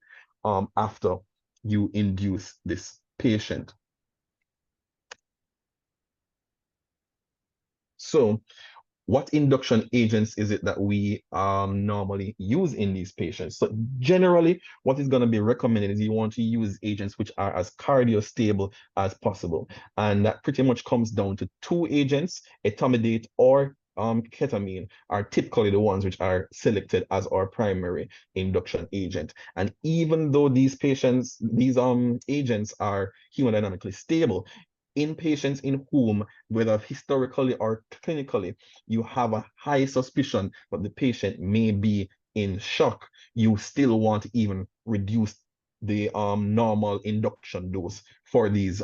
after you induce this patient. So what induction agents is it that we normally use in these patients? So generally, what is going to be recommended is you want to use agents which are as cardiostable as possible. And that pretty much comes down to 2 agents, etomidate or ketamine are typically the ones which are selected as our primary induction agent. And even though these agents are hemodynamically stable, in patients in whom, whether historically or clinically, you have a high suspicion that the patient may be in shock, you still want to even reduce the normal induction dose for these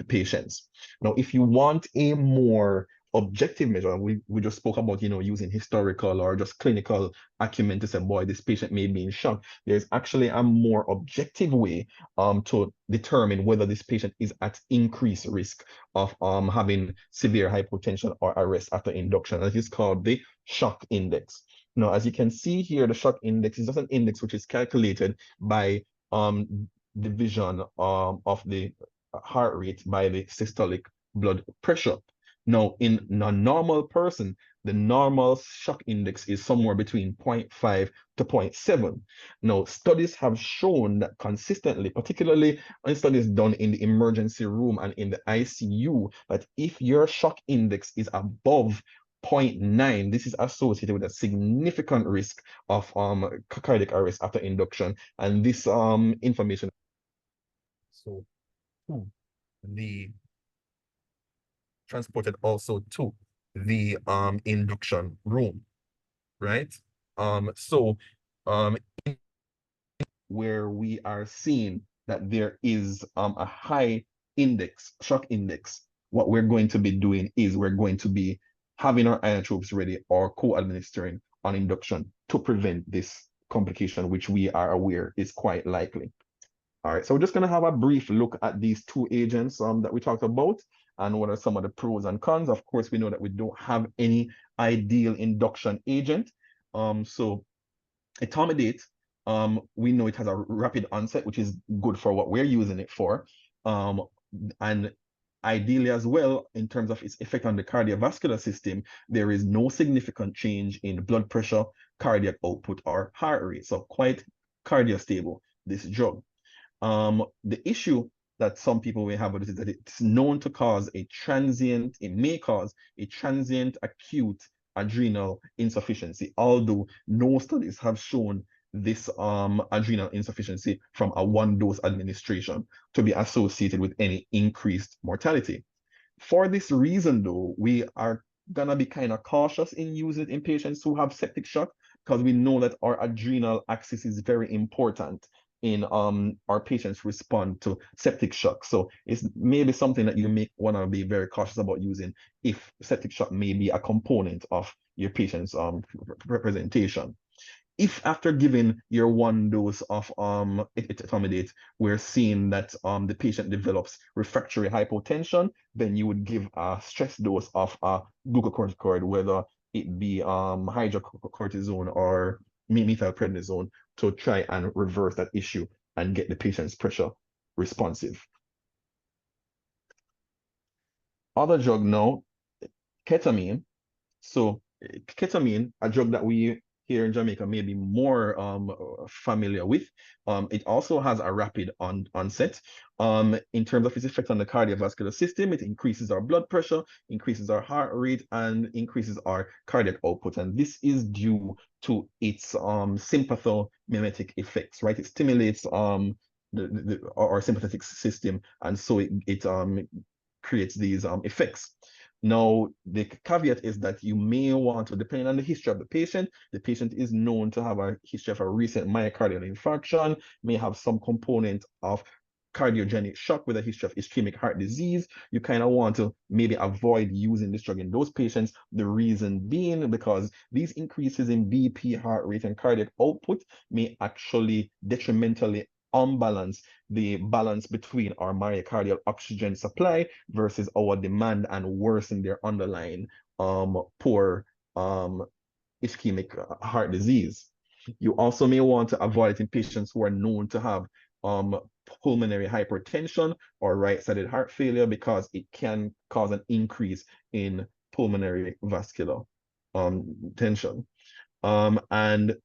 patients. Now, if you want a more objective measure, we just spoke about, using historical or just clinical acumen to say, boy, this patient may be in shock. There's actually a more objective way to determine whether this patient is at increased risk of having severe hypotension or arrest after induction. And it is called the shock index. Now, as you can see here, the shock index is just an index which is calculated by division of the heart rate by the systolic blood pressure. Now, in a normal person, the normal shock index is somewhere between 0.5 to 0.7. Now, studies have shown that consistently, particularly in studies done in the emergency room and in the ICU, that if your shock index is above 0.9, this is associated with a significant risk of cardiac arrest after induction. And this information, so the transported also to the induction room, right? Where we are seeing that there is a high index, shock index, what we're going to be doing is we're going to be having our inotropes ready or co-administering on induction to prevent this complication, which we are aware is quite likely. All right, so we're just going to have a brief look at these 2 agents that we talked about and what are some of the pros and cons. Of course, we know that we don't have any ideal induction agent. So etomidate, we know it has a rapid onset, which is good for what we're using it for. And ideally as well, in terms of its effect on the cardiovascular system, there is no significant change in blood pressure, cardiac output, or heart rate. So quite cardiostable, this drug. The issue that some people may have with it is that it's known to cause it may cause a transient acute adrenal insufficiency, although no studies have shown this adrenal insufficiency from a 1-dose administration to be associated with any increased mortality. For this reason, though, we are gonna be kind of cautious in using it in patients who have septic shock, because we know that our adrenal axis is very important in our patients respond to septic shock. So it's maybe something that you may want to be very cautious about using if septic shock may be a component of your patient's representation. If after giving your 1 dose of etomidate, we're seeing that the patient develops refractory hypotension, then you would give a stress dose of glucocorticoid, whether it be hydrocortisone or methylprednisone, to try and reverse that issue and get the patient's pressure responsive. other drug now, ketamine. So ketamine, a drug that we here in Jamaica may be more familiar with. It also has a rapid onset. In terms of its effect on the cardiovascular system, it increases our blood pressure, increases our heart rate, and increases our cardiac output. And this is due to its sympathomimetic effects, right? It stimulates our sympathetic system, and so it creates these effects. Now, the caveat is that you may want to, depending on the history of the patient is known to have a history of a recent myocardial infarction, may have some component of cardiogenic shock with a history of ischemic heart disease. You kind of want to maybe avoid using this drug in those patients. The reason being because these increases in BP, heart rate, and cardiac output may actually detrimentally unbalance the balance between our myocardial oxygen supply versus our demand and worsen their underlying poor ischemic heart disease. You also may want to avoid it in patients who are known to have pulmonary hypertension or right-sided heart failure because it can cause an increase in pulmonary vascular tension. And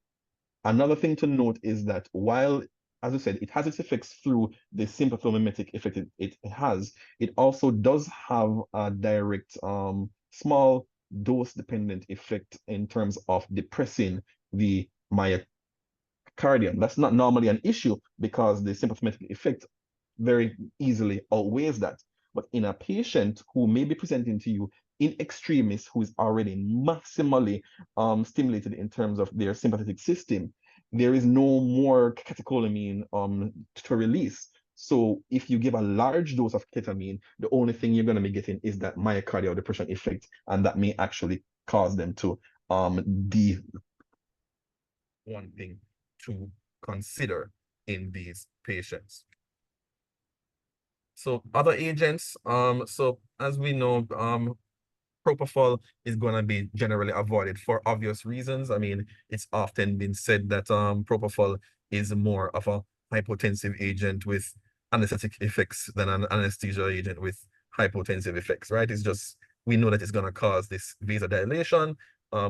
another thing to note is that while, as I said, it has its effects through the sympathomimetic effect it has, it also does have a direct small dose-dependent effect in terms of depressing the myocardium. That's not normally an issue because the sympathomimetic effect very easily outweighs that. But in a patient who may be presenting to you in extremis, who is already maximally stimulated in terms of their sympathetic system, there is no more catecholamine to release. So if you give a large dose of ketamine, the only thing you're going to be getting is that myocardial depression effect, and that may actually cause them to one thing to consider in these patients. So other agents, so as we know, propofol is going to be generally avoided for obvious reasons. I mean, it's often been said that propofol is more of a hypotensive agent with anesthetic effects than an anesthesia agent with hypotensive effects, right? It's just, we know that it's going to cause this vasodilation,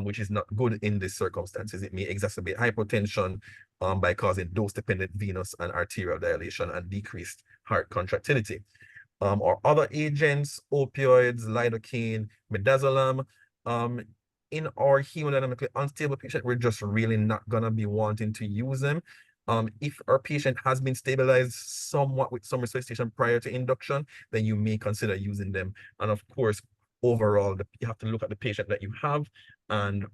which is not good in these circumstances. It may exacerbate hypotension by causing dose-dependent venous and arterial dilation and decreased heart contractility. Or other agents, opioids, lidocaine, midazolam. In our hemodynamically unstable patient, we're just really not gonna be wanting to use them. If our patient has been stabilized somewhat with some resuscitation prior to induction, then you may consider using them. And of course, overall, you have to look at the patient that you have and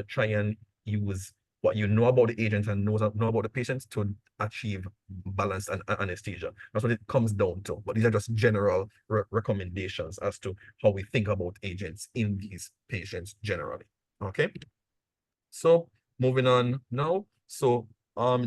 try and use what you know about the agent and know about the patients to achieve balance and anesthesia. That's what it comes down to. But these are just general recommendations as to how we think about agents in these patients generally. Okay. So moving on now. So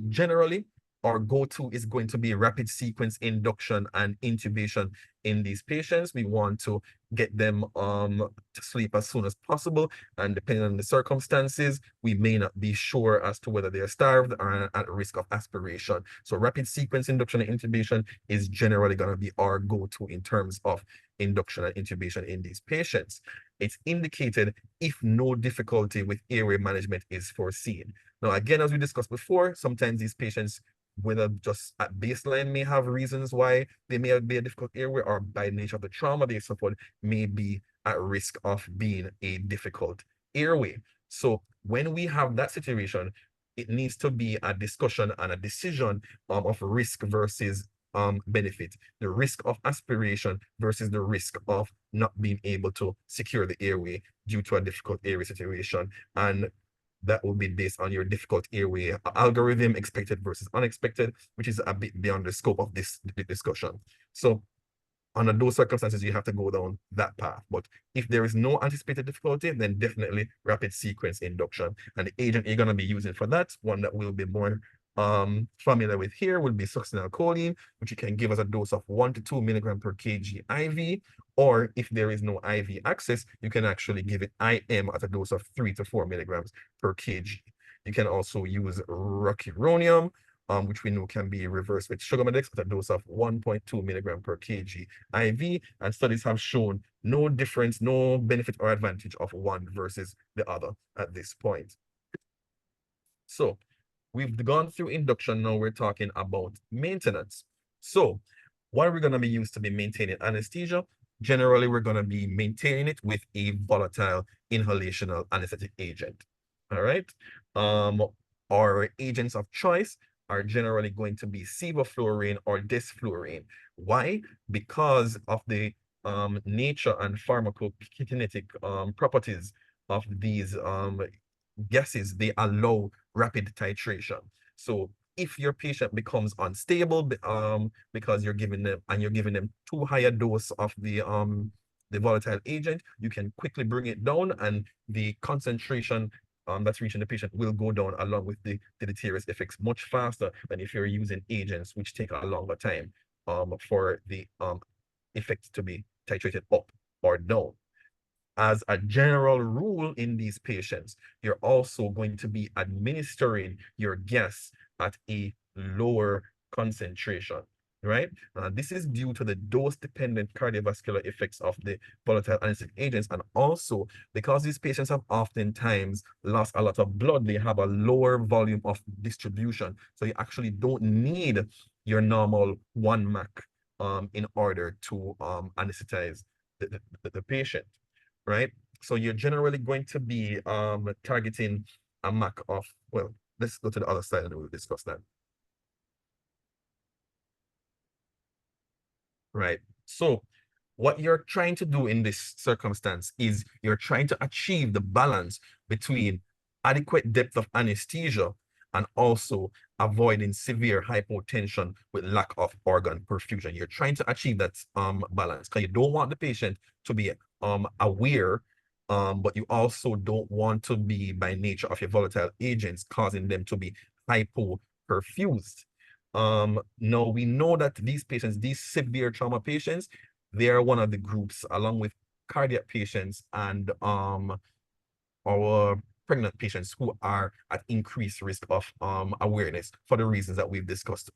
generally, our go-to is going to be rapid sequence induction and intubation in these patients. We want to get them to sleep as soon as possible, and depending on the circumstances, we may not be sure as to whether they're starved or at risk of aspiration. So rapid sequence induction and intubation is generally going to be our go-to in terms of induction and intubation in these patients. It's indicated if no difficulty with airway management is foreseen. Now, again, as we discussed before, sometimes these patients, whether just at baseline, may have reasons why they may be a difficult airway, or by nature of the trauma they suffered may be at risk of being a difficult airway. So when we have that situation, it needs to be a discussion and a decision of risk versus benefit, the risk of aspiration versus the risk of not being able to secure the airway due to a difficult airway situation. And that will be based on your difficult airway algorithm, expected versus unexpected, which is a bit beyond the scope of this discussion. So under those circumstances, you have to go down that path. But if there is no anticipated difficulty, then definitely rapid sequence induction. And the agent you're going to be using for that, one that will be more familiar with here, will be succinylcholine, which you can give as a dose of 1 to 2 milligrams per kg IV. Or if there is no IV access, you can actually give it IM at a dose of 3 to 4 milligrams per kg. You can also use rocuronium, which we know can be reversed with sugar medics at a dose of 1.2 milligram per kg IV, and studies have shown no difference, no benefit or advantage of one versus the other at this point. So we've gone through induction, now we're talking about maintenance. So what are we going to be used to be maintaining anesthesia? Generally, we're going to be maintaining it with a volatile inhalational anesthetic agent. All right. Our agents of choice are generally going to be sevoflurane or desflurane. Why? Because of the nature and pharmacokinetic properties of these gases. They allow rapid titration. So if your patient becomes unstable because you're giving them too high a dose of the volatile agent, you can quickly bring it down, and the concentration that's reaching the patient will go down along with the deleterious effects much faster than if you're using agents which take a longer time for the effects to be titrated up or down. As a general rule in these patients, you're also going to be administering your gas at a lower concentration, right? This is due to the dose-dependent cardiovascular effects of the volatile anesthetic agents, and also because these patients have oftentimes lost a lot of blood, they have a lower volume of distribution. So you actually don't need your normal 1 Mac in order to anesthetize the patient. Right? So you're generally going to be targeting a Mac of, well, let's go to the other side and we'll discuss that. Right. So what you're trying to do in this circumstance is you're trying to achieve the balance between adequate depth of anesthesia and also avoiding severe hypotension with lack of organ perfusion. You're trying to achieve that balance because you don't want the patient to be aware, but you also don't want to be, by nature of your volatile agents, causing them to be hypoperfused. Now we know that these patients, these severe trauma patients, they are one of the groups along with cardiac patients and our pregnant patients who are at increased risk of awareness for the reasons that we've discussed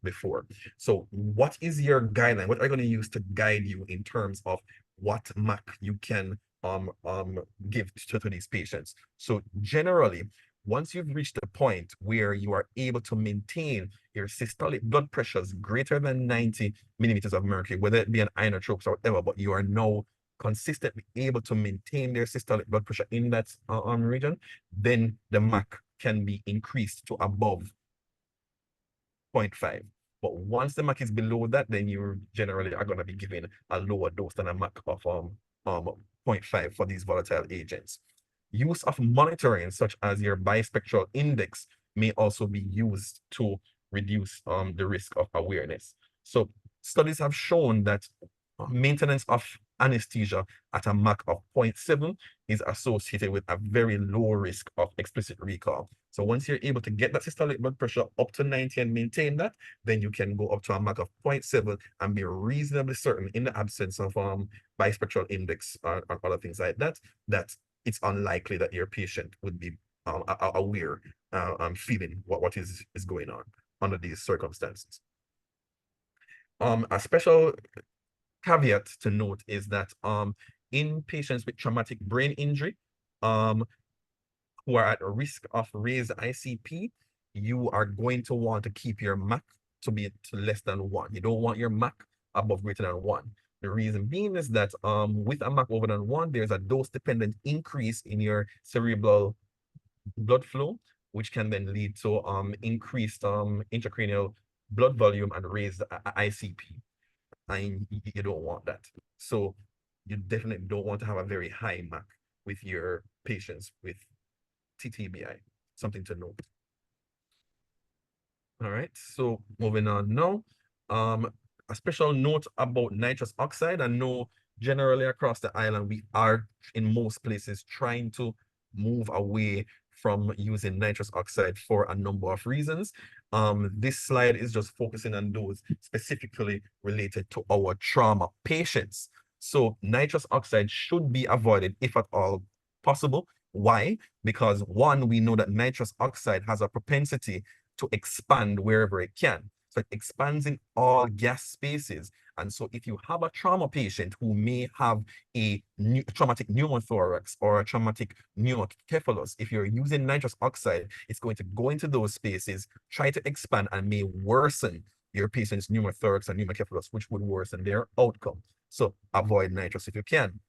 before. So what is your guideline? What are you going to use to guide you in terms of what MAC you can give to these patients? So generally, once you've reached the point where you are able to maintain your systolic blood pressures greater than 90 millimeters of mercury, whether it be an inotropes or whatever, but you are now consistently able to maintain their systolic blood pressure in that region, then the MAC can be increased to above 0.5. But once the MAC is below that, then you generally are going to be given a lower dose than a MAC of 0.5 for these volatile agents. Use of monitoring, such as your bispectral index, may also be used to reduce the risk of awareness. So studies have shown that maintenance of anesthesia at a MAC of 0.7 is associated with a very low risk of explicit recall. So once you're able to get that systolic blood pressure up to 90 and maintain that, then you can go up to a MAC of 0.7 and be reasonably certain, in the absence of bispectral index or other things like that, that it's unlikely that your patient would be aware feeling what is going on under these circumstances. A special caveat to note is that in patients with traumatic brain injury who are at risk of raised ICP, you are going to want to keep your MAC to be to less than 1. You don't want your MAC above greater than 1. The reason being is that with a MAC over than 1, there's a dose-dependent increase in your cerebral blood flow, which can then lead to increased intracranial blood volume and raised ICP. And you don't want that. So you definitely don't want to have a very high MAC with your patients with TTBI. Something to note. All right, so moving on now. A special note about nitrous oxide. I know generally across the island, we are in most places trying to move away from using nitrous oxide for a number of reasons. This slide is just focusing on those specifically related to our trauma patients. So nitrous oxide should be avoided if at all possible. Why? Because one, we know that nitrous oxide has a propensity to expand wherever it can. So it expands in all gas spaces. And so if you have a trauma patient who may have a traumatic pneumothorax or a traumatic pneumocephalus, if you're using nitrous oxide, it's going to go into those spaces, try to expand, and may worsen your patient's pneumothorax and pneumocephalus, which would worsen their outcome. So avoid nitrous if you can.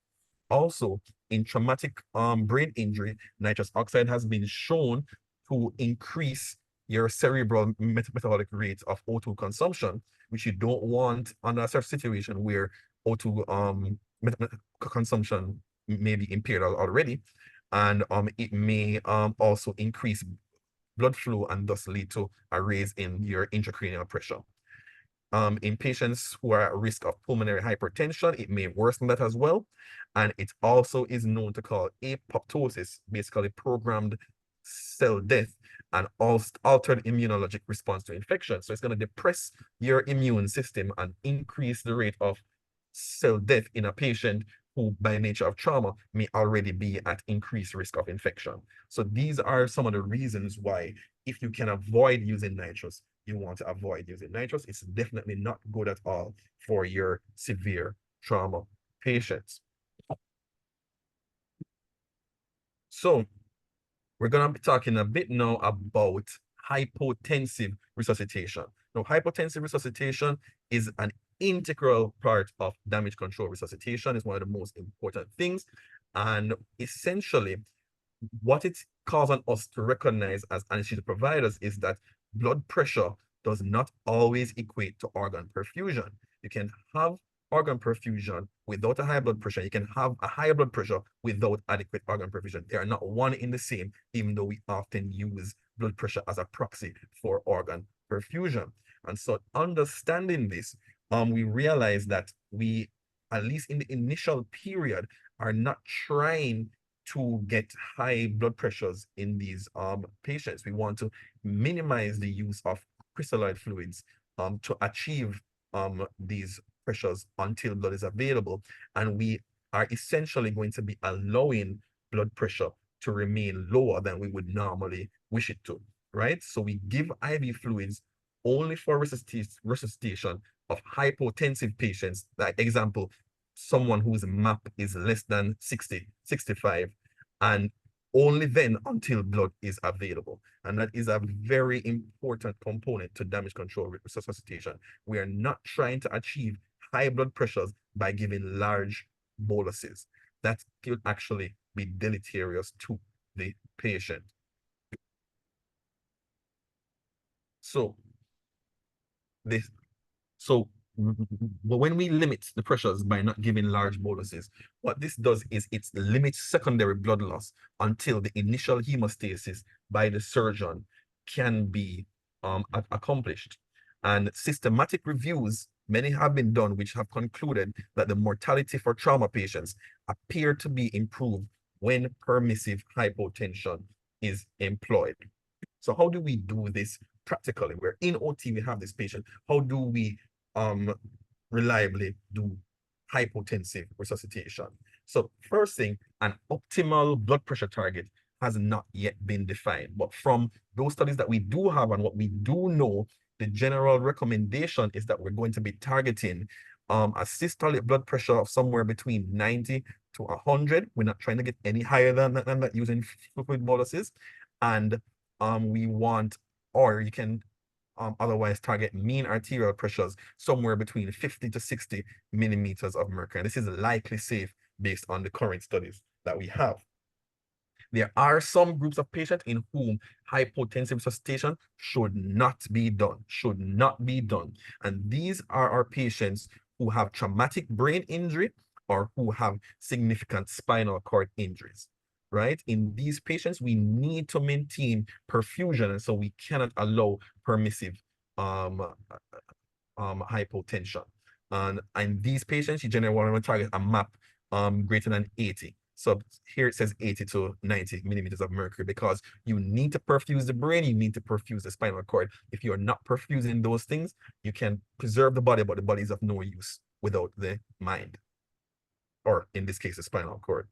Also, in traumatic brain injury, nitrous oxide has been shown to increase your cerebral metabolic rate of O2 consumption, which you don't want under a situation where O2 consumption may be impaired already. And it may also increase blood flow and thus lead to a raise in your intracranial pressure. In patients who are at risk of pulmonary hypertension, it may worsen that as well. And it also is known to cause apoptosis, basically programmed cell death, and altered immunologic response to infection. So it's going to depress your immune system and increase the rate of cell death in a patient who, by nature of trauma, may already be at increased risk of infection. So these are some of the reasons why, if you can avoid using nitrous, you want to avoid using nitrous. It's definitely not good at all for your severe trauma patients. So we're going to be talking a bit now about hypotensive resuscitation. Now, hypotensive resuscitation is an integral part of damage control resuscitation. It's one of the most important things. And essentially, what it calls on us to recognize as anesthesia providers is that blood pressure does not always equate to organ perfusion. You can have organ perfusion without a high blood pressure. You can have a higher blood pressure without adequate organ perfusion. They are not one in the same, even though we often use blood pressure as a proxy for organ perfusion. And so understanding this, we realize that we, at least in the initial period, are not trying to get high blood pressures in these patients. We want to minimize the use of crystalloid fluids to achieve these pressures until blood is available. And we are essentially going to be allowing blood pressure to remain lower than we would normally wish it to, right? So we give IV fluids only for resuscitation of hypotensive patients. Like example, someone whose MAP is less than 60, 65, and only then until blood is available. And that is a very important component to damage control resuscitation. We are not trying to achieve high blood pressures by giving large boluses. That could actually be deleterious to the patient. So when we limit the pressures by not giving large boluses, what this does is it limits secondary blood loss until the initial hemostasis by the surgeon can be accomplished. And systematic reviews, many have been done, which have concluded that the mortality for trauma patients appear to be improved when permissive hypotension is employed. So how do we do this practically? We're in OT, we have this patient. How do we reliably do hypotensive resuscitation? So first thing, an optimal blood pressure target has not yet been defined. But from those studies that we do have and what we do know, the general recommendation is that we're going to be targeting a systolic blood pressure of somewhere between 90 to 100. We're not trying to get any higher than that using fluid boluses. And we want, or you can otherwise target mean arterial pressures somewhere between 50 to 60 millimeters of mercury. And this is likely safe based on the current studies that we have. There are some groups of patients in whom hypotensive resuscitation should not be done, And these are our patients who have traumatic brain injury or who have significant spinal cord injuries, right? In these patients, we need to maintain perfusion, and so we cannot allow permissive hypotension. And in these patients, you generally want to target a MAP greater than 80. So here it says 80 to 90 millimeters of mercury because you need to perfuse the brain, you need to perfuse the spinal cord. If you're not perfusing those things, you can preserve the body, but the body is of no use without the mind, or in this case, the spinal cord.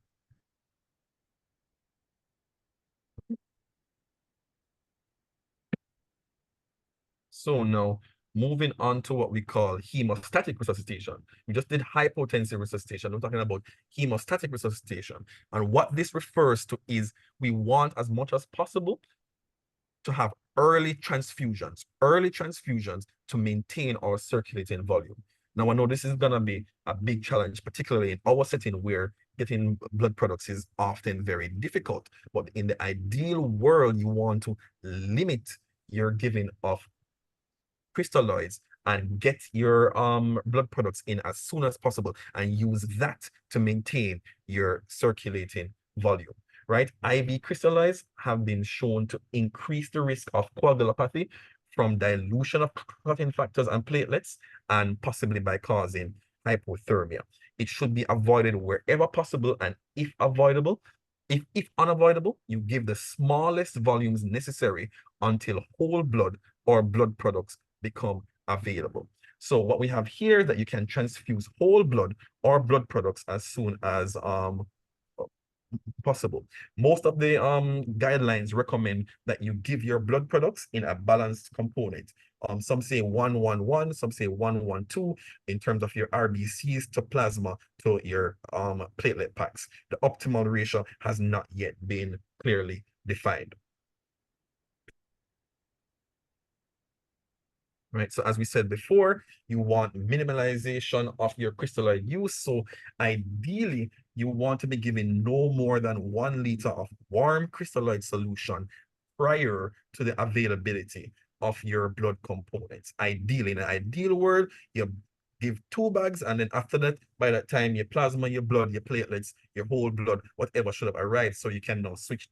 So now, moving on to what we call hemostatic resuscitation. We just did hypotensive resuscitation. We're talking about hemostatic resuscitation. And what this refers to is we want as much as possible to have early transfusions to maintain our circulating volume. Now, I know this is going to be a big challenge, particularly in our setting where getting blood products is often very difficult. But in the ideal world, you want to limit your giving of crystalloids and get your blood products in as soon as possible and use that to maintain your circulating volume. Right? IV crystalloids have been shown to increase the risk of coagulopathy from dilution of clotting factors and platelets, and possibly by causing hypothermia. It should be avoided wherever possible, and if unavoidable, you give the smallest volumes necessary until whole blood or blood products become available. So what we have here is that you can transfuse whole blood or blood products as soon as possible. Most of the guidelines recommend that you give your blood products in a balanced component. Some say 1-1-1, some say 1-1-2 in terms of your RBCs to plasma to your platelet packs. The optimal ratio has not yet been clearly defined. Right, so as we said before, you want minimalization of your crystalloid use. So ideally, you want to be giving no more than 1 liter of warm crystalloid solution prior to the availability of your blood components. Ideally, in an ideal world, you give 2 bags, and then after that, by that time, your plasma, your blood, your platelets, your whole blood, whatever should have arrived, so you can now switch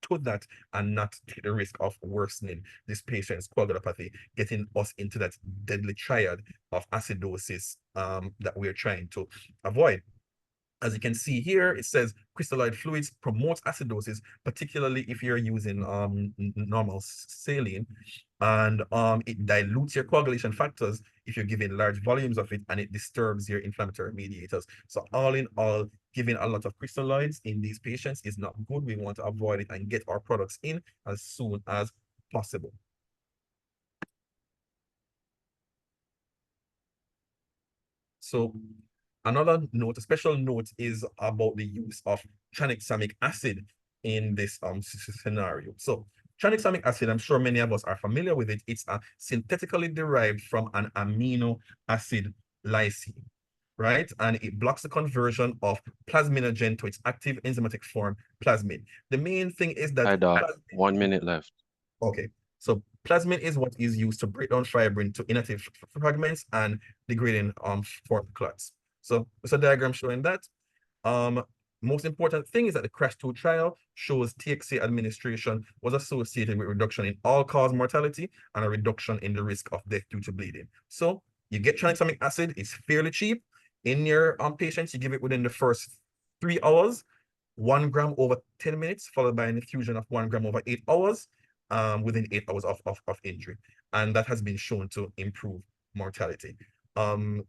to that and not take the risk of worsening this patient's coagulopathy, getting us into that deadly triad of acidosis that we're trying to avoid. As you can see here, it says crystalloid fluids promotes acidosis, particularly if you're using normal saline, and it dilutes your coagulation factors if you're giving large volumes of it, and it disturbs your inflammatory mediators. So all in all, giving a lot of crystalloids in these patients is not good. We want to avoid it and get our products in as soon as possible. So another note, a special note, is about the use of tranexamic acid in this scenario. So tranexamic acid, I'm sure many of us are familiar with it. It's synthetically derived from an amino acid lysine, right? And it blocks the conversion of plasminogen to its active enzymatic form, plasmid. The main thing is that— Hi, Doc. 1 minute left. Okay. So plasmid is what is used to break down fibrin to inactive fragments and degrading form clots. So it's a diagram showing that. Most important thing is that the CRASH-2 trial shows TXA administration was associated with reduction in all-cause mortality and a reduction in the risk of death due to bleeding. So you get tranexamic acid, it's fairly cheap. In your patients, you give it within the first 3 hours, 1 gram over 10 minutes, followed by an infusion of 1 gram over 8 hours, within 8 hours of injury. And that has been shown to improve mortality.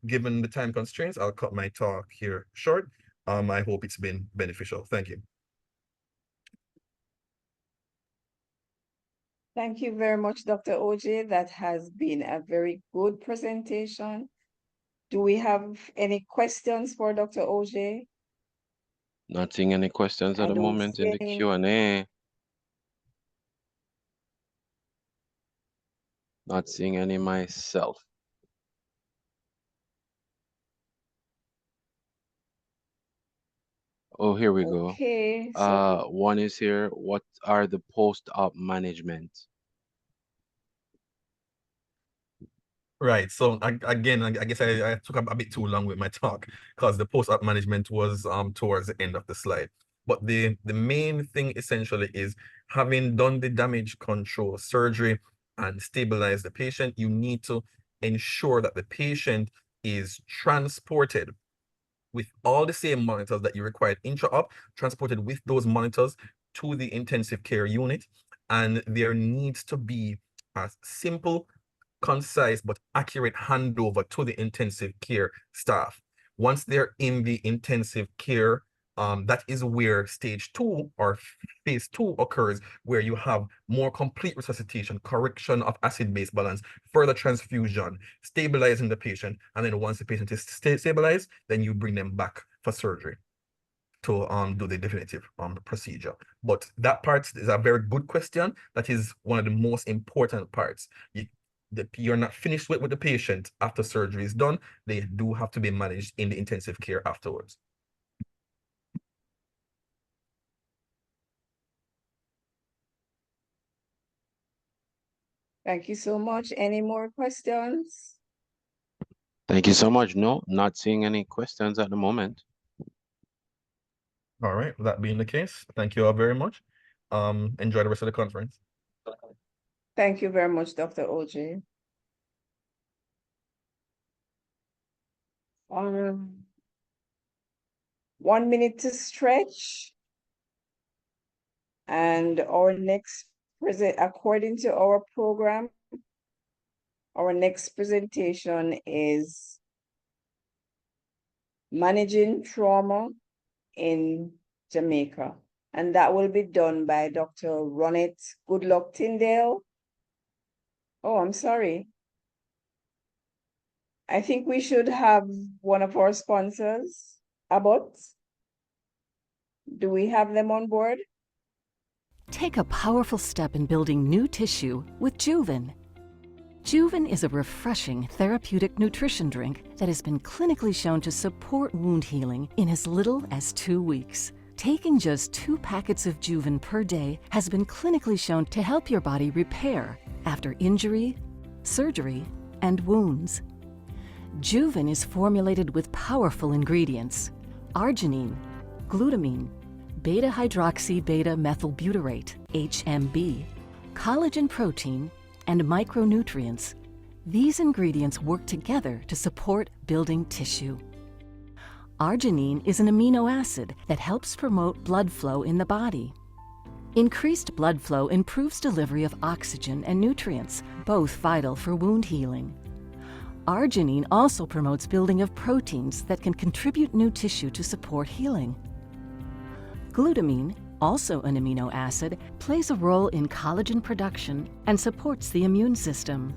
Given the time constraints, I'll cut my talk here short. I hope it's been beneficial. Thank you. Thank you very much, Dr. OJ. That has been a very good presentation. Do we have any questions for Dr. OJ? Not seeing any questions at I the don't moment in see the any. Q&A. Not seeing any myself. Oh, here we go. Okay, so One is here. What are the post-op management? Right. So again, I guess I took a bit too long with my talk because the post-op management was towards the end of the slide. But the main thing essentially is, having done the damage control surgery and stabilize the patient, you need to ensure that the patient is transported with all the same monitors that you required intra-op, transported with those monitors to the intensive care unit. And there needs to be a simple, concise, but accurate handover to the intensive care staff. Once they're in the intensive care That is where stage 2 or phase 2 occurs, where you have more complete resuscitation, correction of acid-base balance, further transfusion, stabilizing the patient, and then once the patient is stabilized, then you bring them back for surgery to do the definitive procedure. But that part is a very good question. That is one of the most important parts. You're not finished with the patient after surgery is done. They do have to be managed in the intensive care afterwards. Thank you so much. Any more questions? Thank you so much. No, not seeing any questions at the moment. All right, that being the case, thank you all very much. Enjoy the rest of the conference. Thank you very much, Dr. OJ. 1 minute to stretch. And our next according to our program, our next presentation is managing trauma in Jamaica. And that will be done by Dr. Ronette Goodluck Tyndale. Oh, I'm sorry. I think we should have one of our sponsors, Abbott. Do we have them on board? Take a powerful step in building new tissue with Juven. Juven is a refreshing therapeutic nutrition drink that has been clinically shown to support wound healing in as little as 2 weeks. Taking just 2 packets of Juven per day has been clinically shown to help your body repair after injury, surgery, and wounds. Juven is formulated with powerful ingredients: arginine, glutamine, beta-hydroxy-beta-methylbutyrate, HMB, collagen protein, and micronutrients. These ingredients work together to support building tissue. Arginine is an amino acid that helps promote blood flow in the body. Increased blood flow improves delivery of oxygen and nutrients, both vital for wound healing. Arginine also promotes building of proteins that can contribute new tissue to support healing. Glutamine, also an amino acid, plays a role in collagen production and supports the immune system.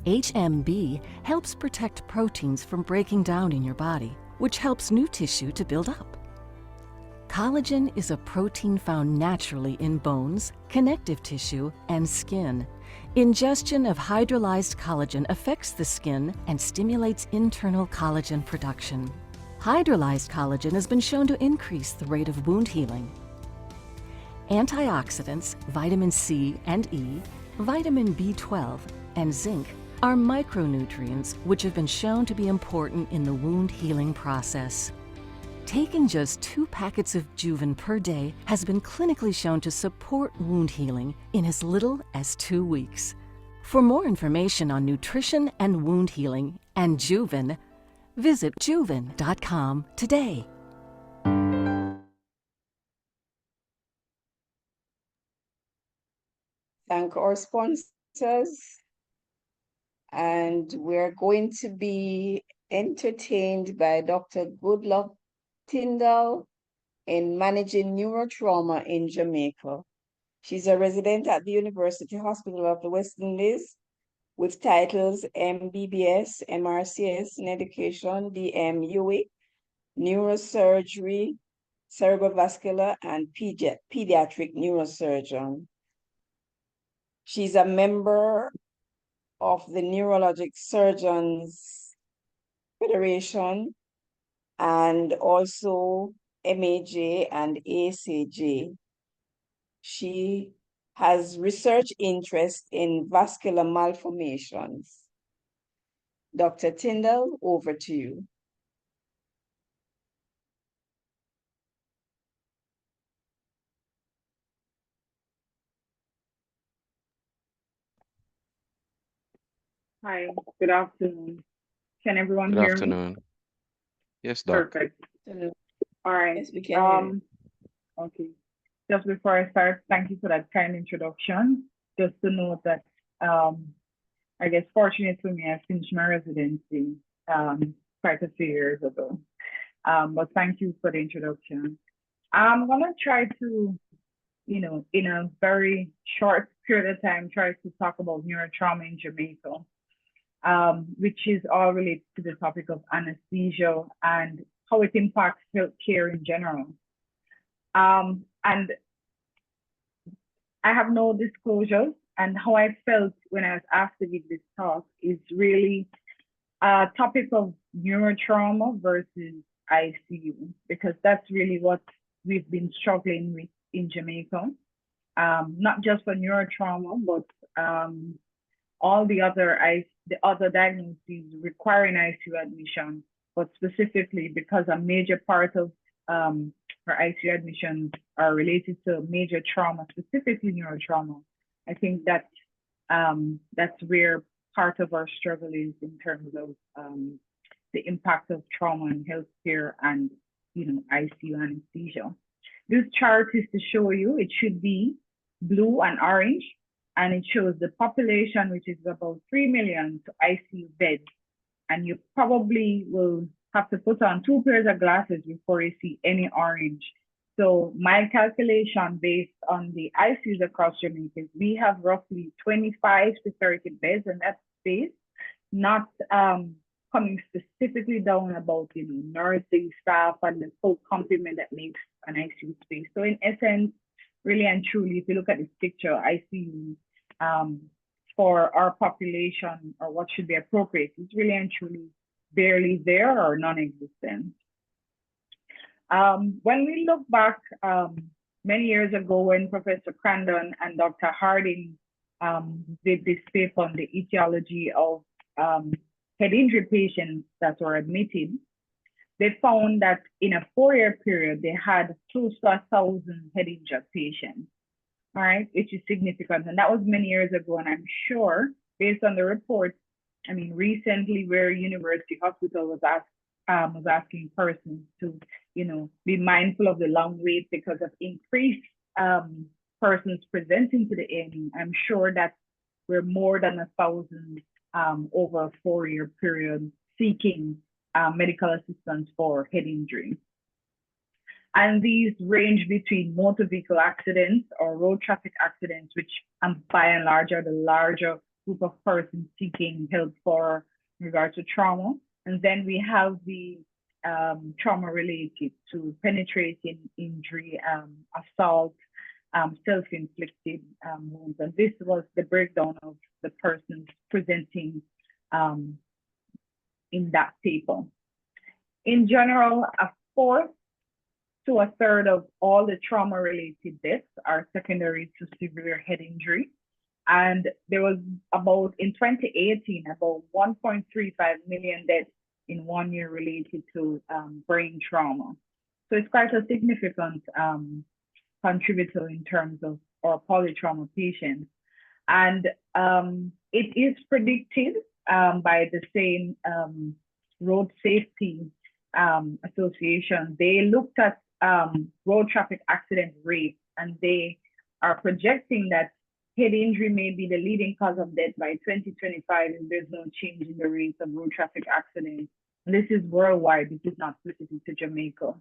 HMB helps protect proteins from breaking down in your body, which helps new tissue to build up. Collagen is a protein found naturally in bones, connective tissue, and skin. Ingestion of hydrolyzed collagen affects the skin and stimulates internal collagen production. Hydrolyzed collagen has been shown to increase the rate of wound healing. Antioxidants, vitamin C and E, vitamin B12, and zinc are micronutrients which have been shown to be important in the wound healing process. Taking just 2 packets of Juven per day has been clinically shown to support wound healing in as little as 2 weeks. For more information on nutrition and wound healing and Juven, visit juven.com today. Thank our sponsors. And we're going to be entertained by Dr. Goodluck Tyndale in managing neurotrauma in Jamaica. She's a resident at the University Hospital of the West Indies with titles MBBS, MRCS in education, DMUE, neurosurgery, cerebrovascular, and pediatric neurosurgeon. She's a member of the Neurologic Surgeons Federation and also MAJ and ACJ. She has research interest in vascular malformations. Dr. Tyndale, over to you. Hi, good afternoon. Can everyone Good hear afternoon. me? Yes, Doc. Perfect. All right. Yes, we can hear you. Okay. Just before I start, thank you for that kind introduction. Just to note that I guess fortunate for me, I finished my residency quite a few years ago. But thank you for the introduction. I'm gonna try to, in a very short period of time, try to talk about neurotrauma in Jamaica, which is all related to the topic of anesthesia and how it impacts healthcare in general. And I have no disclosures, and how I felt when I was asked to give this talk is really a topic of neurotrauma versus ICU, because that's really what we've been struggling with in Jamaica. Not just for neurotrauma, but all the other diagnoses requiring ICU admission, but specifically because a major part of our ICU admissions are related to major trauma, specifically neurotrauma. I think that that's where part of our struggle is in terms of the impact of trauma in healthcare and ICU anesthesia. This chart is to show you, it should be blue and orange, and it shows the population, which is about 3 million to ICU beds. And you probably will have to put on 2 pairs of glasses before you see any orange. So my calculation based on the ICUs across Jamaica is we have roughly 25 to 30 beds in that space, not coming specifically down about nursing staff and the full complement that makes an ICU space. So in essence, really and truly, if you look at this picture, ICU for our population, or what should be appropriate, is really and truly barely there or non-existent. When we look back many years ago, when Professor Crandon and Dr. Harding did this paper on the etiology of head injury patients that were admitted, they found that in a 4-year period, they had close to 1,000 head injured patients, all right, which is significant. And that was many years ago. And I'm sure, based on the report, I mean, recently where University Hospital was asking persons to, be mindful of the long wait because of increased persons presenting to the A&E. I'm sure that we're more than 1,000 over a 4-year period seeking medical assistance for head injury. And these range between motor vehicle accidents or road traffic accidents, which by and large are the larger group of persons seeking help for in regards to trauma. And then we have the trauma related to penetrating injury, assault, self-inflicted wounds. And this was the breakdown of the persons presenting in that paper. In general, a fourth to a third of all the trauma-related deaths are secondary to severe head injury. And there was in 2018, about 1.35 million deaths in 1 year related to brain trauma. So it's quite a significant contributor in terms of our polytrauma patients. And it is predicted by the same Road Safety Association. They looked at road traffic accident rates, and they are projecting that head injury may be the leading cause of death by 2025 if there's no change in the rates of road traffic accidents. And this is worldwide. This is not specific to Jamaica.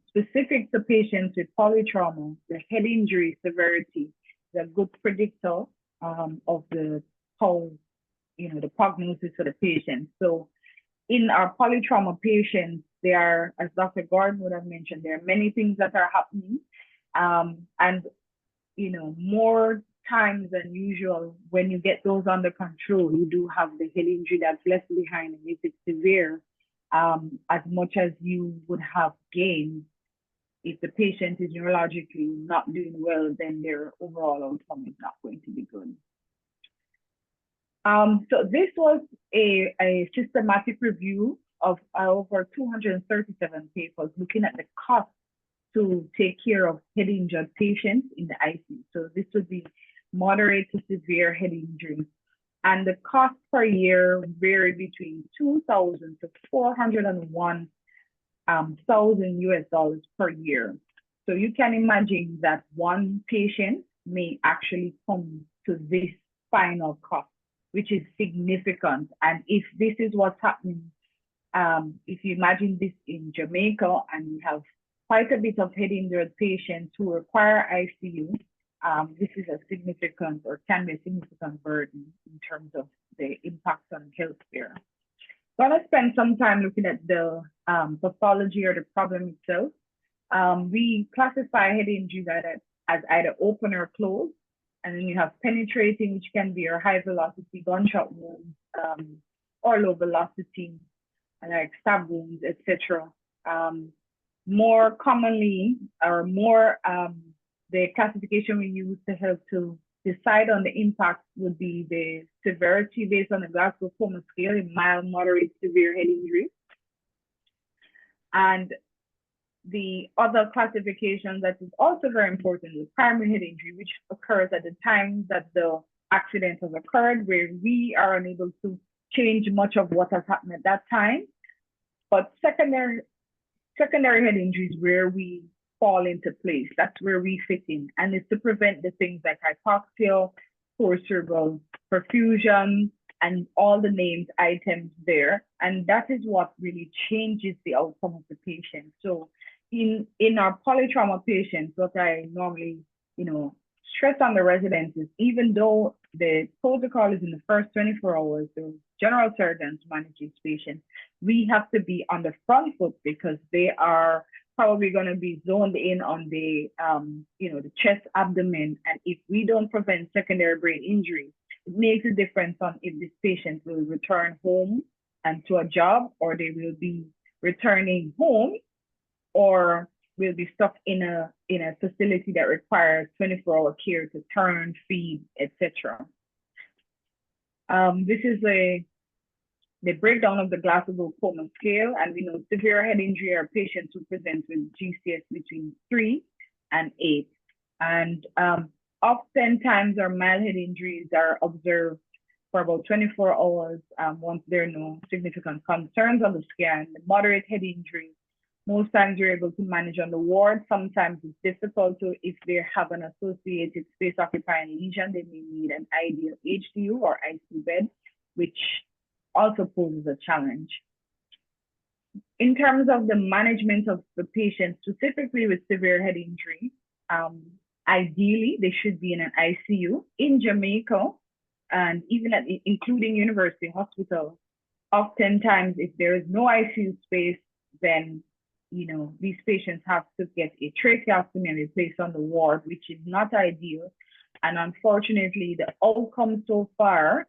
Specific to patients with polytrauma, the head injury severity is a good predictor of the prognosis for the patient. So in our polytrauma patients, there are, as Dr. Gordon would have mentioned, there are many things that are happening. And more times than usual, when you get those under control, you do have the head injury that's left behind. And if it's severe, as much as you would have gained, if the patient is neurologically not doing well, then their overall outcome is not going to be good. So this was a systematic review of over 237 papers looking at the cost to take care of head injured patients in the ICU. So this would be moderate to severe head injury. And the cost per year varied between $2,000 to $401,000 US per year. So you can imagine that one patient may actually come to this final cost, which is significant. And if this is what's happening If you imagine this in Jamaica, and you have quite a bit of head injury patients who require ICU, this is a significant, or can be a significant burden in terms of the impact on healthcare. I'm going to spend some time looking at the pathology or the problem itself. We classify head injury as either open or closed, and then you have penetrating, which can be your high velocity gunshot wounds, or low velocity, like stab wounds, etc. More commonly, or more, the classification we use to help to decide on the impact would be the severity based on the Glasgow Coma scale in mild, moderate, severe head injury. And the other classification that is also very important is primary head injury, which occurs at the time that the accident has occurred, where we are unable to change much of what has happened at that time. But secondary head injury is where we fall into place. That's where we fit in. And it's to prevent the things like hypoxia, poor cerebral perfusion, and all the named items there. And that is what really changes the outcome of the patient. So in our polytrauma patients, what I normally, stress on the residents is, even though the protocol is in the first 24 hours, the general surgeons manage these patients, we have to be on the front foot, because they are probably going to be zoned in on the, the chest, abdomen. And if we don't prevent secondary brain injury, it makes a difference on if this patient will return home and to a job, or they will be returning home, or will be stuck in a facility that requires 24-hour care to turn, feed, etc. This is the breakdown of the Glasgow Coma scale, and we know severe head injury are patients who present with GCS between 3 and 8. And oftentimes our mild head injuries are observed for about 24 hours once there are no significant concerns on the scan. The moderate head injury, most times you're able to manage on the ward. Sometimes it's difficult to, if they have an associated space occupying lesion, they may need an ideal HDU or ICU bed, which also poses a challenge. In terms of the management of the patient, specifically with severe head injury, ideally they should be in an ICU. In Jamaica, and even including University Hospital, oftentimes if there is no ICU space, then these patients have to get a tracheostomy and be placed on the ward, which is not ideal. And unfortunately, the outcome so far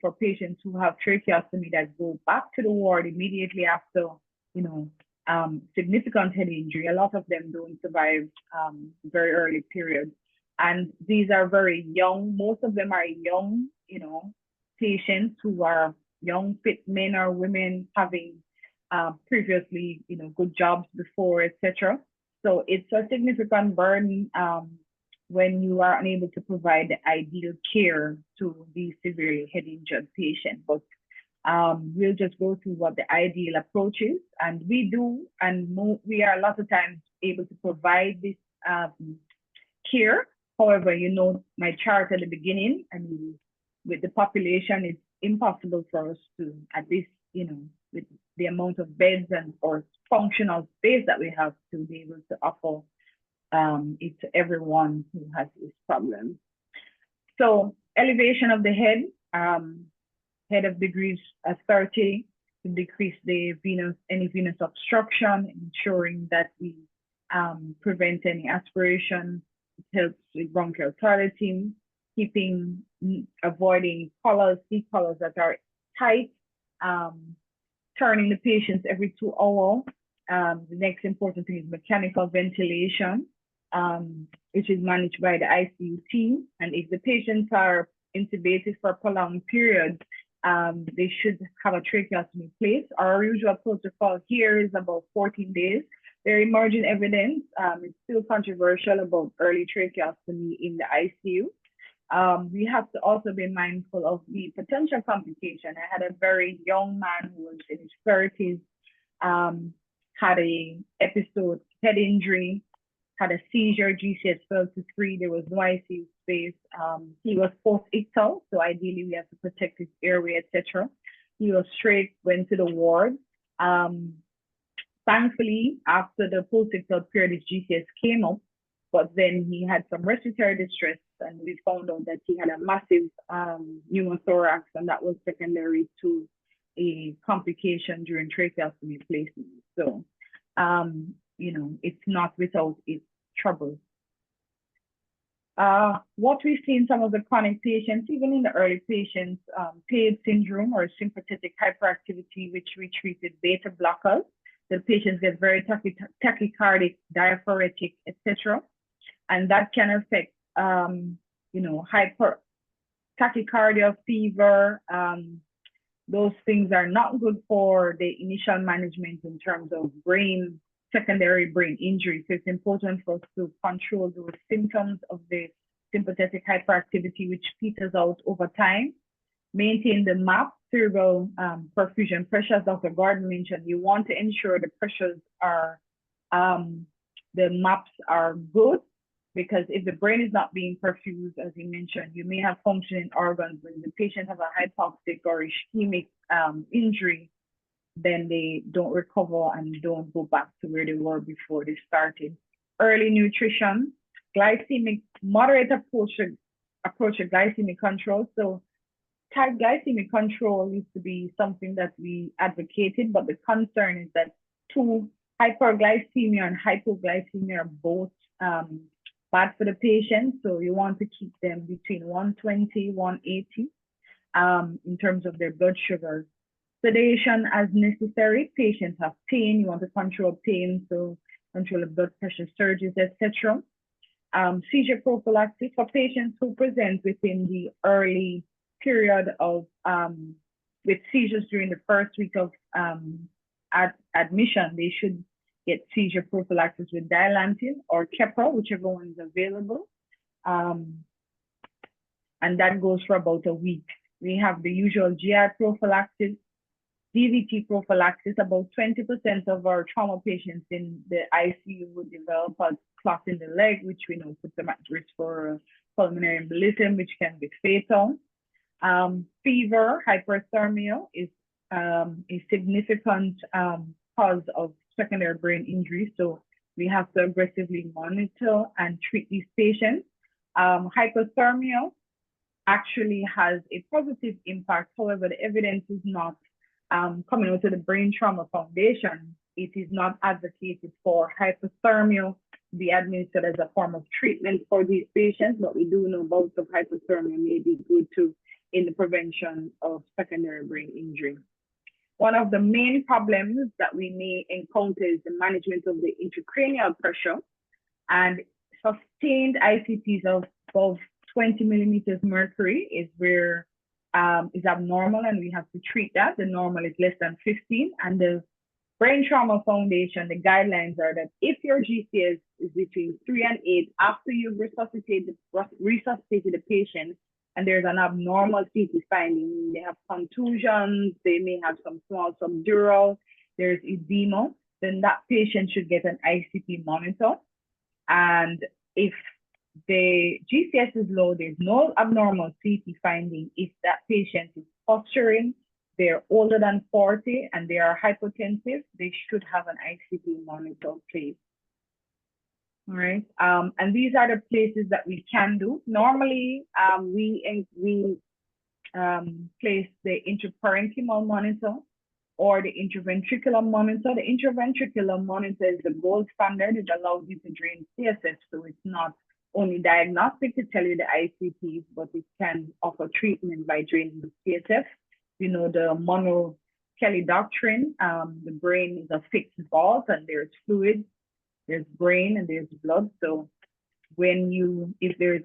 for patients who have tracheostomy that go back to the ward immediately after, significant head injury, a lot of them don't survive very early period. And these are very young. Most of them are young, patients who are young, fit men or women having previously, good jobs before, etc. So it's a significant burden when you are unable to provide the ideal care to these severely head injured patients. But we'll just go through what the ideal approach is, and we do, and we are a lot of times able to provide this care. However, my chart at the beginning, and with the population, it's impossible for us to, at this, with the amount of beds or functional space that we have, to be able to offer it to everyone who has this problem. So elevation of the head, head of degrees 30, to decrease the any venous obstruction, ensuring that we prevent any aspiration. It helps with bronchial dilating, avoiding seat collars that are tight, turning the patients every 2 hours. The next important thing is mechanical ventilation, which is managed by the ICU team. And if the patients are intubated for a prolonged period, they should have a tracheostomy placed. Our usual protocol here is about 14 days. There emerging evidence, it's still controversial about early tracheostomy in the ICU. We have to also be mindful of the potential complication. I had a very young man who was in his 30s, had a episode, head injury, had a seizure, GCS fell to 3, there was no ICU space. He was post-ictal, so ideally we have to protect his airway, etc. He was straight, went to the ward. Thankfully, after the post-ictal period, his GCS came up, but then he had some respiratory distress, and we found out that he had a massive pneumothorax, and that was secondary to a complication during tracheostomy placement. So, you know, it's not without its troubles. What we see in some of the chronic patients, even in the early patients, PAID syndrome or sympathetic hyperactivity, which we treat with beta blockers. The patients get very tachycardic, diaphoretic, etc. And that can affect, you know, tachycardia, fever. Those things are not good for the initial management in terms of secondary brain injury. So it's important for us to control those symptoms of the sympathetic hyperactivity, which peters out over time. Maintain the MAP, cerebral perfusion pressure, as Dr. Gordon mentioned. You want to ensure the pressures are, the MAPs are good, because if the brain is not being perfused, as he mentioned, you may have functioning organs. When the patient has a hypoxic or ischemic injury, then they don't recover and don't go back to where they were before they started. Early nutrition, moderate approach to glycemic control. So type glycemic control used to be something that we advocated, but the concern is that hyperglycemia and hypoglycemia are both bad for the patient. So you want to keep them between 120, 180 in terms of their blood sugars. Sedation as necessary. Patients have pain. You want to control pain, so control the blood pressure surges, etc. Seizure prophylaxis for patients who present within the early period of with seizures during the first week of admission. They should get seizure prophylaxis with Dilantin or Keppra, whichever one is available. And that goes for about a week. We have the usual GI prophylaxis, DVT prophylaxis. About 20% of our trauma patients in the ICU would develop a clot in the leg, which we know puts them at risk for pulmonary embolism, which can be fatal. Fever, hyperthermia is a significant cause of secondary brain injury. So we have to aggressively monitor and treat these patients. Hypothermia actually has a positive impact. However, the evidence is not coming out of the Brain Trauma Foundation. It is not advocated for hypothermia to be administered as a form of treatment for these patients, but we do know bouts of hypothermia may be good too in the prevention of secondary brain injury. One of the main problems that we may encounter is the management of the intracranial pressure, and sustained ICPs of above 20 millimeters mercury is where is abnormal, and we have to treat that. The normal is less than 15, and the Brain Trauma Foundation, the guidelines are that if your GCS is between 3 and 8 after you've resuscitated the patient, and there's an abnormal CT finding, they have contusions, they may have some small subdural, there's edema, then that patient should get an ICP monitor. And if the GCS is low, there's no abnormal CT finding. If that patient is posturing, they're older than 40, and they are hypotensive, they should have an ICP monitor placed. All right, and these are the places that we can do. Normally, we place the intraparenchymal monitor or the intraventricular monitor. The intraventricular monitor is the gold standard. It allows you to drain CSF, so it's not only diagnostic to tell you the ICPs, but it can offer treatment by draining the CSF. You know, the Monro-Kelly doctrine, the brain is a fixed vault, and there's fluid. There's brain and there's blood. So if there's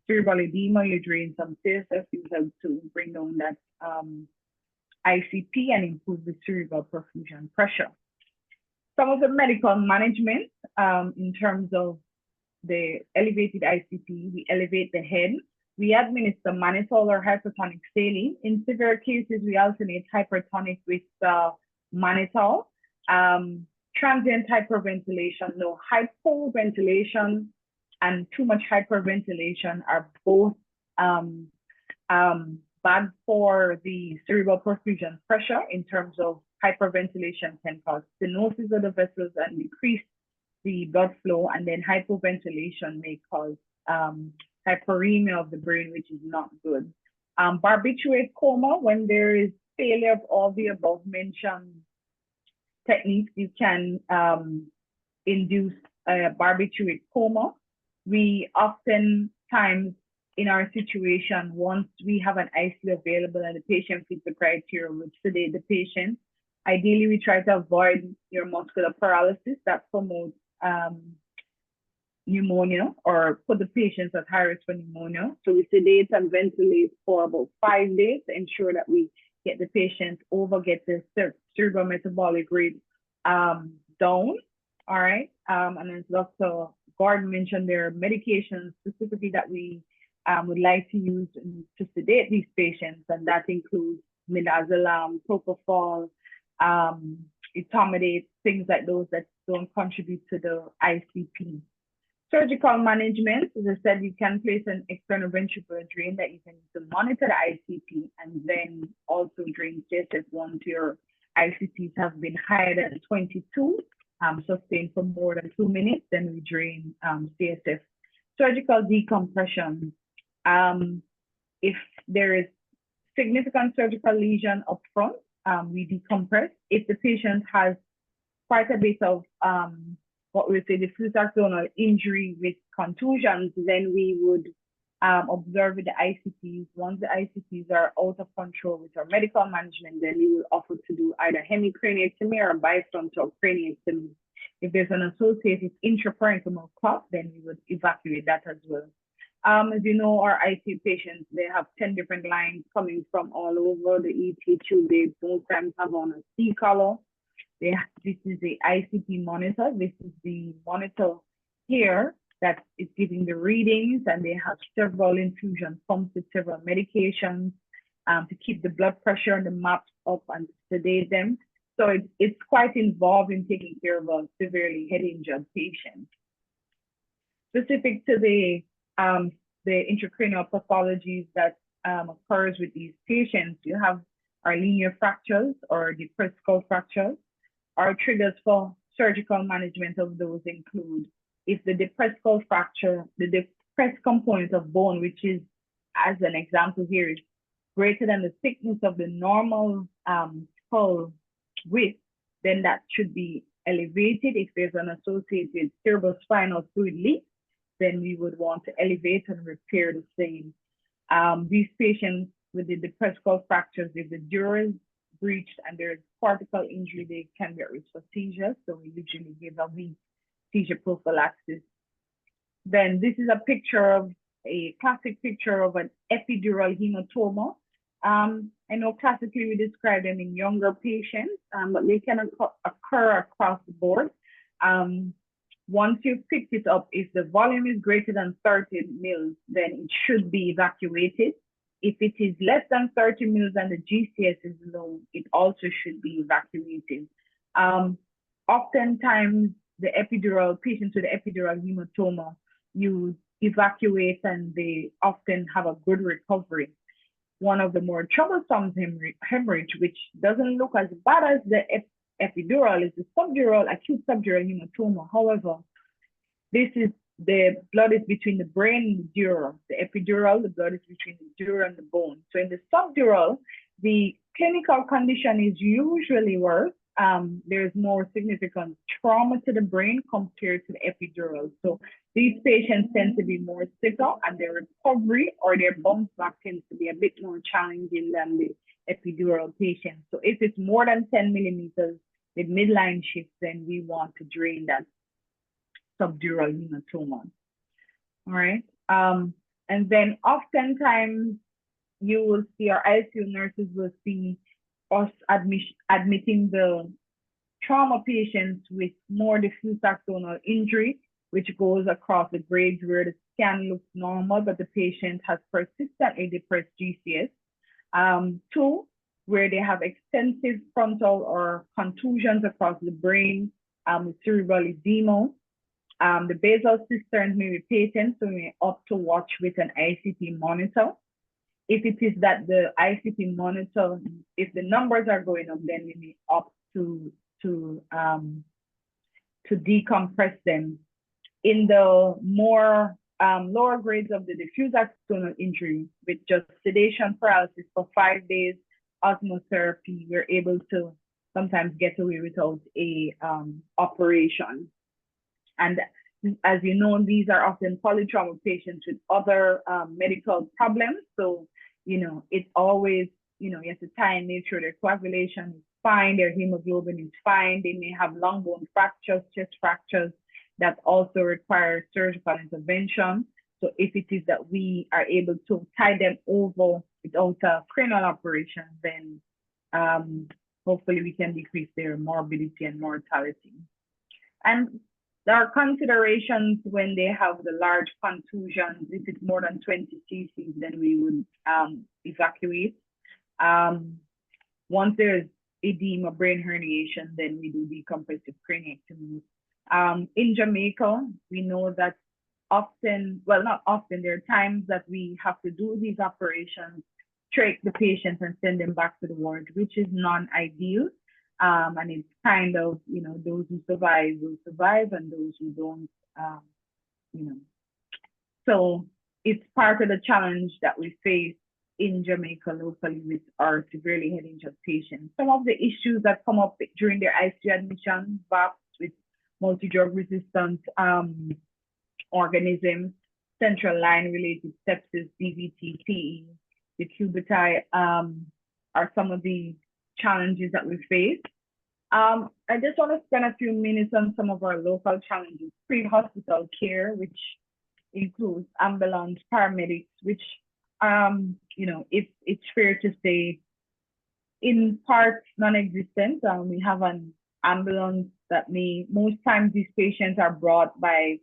cerebral edema, you drain some CSF, you help to bring down that ICP and improve the cerebral perfusion pressure. Some of the medical management in terms of the elevated ICP, we elevate the head. We administer mannitol or hypertonic saline. In severe cases, we alternate hypertonic with mannitol. Transient hyperventilation, no, hypoventilation and too much hyperventilation are both bad for the cerebral perfusion pressure in terms of hyperventilation can cause stenosis of the vessels and decrease the blood flow, and then hypoventilation may cause hyperemia of the brain, which is not good. Barbiturate coma, when there is failure of all the above mentioned techniques, you can induce a barbiturate coma. We oftentimes, in our situation, once we have an ICU available and the patient fits the criteria, we sedate the patient. Ideally, we try to avoid neuromuscular paralysis that promotes pneumonia or put the patients at high risk for pneumonia. So we sedate and ventilate for about 5 days to ensure that we get the patient get the cerebral metabolic rate down. All right. And as Dr. Gordon mentioned, there are medications specifically that we would like to use to sedate these patients, and that includes midazolam, propofol, etomidate, things like those that don't contribute to the ICP. Surgical management, as I said, you can place an external ventricular drain that you can use to monitor the ICP, and then also drain CSF once your ICPs have been higher than 22, sustained for more than 2 minutes, then we drain CSF. Surgical decompression. If there is significant surgical lesion up front, we decompress. If the patient has quite a bit of what we say diffuse axonal injury with contusions, then we would observe with the ICPs. Once the ICPs are out of control with our medical management, then we will offer to do either hemicraniectomy or bifrontal craniectomy. If there's an associated intraparenchymal clot, then we would evacuate that as well. As you know, our ICU patients, they have 10 different lines coming from all over the ET tube. They most times have on a C collar. This is the ICP monitor. This is the monitor here that is giving the readings, and they have several infusion pumps with several medications to keep the blood pressure and the maps up and sedate them. So it's quite involved in taking care of a severely head injured patient. Specific to the intracranial pathologies that occurs with these patients, you have our linear fractures or depressed skull fractures. Our triggers for surgical management of those include if the depressed skull fracture, the depressed component of bone, which is, as an example here, is greater than the thickness of the normal skull width, then that should be elevated. If there's an associated cerebrospinal fluid leak, then we would want to elevate and repair the same. These patients with the depressed skull fractures, if the dura is breached and there's cortical injury, they can be at risk for seizures. So we usually give a weak seizure prophylaxis. Then this is a classic picture of an epidural hematoma. I know classically we describe them in younger patients, but they can occur across the board. Once you've picked it up, if the volume is greater than 30 mils, then it should be evacuated. If it is less than 30 mils and the GCS is low, it also should be evacuated. Oftentimes, the patients with epidural hematoma, you evacuate and they often have a good recovery. One of the more troublesome hemorrhage, which doesn't look as bad as the epidural, is the acute subdural hematoma. However, the blood is between the brain and the dura. The epidural, the blood is between the dura and the bone. So in the subdural, the clinical condition is usually worse. There's more significant trauma to the brain compared to the epidural. So these patients tend to be more sicker, and their recovery or their bounce back tends to be a bit more challenging than the epidural patients. So if it's more than 10 millimeters with midline shifts, then we want to drain that subdural hematoma. All right. And then oftentimes you will see our ICU nurses will see us admitting the trauma patients with more diffuse axonal injury, which goes across the grades where the scan looks normal, but the patient has persistently depressed GCS. 2, where they have extensive frontal or contusions across the brain with cerebral edema. The basal cisterns may be patent, so we may opt to watch with an ICP monitor. if it is that the ICP monitor, if the numbers are going up, then we may opt to decompress them. In the more lower grades of the diffuse axonal injury, with just sedation paralysis for 5 days, osmotherapy, we're able to sometimes get away without a operation. And as you know, these are often polytrauma patients with other medical problems. So, it's always, you have to tie and make sure their coagulation is fine, their hemoglobin is fine. They may have long bone fractures, chest fractures that also require surgical intervention. So if it is that we are able to tie them over without a cranial operation, then hopefully we can decrease their morbidity and mortality. And there are considerations when they have the large contusions. If it's more than 20 cc, then we would evacuate. Once there's edema, brain herniation, then we do decompressive craniectomy. In Jamaica, we know that often, well, not often, there are times that we have to do these operations, treat the patients and send them back to the ward, which is non-ideal. And it's kind of, those who survive will survive and those who don't, So it's part of the challenge that we face in Jamaica locally with our severely head injured patients. Some of the issues that come up during their ICU admission, VAPs with multi-drug resistant organisms, central line related sepsis, DVT, PE, decubiti, are some of the challenges that we face. I just want to spend a few minutes on some of our local challenges. Pre-hospital care, which includes ambulance, paramedics, which, it's fair to say, in part non-existent. We have an ambulance that most times these patients are brought by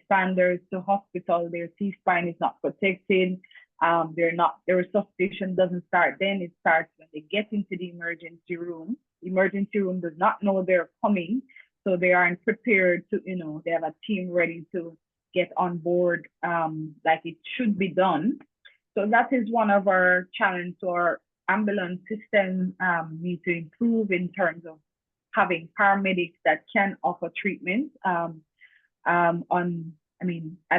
standards to hospital. Their C-spine is not protected. Their resuscitation doesn't start then. It starts when they get into the emergency room. The emergency room does not know they're coming, so they aren't prepared to, they have a team ready to get on board like it should be done. So that is one of our challenges. So our ambulance system needs to improve in terms of having paramedics that can offer treatment. I've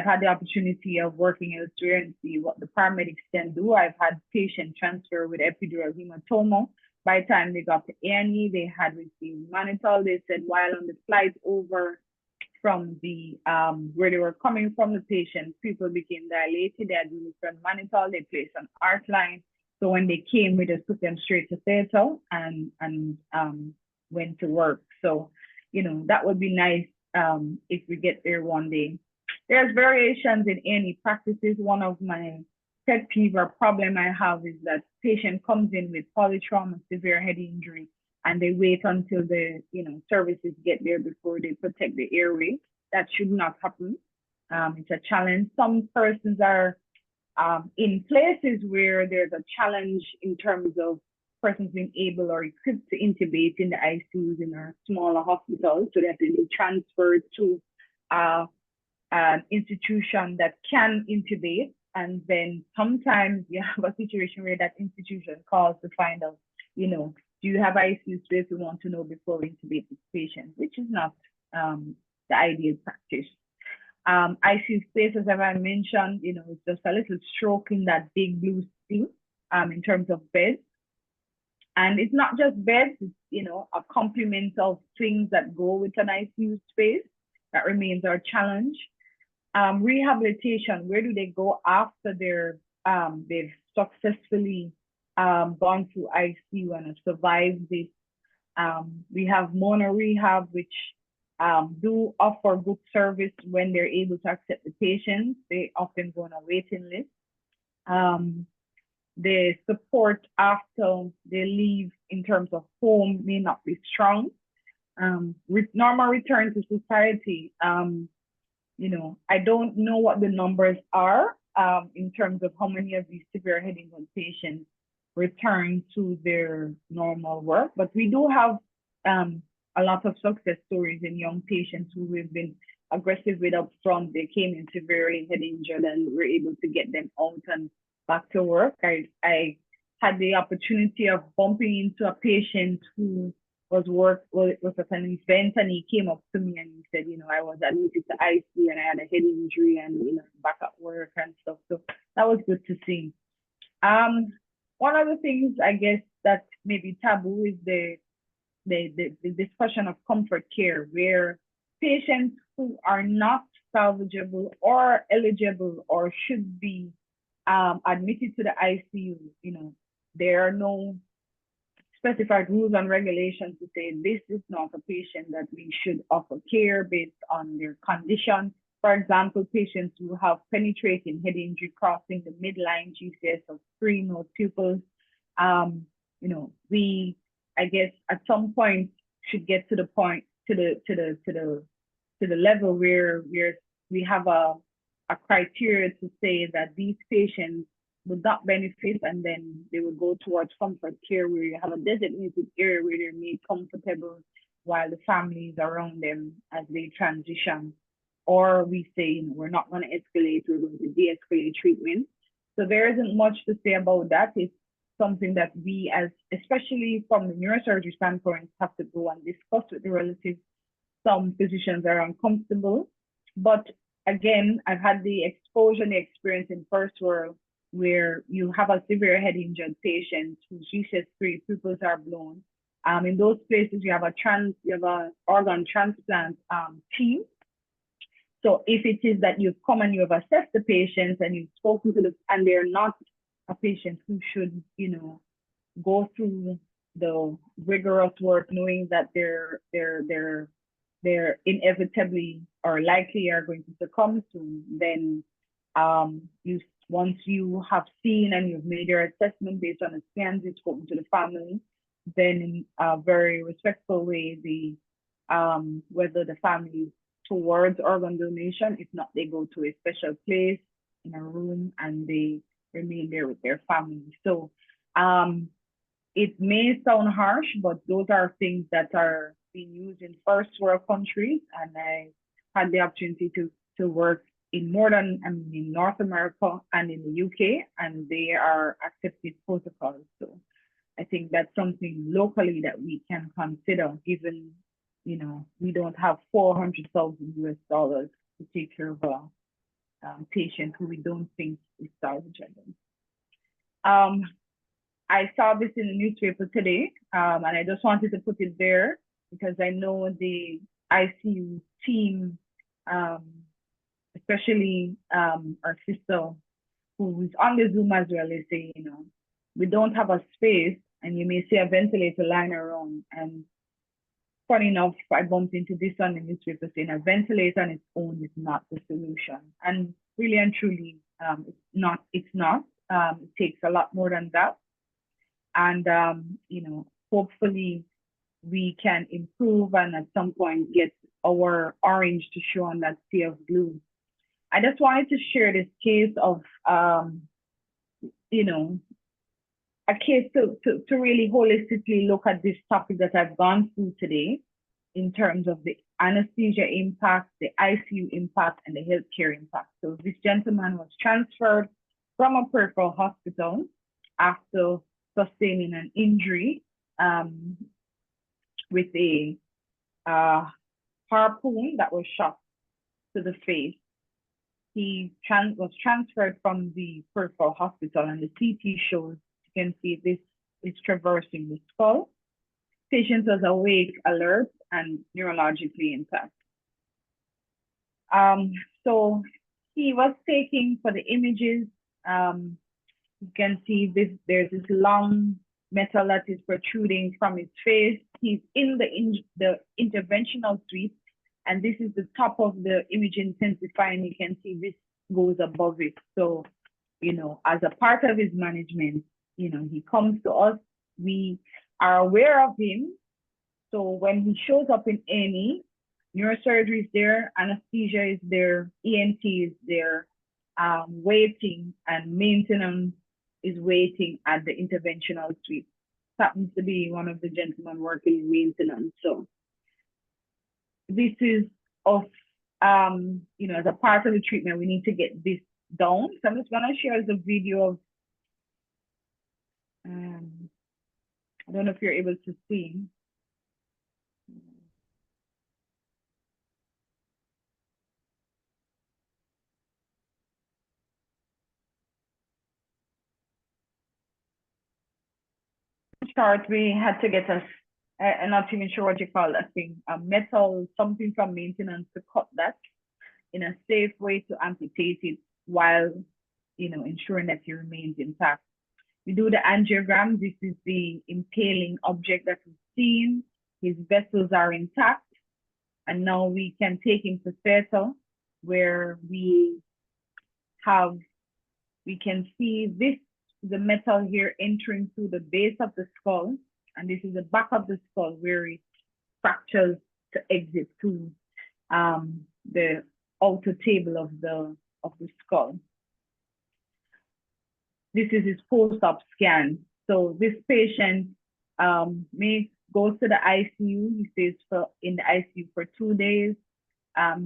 had the opportunity of working elsewhere and see what the paramedics can do. I've had patient transfer with epidural hematoma. By the time they got to A&E, they had received mannitol. They said while on the flight over from the where they were coming from, the patient, people became dilated. They had administered mannitol. They placed an art line. So when they came, we just took them straight to theater and went to work. So, that would be nice if we get there one day. There's variations in A&E practices. One of my pet peeve or problem I have is that patient comes in with polytrauma, severe head injury, and they wait until the services get there before they protect the airway. That should not happen. It's a challenge. Some persons are in places where there's a challenge in terms of persons being able or equipped to intubate in the ICUs in our smaller hospitals, so that they be transferred to an institution that can intubate. And then sometimes you have a situation where that institution calls to find out, do you have ICU space? We want to know before we intubate this patient, which is not the ideal practice. ICU space, as I mentioned, it's just a little stroke in that big blue sea in terms of beds. And it's not just beds, it's, a complement of things that go with an ICU space. That remains our challenge. Rehabilitation, where do they go after they've successfully gone through ICU and have survived this? We have mono rehab, which do offer good service when they're able to accept the patients. They often go on a waiting list. The support after they leave in terms of home may not be strong. Normal return to society. I don't know what the numbers are in terms of how many of these severe head injury patients return to their normal work, but we do have a lot of success stories in young patients who we've been aggressive with up front. They came in severely head injured and we're able to get them out and back to work. I had the opportunity of bumping into a patient who was at an event, and he came up to me and he said, I was admitted to ICU and I had a head injury and back at work and stuff. So that was good to see. One of the things I guess that may be taboo is the discussion of comfort care, where patients who are not salvageable or eligible or should be admitted to the ICU, there are no specified rules and regulations to say this is not a patient that we should offer care based on their condition. For example, patients who have penetrating head injury crossing the midline GCS of 3 node pupils, we, I guess, at some point should get to the point to the level where we have a criteria to say that these patients would not benefit, and then they will go towards comfort care, where you have a designated area where they're made comfortable while the families around them as they transition. Or we say, we're not going to escalate, we're going to de-escalate treatment. So there isn't much to say about that. It's something that we, especially from the neurosurgery standpoint, have to go and discuss with the relatives. Some physicians are uncomfortable, but again, I've had the exposure and the experience in first world, where you have a severe head injured patient whose GCS3 pupils are blown. In those places, you have an organ transplant team. So if it is that you've come and you have assessed the patients and you've spoken to and they're not a patient who should, go through the rigorous work, knowing that they're inevitably or likely are going to succumb soon, then once you have seen and you've made your assessment based on the scans, you've spoken to the family, then in a very respectful way, whether the family is towards organ donation, if not, they go to a special place in a room and they remain there with their family. So it may sound harsh, but those are things that are being used in first world countries, and I had the opportunity to work in North America and in the UK, and they are accepted protocols. So I think that's something locally that we can consider, given, we don't have $400,000 to take care of a patient who we don't think is salvageable. I saw this in the newspaper today, and I just wanted to put it there because I know the ICU team, especially our sister who's on the Zoom as well, they say, we don't have a space, and you may see a ventilator lying around. And funny enough, I bumped into this on the newspaper saying a ventilator on its own is not the solution. And really and truly, it's not. It takes a lot more than that. And, hopefully we can improve and at some point get our orange to show on that sea of blue. I just wanted to share this case of, a case to really holistically look at this topic that I've gone through today in terms of the anesthesia impact, the ICU impact, and the healthcare impact. So this gentleman was transferred from a peripheral hospital after sustaining an injury with a harpoon that was shot to the face. He was transferred from the peripheral hospital, and the CT shows, you can see this is traversing the skull. Patient was awake, alert, and neurologically intact. So he was taking, for the images, you can see there's this long metal that is protruding from his face. He's in the interventional suite, and this is the top of the image intensifying. You can see this goes above it. So, as a part of his management, he comes to us. We are aware of him. So when he shows up in any, neurosurgery is there, anesthesia is there, ENT is there, waiting, and maintenance is waiting at the interventional suite. Happens to be one of the gentlemen working in maintenance. So this is of, as a part of the treatment, we need to get this down. So I'm just gonna share the video of I don't know if you're able to see. Start, we had to get us, I'm not even sure what you call that thing, a metal, something from maintenance to cut that in a safe way to amputate it while, ensuring that it remains intact. We do the angiogram. This is the impaling object that we've seen. His vessels are intact. And now we can take him to theater where we can see this, the metal here entering through the base of the skull. And this is the back of the skull where it fractures to exit to the outer table of the skull. This is his post-op scan. So this patient goes to the ICU. He stays in the ICU for 2 days.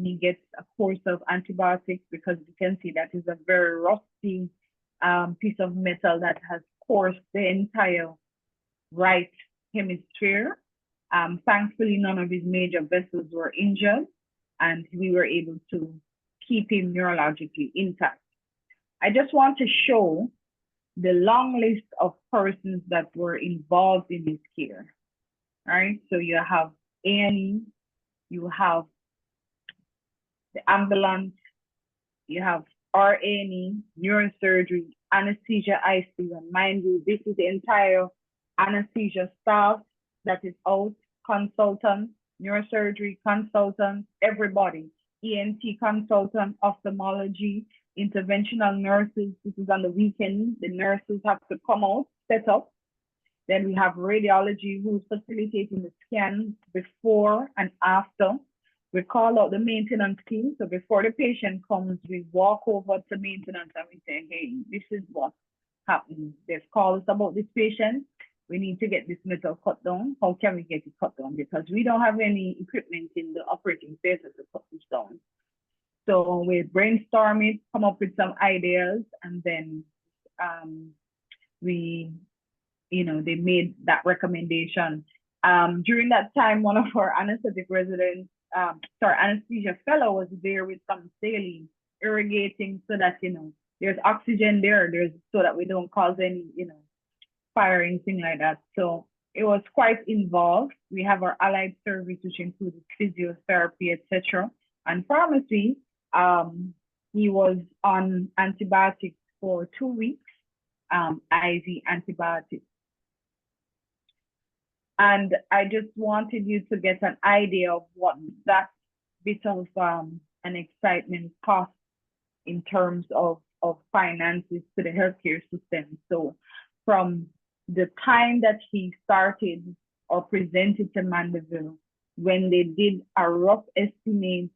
He gets a course of antibiotics because you can see that is a very rusty piece of metal that has coursed the entire right hemisphere. Thankfully, none of his major vessels were injured, and we were able to keep him neurologically intact. I just want to show the long list of persons that were involved in his care. All right, so you have A&E, you have the ambulance, you have RA&E, neurosurgery, anesthesia, ICU, and mind you, this is the entire anesthesia staff that is out, consultants, neurosurgery consultants, everybody, ENT consultant, ophthalmology, interventional nurses. This is on the weekend. The nurses have to come out, set up. Then we have radiology who's facilitating the scans before and after. We call out the maintenance team. So before the patient comes, we walk over to maintenance and we say, hey, this is what happened. They've called us about this patient. We need to get this metal cut down. How can we get it cut down? Because we don't have any equipment in the operating theater to cut this down. So we brainstorm it, come up with some ideas, and then they made that recommendation. During that time, one of our anesthetic residents, anesthesia fellow was there with some saline irrigating so that, there's oxygen there, so that we don't cause any, fire, anything like that. So it was quite involved. We have our allied service, which includes physiotherapy, etc. And pharmacy, he was on antibiotics for 2 weeks, IV antibiotics. And I just wanted you to get an idea of what that bit of an excitement costs in terms of finances to the healthcare system. So from the time that he started or presented to Mandeville, when they did a rough estimate,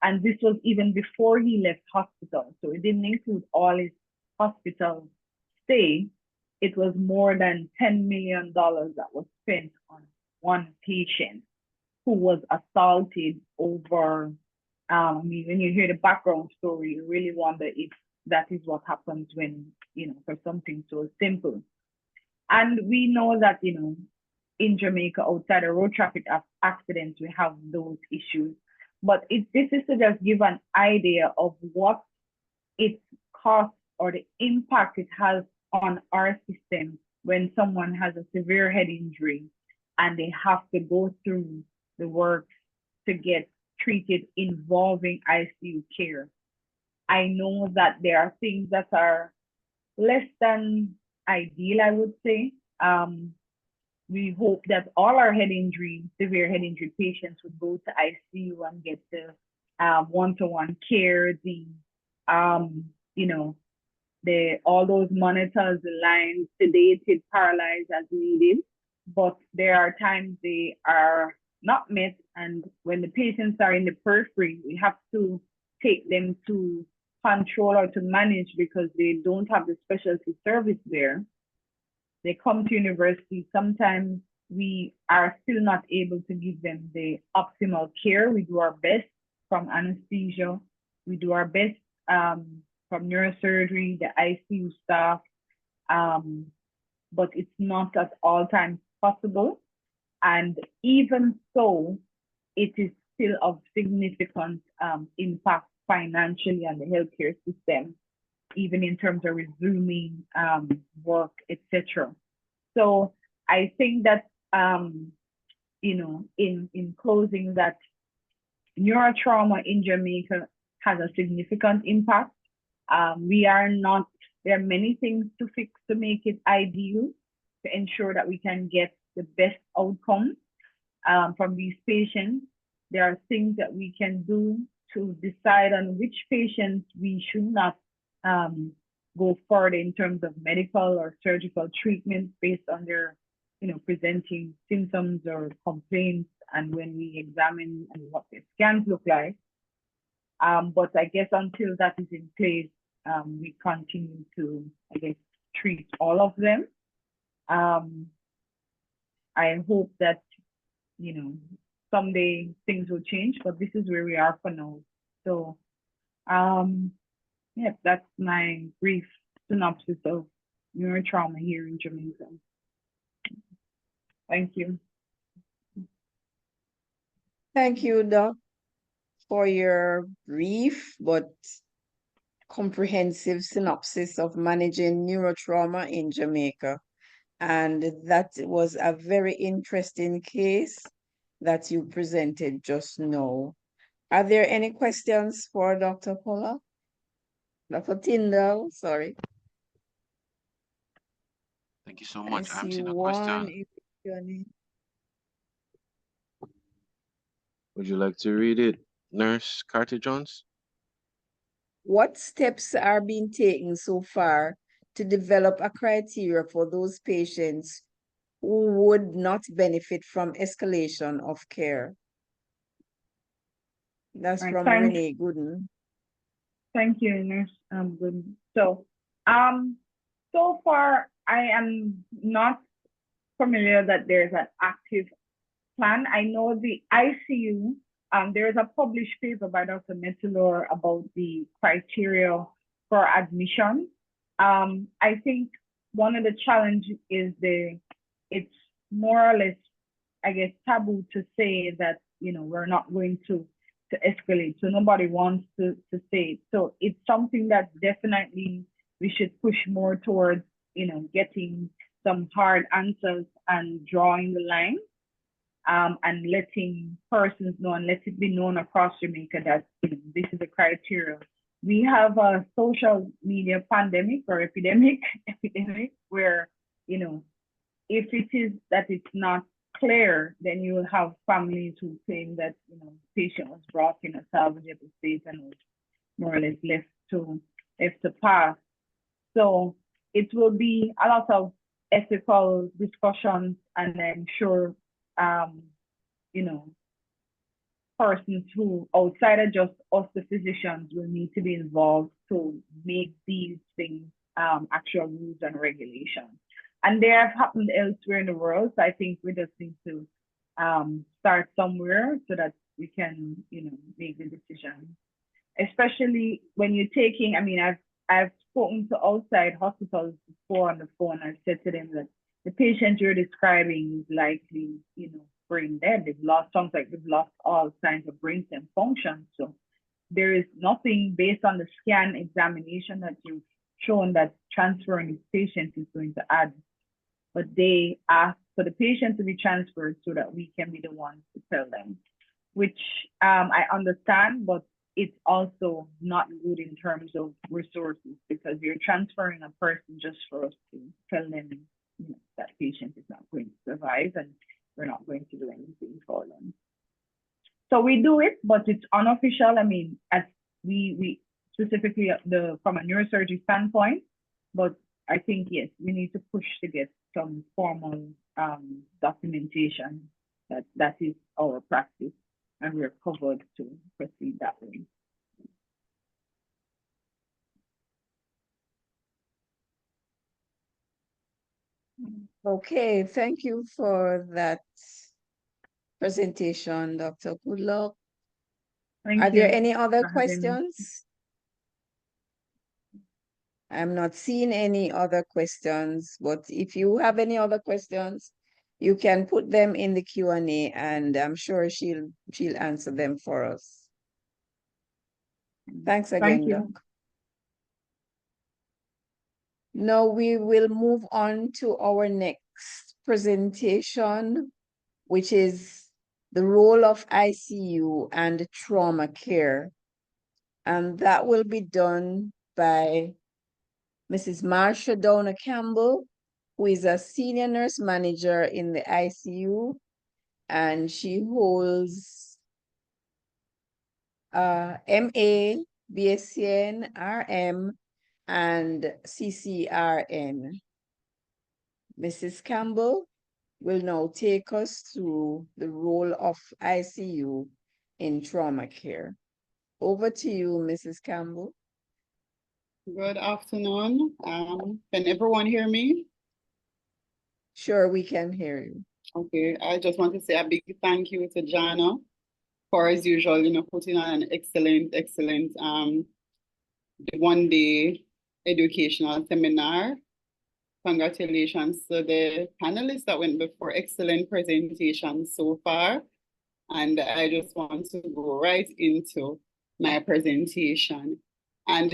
and this was even before he left hospital, so it didn't include all his hospital stay, it was more than $10 million that was spent on one patient who was assaulted over, when you hear the background story, you really wonder if that is what happens when, for something so simple. And we know that, in Jamaica, outside of road traffic accidents, we have those issues. But this is to just give an idea of what it costs or the impact it has on our system when someone has a severe head injury and they have to go through the work to get treated involving ICU care. I know that there are things that are less than ideal, I would say. We hope that all our severe head injury patients would go to ICU and get the one-to-one care, all those monitors, the lines, sedated, paralyzed as needed. But there are times they are not met, and when the patients are in the periphery, we have to take them to control or to manage because they don't have the specialty service there. They come to university. Sometimes we are still not able to give them the optimal care. We do our best from anesthesia. We do our best from neurosurgery, the ICU staff. but it's not at all times possible. And even so, it is still of significant impact financially on the healthcare system, even in terms of resuming work, etc. So I think that, in closing, that neurotrauma in Jamaica has a significant impact. There are many things to fix to make it ideal, to ensure that we can get the best outcome from these patients. There are things that we can do to decide on which patients we should not go further in terms of medical or surgical treatment based on their, presenting symptoms or complaints, and when we examine and what their scans look like. But I guess until that is in place, we continue to, treat all of them. I hope that, someday things will change, but this is where we are for now. So, yeah, that's my brief synopsis of neurotrauma here in Jamaica. Thank you. Thank you, Doc, for your brief but comprehensive synopsis of managing neurotrauma in Jamaica. And that was a very interesting case that you presented just now. Are there any questions for Dr. Pollack? Dr. Tyndall, sorry. Thank you so much. I'm see seeing a one. question. Would you like to read it, Nurse Carter Jones? What steps are being taken so far to develop a criteria for those patients who would not benefit from escalation of care? That's Right, from thanks. Renee Gooden. Thank you, Nurse Gooden. So, so far, I am not familiar that there's an active plan. I know the ICU, there is a published paper by Dr. Metzler about the criteria for admission. I think one of the challenges is it's more or less, I guess, taboo to say that, we're not going to escalate. So nobody wants to say it. So it's something that definitely we should push more towards, getting some hard answers and drawing the line. And letting persons know and let it be known across Jamaica that this is the criteria. We have a social media pandemic or epidemic where, if it is that it's not clear, then you will have families who claim that, the patient was brought in a salvageable state and was more or less left to pass. So it will be a lot of ethical discussions, and I'm sure persons who, outside of just us, the physicians, will need to be involved to make these things actual rules and regulations. And they have happened elsewhere in the world. So I think we just need to start somewhere so that we can, make the decision. Especially when you're taking, I've spoken to outside hospitals before on the phone. I've said to them that the patient you're describing is likely, brain dead. They've lost all signs of brain stem function. So there is nothing based on the scan examination that you've shown that transferring this patient is going to add. But they ask for the patient to be transferred so that we can be the ones to tell them, which I understand, but it's also not good in terms of resources, because you're transferring a person just for us to tell them that patient is not going to survive and we're not going to do anything for them. So we do it, but it's unofficial. As we specifically from a neurosurgery standpoint, but I think, yes, we need to push to get some formal documentation that is our practice, and we're covered to proceed that way. Okay, thank you for that presentation, Dr. Goodluck. Are there any other questions? I'm not seeing any other questions, but if you have any other questions, you can put them in the Q&A and I'm sure she'll answer them for us. Thanks Thank again, you. Doc. Now we will move on to our next presentation, which is the role of ICU and trauma care. And that will be done by Mrs. Marsha Downer Campbell, who is a senior nurse manager in the ICU, and she holds MA, BSN, RM, and CCRN. Mrs. Campbell will now take us through the role of ICU in trauma care. Over to you, Mrs. Campbell. Good afternoon. Can everyone hear me? Sure, we can hear you. Okay, I just want to say a big thank you to Jana for, as usual, putting on an excellent the one-day educational seminar. Congratulations to the panelists that went before. Excellent presentation so far. And I just want to go right into my presentation. And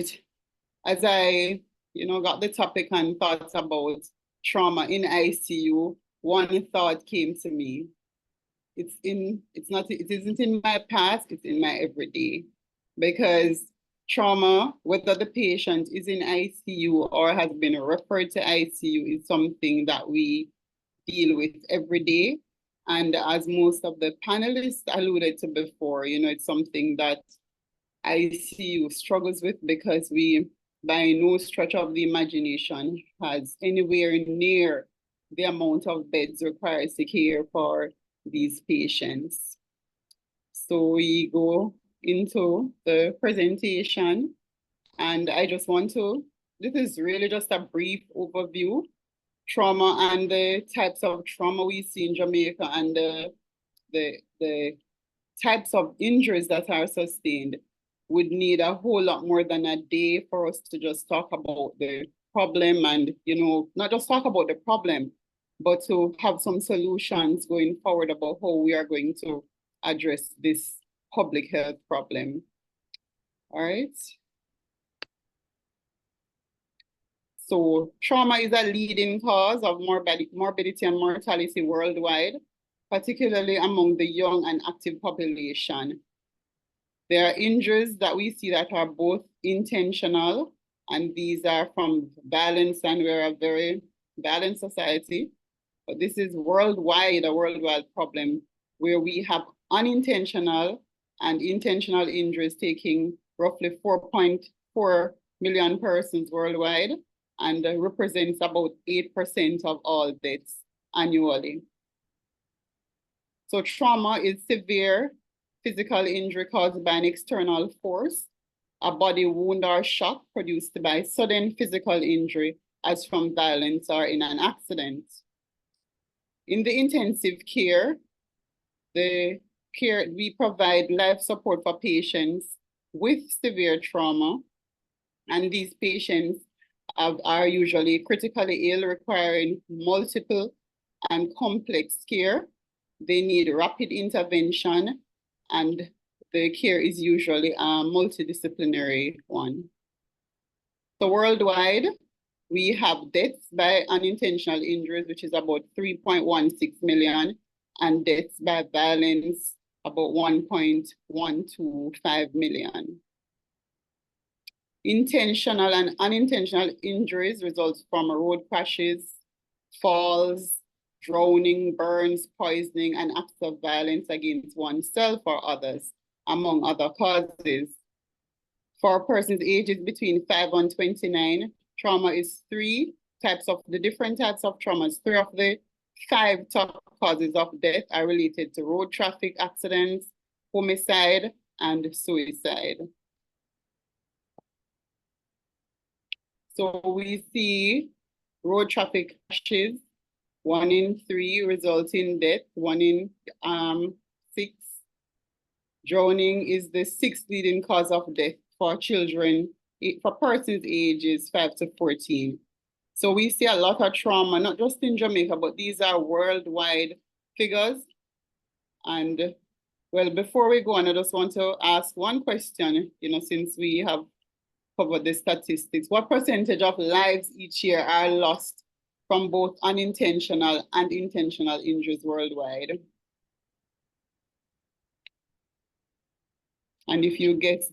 as I, got the topic and thought about trauma in ICU, one thought came to me. It isn't in my past, it's in my everyday. Because trauma, whether the patient is in ICU or has been referred to ICU, is something that we deal with every day. And as most of the panelists alluded to before, it's something that ICU struggles with because we, by no stretch of the imagination, has anywhere near the amount of beds required to care for these patients. So we go into the presentation, and I just want to, this is really just a brief overview. Trauma and the types of trauma we see in Jamaica and the types of injuries that are sustained would need a whole lot more than a day for us to just talk about the problem and, not just talk about the problem, but to have some solutions going forward about how we are going to address this public health problem. All right. So trauma is a leading cause of morbidity and mortality worldwide, particularly among the young and active population. There are injuries that we see that are both intentional, and these are from violence, and we're a very violent society. But this is worldwide, a worldwide problem where we have unintentional and intentional injuries taking roughly 4.4 million persons worldwide, and represents about 8% of all deaths annually. So trauma is severe physical injury caused by an external force, a body wound or shock produced by sudden physical injury as from violence or in an accident. In the intensive care, we provide life support for patients with severe trauma, and these patients are usually critically ill, requiring multiple and complex care. They need rapid intervention, and the care is usually a multidisciplinary one. So worldwide, we have deaths by unintentional injuries, which is about 3.16 million, and deaths by violence, about 1.125 million. Intentional and unintentional injuries result from road crashes, falls, drowning, burns, poisoning, and acts of violence against oneself or others, among other causes. For persons ages between 5 and 29, trauma is the different types of traumas. 3 of the 5 top causes of death are related to road traffic accidents, homicide, and suicide. So we see road traffic crashes, 1 in 3 result in death, 1 in 6. Drowning is the 6th leading cause of death for children for persons ages 5 to 14. So we see a lot of trauma, not just in Jamaica, but these are worldwide figures. And well, before we go on, I just want to ask one question, since we have covered the statistics. What percentage of lives each year are lost from both unintentional and intentional injuries worldwide? And if you get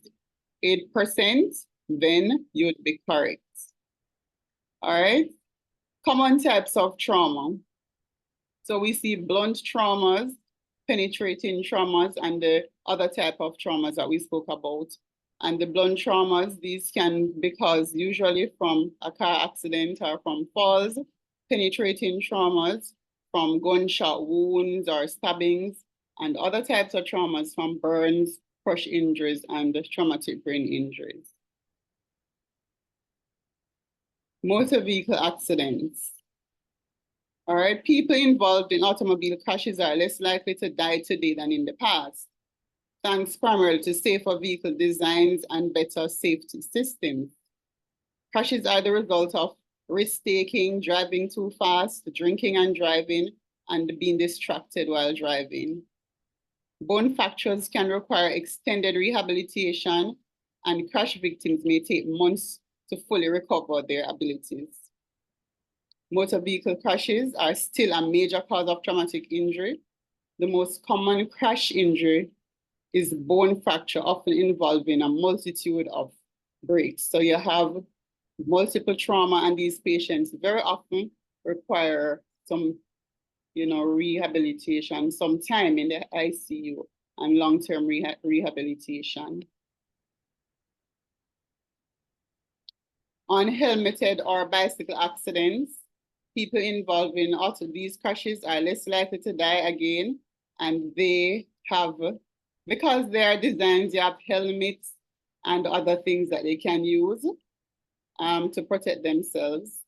8%, then you would be correct. All right. Common types of trauma. So we see blunt traumas, penetrating traumas, and the other type of traumas that we spoke about. And the blunt traumas, these can be caused usually from a car accident or from falls. Penetrating traumas from gunshot wounds or stabbings, and other types of traumas from burns, crush injuries, and traumatic brain injuries. Motor vehicle accidents. All right, people involved in automobile crashes are less likely to die today than in the past, thanks primarily to safer vehicle designs and better safety systems. Crashes are the result of risk-taking, driving too fast, drinking and driving, and being distracted while driving. Bone fractures can require extended rehabilitation, and crash victims may take months to fully recover their abilities. Motor vehicle crashes are still a major cause of traumatic injury. The most common crash injury is bone fracture, often involving a multitude of breaks. So you have multiple trauma, and these patients very often require some, rehabilitation, some time in the ICU and long-term rehabilitation. Unhelmeted or bicycle accidents, people involved in these crashes are less likely to die again, and they have, because they are designed, they have helmets and other things that they can use to protect themselves.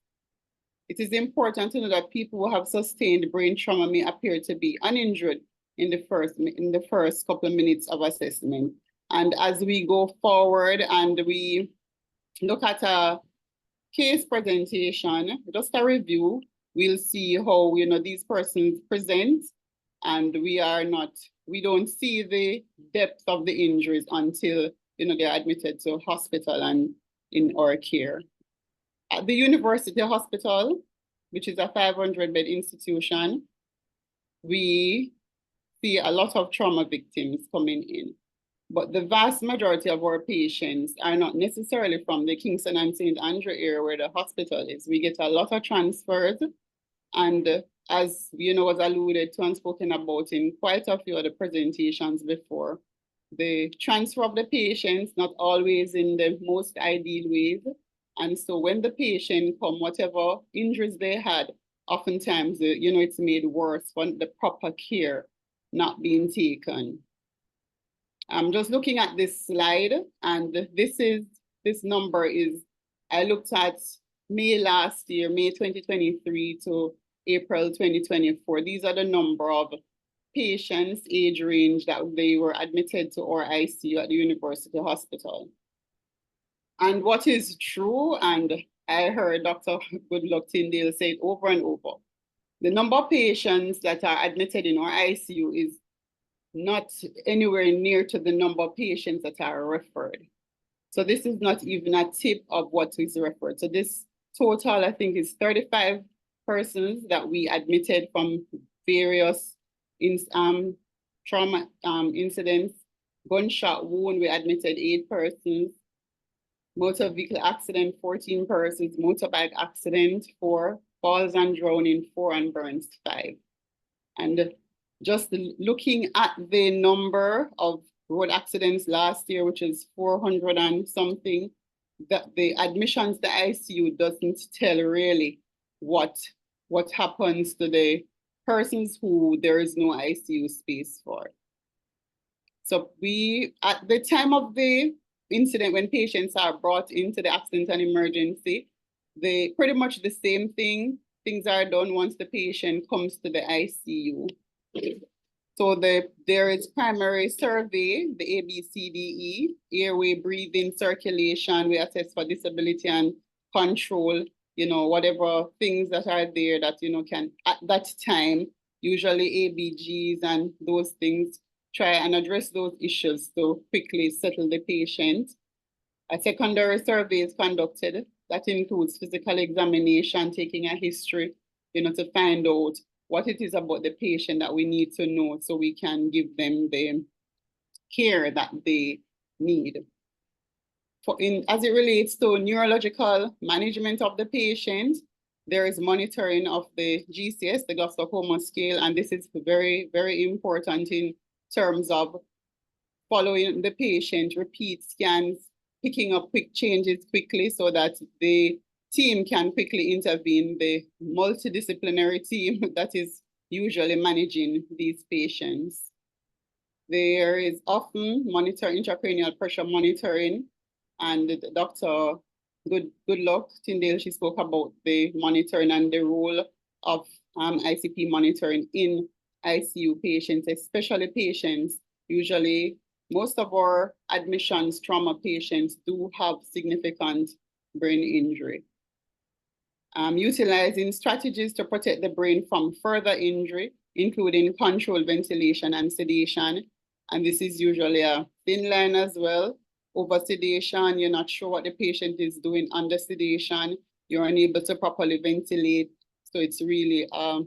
It is important to know that people who have sustained brain trauma may appear to be uninjured in the first couple of minutes of assessment. And as we go forward and we look at a case presentation, just a review, we'll see how these persons present, and we don't see the depth of the injuries until they're admitted to hospital and in our care. At the University Hospital, which is a 500-bed institution, we see a lot of trauma victims coming in. But the vast majority of our patients are not necessarily from the Kingston and St. Andrew area where the hospital is. We get a lot of transfers, and as was alluded to and spoken about in quite a few of the presentations before, the transfer of the patients not always in the most ideal ways. And so when the patient come, whatever injuries they had, oftentimes, it's made worse from the proper care not being taken. I'm just looking at this slide, and this number is, I looked at May last year, May 2023 to April 2024. These are the number of patients, age range that they were admitted to our ICU at the University Hospital. And what is true, and I heard Dr. Goodluck Tyndale say it over and over, the number of patients that are admitted in our ICU is not anywhere near to the number of patients that are referred. So this is not even a tip of what is referred. So this total, I think, is 35 persons that we admitted from various trauma incidents. Gunshot wound, we admitted 8 persons. Motor vehicle accident, 14 persons. Motorbike accident, 4. Falls and drowning, 4. And burns, 5. And just looking at the number of road accidents last year, which is 400 and something, that the admissions to ICU doesn't tell really what happens to the persons who there is no ICU space for. So at the time of the incident, when patients are brought into the accident and emergency, pretty much the same things are done once the patient comes to the ICU. So there is primary survey, the ABCDE, airway, breathing, circulation. We assess for disability and control, whatever things that are there that, can, at that time, usually ABGs and those things, try and address those issues to quickly settle the patient. A secondary survey is conducted. That includes physical examination, taking a history, to find out what it is about the patient that we need to know so we can give them the care that they need. As it relates to neurological management of the patient, there is monitoring of the GCS, the Gustave-Komer scale, and this is very, very important in terms of following the patient, repeat scans, picking up quick changes quickly so that the team can quickly intervene, the multidisciplinary team that is usually managing these patients. There is often intracranial pressure monitoring, and Dr. Goodluck Tyndale, she spoke about the monitoring and the role of ICP monitoring in ICU patients, especially patients. Usually, most of our admissions trauma patients do have significant brain injury. Utilizing strategies to protect the brain from further injury, including controlled ventilation and sedation. And this is usually a thin line as well. Over sedation, you're not sure what the patient is doing under sedation. You're unable to properly ventilate. So it's really a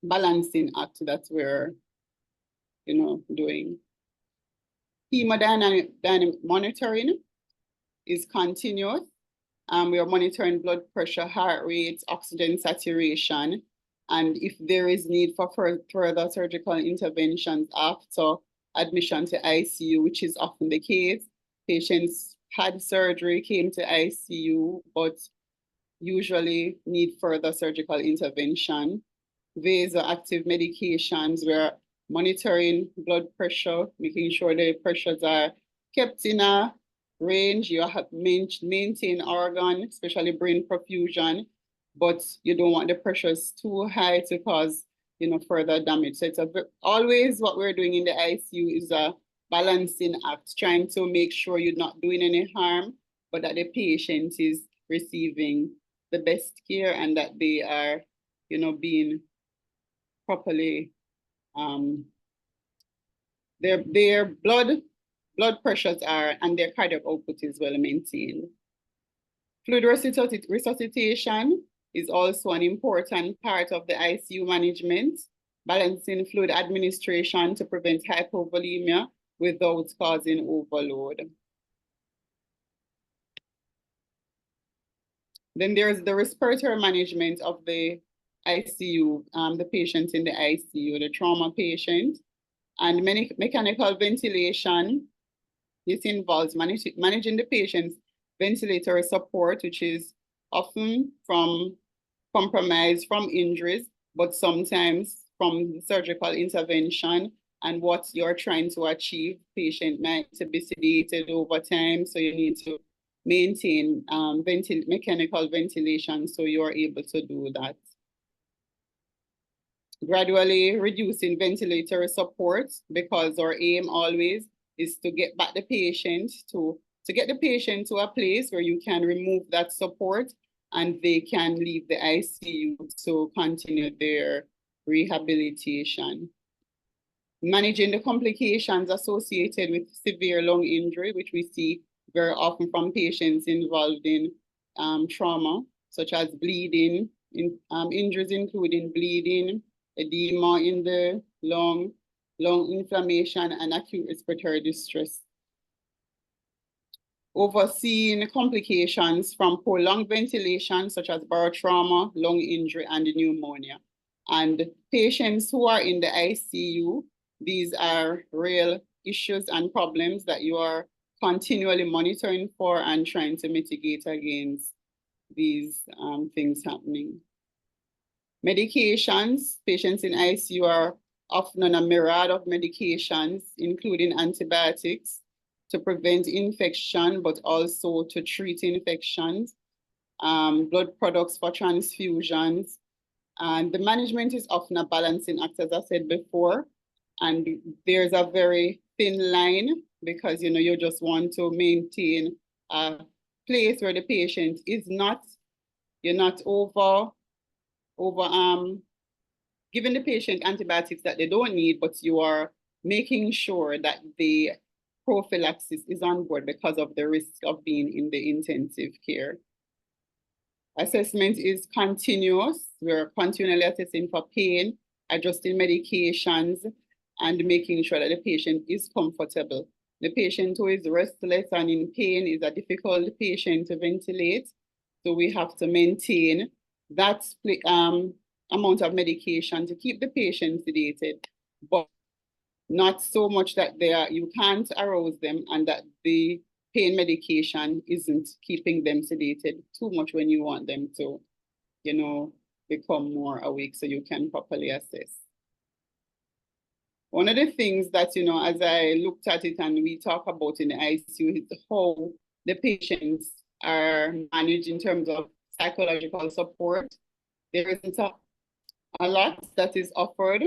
balancing act that we're, doing. Hemodynamic monitoring is continuous. We are monitoring blood pressure, heart rate, oxygen saturation, and if there is need for further surgical interventions after admission to ICU, which is often the case. Patients had surgery, came to ICU, but usually need further surgical intervention. Vasoactive medications, we're monitoring blood pressure, making sure the pressures are kept in a range. You have maintain organ, especially brain perfusion, but you don't want the pressures too high to cause, further damage. So it's always what we're doing in the ICU is a balancing act, trying to make sure you're not doing any harm, but that the patient is receiving the best care and that they are, being properly, their blood pressures are, and their cardiac output is well maintained. Fluid resuscitation is also an important part of the ICU management, balancing fluid administration to prevent hypovolemia without causing overload. Then there's the respiratory management of the ICU, the patients in the ICU, the trauma patient, and mechanical ventilation. This involves managing the patient's ventilatory support, which is often from compromise from injuries, but sometimes from surgical intervention and what you're trying to achieve. Patient might be sedated over time, so you need to maintain mechanical ventilation so you're able to do that. Gradually reducing ventilatory support, because our aim always is to get back the patient to get the patient to a place where you can remove that support and they can leave the ICU to continue their rehabilitation. Managing the complications associated with severe lung injury, which we see very often from patients involved in trauma, such as bleeding, injuries including bleeding, edema in the lung inflammation, and acute respiratory distress. Overseeing complications from prolonged ventilation, such as barotrauma, lung injury, and pneumonia. And patients who are in the ICU, these are real issues and problems that you are continually monitoring for and trying to mitigate against these things happening. Medications, patients in ICU are often on a myriad of medications, including antibiotics to prevent infection, but also to treat infections, blood products for transfusions. And the management is often a balancing act, as I said before. And there's a very thin line because, you know, you just want to maintain a place where the patient is not, you're not giving the patient antibiotics that they don't need, but you are making sure that the prophylaxis is on board because of the risk of being in the intensive care. Assessment is continuous. We're continually assessing for pain, adjusting medications, and making sure that the patient is comfortable. The patient who is restless and in pain is a difficult patient to ventilate. So we have to maintain that amount of medication to keep the patient sedated, but not so much that you can't arouse them and that the pain medication isn't keeping them sedated too much when you want them to, you know, become more awake so you can properly assess. One of the things that, you know, as I looked at it and we talk about in the ICU is how the patients are managed in terms of psychological support. There isn't a lot that is offered.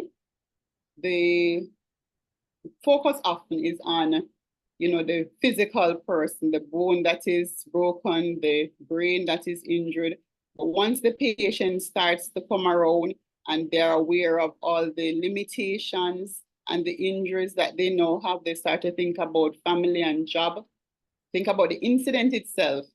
The focus often is on, you know, the physical person, the bone that is broken, the brain that is injured. But once the patient starts to come around and they're aware of all the limitations and the injuries that they now have, they start to think about family and job, think about the incident itself,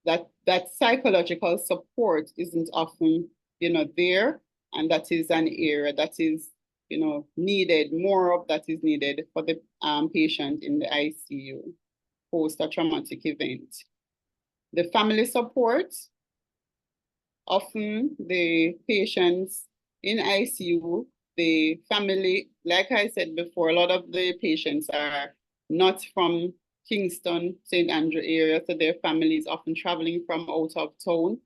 that psychological support isn't often, you know, there. And that is an area that is, you know, needed, more of that is needed for the patient in the ICU post a traumatic event. The family support, often the patients in ICU, the family, like I said before, a lot of the patients are not from Kingston, St. Andrew area, so their family is often traveling from out of town.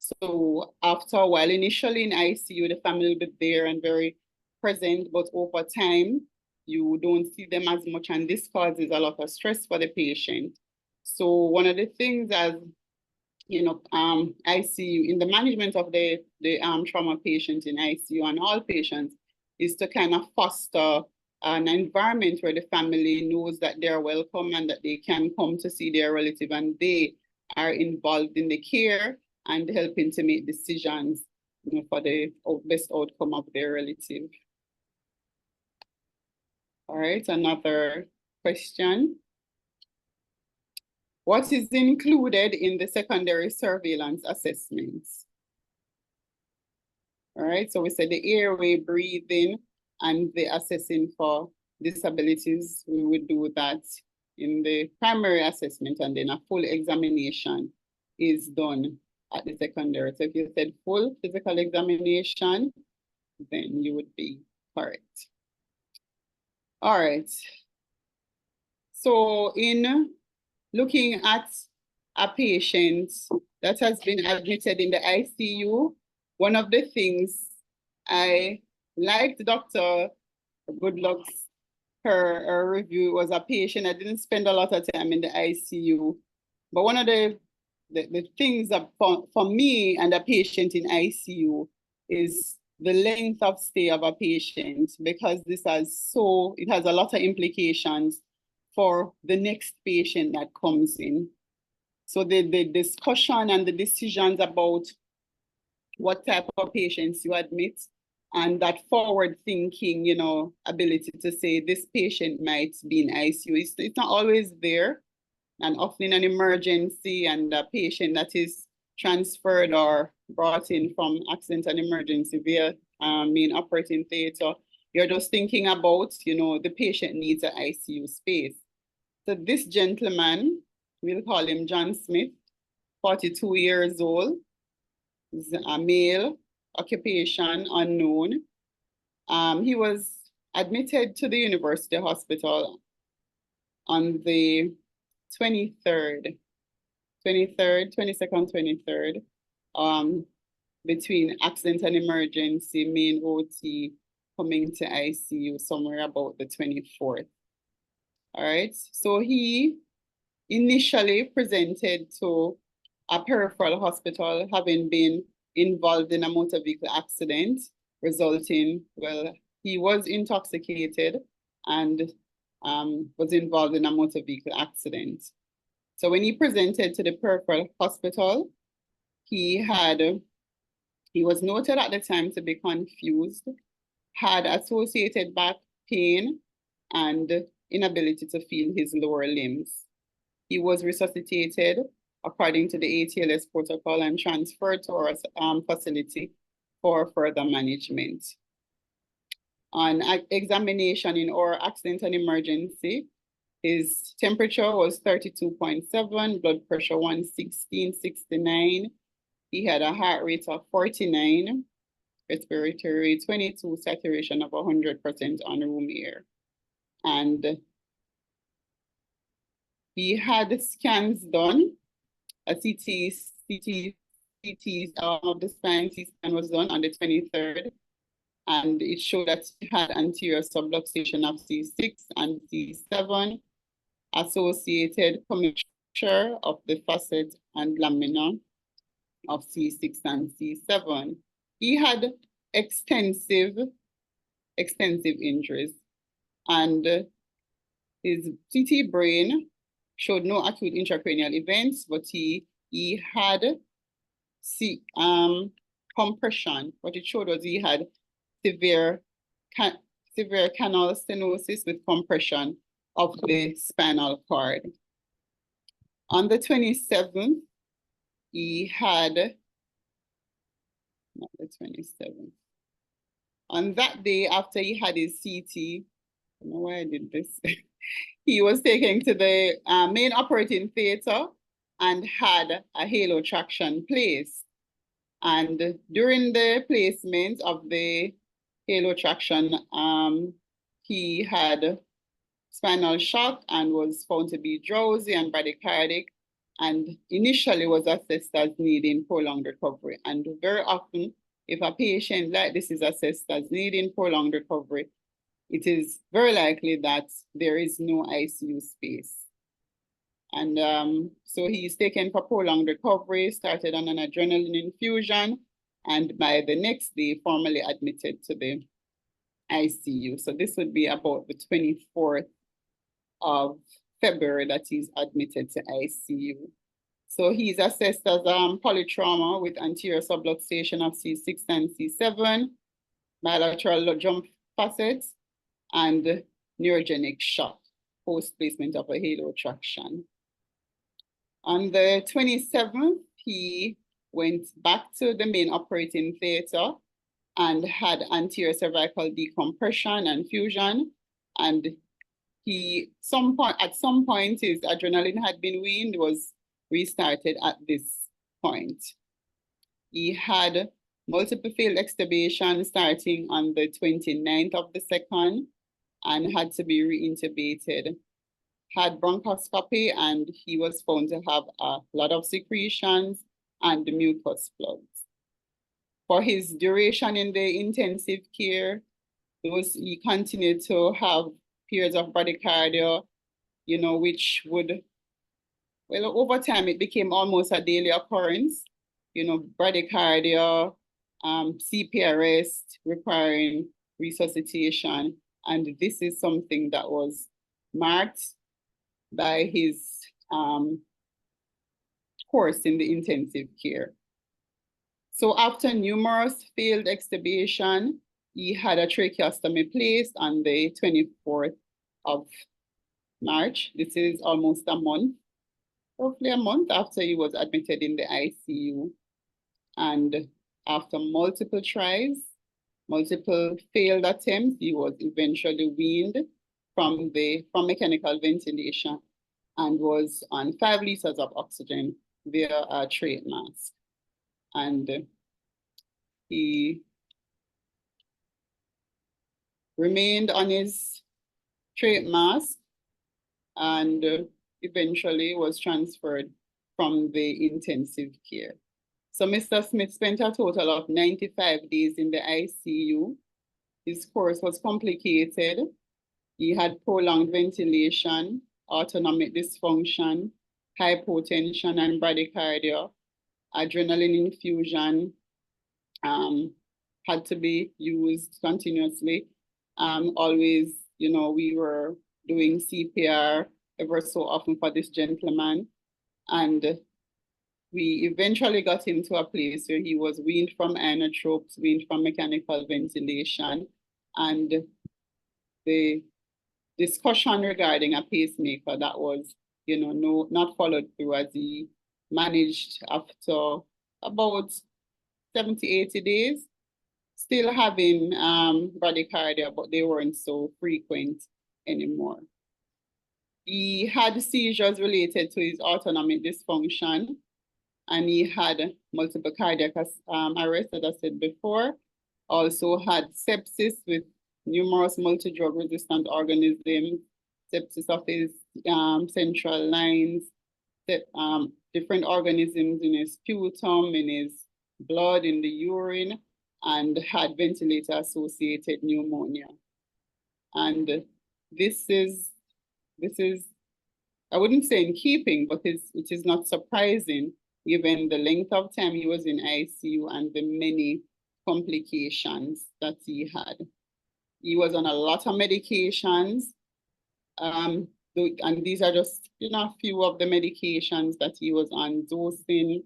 So after a while, initially in ICU, the family will be there and very present, but over time, you don't see them as much, and this causes a lot of stress for the patient. So one of the things as, you know, ICU, in the management of the trauma patient in ICU and all patients, is to kind of foster an environment where the family knows that they're welcome and that they can come to see their relative and they are involved in the care and helping to make decisions, you know, for the best outcome of their relative. All right, another question. What is included in the secondary surveillance assessments? All right, so we said the airway, breathing, and the assessing for disabilities. We would do that in the primary assessment, and then a full examination is done at the secondary. So if you said full physical examination, then you would be correct. All right. So in looking at a patient that has been admitted in the ICU, one of the things I liked Dr. Goodluck's her review was a patient that didn't spend a lot of time in the ICU. But one of the things that for me and a patient in ICU is the length of stay of a patient, because it has a lot of implications for the next patient that comes in. So the discussion and the decisions about what type of patients you admit and that forward thinking, you know, ability to say this patient might be in ICU, it's not always there. And often in an emergency and a patient that is transferred or brought in from accident and emergency via main operating theater, you're just thinking about, you know, the patient needs an ICU space. So this gentleman, we'll call him John Smith, 42 years old, is a male, occupation unknown. He was admitted to the University Hospital on the 22nd, 23rd, between accident and emergency, main OT, coming to ICU somewhere about the 24th. All right, so he initially presented to a peripheral hospital, having been involved in a motor vehicle accident, resulting, well, he was intoxicated and was involved in a motor vehicle accident. So when he presented to the peripheral hospital, he was noted at the time to be confused, had associated back pain and inability to feel his lower limbs. He was resuscitated according to the ATLS protocol and transferred to our facility for further management. On examination in our accident and emergency, his temperature was 32.7, blood pressure 116/69. He had a heart rate of 49, respiratory rate 22, saturation of 100% on room air. And he had scans done, a CT of the spine, CT scan was done on the 23rd, and it showed that he had anterior subluxation of C6 and C7, associated commixture of the facet and lamina of C6 and C7. He had extensive injuries, and his CT brain showed no acute intracranial events, but he had compression. What it showed was he had severe canal stenosis with compression of the spinal cord. On the 27th, he had, not the 27th, on that day after he had his CT, I don't know why I did this, he was taken to the main operating theater and had a halo traction placed. And during the placement of the halo traction, he had spinal shock and was found to be drowsy and bradycardic, and initially was assessed as needing prolonged recovery. And very often, if a patient like this is assessed as needing prolonged recovery, it is very likely that there is no ICU space. And so he's taken for prolonged recovery, started on an adrenaline infusion, and by the next day, formally admitted to the ICU. So this would be about the 24th of February that he's admitted to ICU. So he's assessed as polytrauma with anterior subluxation of C6 and C7, bilateral jump facets, and neurogenic shock post-placement of a halo traction. On the 27th, he went back to the main operating theater and had anterior cervical decompression and fusion, and at some point his adrenaline had been weaned, was restarted at this point. He had multiple failed extubation starting on the 29th of the 2nd and had to be reintubated. Had bronchoscopy, and he was found to have a lot of secretions and mucus plugs. For his duration in the intensive care, he continued to have periods of bradycardia, which would, well, over time it became almost a daily occurrence, bradycardia, CPRS requiring resuscitation. And this is something that was marked by his course in the intensive care. So after numerous failed extubation, he had a tracheostomy placed on the 24th of March. This is almost a month, roughly a month after he was admitted in the ICU. And after multiple tries, multiple failed attempts, he was eventually weaned from mechanical ventilation and was on 5 liters of oxygen via a trach mask. And he remained on his trach mask and eventually was transferred from the intensive care. So Mr. Smith spent a total of 95 days in the ICU. His course was complicated. He had prolonged ventilation, autonomic dysfunction, hypotension and bradycardia, adrenaline infusion had to be used continuously, Always, we were doing CPR ever so often for this gentleman. And we eventually got him to a place where he was weaned from inotropes, weaned from mechanical ventilation, and the discussion regarding a pacemaker that was, not followed through, as he managed after about 70, 80 days, still having bradycardia, but they weren't so frequent anymore. He had seizures related to his autonomic dysfunction, and he had multiple cardiac arrest, as I said before. Also had sepsis with numerous multi-drug resistant organisms, sepsis of his central lines, different organisms in his sputum, in his blood, in the urine, and had ventilator-associated pneumonia. And this is, I wouldn't say in keeping, but it is not surprising given the length of time he was in ICU and the many complications that he had. He was on a lot of medications, and these are just a few of the medications that he was on: Zosyn,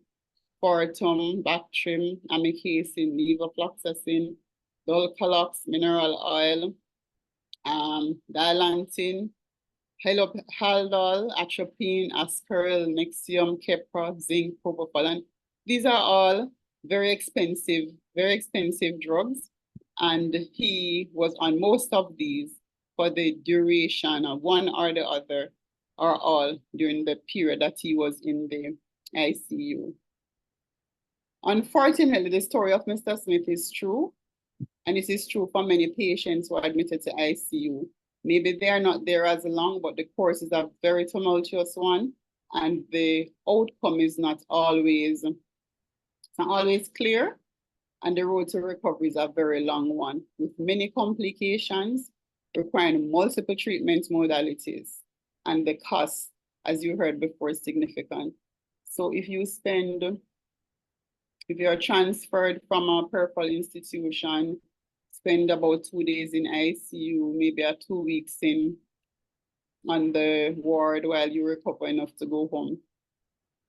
Fortum, Bactrim, amikacin, levofloxacin, Dulcolox, mineral oil, Dilantin, Haldol, atropine, Ascaril, Nexium, Keppra, zinc, propofol. These are all very expensive drugs. And he was on most of these for the duration of one or the other, or all, during the period that he was in the ICU. Unfortunately, the story of Mr. Smith is true, and it is true for many patients who are admitted to ICU. Maybe they are not there as long, but the course is a very tumultuous one, and the outcome is not always clear, and the road to recovery is a very long one, with many complications requiring multiple treatment modalities, and the cost, as you heard before, is significant. So if you're transferred from a peripheral institution, spend about 2 days in ICU, maybe 2 weeks on the ward while you recover enough to go home,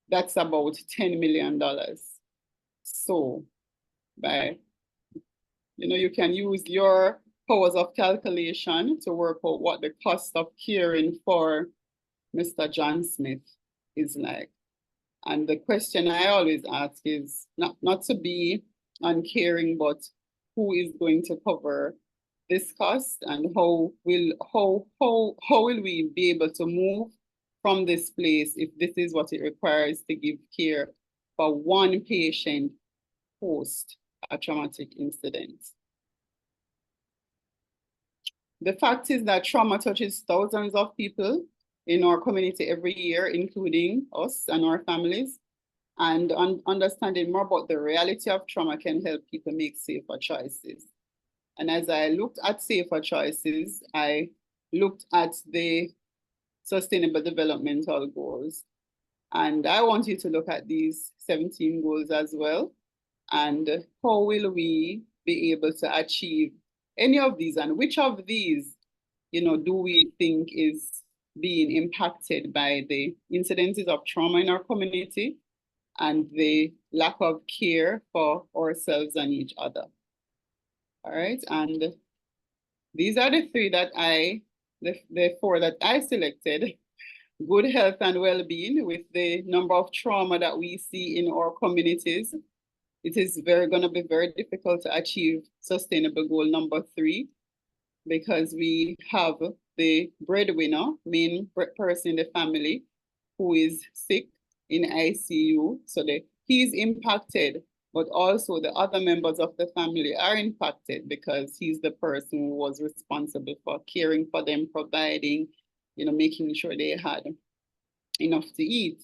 that's about $10 million. So you can use your powers of calculation to work out what the cost of caring for Mr. John Smith is like. And the question I always ask is not to be uncaring, but who is going to cover this cost, and how will we be able to move from this place if this is what it requires to give care for one patient post a traumatic incident? The fact is that trauma touches thousands of people in our community every year, including us and our families. And understanding more about the reality of trauma can help people make safer choices. And as I looked at safer choices, I looked at the Sustainable Developmental Goals. And I want you to look at these 17 goals as well. And how will we be able to achieve any of these, and which of these, do we think is being impacted by the incidences of trauma in our community and the lack of care for ourselves and each other? All right, and these are the four that I selected. Good health and well-being. With the number of trauma that we see in our communities, it is going to be very difficult to achieve sustainable goal number 3, because we have the breadwinner, main person in the family, who is sick in ICU. So he's impacted, but also the other members of the family are impacted, because he's the person who was responsible for caring for them, providing, making sure they had enough to eat.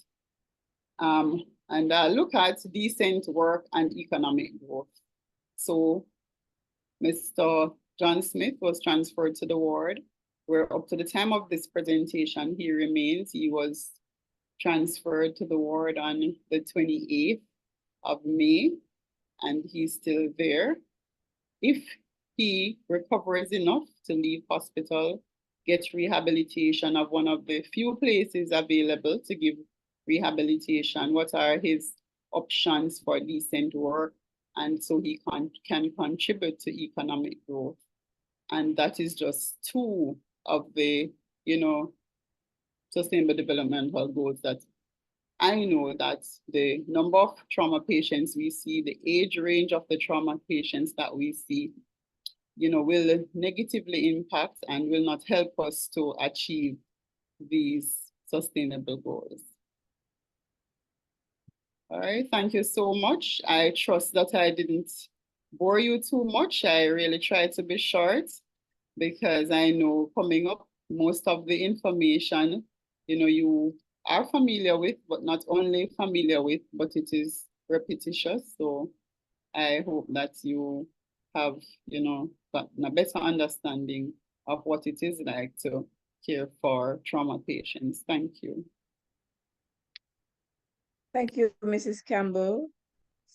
And look at decent work and economic growth. So Mr. John Smith was transferred to the ward, where up to the time of this presentation, he remains. He was transferred to the ward on the 28th of May, and he's still there. If he recovers enough to leave hospital, get rehabilitation of one of the few places available to give rehabilitation, what are his options for decent work, and so he can contribute to economic growth. And that is just two of the, sustainable developmental goals that I know that the number of trauma patients we see, the age range of the trauma patients that we see, will negatively impact and will not help us to achieve these sustainable goals. All right, thank you so much. I trust that I didn't bore you too much. I really tried to be short because I know coming up, most of the information, you are familiar with, but not only familiar with, but it is repetitious. So I hope that you have, gotten a better understanding of what it is like to care for trauma patients. Thank you. Thank you, Mrs. Campbell,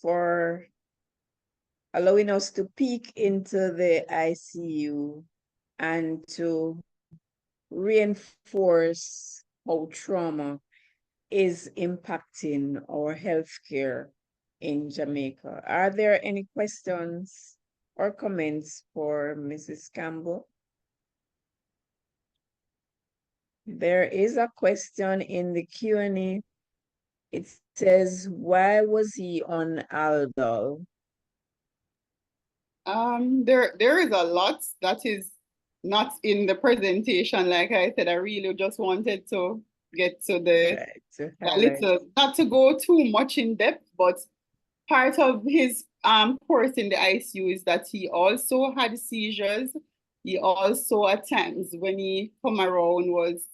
for allowing us to peek into the ICU and to reinforce how trauma is impacting our healthcare in Jamaica. Are there any questions or comments for Mrs. Campbell? There is a question in the Q&A. It says, why was he on Aldol? There is a lot that is not in the presentation. Like I said, I really just wanted to get to the not to go too much in depth, but part of his course in the ICU is that he also had seizures. He also at times when he come around was,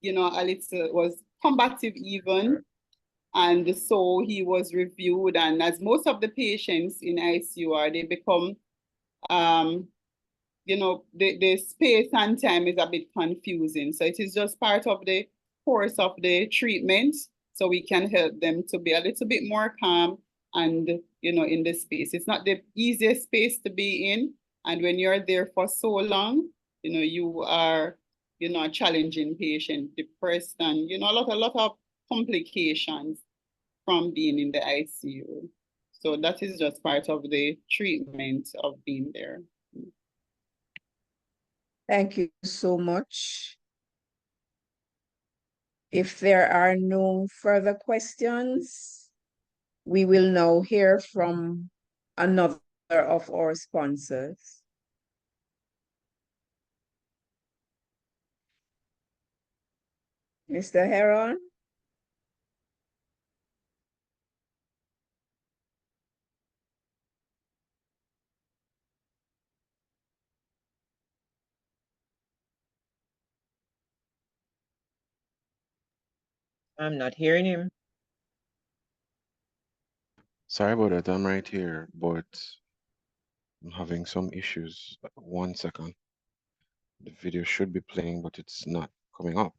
was combative even. And so he was reviewed, and as most of the patients in ICU are, they become, the space and time is a bit confusing. So it is just part of the course of the treatment, so we can help them to be a little bit more calm and, in the space. It's not the easiest space to be in. And when you're there for so long, you are, a challenging patient, depressed, and, a lot of complications from being in the ICU. So that is just part of the treatment of being there. Thank you so much. If there are no further questions, we will now hear from another of our sponsors. Mr. Heron? I'm not hearing him. Sorry about that. I'm right here, but I'm having some issues. 1 second. The video should be playing, but it's not coming up.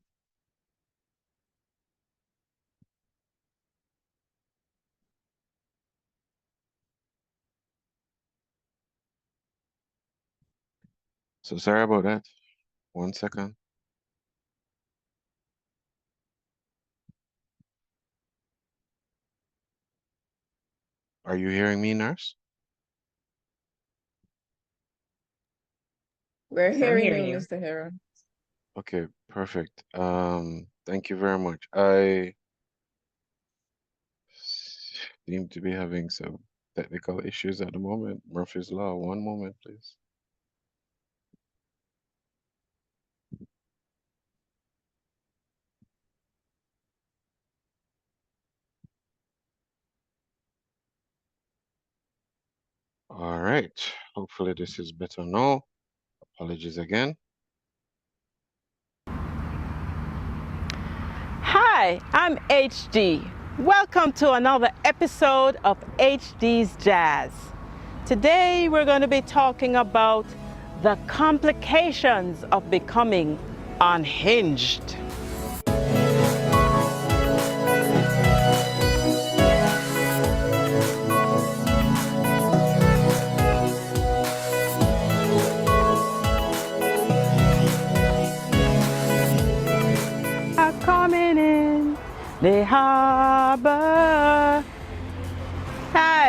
So sorry about that. 1 second. Are you hearing me, nurse? We're hearing hearing you, you. Mr. Heron. Okay, perfect. Thank you very much. I seem to be having some technical issues at the moment. Murphy's Law. 1 moment, please. All right. Hopefully this is better now. Apologies again. Hi, I'm HD. Welcome to another episode of HD's Jazz. Today we're going to be talking about the complications of becoming unhinged.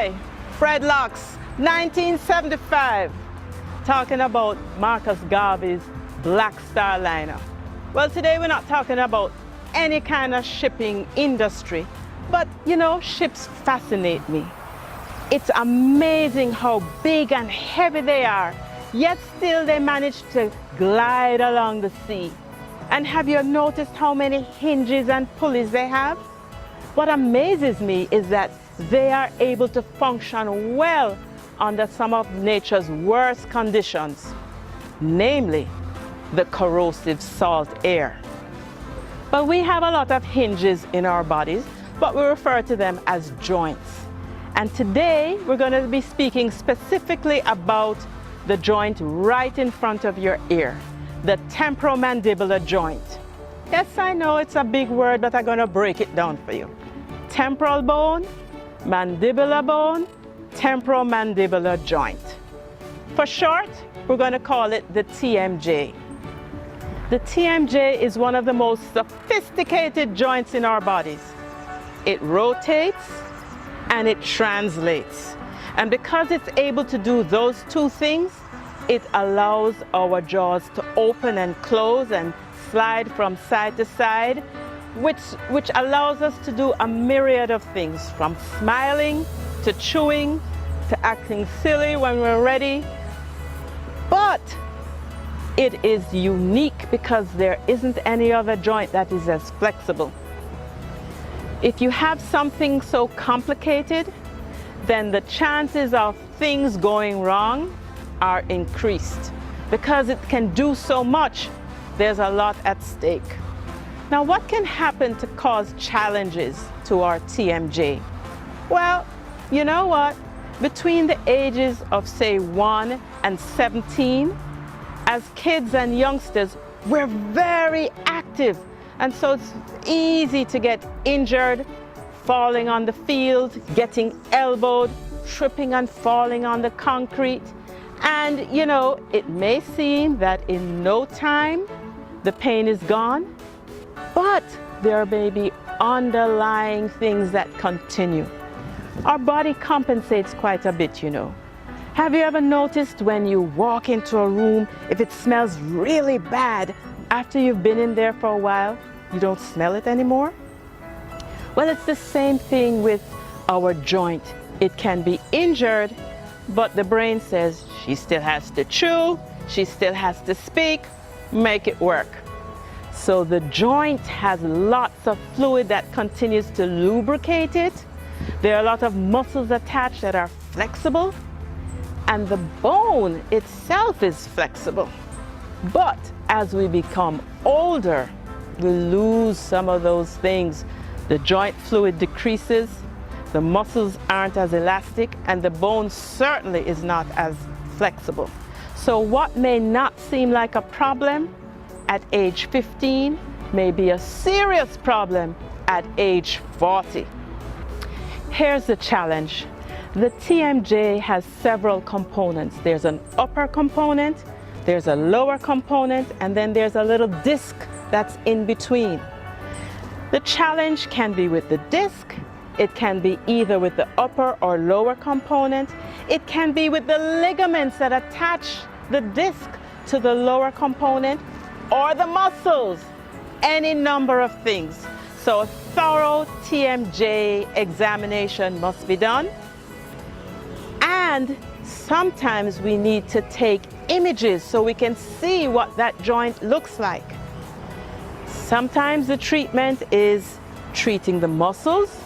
Okay, Fred Locks, 1975, talking about Marcus Garvey's Black Star liner. Well, today we're not talking about any kind of shipping industry, but you know, ships fascinate me. It's amazing how big and heavy they are, yet still they manage to glide along the sea. And have you noticed how many hinges and pulleys they have? What amazes me is that they are able to function well under some of nature's worst conditions, namely the corrosive salt air. But we have a lot of hinges in our bodies, but we refer to them as joints. And today we're going to be speaking specifically about the joint right in front of your ear, the temporomandibular joint. Yes, I know it's a big word, but I'm going to break it down for you. Temporal bone, mandibular bone, temporomandibular joint. For short, we're going to call it the TMJ. The TMJ is one of the most sophisticated joints in our bodies. It rotates and it translates. And because it's able to do those two things, it allows our jaws to open and close and slide from side to side, which allows us to do a myriad of things, from smiling to chewing to acting silly when we're ready. But it is unique because there isn't any other joint that is as flexible. If you have something so complicated, then the chances of things going wrong are increased. Because it can do so much, there's a lot at stake. Now, what can happen to cause challenges to our TMJ? Well, you know what? Between the ages of, say, 1 and 17, as kids and youngsters, we're very active. And so it's easy to get injured, falling on the field, getting elbowed, tripping and falling on the concrete. And, you know, it may seem that in no time the pain is gone, but there may be underlying things that continue. Our body compensates quite a bit, you know. Have you ever noticed when you walk into a room, if it smells really bad, after you've been in there for a while, you don't smell it anymore? Well, it's the same thing with our joint. It can be injured, but the brain says she still has to chew, she still has to speak, make it work. So the joint has lots of fluid that continues to lubricate it. There are a lot of muscles attached that are flexible, and the bone itself is flexible. But as we become older, we lose some of those things. The joint fluid decreases, the muscles aren't as elastic, and the bone certainly is not as flexible. So what may not seem like a problem at age 15 may be a serious problem at age 40. Here's the challenge. The TMJ has several components. There's an upper component, there's a lower component, and then there's a little disc that's in between. The challenge can be with the disc, it can be either with the upper or lower component, it can be with the ligaments that attach the disc to the lower component, or the muscles, any number of things. So a thorough TMJ examination must be done. And sometimes we need to take images so we can see what that joint looks like. Sometimes the treatment is treating the muscles.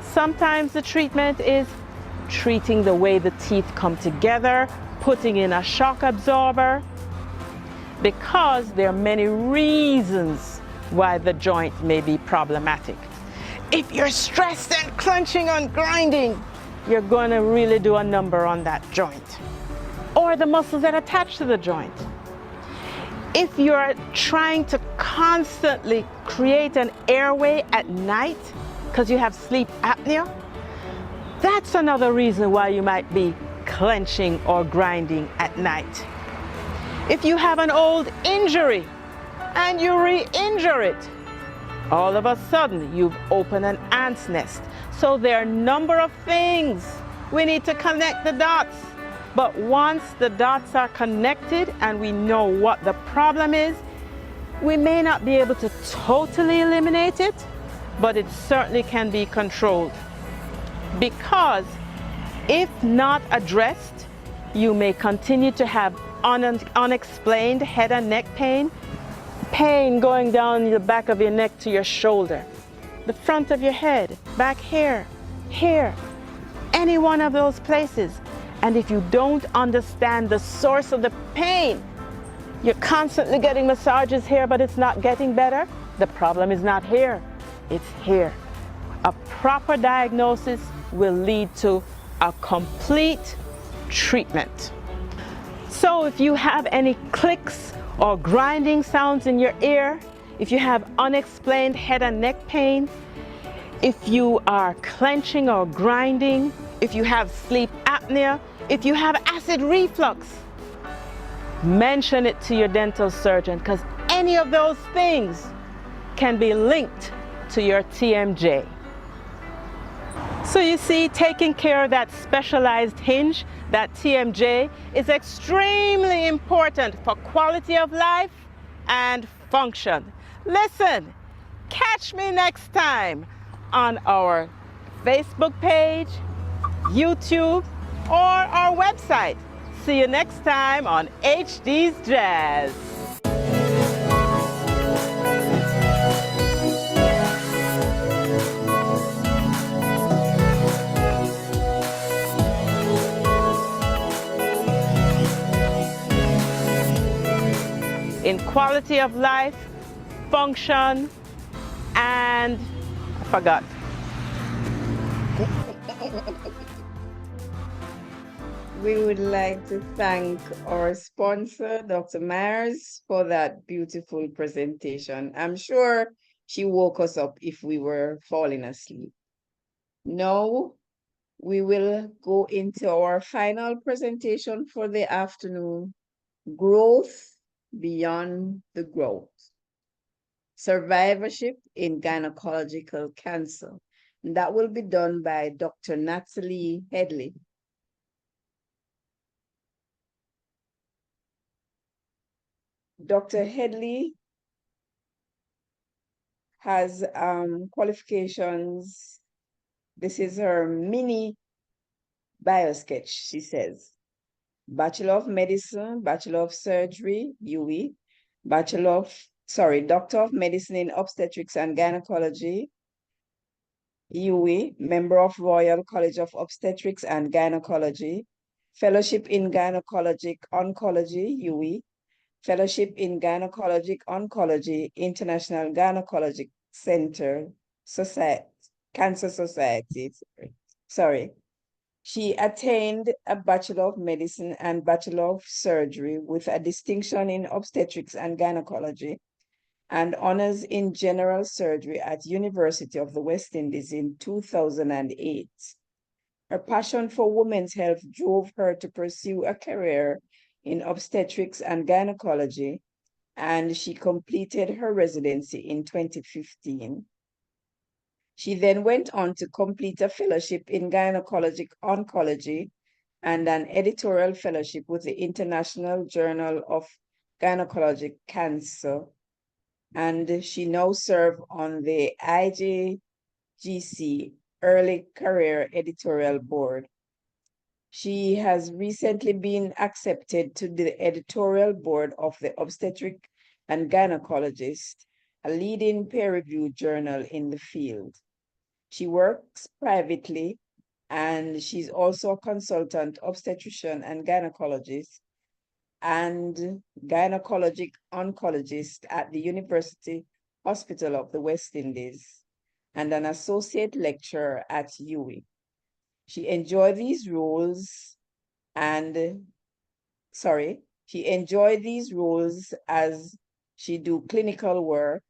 Sometimes the treatment is treating the way the teeth come together, putting in a shock absorber, because there are many reasons why the joint may be problematic. If you're stressed and clenching and grinding, you're going to really do a number on that joint, or the muscles that attach to the joint. If you're trying to constantly create an airway at night because you have sleep apnea, that's another reason why you might be clenching or grinding at night. If you have an old injury and you re-injure it, all of a sudden you've opened an ant's nest. So there are a number of things We need to connect the dots. But once the dots are connected and we know what the problem is, we may not be able to totally eliminate it, but it certainly can be controlled. Because if not addressed, you may continue to have unexplained head and neck pain, pain going down the back of your neck to your shoulder, the front of your head, back here, any one of those places. And if you don't understand the source of the pain, you're constantly getting massages here, but it's not getting better. The problem is not here, it's here. A proper diagnosis will lead to a complete treatment. So if you have any clicks or grinding sounds in your ear, if you have unexplained head and neck pain, if you are clenching or grinding, if you have sleep apnea, if you have acid reflux, mention it to your dental surgeon, because any of those things can be linked to your TMJ. So you see, taking care of that specialized hinge, that TMJ, is extremely important for quality of life and function. Listen, catch me next time on our Facebook page, YouTube, or our website. See you next time on HD's Jazz. In quality of life, function, and I forgot. We would like to thank our sponsor, Dr. Myers, for that beautiful presentation. I'm sure she woke us up if we were falling asleep. Now, we will go into our final presentation for the afternoon, Growth Beyond the Growth, Survivorship in Gynecological Cancer. And that will be done by Dr. Natalie Headley. Dr. Headley has qualifications. This is her mini bio sketch, she says. Bachelor of Medicine, Bachelor of Surgery, UE, Doctor of Medicine in Obstetrics and Gynecology, UE, member of Royal College of Obstetrics and Gynecology, Fellowship in Gynecologic Oncology, UE, Fellowship in Gynecologic Oncology, International Gynecologic Center, Cancer Society. Sorry. She attained a Bachelor of Medicine and Bachelor of Surgery with a distinction in Obstetrics and Gynecology and honors in General Surgery at University of the West Indies in 2008. Her passion for women's health drove her to pursue a career in obstetrics and gynecology, and she completed her residency in 2015. She then went on to complete a fellowship in gynecologic oncology and an editorial fellowship with the International Journal of Gynecologic Cancer, and she now serves on the IGGC Early Career Editorial Board. She has recently been accepted to the editorial board of the Obstetric and Gynecologist, a leading peer-reviewed journal in the field. She works privately, and she's also a consultant obstetrician and gynecologist and gynecologic oncologist at the University Hospital of the West Indies and an associate lecturer at UE. She enjoyed these roles as she do clinical work,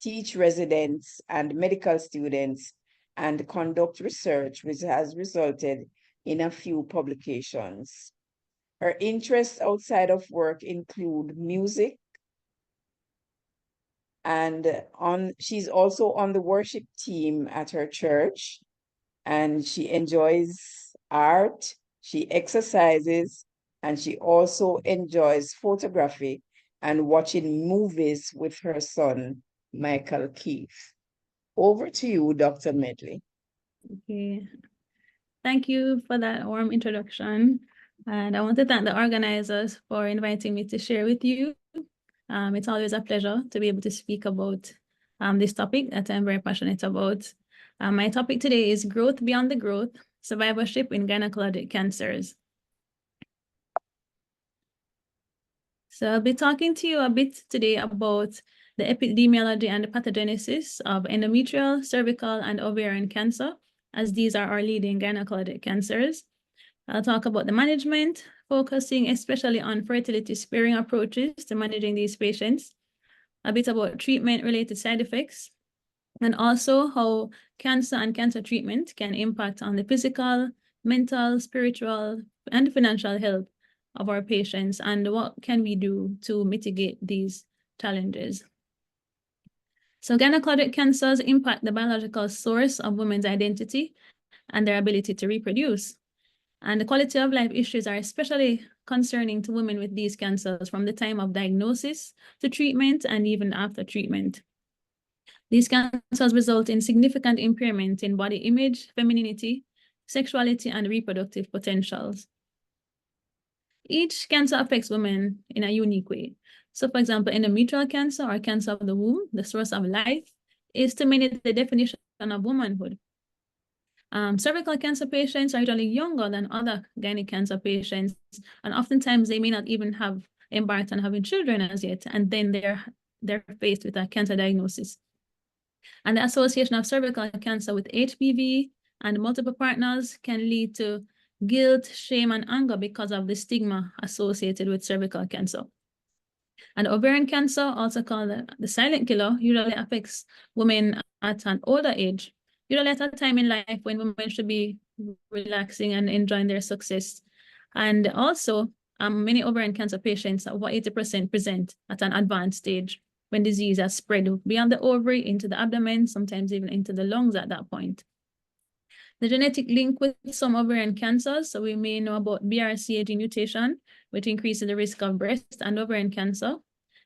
teach residents and medical students, and conduct research, which has resulted in a few publications. Her interests outside of work include music, and she's also on the worship team at her church, and she enjoys art, she exercises, and she also enjoys photography and watching movies with her son, Michael Keith. Over to you, Dr. Medley. Okay. Thank you for that warm introduction. And I want to thank the organizers for inviting me to share with you. It's always a pleasure to be able to speak about this topic that I'm very passionate about. My topic today is growth beyond the growth, survivorship in gynecologic cancers. So I'll be talking to you a bit today about the epidemiology and the pathogenesis of endometrial, cervical, and ovarian cancer, as these are our leading gynecologic cancers. I'll talk about the management, focusing especially on fertility-sparing approaches to managing these patients, a bit about treatment-related side effects, and also how cancer and cancer treatment can impact on the physical, mental, spiritual, and financial health of our patients, and what can we do to mitigate these challenges. So gynecologic cancers impact the biological source of women's identity and their ability to reproduce. And the quality of life issues are especially concerning to women with these cancers from the time of diagnosis to treatment and even after treatment. These cancers result in significant impairment in body image, femininity, sexuality, and reproductive potentials. Each cancer affects women in a unique way. So for example, endometrial cancer or cancer of the womb, the source of life, is to many the definition of womanhood. Cervical cancer patients are usually younger than other gynec cancer patients, and oftentimes they may not even have embarked on having children as yet, and then they're faced with a cancer diagnosis. And the association of cervical cancer with HPV and multiple partners can lead to guilt, shame, and anger because of the stigma associated with cervical cancer. And ovarian cancer, also called the silent killer, usually affects women at an older age, usually at a time in life when women should be relaxing and enjoying their success. And also, many ovarian cancer patients, over 80%, present at an advanced stage when disease has spread beyond the ovary into the abdomen, sometimes even into the lungs at that point. The genetic link with some ovarian cancers, so we may know about BRCA gene mutation, which increases the risk of breast and ovarian cancer.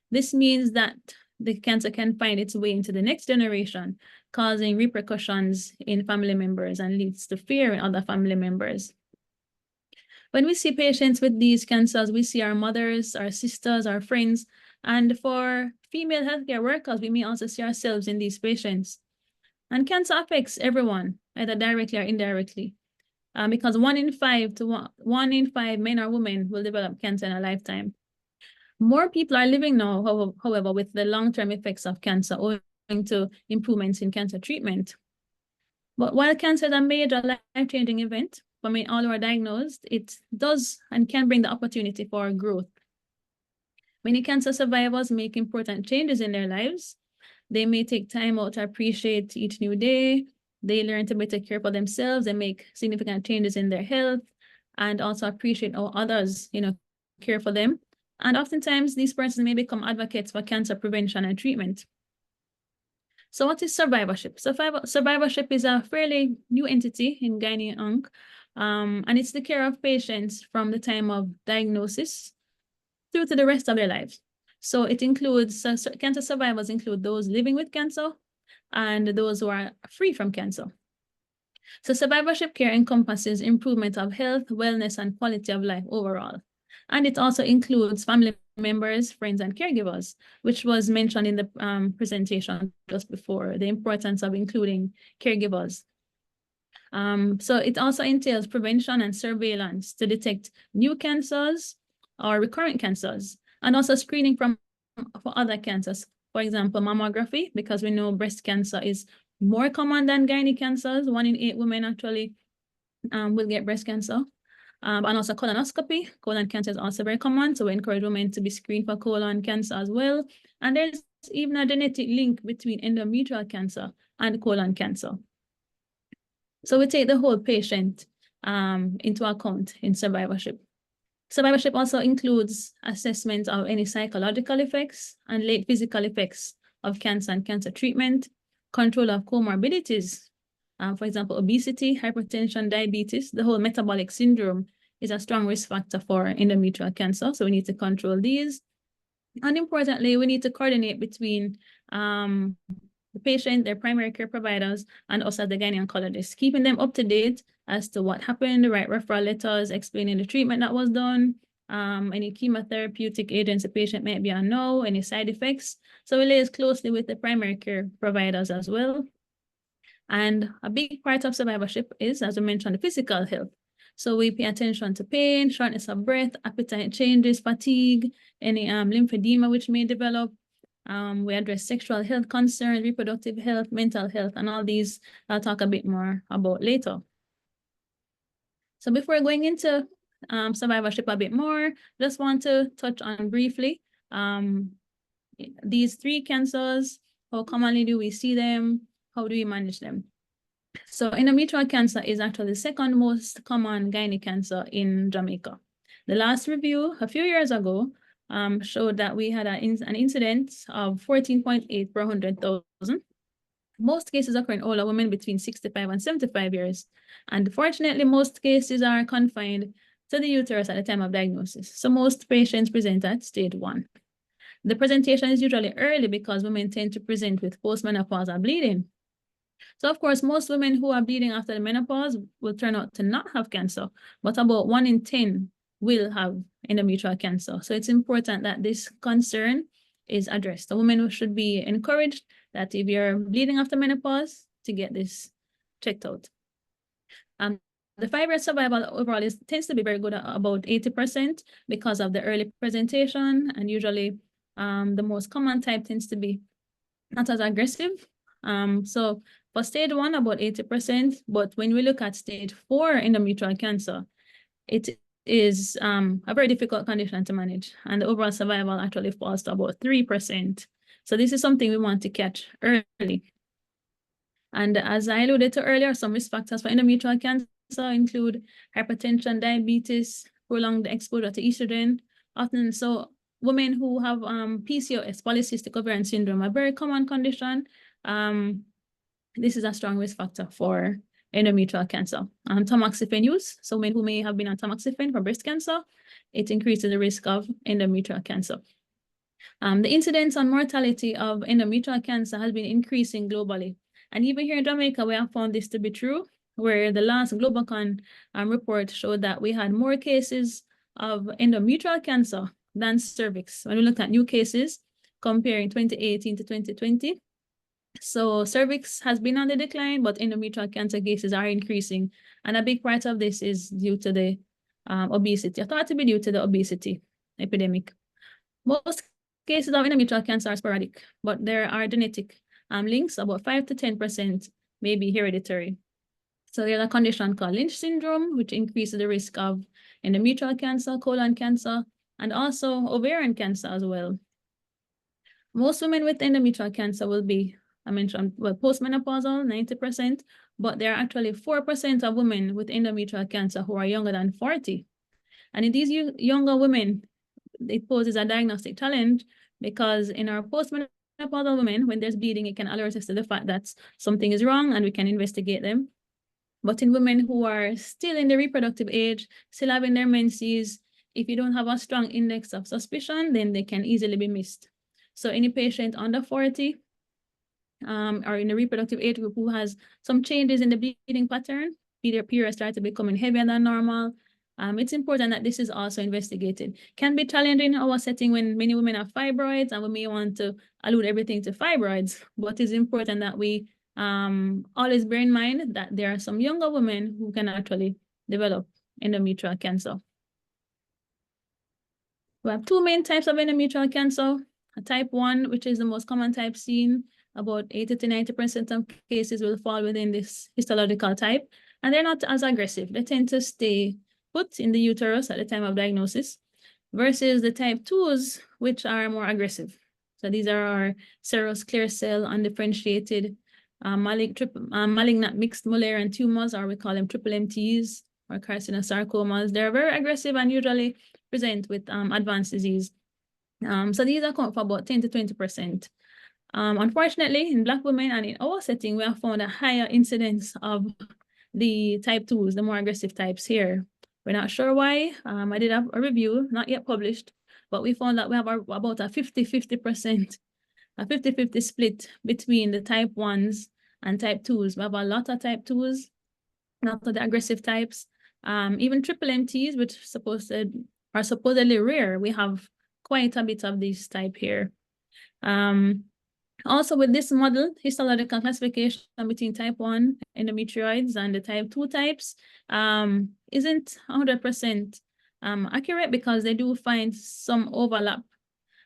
This means that the cancer can find its way into the next generation, causing repercussions in family members and leads to fear in other family members. When we see patients with these cancers, we see our mothers, our sisters, our friends, and for female healthcare workers, we may also see ourselves in these patients. And cancer affects everyone, either directly or indirectly, because 1 in 5 men or women will develop cancer in a lifetime. More people are living now, however, with the long-term effects of cancer owing to improvements in cancer treatment. But while cancer is a major life-changing event, for many all who are diagnosed, it does and can bring the opportunity for growth. Many cancer survivors make important changes in their lives. They may take time out to appreciate each new day. They learn to better care for themselves and make significant changes in their health, and also appreciate how others, care for them. And oftentimes these persons may become advocates for cancer prevention and treatment. So what is survivorship? Survivorship is a fairly new entity in Gynae-Onc, and it's the care of patients from the time of diagnosis through to the rest of their lives. So it includes, cancer survivors include those living with cancer and those who are free from cancer. So survivorship care encompasses improvement of health, wellness, and quality of life overall. And it also includes family members, friends, and caregivers, which was mentioned in the presentation just before, the importance of including caregivers. So it also entails prevention and surveillance to detect new cancers or recurrent cancers, and also screening for other cancers. For example, mammography, because we know breast cancer is more common than gynae cancers. 1 in 8 women actually will get breast cancer. And also colonoscopy. Colon cancer is also very common, so we encourage women to be screened for colon cancer as well. And there's even a genetic link between endometrial cancer and colon cancer. So we take the whole patient into account in survivorship. Survivorship also includes assessment of any psychological effects and late physical effects of cancer and cancer treatment, control of comorbidities, For example, obesity, hypertension, diabetes, the whole metabolic syndrome is a strong risk factor for endometrial cancer. So we need to control these. And importantly, we need to coordinate between the patient, their primary care providers, and us as the gynecologist, keeping them up to date as to what happened, the right referral letters, explaining the treatment that was done, any chemotherapeutic agents the patient might be on now, any side effects. So we liaise closely with the primary care providers as well. And a big part of survivorship is, as I mentioned, the physical health. So we pay attention to pain, shortness of breath, appetite changes, fatigue, any lymphedema which may develop. We address sexual health concerns, reproductive health, mental health, and all these I'll talk a bit more about later. So before going into survivorship a bit more, just want to touch on briefly these three cancers. How commonly do we see them? How do we manage them? So endometrial cancer is actually the second most common gynae cancer in Jamaica. The last review a few years ago showed that we had an incidence of 14.8 per 100,000. Most cases occur in older women between 65 and 75 years. And fortunately, most cases are confined to the uterus at the time of diagnosis. So most patients present at stage 1. The presentation is usually early because women tend to present with postmenopausal bleeding. So of course, most women who are bleeding after the menopause will turn out to not have cancer, but about 1 in 10 will have endometrial cancer. So it's important that this concern is addressed. The women should be encouraged that if you're bleeding after menopause, to get this checked out. The 5-year survival overall tends to be very good at about 80% because of the early presentation, and usually the most common type tends to be not as aggressive. So for stage 1, about 80%, but when we look at stage 4 endometrial cancer, it is a very difficult condition to manage, and the overall survival actually falls to about 3%. So this is something we want to catch early. And as I alluded to earlier, some risk factors for endometrial cancer include hypertension, diabetes, prolonged exposure to estrogen. Often, so women who have PCOS, polycystic ovarian syndrome, a very common condition. This is a strong risk factor for endometrial cancer. Tamoxifen use, so women who may have been on tamoxifen for breast cancer, it increases the risk of endometrial cancer. The incidence and mortality of endometrial cancer has been increasing globally. And even here in Jamaica, we have found this to be true, where the last Globacon report showed that we had more cases of endometrial cancer than cervix. When we looked at new cases, comparing 2018 to 2020, so cervix has been on the decline, but endometrial cancer cases are increasing. And a big part of this is due to the obesity. I thought to be due to the obesity epidemic. Most cases of endometrial cancer are sporadic, but there are genetic links. About 5 to 10% may be hereditary. So there's a condition called Lynch syndrome, which increases the risk of endometrial cancer, colon cancer, and also ovarian cancer as well. Most women with endometrial cancer will be, I mentioned, well, postmenopausal, 90%, but there are actually 4% of women with endometrial cancer who are younger than 40. And in these younger women, it poses a diagnostic challenge because in our postmenopausal women, when there's bleeding, it can alert us to the fact that something is wrong and we can investigate them. But in women who are still in the reproductive age, still having their menses, if you don't have a strong index of suspicion, then they can easily be missed. So any patient under 40 or in the reproductive age group who has some changes in the bleeding pattern, their periods start to becoming heavier than normal, it's important that this is also investigated. Can be challenging in our setting when many women have fibroids, and we may want to allude everything to fibroids, but it's important that we always bear in mind that there are some younger women who can actually develop endometrial cancer. We have 2 main types of endometrial cancer. Type 1, which is the most common type seen, about 80 to 90% of cases will fall within this histological type, and they're not as aggressive. They tend to stay put in the uterus at the time of diagnosis, versus the type 2s, which are more aggressive. So these are our serous, clear cell, undifferentiated, malignant mixed Mullerian tumors, or we call them triple MTs, or carcinosarcomas. They're very aggressive and usually present with advanced disease. So these account for about 10 to 20%. Unfortunately, in Black women and in our setting, we have found a higher incidence of the type 2s, the more aggressive types here. We're not sure why. I did have a review, not yet published, but we found that we have about a 50-50%, a 50-50 split between the type 1s and type 2s. We have a lot of type 2s, not the aggressive types. Even triple MTs, which are supposedly rare, we have quite a bit of this type here. Also with this model, histological classification between type 1 endometrioids and the type 2 types isn't 100% accurate, because they do find some overlap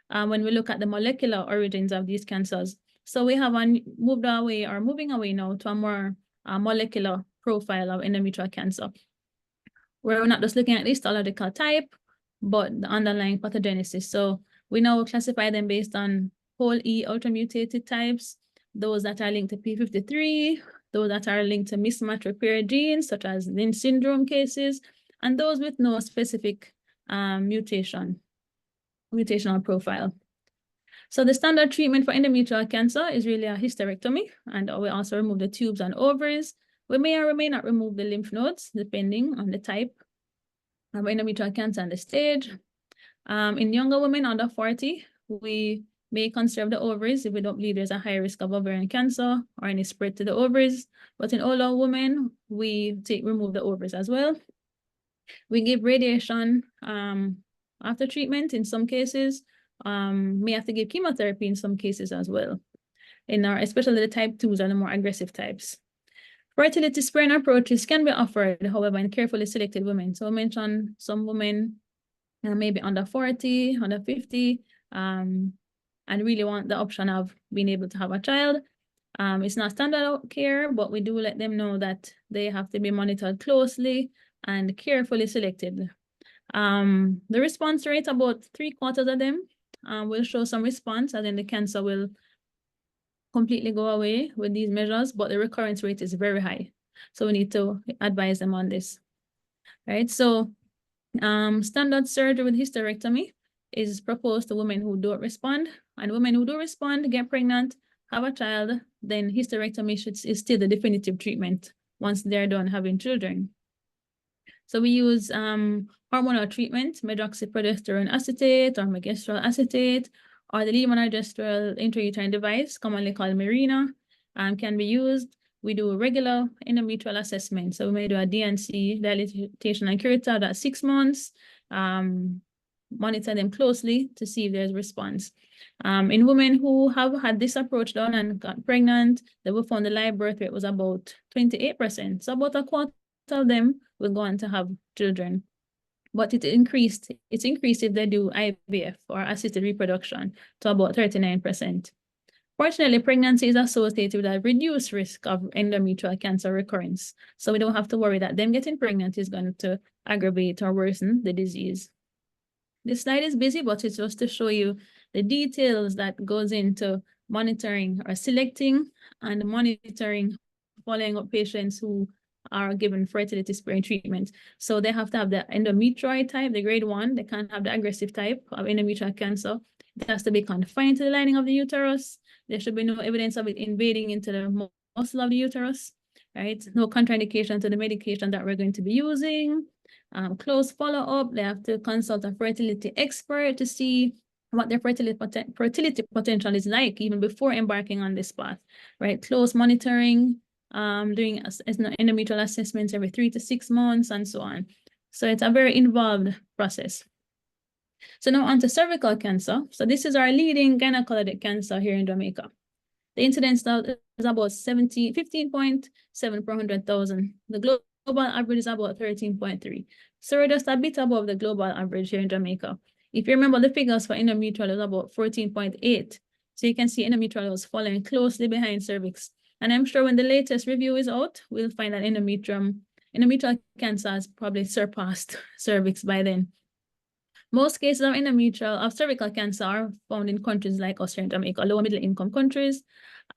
when we look at the molecular origins of these cancers. So we have moving away now to a more molecular profile of endometrial cancer, where we're not just looking at the histological type, but the underlying pathogenesis. So we now classify them based on whole E ultramutated types, those that are linked to P53, those that are linked to mismatch repair genes, such as Lynch syndrome cases, and those with no specific mutational profile. So the standard treatment for endometrial cancer is really a hysterectomy, and we also remove the tubes and ovaries. We may or may not remove the lymph nodes, depending on the type of endometrial cancer and the stage. In younger women under 40, we may conserve the ovaries if we don't believe there's a high risk of ovarian cancer or any spread to the ovaries. But in older women, we remove the ovaries as well. We give radiation after treatment in some cases. May have to give chemotherapy in some cases as well. Especially the type 2s are the more aggressive types. Fertility sparing approaches can be offered, however, in carefully selected women. So I mentioned some women maybe under 40, under 50, and really want the option of being able to have a child. It's not standard of care, but we do let them know that they have to be monitored closely and carefully selected. The response rate, about 3/4 of them will show some response, and then the cancer will completely go away with these measures, but the recurrence rate is very high. So we need to advise them on this, right? So standard surgery with hysterectomy is proposed to women who don't respond, and women who do respond, get pregnant, have a child, then hysterectomy is still the definitive treatment once they're done having children. So we use hormonal treatment, medroxyprogesterone acetate or megestrol acetate, or the levonorgestrel intrauterine device, commonly called Mirena, can be used. We do regular endometrial assessment. So we may do a DNC, dilatation and curettage, at 6 months, monitor them closely to see if there's response. In women who have had this approach done and got pregnant, they will find the live birth rate was about 28%. So about 1/4 of them will go on to have children. But it's increased if they do IVF or assisted reproduction to about 39%. Fortunately, pregnancy is associated with a reduced risk of endometrial cancer recurrence. So we don't have to worry that them getting pregnant is going to aggravate or worsen the disease. This slide is busy, but it's just to show you the details that goes into monitoring or selecting and monitoring, following up patients who are given fertility sparing treatment. So they have to have the endometrioid type, the grade 1. They can't have the aggressive type of endometrial cancer. It has to be confined to the lining of the uterus. There should be no evidence of it invading into the muscle of the uterus, right? No contraindication to the medication that we're going to be using. Close follow-up. They have to consult a fertility expert to see what their fertility potential is like even before embarking on this path, right? Close monitoring, doing endometrial assessments every 3 to 6 months and so on. So it's a very involved process. So now on to cervical cancer. So this is our leading gynecologic cancer here in Jamaica. The incidence is about 15.7 per 100,000. The global average is about 13.3. So we're just a bit above the global average here in Jamaica. If you remember, the figures for endometrial was about 14.8. So you can see endometrial was following closely behind cervix. And I'm sure when the latest review is out, we'll find that endometrial cancer has probably surpassed cervix by then. Most cases of cervical cancer are found in countries like Australia and Jamaica, low and middle income countries.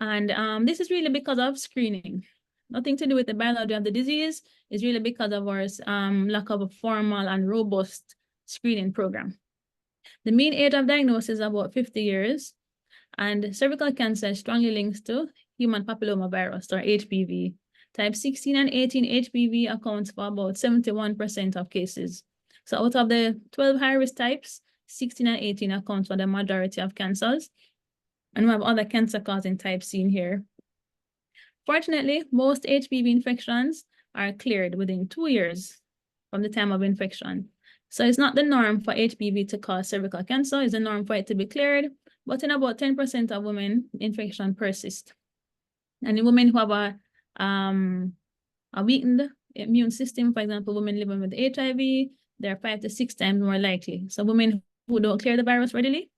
And this is really because of screening. Nothing to do with the biology of the disease. It's really because of our lack of a formal and robust screening program. The mean age of diagnosis is about 50 years. And cervical cancer is strongly linked to human papillomavirus, or HPV. Type 16 and 18 HPV accounts for about 71% of cases. So out of the 12 high-risk types, 16 and 18 account for the majority of cancers. And we have other cancer-causing types seen here. Fortunately, most HPV infections are cleared within 2 years from the time of infection. So it's not the norm for HPV to cause cervical cancer, it's the norm for it to be cleared, but in about 10% of women, infection persists. And in women who have a weakened immune system, for example, women living with HIV, they're 5 to 6 times more likely. So women who don't clear the virus readily,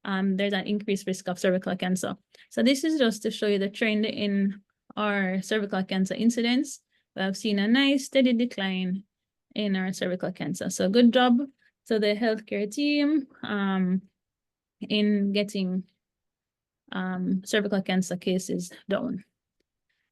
there's an increased risk of cervical cancer. So this is just to show you the trend in our cervical cancer incidence. We have seen a nice steady decline in our cervical cancer. So good job to the healthcare team in getting cervical cancer cases down.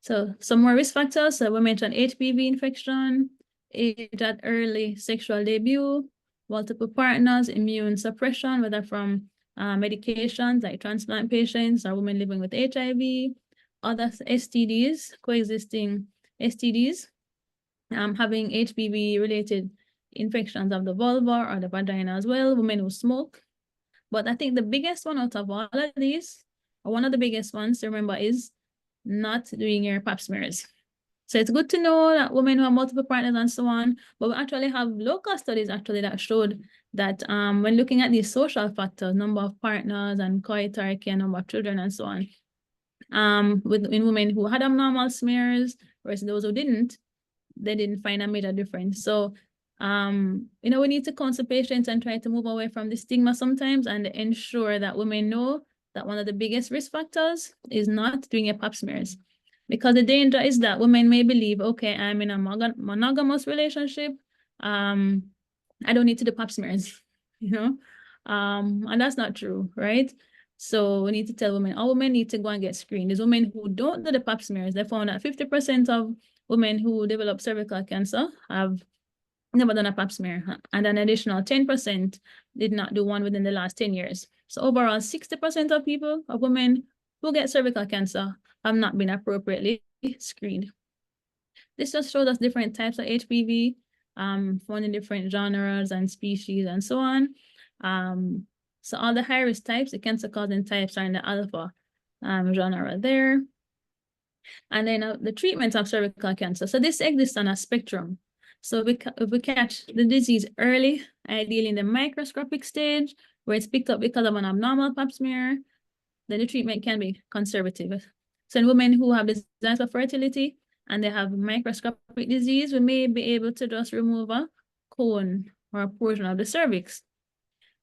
So some more risk factors. So we mentioned HPV infection, age at early sexual debut, multiple partners, immune suppression, whether from medications like transplant patients or women living with HIV, other STDs, coexisting STDs, having HPV-related infections of the vulva or the vagina as well, women who smoke. But I think the biggest one out of all of these, or one of the biggest ones to remember, is not doing your pap smears. So it's good to know that women who have multiple partners and so on, but we actually have local studies actually that showed that when looking at these social factors, number of partners and coitarchy and number of children and so on, in women who had abnormal smears versus those who didn't, they didn't find a major difference. So, you know, we need to counsel patients and try to move away from the stigma sometimes and ensure that women know that one of the biggest risk factors is not doing your pap smears. Because the danger is that women may believe, okay, I'm in a monogamous relationship. I don't need to do pap smears, you know, and that's not true, right? So we need to tell women, all women need to go and get screened. There's women who don't do the pap smears. They found that 50% of women who develop cervical cancer have never done a pap smear, and an additional 10% did not do one within the last 10 years. So overall, 60% of people, of women who get cervical cancer, have not been appropriately screened. This just shows us different types of HPV, found in different genres and species and so on. So all the high-risk types, the cancer-causing types, are in the alpha genre there. And then the treatment of cervical cancer. So this exists on a spectrum. So if we catch the disease early, ideally in the microscopic stage, where it's picked up because of an abnormal pap smear, then the treatment can be conservative. So in women who have desires for fertility and they have microscopic disease, we may be able to just remove a cone or a portion of the cervix.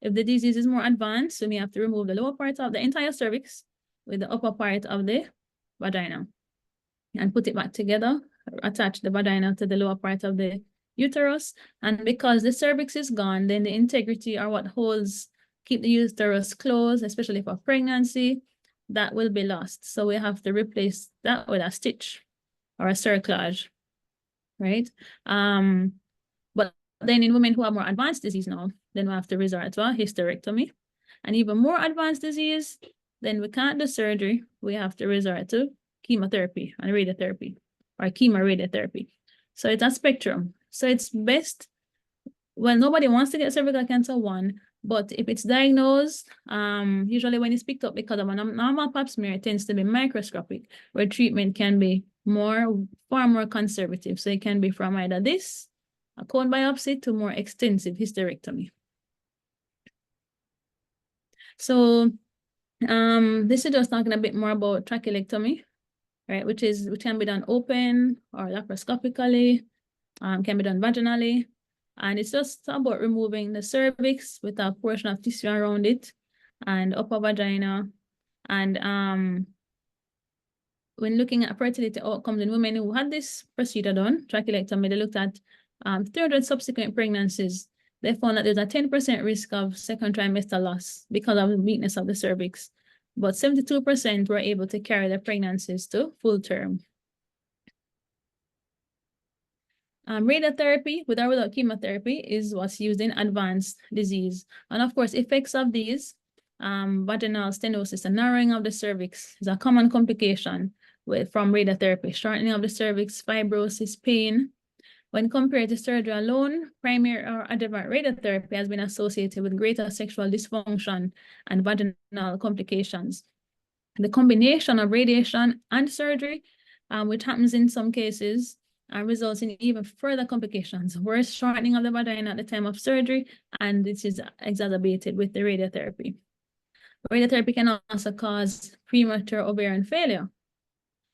If the disease is more advanced, we may have to remove the lower part of the entire cervix with the upper part of the vagina and put it back together, attach the vagina to the lower part of the uterus. And because the cervix is gone, then the integrity or what holds, keep the uterus closed, especially for pregnancy, that will be lost. So we have to replace that with a stitch or a cerclage, right? But then in women who have more advanced disease now, then we have to resort to a hysterectomy. And even more advanced disease, then we can't do surgery. We have to resort to chemotherapy and radiotherapy, or chemoradiotherapy. So it's a spectrum. So it's best, well, nobody wants to get cervical cancer, one, but if it's diagnosed, usually when it's picked up because of a normal pap smear, it tends to be microscopic, where treatment can be far more conservative. So it can be from either this, a cone biopsy, to more extensive hysterectomy. So this is just talking a bit more about trachelectomy, right, which can be done open or laparoscopically, can be done vaginally. And it's just about removing the cervix with a portion of tissue around it and upper vagina. And when looking at fertility outcomes in women who had this procedure done, trachelectomy, they looked at 300 subsequent pregnancies. They found that there's a 10% risk of second trimester loss because of the weakness of the cervix. But 72% were able to carry their pregnancies to full term. Radiotherapy, with or without chemotherapy, is what's used in advanced disease. And of course, effects of these vaginal stenosis, the narrowing of the cervix is a common complication from radiotherapy, shortening of the cervix, fibrosis, pain. When compared to surgery alone, primary or adjuvant radiotherapy has been associated with greater sexual dysfunction and vaginal complications. The combination of radiation and surgery, which happens in some cases, results in even further complications, worse shortening of the vagina at the time of surgery, and this is exacerbated with the radiotherapy. Radiotherapy can also cause premature ovarian failure.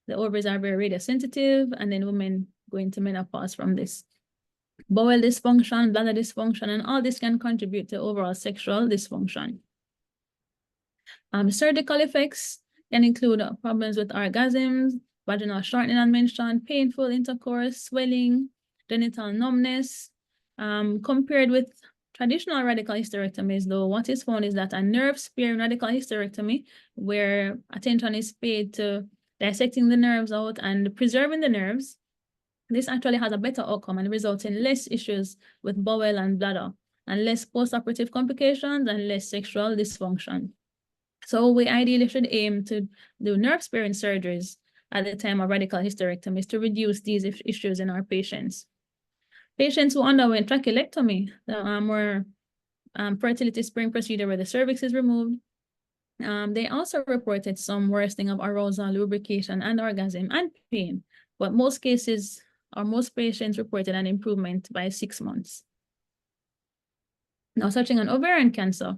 The ovaries are very radiosensitive, and then women go into menopause from this. Bowel dysfunction, bladder dysfunction, and all this can contribute to overall sexual dysfunction. Surgical effects can include problems with orgasms, vaginal shortening as mentioned, painful intercourse, swelling, genital numbness. Compared with traditional radical hysterectomies, though, what is found is that a nerve-sparing radical hysterectomy, where attention is paid to dissecting the nerves out and preserving the nerves, this actually has a better outcome and results in less issues with bowel and bladder, and less post-operative complications and less sexual dysfunction. So we ideally should aim to do nerve-sparing surgeries at the time of radical hysterectomies to reduce these issues in our patients. Patients who underwent trachelectomy, or fertility sparing procedure where the cervix is removed, they also reported some worsening of arousal, lubrication, and orgasm and pain. But most cases, or most patients reported an improvement by 6 months. Now, touching on ovarian cancer.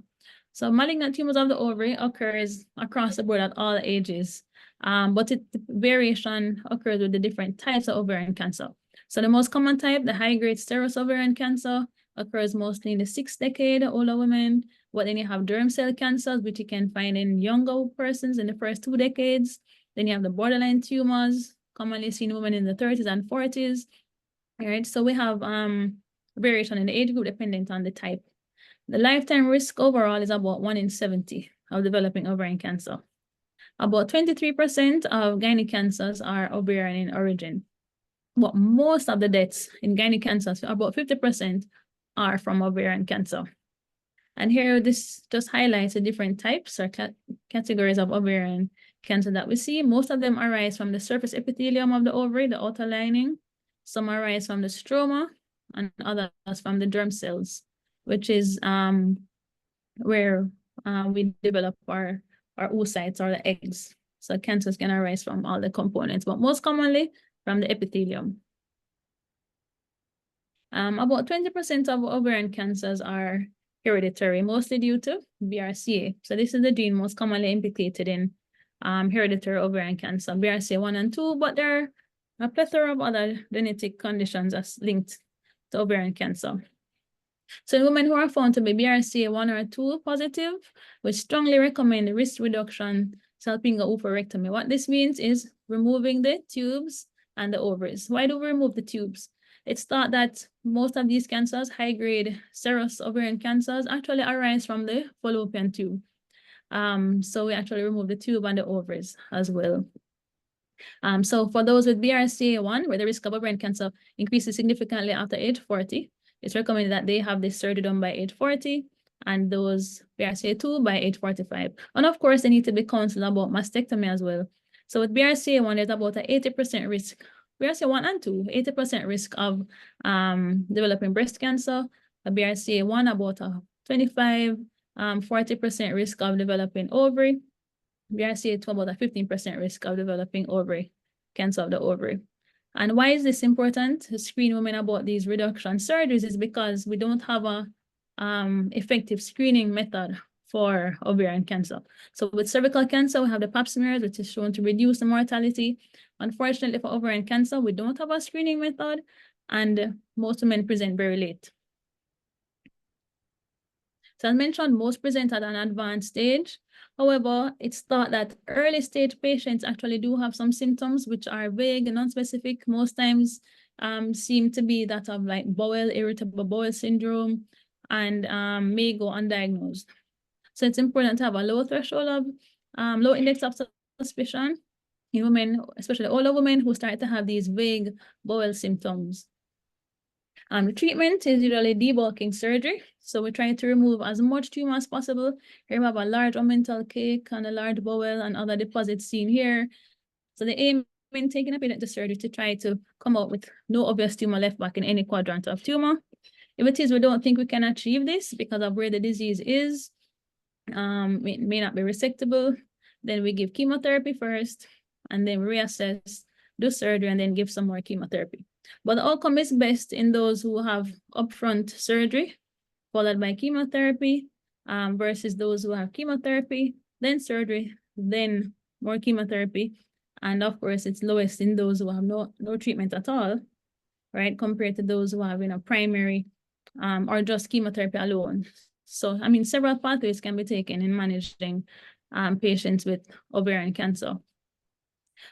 So malignant tumors of the ovary occurs across the board at all ages, but the variation occurs with the different types of ovarian cancer. So the most common type, the high-grade serous ovarian cancer, occurs mostly in the 6th decade, older women. But then you have germ cell cancers, which you can find in younger persons in the first 2 decades. Then you have the borderline tumors, commonly seen in women in the 30s and 40s. All right, so we have variation in the age group dependent on the type. The lifetime risk overall is about 1 in 70 of developing ovarian cancer. About 23% of gynec cancers are ovarian in origin. But most of the deaths in gynec cancers, about 50%, are from ovarian cancer. And here, this just highlights the different types or categories of ovarian cancer that we see. Most of them arise from the surface epithelium of the ovary, the outer lining. Some arise from the stroma, and others from the germ cells, which is where we develop our oocytes or the eggs. So cancers can arise from all the components, but most commonly from the epithelium. About 20% of ovarian cancers are hereditary, mostly due to BRCA. So this is the gene most commonly implicated in hereditary ovarian cancer, BRCA1 and 2, but there are a plethora of other genetic conditions that's linked to ovarian cancer. So in women who are found to be BRCA1 or 2 positive, we strongly recommend risk reduction salpingo oophorectomy. What this means is removing the tubes and the ovaries. Why do we remove the tubes? It's thought that most of these cancers, high-grade serous ovarian cancers, actually arise from the fallopian tube. So we actually remove the tube and the ovaries as well. So for those with BRCA1, where the risk of ovarian cancer increases significantly after age 40, it's recommended that they have this surgery done by age 40, and those BRCA2 by age 45. And of course, they need to be counseled about mastectomy as well. So with BRCA1, there's about an 80% risk, BRCA1 and 2, 80% risk of developing breast cancer. A BRCA1, about a 40% risk of developing ovary. BRCA2, about a 15% risk of developing ovary, cancer of the ovary. And why is this important to screen women about these reduction surgeries? Is because we don't have a effective screening method for ovarian cancer. So with cervical cancer, we have the pap smears, which is shown to reduce the mortality. Unfortunately, for ovarian cancer, we don't have a screening method, and most women present very late. So as mentioned, most present at an advanced stage. However, it's thought that early stage patients actually do have some symptoms which are vague and non-specific. Most times seem to be that of like irritable bowel syndrome, and may go undiagnosed. So it's important to have a low threshold of low index of suspicion in women, especially older women who start to have these vague bowel symptoms. The treatment is usually debulking surgery. So we're trying to remove as much tumor as possible. Here we have a large omental cake and a large bowel and other deposits seen here. So the aim in taking a patient to surgery to try to come out with no obvious tumor left back in any quadrant of tumor. If it is, we don't think we can achieve this because of where the disease is. It may not be resectable. Then we give chemotherapy first, and then reassess, do surgery, and then give some more chemotherapy. But the outcome is best in those who have upfront surgery, followed by chemotherapy, versus those who have chemotherapy, then surgery, then more chemotherapy. And of course, it's lowest in those who have no treatment at all, right? Compared to those who have, primary or just chemotherapy alone. So, several pathways can be taken in managing patients with ovarian cancer.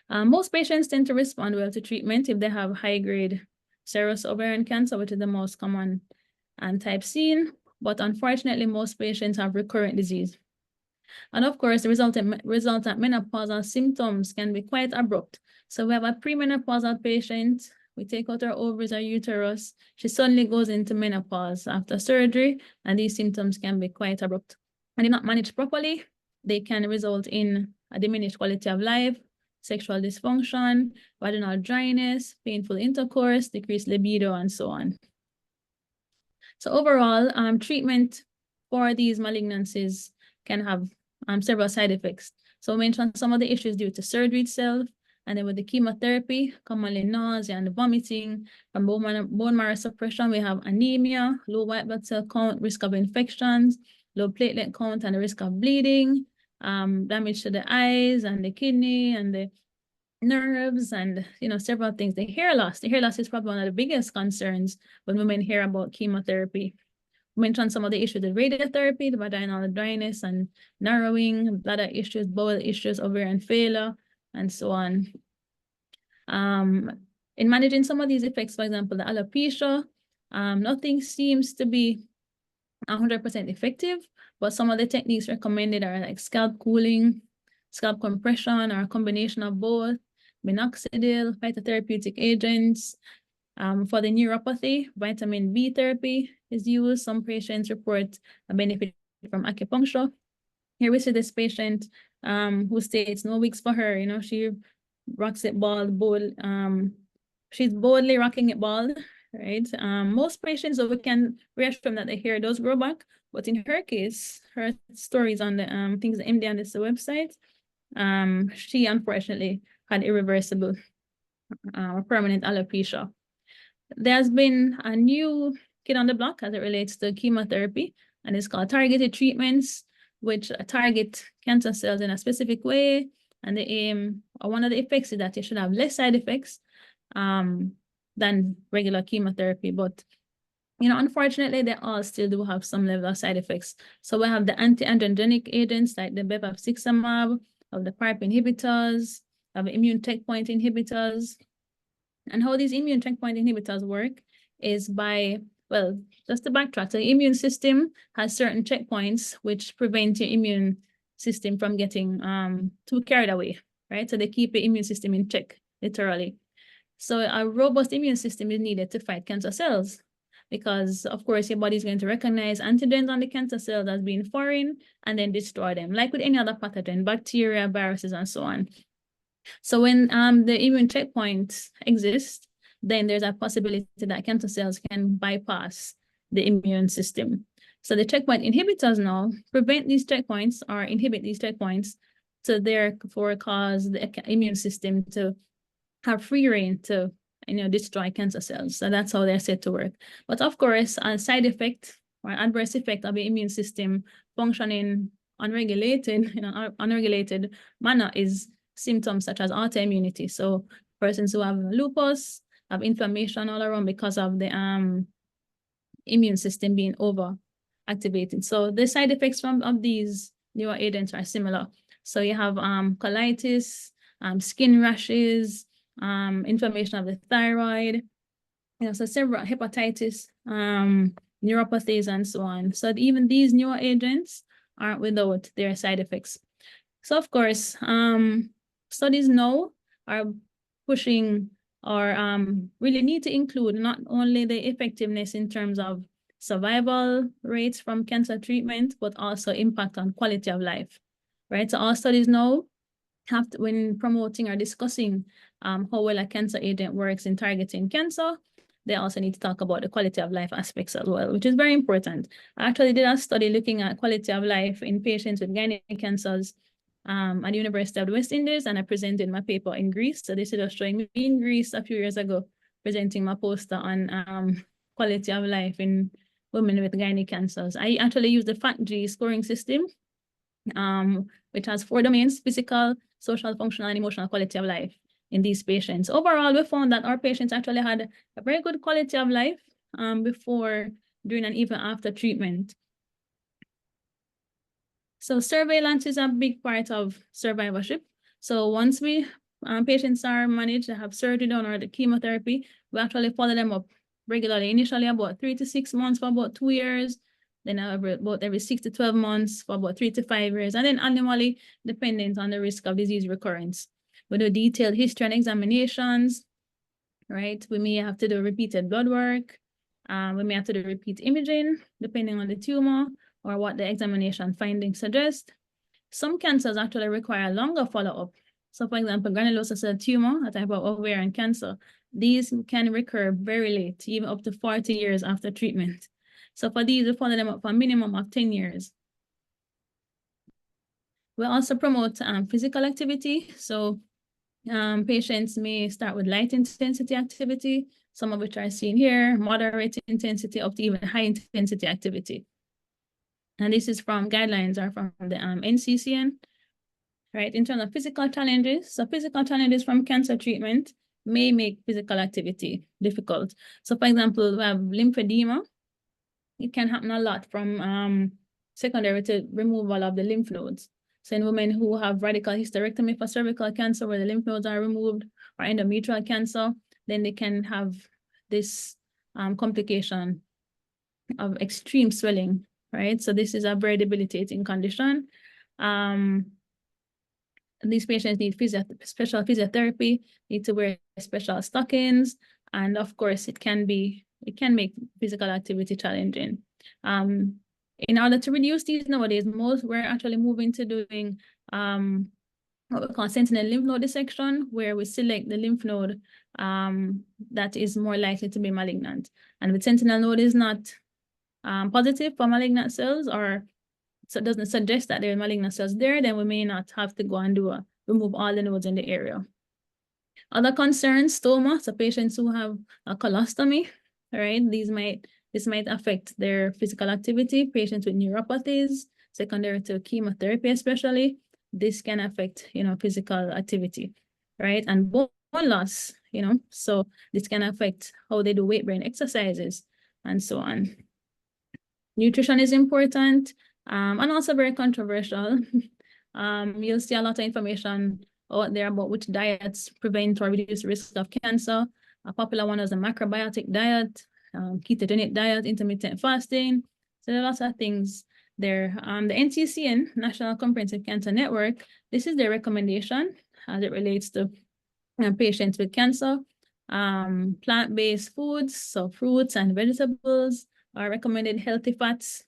Most patients tend to respond well to treatment if they have high-grade serous ovarian cancer, which is the most common type seen. But unfortunately, most patients have recurrent disease. And of course, the resultant menopausal symptoms can be quite abrupt. So we have a premenopausal patient, we take out her ovaries or uterus, she suddenly goes into menopause after surgery, and these symptoms can be quite abrupt. And if not managed properly, they can result in a diminished quality of life, sexual dysfunction, vaginal dryness, painful intercourse, decreased libido, and so on. So overall, treatment for these malignancies can have several side effects. So we mentioned some of the issues due to surgery itself, and then with the chemotherapy, commonly nausea and vomiting. From bone marrow suppression, we have anemia, low white blood cell count, risk of infections, low platelet count, and the risk of bleeding, damage to the eyes and the kidney and the nerves, and several things. The hair loss is probably one of the biggest concerns when women hear about chemotherapy. Mentioned some of the issues with radiotherapy, the vaginal dryness and narrowing, bladder issues, bowel issues, ovarian failure, and so on. In managing some of these effects, for example, the alopecia, nothing seems to be 100% effective, but some of the techniques recommended are like scalp cooling, scalp compression, or a combination of both, minoxidil, phytotherapeutic agents. For the neuropathy, vitamin B therapy is used. Some patients report a benefit from acupuncture. Here we see this patient who states no wigs for her. She rocks it bald, she's boldly rocking it bald, right? Most patients, we can reassure them that the hair does grow back, but in her case, her stories on the things the MD on this website, she unfortunately had irreversible permanent alopecia. There's been a new kid on the block as it relates to chemotherapy, and it's called targeted treatments, which target cancer cells in a specific way. And the aim, or one of the effects, is that you should have less side effects than regular chemotherapy. But, unfortunately, they all still do have some level of side effects. So we have the anti-androgenic agents like the bevacizumab, of the PARP inhibitors, of immune checkpoint inhibitors. And how these immune checkpoint inhibitors work is by, well, just to backtrack, so the immune system has certain checkpoints which prevent your immune system from getting too carried away, right? So they keep the immune system in check, literally. So a robust immune system is needed to fight cancer cells because, of course, your body is going to recognize antigens on the cancer cells as being foreign and then destroy them, like with any other pathogen, bacteria, viruses, and so on. So when the immune checkpoints exist, then there's a possibility that cancer cells can bypass the immune system. So the checkpoint inhibitors now prevent these checkpoints or inhibit these checkpoints to therefore cause the immune system to have free rein to destroy cancer cells. So that's how they're said to work. But of course, a side effect or adverse effect of the immune system functioning unregulated in an unregulated manner is symptoms such as autoimmunity. So persons who have lupus have inflammation all around because of the immune system being overactivated. So the side effects of these newer agents are similar. So you have colitis, skin rashes, inflammation of the thyroid, so several hepatitis, neuropathies, and so on. So even these newer agents aren't without their side effects. So of course, studies now are pushing or really need to include not only the effectiveness in terms of survival rates from cancer treatment, but also impact on quality of life, right? So all studies now have to, when promoting or discussing how well a cancer agent works in targeting cancer, they also need to talk about the quality of life aspects as well, which is very important. I actually did a study looking at quality of life in patients with gynecological cancers at the University of the West Indies, and I presented my paper in Greece. So this is just showing me in Greece a few years ago, presenting my poster on quality of life in women with gynecological cancers. I actually used the FACT-G scoring system, which has 4 domains: physical, social, functional, and emotional quality of life in these patients. Overall, we found that our patients actually had a very good quality of life before, during, and even after treatment. So surveillance is a big part of survivorship. So once patients are managed, they have surgery done or the chemotherapy, we actually follow them up regularly, initially about 3 to 6 months for about 2 years, then about every 6 to 12 months for about 3 to 5 years, and then annually, dependent on the risk of disease recurrence. We do detailed history and examinations, right? We may have to do repeated blood work. We may have to do repeat imaging, depending on the tumor or what the examination findings suggest. Some cancers actually require longer follow-up. So for example, granulosa cell tumor, a type of ovarian cancer, these can recur very late, even up to 40 years after treatment. So for these, we follow them up for a minimum of 10 years. We also promote physical activity. So patients may start with light intensity activity, some of which are seen here, moderate intensity up to even high intensity activity. And this is from guidelines or from the NCCN, right? In terms of physical challenges, so physical challenges from cancer treatment may make physical activity difficult. So for example, we have lymphedema. It can happen a lot from secondary to removal of the lymph nodes. So in women who have radical hysterectomy for cervical cancer, where the lymph nodes are removed, or endometrial cancer, then they can have this complication of extreme swelling, right? So this is a very debilitating condition. These patients need special physiotherapy, need to wear special stockings, and of course, it can make physical activity challenging. In order to reduce these nowadays, we're actually moving to doing what we call sentinel lymph node dissection, where we select the lymph node that is more likely to be malignant. And the sentinel node is not positive for malignant cells, or so it doesn't suggest that there are malignant cells there, then we may not have to go and remove all the nodes in the area. Other concerns, stoma, so patients who have a colostomy, right? This might affect their physical activity. Patients with neuropathies, secondary to chemotherapy especially, this can affect, physical activity, right? And bone loss, so this can affect how they do weight-bearing exercises and so on. Nutrition is important and also very controversial. You'll see a lot of information out there about which diets prevent or reduce risk of cancer. A popular one is the macrobiotic diet, ketogenic diet, intermittent fasting. So there are lots of things there. The NCCN, National Comprehensive Cancer Network, this is their recommendation as it relates to patients with cancer. Plant-based foods, so fruits and vegetables are recommended, healthy fats,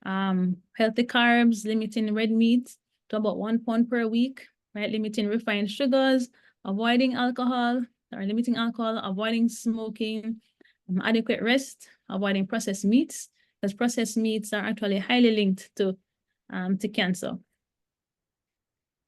healthy carbs, limiting red meat to about 1 pound per week, right? Limiting refined sugars, avoiding alcohol or limiting alcohol, avoiding smoking, adequate rest, avoiding processed meats, because processed meats are actually highly linked to cancer.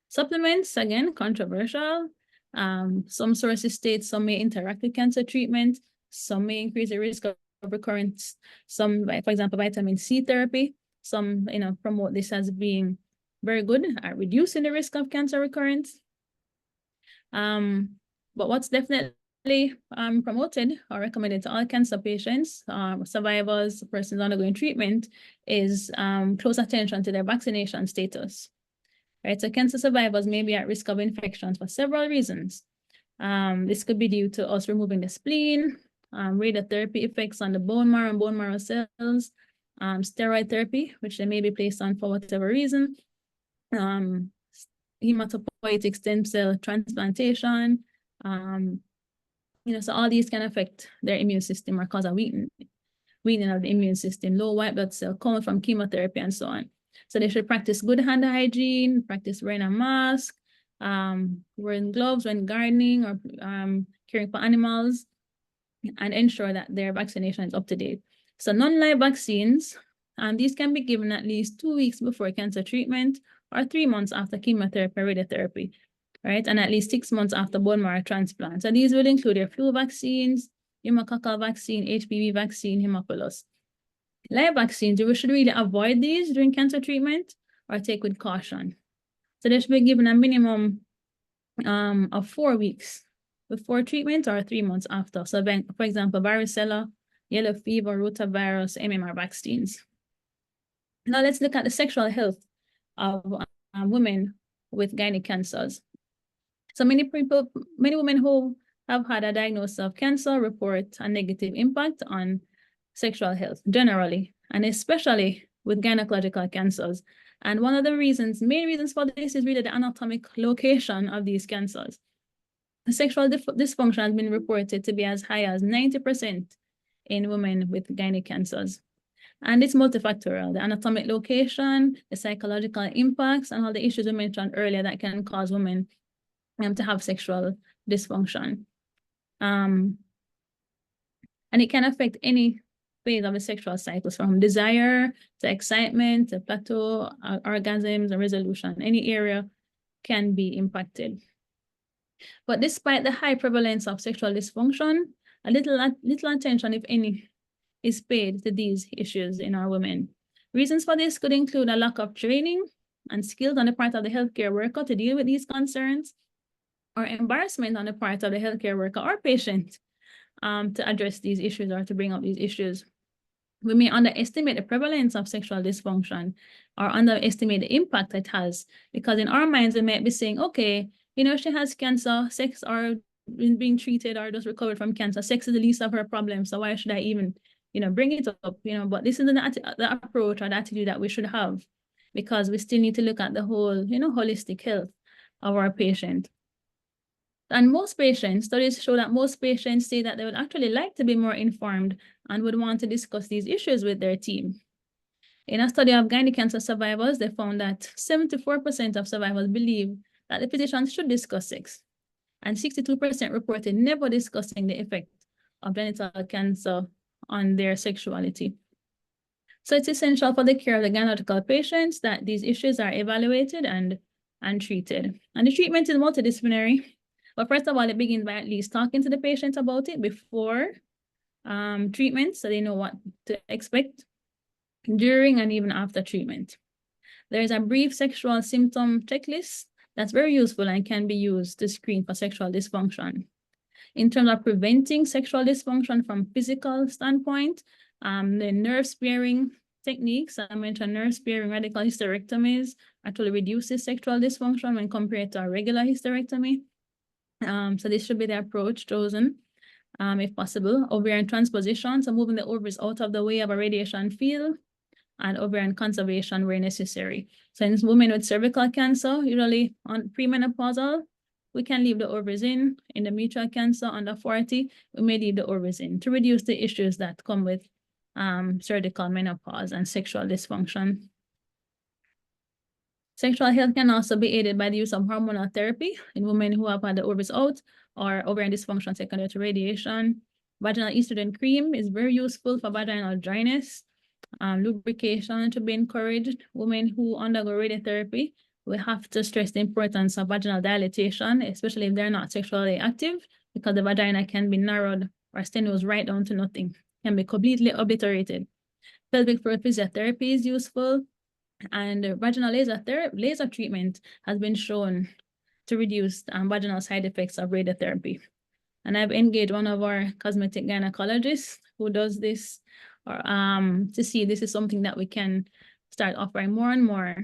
Supplements, again, controversial. Some sources state some may interact with cancer treatment, some may increase the risk of recurrence. Some, for example, vitamin C therapy, some promote this as being very good at reducing the risk of cancer recurrence. But what's definitely promoted or recommended to all cancer patients, survivors, persons undergoing treatment, is close attention to their vaccination status. Right, so cancer survivors may be at risk of infections for several reasons. This could be due to us removing the spleen, radiotherapy effects on the bone marrow and bone marrow cells, steroid therapy, which they may be placed on for whatever reason, hematopoietic stem cell transplantation, So all these can affect their immune system or cause a weakening of the immune system, low white blood cell coming from chemotherapy and so on. So they should practice good hand hygiene, practice wearing a mask, wearing gloves when gardening or caring for animals, and ensure that their vaccination is up to date. So non-live vaccines, these can be given at least 2 weeks before cancer treatment or 3 months after chemotherapy or radiotherapy, right? And at least 6 months after bone marrow transplant. So these will include your flu vaccines, pneumococcal vaccine, HPV vaccine, Haemophilus. Live vaccines, we should really avoid these during cancer treatment or take with caution. So they should be given a minimum of 4 weeks before treatment or 3 months after. So for example, varicella, yellow fever, rotavirus, MMR vaccines. Now let's look at the sexual health of women with gynec cancers. So many women who have had a diagnosis of cancer report a negative impact on sexual health generally, and especially with gynecological cancers. And one of the main reasons for this is really the anatomic location of these cancers. The sexual dysfunction has been reported to be as high as 90% in women with gynec cancers. And it's multifactorial, the anatomic location, the psychological impacts, and all the issues we mentioned earlier that can cause women to have sexual dysfunction. And it can affect any phase of the sexual cycles, from desire to excitement to plateau, orgasms, and resolution. Any area can be impacted. But despite the high prevalence of sexual dysfunction, a little attention, if any, is paid to these issues in our women. Reasons for this could include a lack of training and skills on the part of the healthcare worker to deal with these concerns, or embarrassment on the part of the healthcare worker or patient to address these issues or to bring up these issues. We may underestimate the prevalence of sexual dysfunction or underestimate the impact it has, because in our minds, we might be saying, okay, she has cancer, sex, or being treated or just recovered from cancer. Sex is the least of her problems, so why should I even, bring it up? But this is the approach or the attitude that we should have, because we still need to look at the whole, holistic health of our patient. And studies show that most patients say that they would actually like to be more informed and would want to discuss these issues with their team. In a study of gynec cancer survivors, they found that 74% of survivors believe that the physicians should discuss sex, and 62% reported never discussing the effect of genital cancer on their sexuality. So it's essential for the care of the gynecological patients that these issues are evaluated and treated. And the treatment is multidisciplinary. But first of all, it begins by at least talking to the patient about it before treatment, so they know what to expect during and even after treatment. There is a brief sexual symptom checklist that's very useful and can be used to screen for sexual dysfunction. In terms of preventing sexual dysfunction from physical standpoint, the nerve-sparing techniques, I mentioned nerve-sparing radical hysterectomies actually reduces sexual dysfunction when compared to a regular hysterectomy. So this should be the approach chosen, if possible. Ovarian transposition, so moving the ovaries out of the way of a radiation field, and ovarian conservation where necessary. So in women with cervical cancer, usually on premenopausal, we can leave the ovaries in. Endometrial cancer under 40, we may leave the ovaries in to reduce the issues that come with surgical menopause and sexual dysfunction. Sexual health can also be aided by the use of hormonal therapy in women who have had the ovaries out or ovarian dysfunction secondary to radiation. Vaginal estrogen cream is very useful for vaginal dryness. Lubrication to be encouraged. Women who undergo radiotherapy, we have to stress the importance of vaginal dilatation, especially if they're not sexually active, because the vagina can be narrowed or stenosed right down to nothing, can be completely obliterated. Pelvic floor physiotherapy is useful, and vaginal laser treatment has been shown to reduce vaginal side effects of radiotherapy. And I've engaged one of our cosmetic gynecologists who does this, or to see if this is something that we can start offering more and more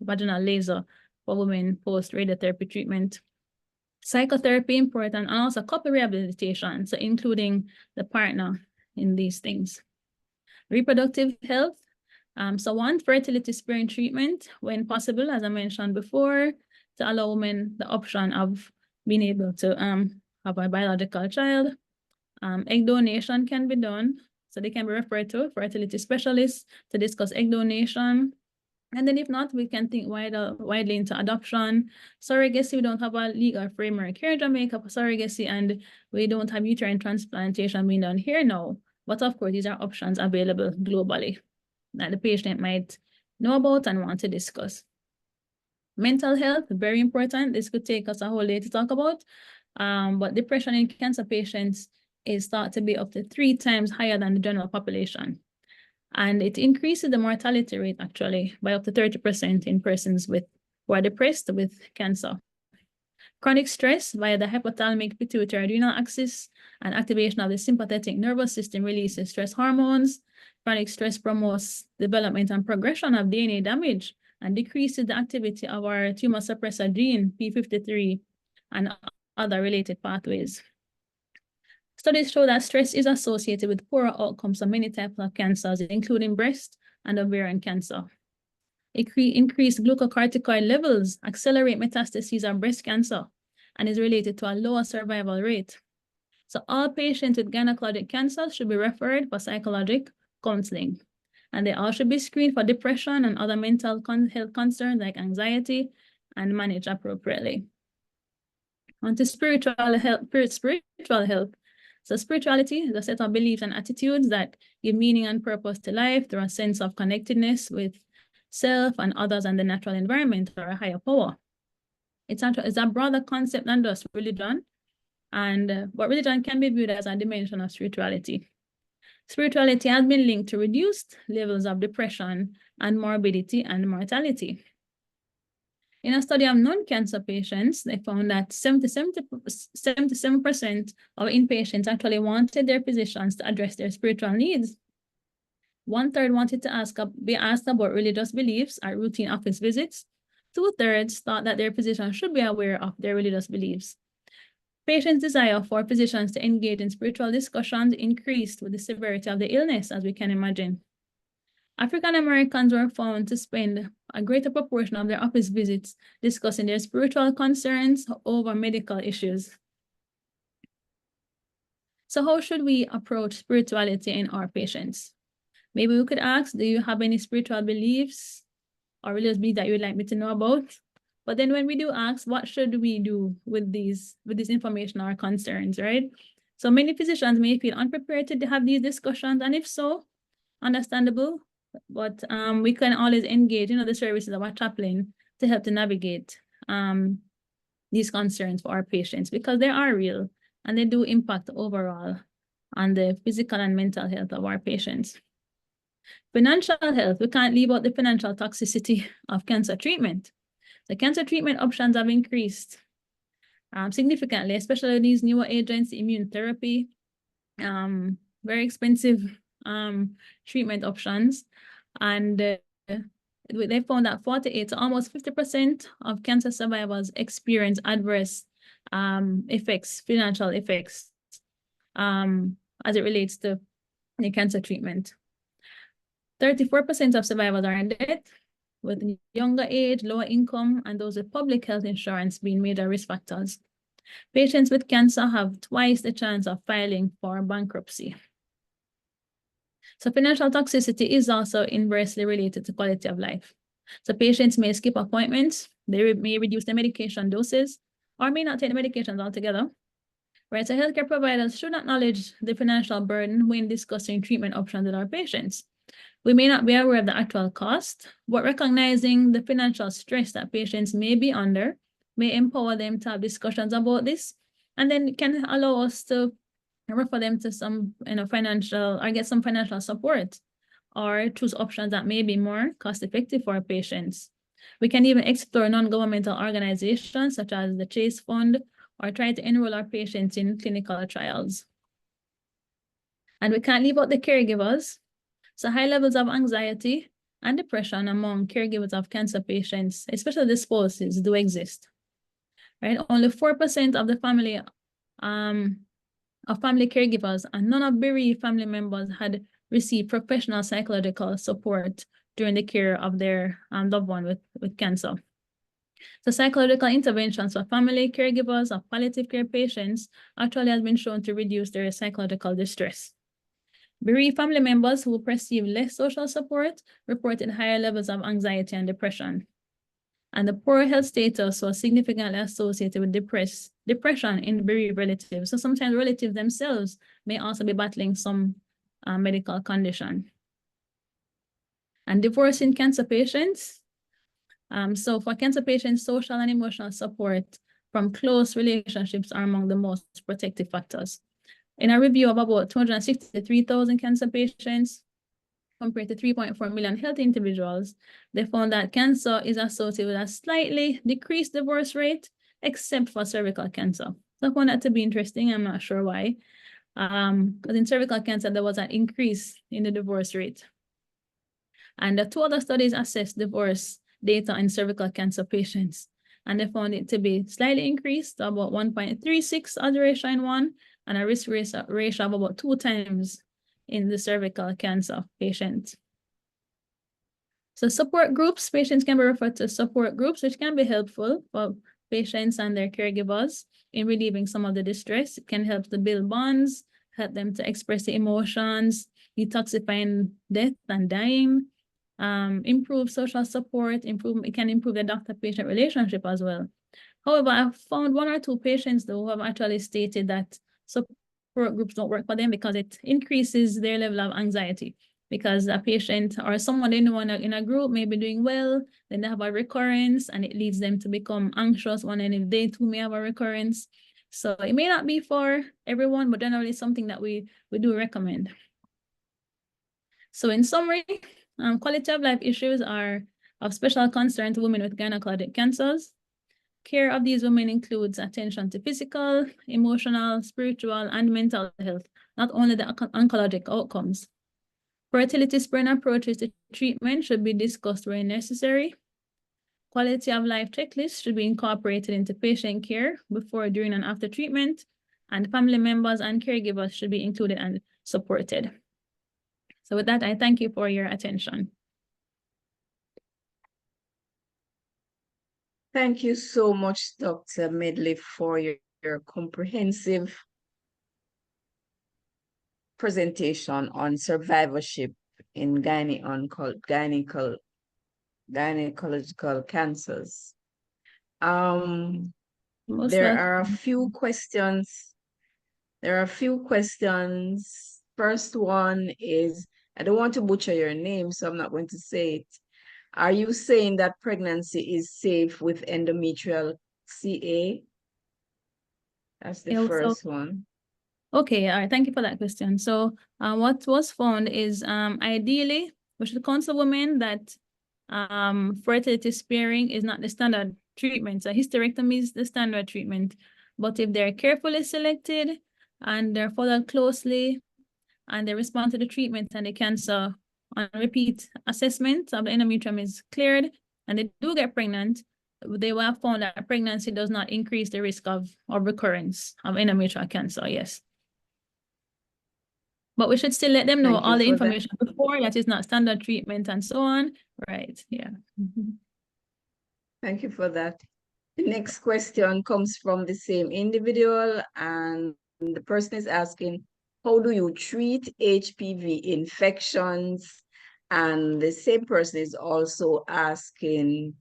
vaginal laser for women post radiotherapy treatment. Psychotherapy important, and also couple rehabilitation, so including the partner in these things. Reproductive health, so one, fertility sparing treatment when possible, as I mentioned before, to allow women the option of being able to have a biological child. Egg donation can be done. So they can be referred to fertility specialists to discuss egg donation. And then if not, we can think widely into adoption. Surrogacy, we don't have a legal framework here in Jamaica for surrogacy, and we don't have uterine transplantation being done here now. But of course, these are options available globally that the patient might know about and want to discuss. Mental health, very important. This could take us a whole day to talk about. But depression in cancer patients is thought to be up to 3 times higher than the general population. And it increases the mortality rate actually by up to 30% in persons who are depressed with cancer. Chronic stress via the hypothalamic pituitary adrenal axis and activation of the sympathetic nervous system releases stress hormones. Chronic stress promotes development and progression of DNA damage and decreases the activity of our tumor suppressor gene, P53, and other related pathways. Studies show that stress is associated with poorer outcomes of many types of cancers, including breast and ovarian cancer. Increased glucocorticoid levels accelerate metastases of breast cancer and is related to a lower survival rate. So all patients with gynecologic cancers should be referred for psychological counseling. And they all should be screened for depression and other mental health concerns like anxiety and managed appropriately. On to spiritual health. So spirituality is a set of beliefs and attitudes that give meaning and purpose to life through a sense of connectedness with self and others and the natural environment or a higher power. It's a broader concept than just religion, but religion can be viewed as a dimension of spirituality. Spirituality has been linked to reduced levels of depression and morbidity and mortality. In a study of non-cancer patients, they found that 77% of inpatients actually wanted their physicians to address their spiritual needs. 1/3 wanted to be asked about religious beliefs at routine office visits. 2/3 thought that their physician should be aware of their religious beliefs. Patients' desire for physicians to engage in spiritual discussions increased with the severity of the illness, as we can imagine. African Americans were found to spend a greater proportion of their office visits discussing their spiritual concerns over medical issues. So how should we approach spirituality in our patients? Maybe we could ask, do you have any spiritual beliefs or religious beliefs that you would like me to know about? But then when we do ask, what should we do with this information or concerns, right? So many physicians may feel unprepared to have these discussions, and if so, understandable. But we can always engage, the services of our chaplain to help to navigate these concerns for our patients, because they are real and they do impact overall on the physical and mental health of our patients. Financial health, we can't leave out the financial toxicity of cancer treatment. The cancer treatment options have increased significantly, especially these newer agents, immune therapy, very expensive treatment options. And they found that 48 to almost 50% of cancer survivors experience adverse effects, financial effects, as it relates to the cancer treatment. 34% of survivors are in debt, with younger age, lower income, and those with public health insurance being major risk factors. Patients with cancer have twice the chance of filing for bankruptcy. So financial toxicity is also inversely related to quality of life. So patients may skip appointments, they may reduce their medication doses, or may not take the medications altogether. Right, so healthcare providers should acknowledge the financial burden when discussing treatment options with our patients. We may not be aware of the actual cost, but recognizing the financial stress that patients may be under may empower them to have discussions about this, and then can allow us to refer them to some financial, or get some financial support, or choose options that may be more cost-effective for our patients. We can even explore non-governmental organizations such as the Chase Fund, or try to enroll our patients in clinical trials. And we can't leave out the caregivers. So high levels of anxiety and depression among caregivers of cancer patients, especially the spouses, do exist. Right? Only 4% of the family of family caregivers and none of bereaved family members had received professional psychological support during the care of their loved one with cancer. So psychological interventions for family caregivers of palliative care patients actually has been shown to reduce their psychological distress. Bereaved family members who perceive less social support reported higher levels of anxiety and depression. And the poor health status was significantly associated with depression in bereaved relatives. So sometimes relatives themselves may also be battling some medical condition. And divorce in cancer patients. So for cancer patients, social and emotional support from close relationships are among the most protective factors. In a review of about 263,000 cancer patients, compared to 3.4 million healthy individuals, they found that cancer is associated with a slightly decreased divorce rate, except for cervical cancer. So I found that to be interesting. I'm not sure why. Because in cervical cancer, there was an increase in the divorce rate. And the two other studies assessed divorce data in cervical cancer patients, and they found it to be slightly increased to about 1.36 odds ratio in one, and a risk ratio of about 2 times in the cervical cancer patient. So support groups, patients can be referred to support groups, which can be helpful for patients and their caregivers in relieving some of the distress. It can help to build bonds, help them to express the emotions, detoxifying death and dying, improve social support, it can improve the doctor-patient relationship as well. However, I've found 1 or 2 patients though who have actually stated that support groups don't work for them because it increases their level of anxiety, because a patient or someone they know in a group may be doing well, then they have a recurrence and it leads them to become anxious, wondering if they too may have a recurrence. So it may not be for everyone, but generally something that we do recommend. So in summary, quality of life issues are of special concern to women with gynecologic cancers. Care of these women includes attention to physical, emotional, spiritual, and mental health, not only the oncologic outcomes. Fertility-sparing approaches to treatment should be discussed where necessary. Quality of life checklists should be incorporated into patient care before, during, and after treatment, and family members and caregivers should be included and supported. So with that, I thank you for your attention. Thank you so much, Dr. Medley, for your comprehensive presentation on survivorship in gynecological cancers. There are a few questions. First one is, I don't want to butcher your name, so I'm not going to say it. Are you saying that pregnancy is safe with endometrial CA? That's the first one. Okay, all right, thank you for that question. So what was found is ideally we should counsel women that fertility sparing is not the standard treatment. So hysterectomy is the standard treatment. But if they're carefully selected and they're followed closely and they respond to the treatment and the cancer on repeat assessment of the endometrium is cleared and they do get pregnant, they will have found that pregnancy does not increase the risk of recurrence of endometrial cancer, yes. But we should still let them know all the information before, that is not standard treatment and so on. Right, yeah. Thank you for that. The next question comes from the same individual, and the person is asking, how do you treat HPV infections? And the same person is also asking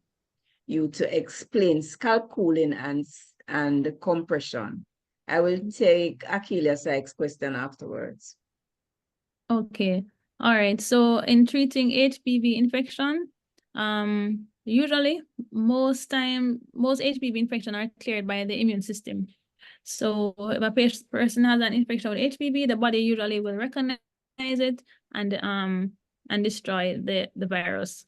you to explain scalp cooling and compression. I will take Achilles Sykes' question afterwards. Okay, all right. So in treating HPV infection, usually most HPV infection are cleared by the immune system. So if a person has an infection with HPV, the body usually will recognize it and destroy the virus.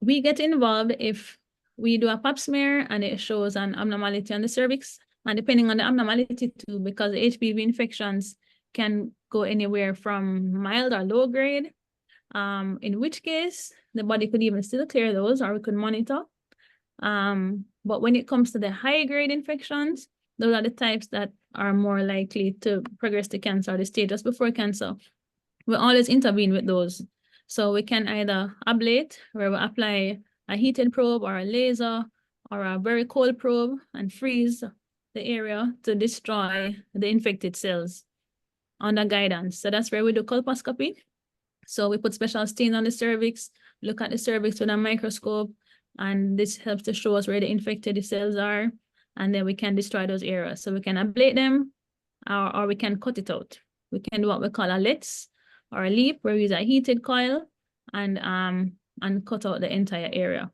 We get involved if we do a pap smear and it shows an abnormality on the cervix, and depending on the abnormality too, because HPV infections can go anywhere from mild or low grade, in which case the body could even still clear those, or we could monitor. But when it comes to the high grade infections, those are the types that are more likely to progress to cancer, the stage just before cancer. We always intervene with those. So we can either ablate, where we apply a heated probe or a laser or a very cold probe and freeze the area to destroy the infected cells under guidance. So that's where we do colposcopy. So we put special stain on the cervix, look at the cervix with a microscope, and this helps to show us where the infected cells are, and then we can destroy those areas. So we can ablate them, or we can cut it out. We can do what we call a LETS or a LEAP, where we use a heated coil and cut out the entire area.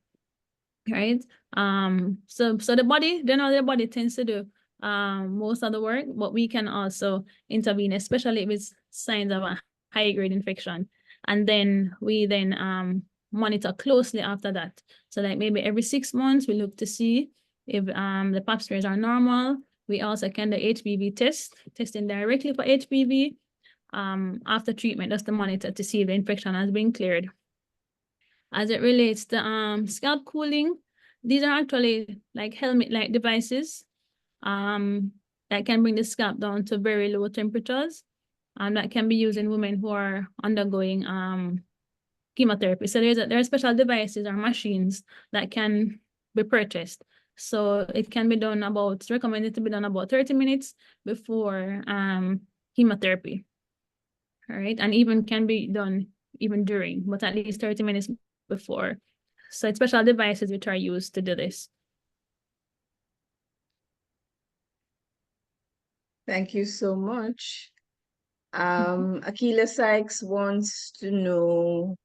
Right? So the body, the body tends to do most of the work, but we can also intervene, especially with signs of a high-grade infection. And then we monitor closely after that. So like maybe every 6 months, we look to see if the pap smears are normal. We also can do HPV testing directly for HPV after treatment, just to monitor to see if the infection has been cleared. As it relates to scalp cooling, these are actually like helmet-like devices that can bring the scalp down to very low temperatures, that can be used in women who are undergoing chemotherapy. So there are special devices or machines that can be purchased. So it can be done it's recommended to be done about 30 minutes before chemotherapy. All right, and even can be done even during, but at least 30 minutes before. So it's special devices which are used to do this. Thank you so much. Akila Sykes wants to know,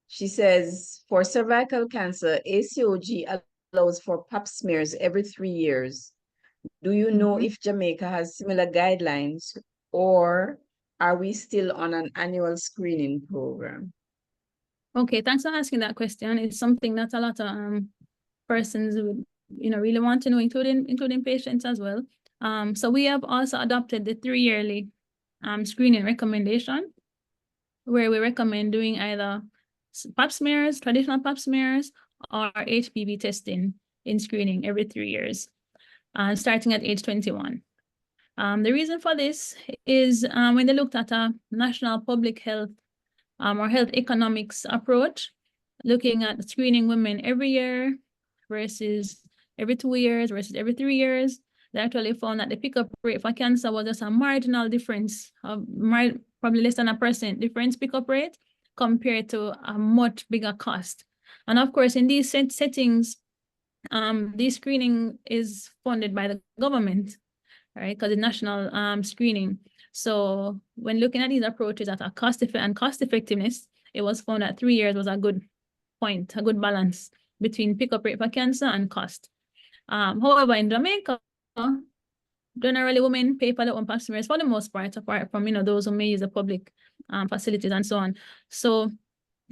she says, for cervical cancer, ACOG allows for pap smears every 3 years. Do you know if Jamaica has similar guidelines, or are we still on an annual screening program? Okay, thanks for asking that question. It's something that a lot of persons would really want to know, including patients as well. So we have also adopted the 3-yearly screening recommendation, where we recommend doing either pap smears, traditional pap smears, or HPV testing in screening every 3 years, starting at age 21. The reason for this is when they looked at a national public health or health economics approach, looking at screening women every year versus every 2 years versus every 3 years, they actually found that the pickup rate for cancer was just a marginal difference of probably less than 1% difference pickup rate compared to a much bigger cost. And of course, in these settings, this screening is funded by the government, right? Because it's national screening. So when looking at these approaches at a cost effectiveness, it was found that 3 years was a good point, a good balance between pickup rate for cancer and cost. However, in Jamaica, generally women pay for their own pap smears for the most part, apart from those who may use the public facilities and so on. So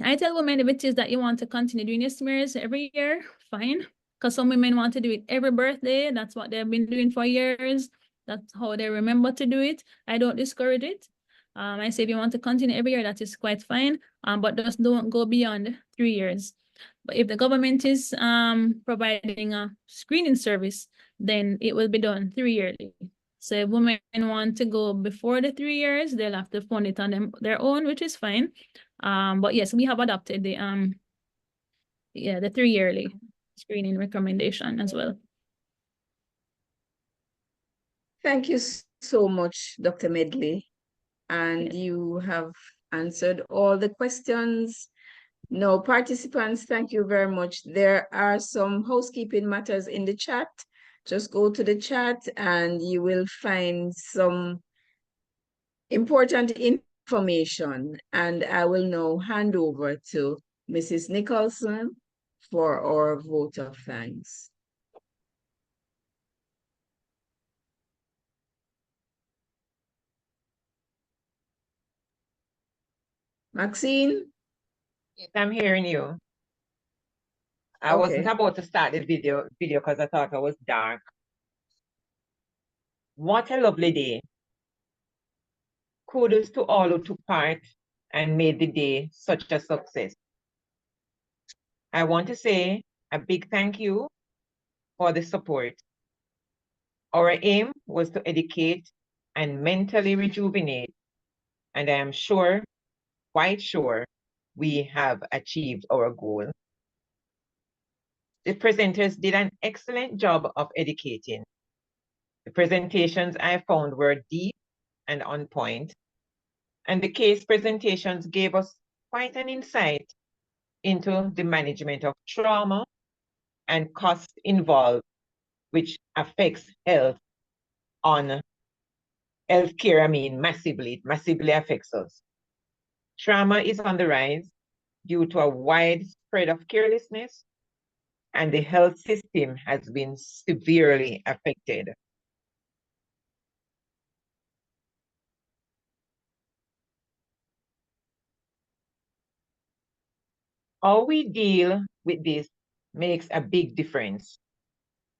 I tell women, if it is that you want to continue doing your smears every year, fine. Because some women want to do it every birthday. That's what they've been doing for years. That's how they remember to do it. I don't discourage it. I say if you want to continue every year, that is quite fine. But just don't go beyond 3 years. But if the government is providing a screening service, then it will be done 3 yearly. So if women want to go before the 3 years, they'll have to fund it on their own, which is fine. But yes, we have adopted the 3-yearly screening recommendation as well. Thank you so much, Dr. Medley. And you have answered all the questions. No, participants, thank you very much. There are some housekeeping matters in the chat. Just go to the chat and you will find some important information. And I will now hand over to Mrs. Nicholson for our vote of thanks. Maxine? Yes, I'm hearing you. I wasn't about to start the video because I thought it was dark. What a lovely day. Kudos to all who took part and made the day such a success. I want to say a big thank you for the support. Our aim was to educate and mentally rejuvenate, and I am sure, quite sure, we have achieved our goal. The presenters did an excellent job of educating. The presentations I found were deep and on point, and the case presentations gave us quite an insight into the management of trauma and costs involved, which affects healthcare, massively. It massively affects us. Trauma is on the rise due to a wide spread of carelessness, and the health system has been severely affected. How we deal with this makes a big difference.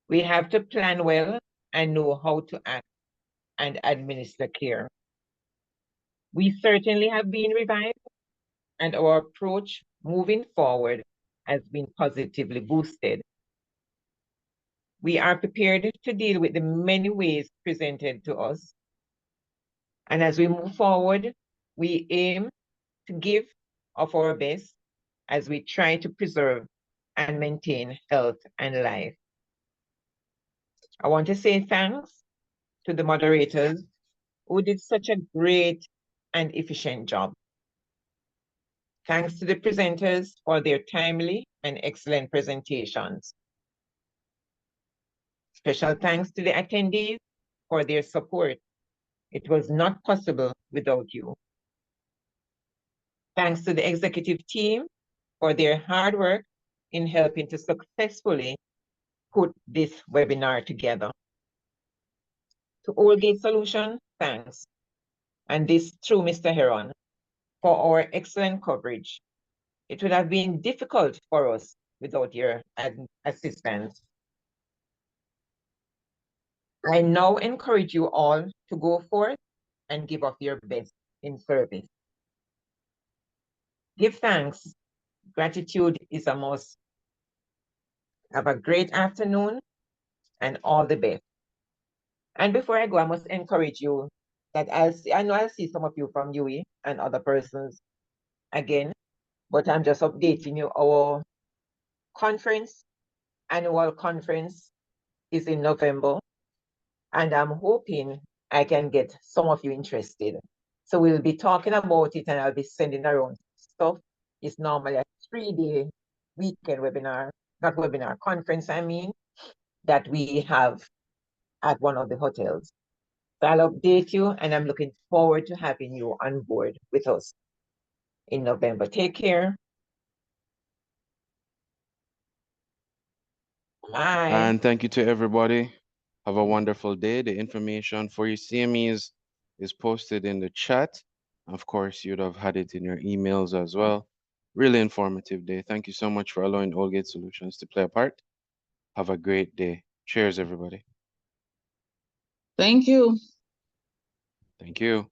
We have to plan well and know how to act and administer care. We certainly have been revived, and our approach moving forward has been positively boosted. We are prepared to deal with the many ways presented to us. And as we move forward, we aim to give of our best as we try to preserve and maintain health and life. I want to say thanks to the moderators who did such a great and efficient job. Thanks to the presenters for their timely and excellent presentations. Special thanks to the attendees for their support. It was not possible without you. Thanks to the executive team for their hard work in helping to successfully put this webinar together. To Oldgate Solutions, thanks. And this through Mr. Heron for our excellent coverage. It would have been difficult for us without your assistance. I now encourage you all to go forth and give of your best in service. Give thanks. Gratitude is a must. Have a great afternoon and all the best. And before I go, I must encourage you that I know I'll see some of you from UE and other persons again, but I'm just updating you. Our annual conference is in November, and I'm hoping I can get some of you interested. So we'll be talking about it and I'll be sending around stuff. It's normally a 3-day weekend conference, that we have at one of the hotels. So I'll update you, and I'm looking forward to having you on board with us in November. Take care. Bye. And thank you to everybody. Have a wonderful day. The information for your CMEs is posted in the chat. Of course, you'd have had it in your emails as well. Really informative day. Thank you so much for allowing Oldgate Solutions to play a part. Have a great day. Cheers, everybody. Thank you. Thank you.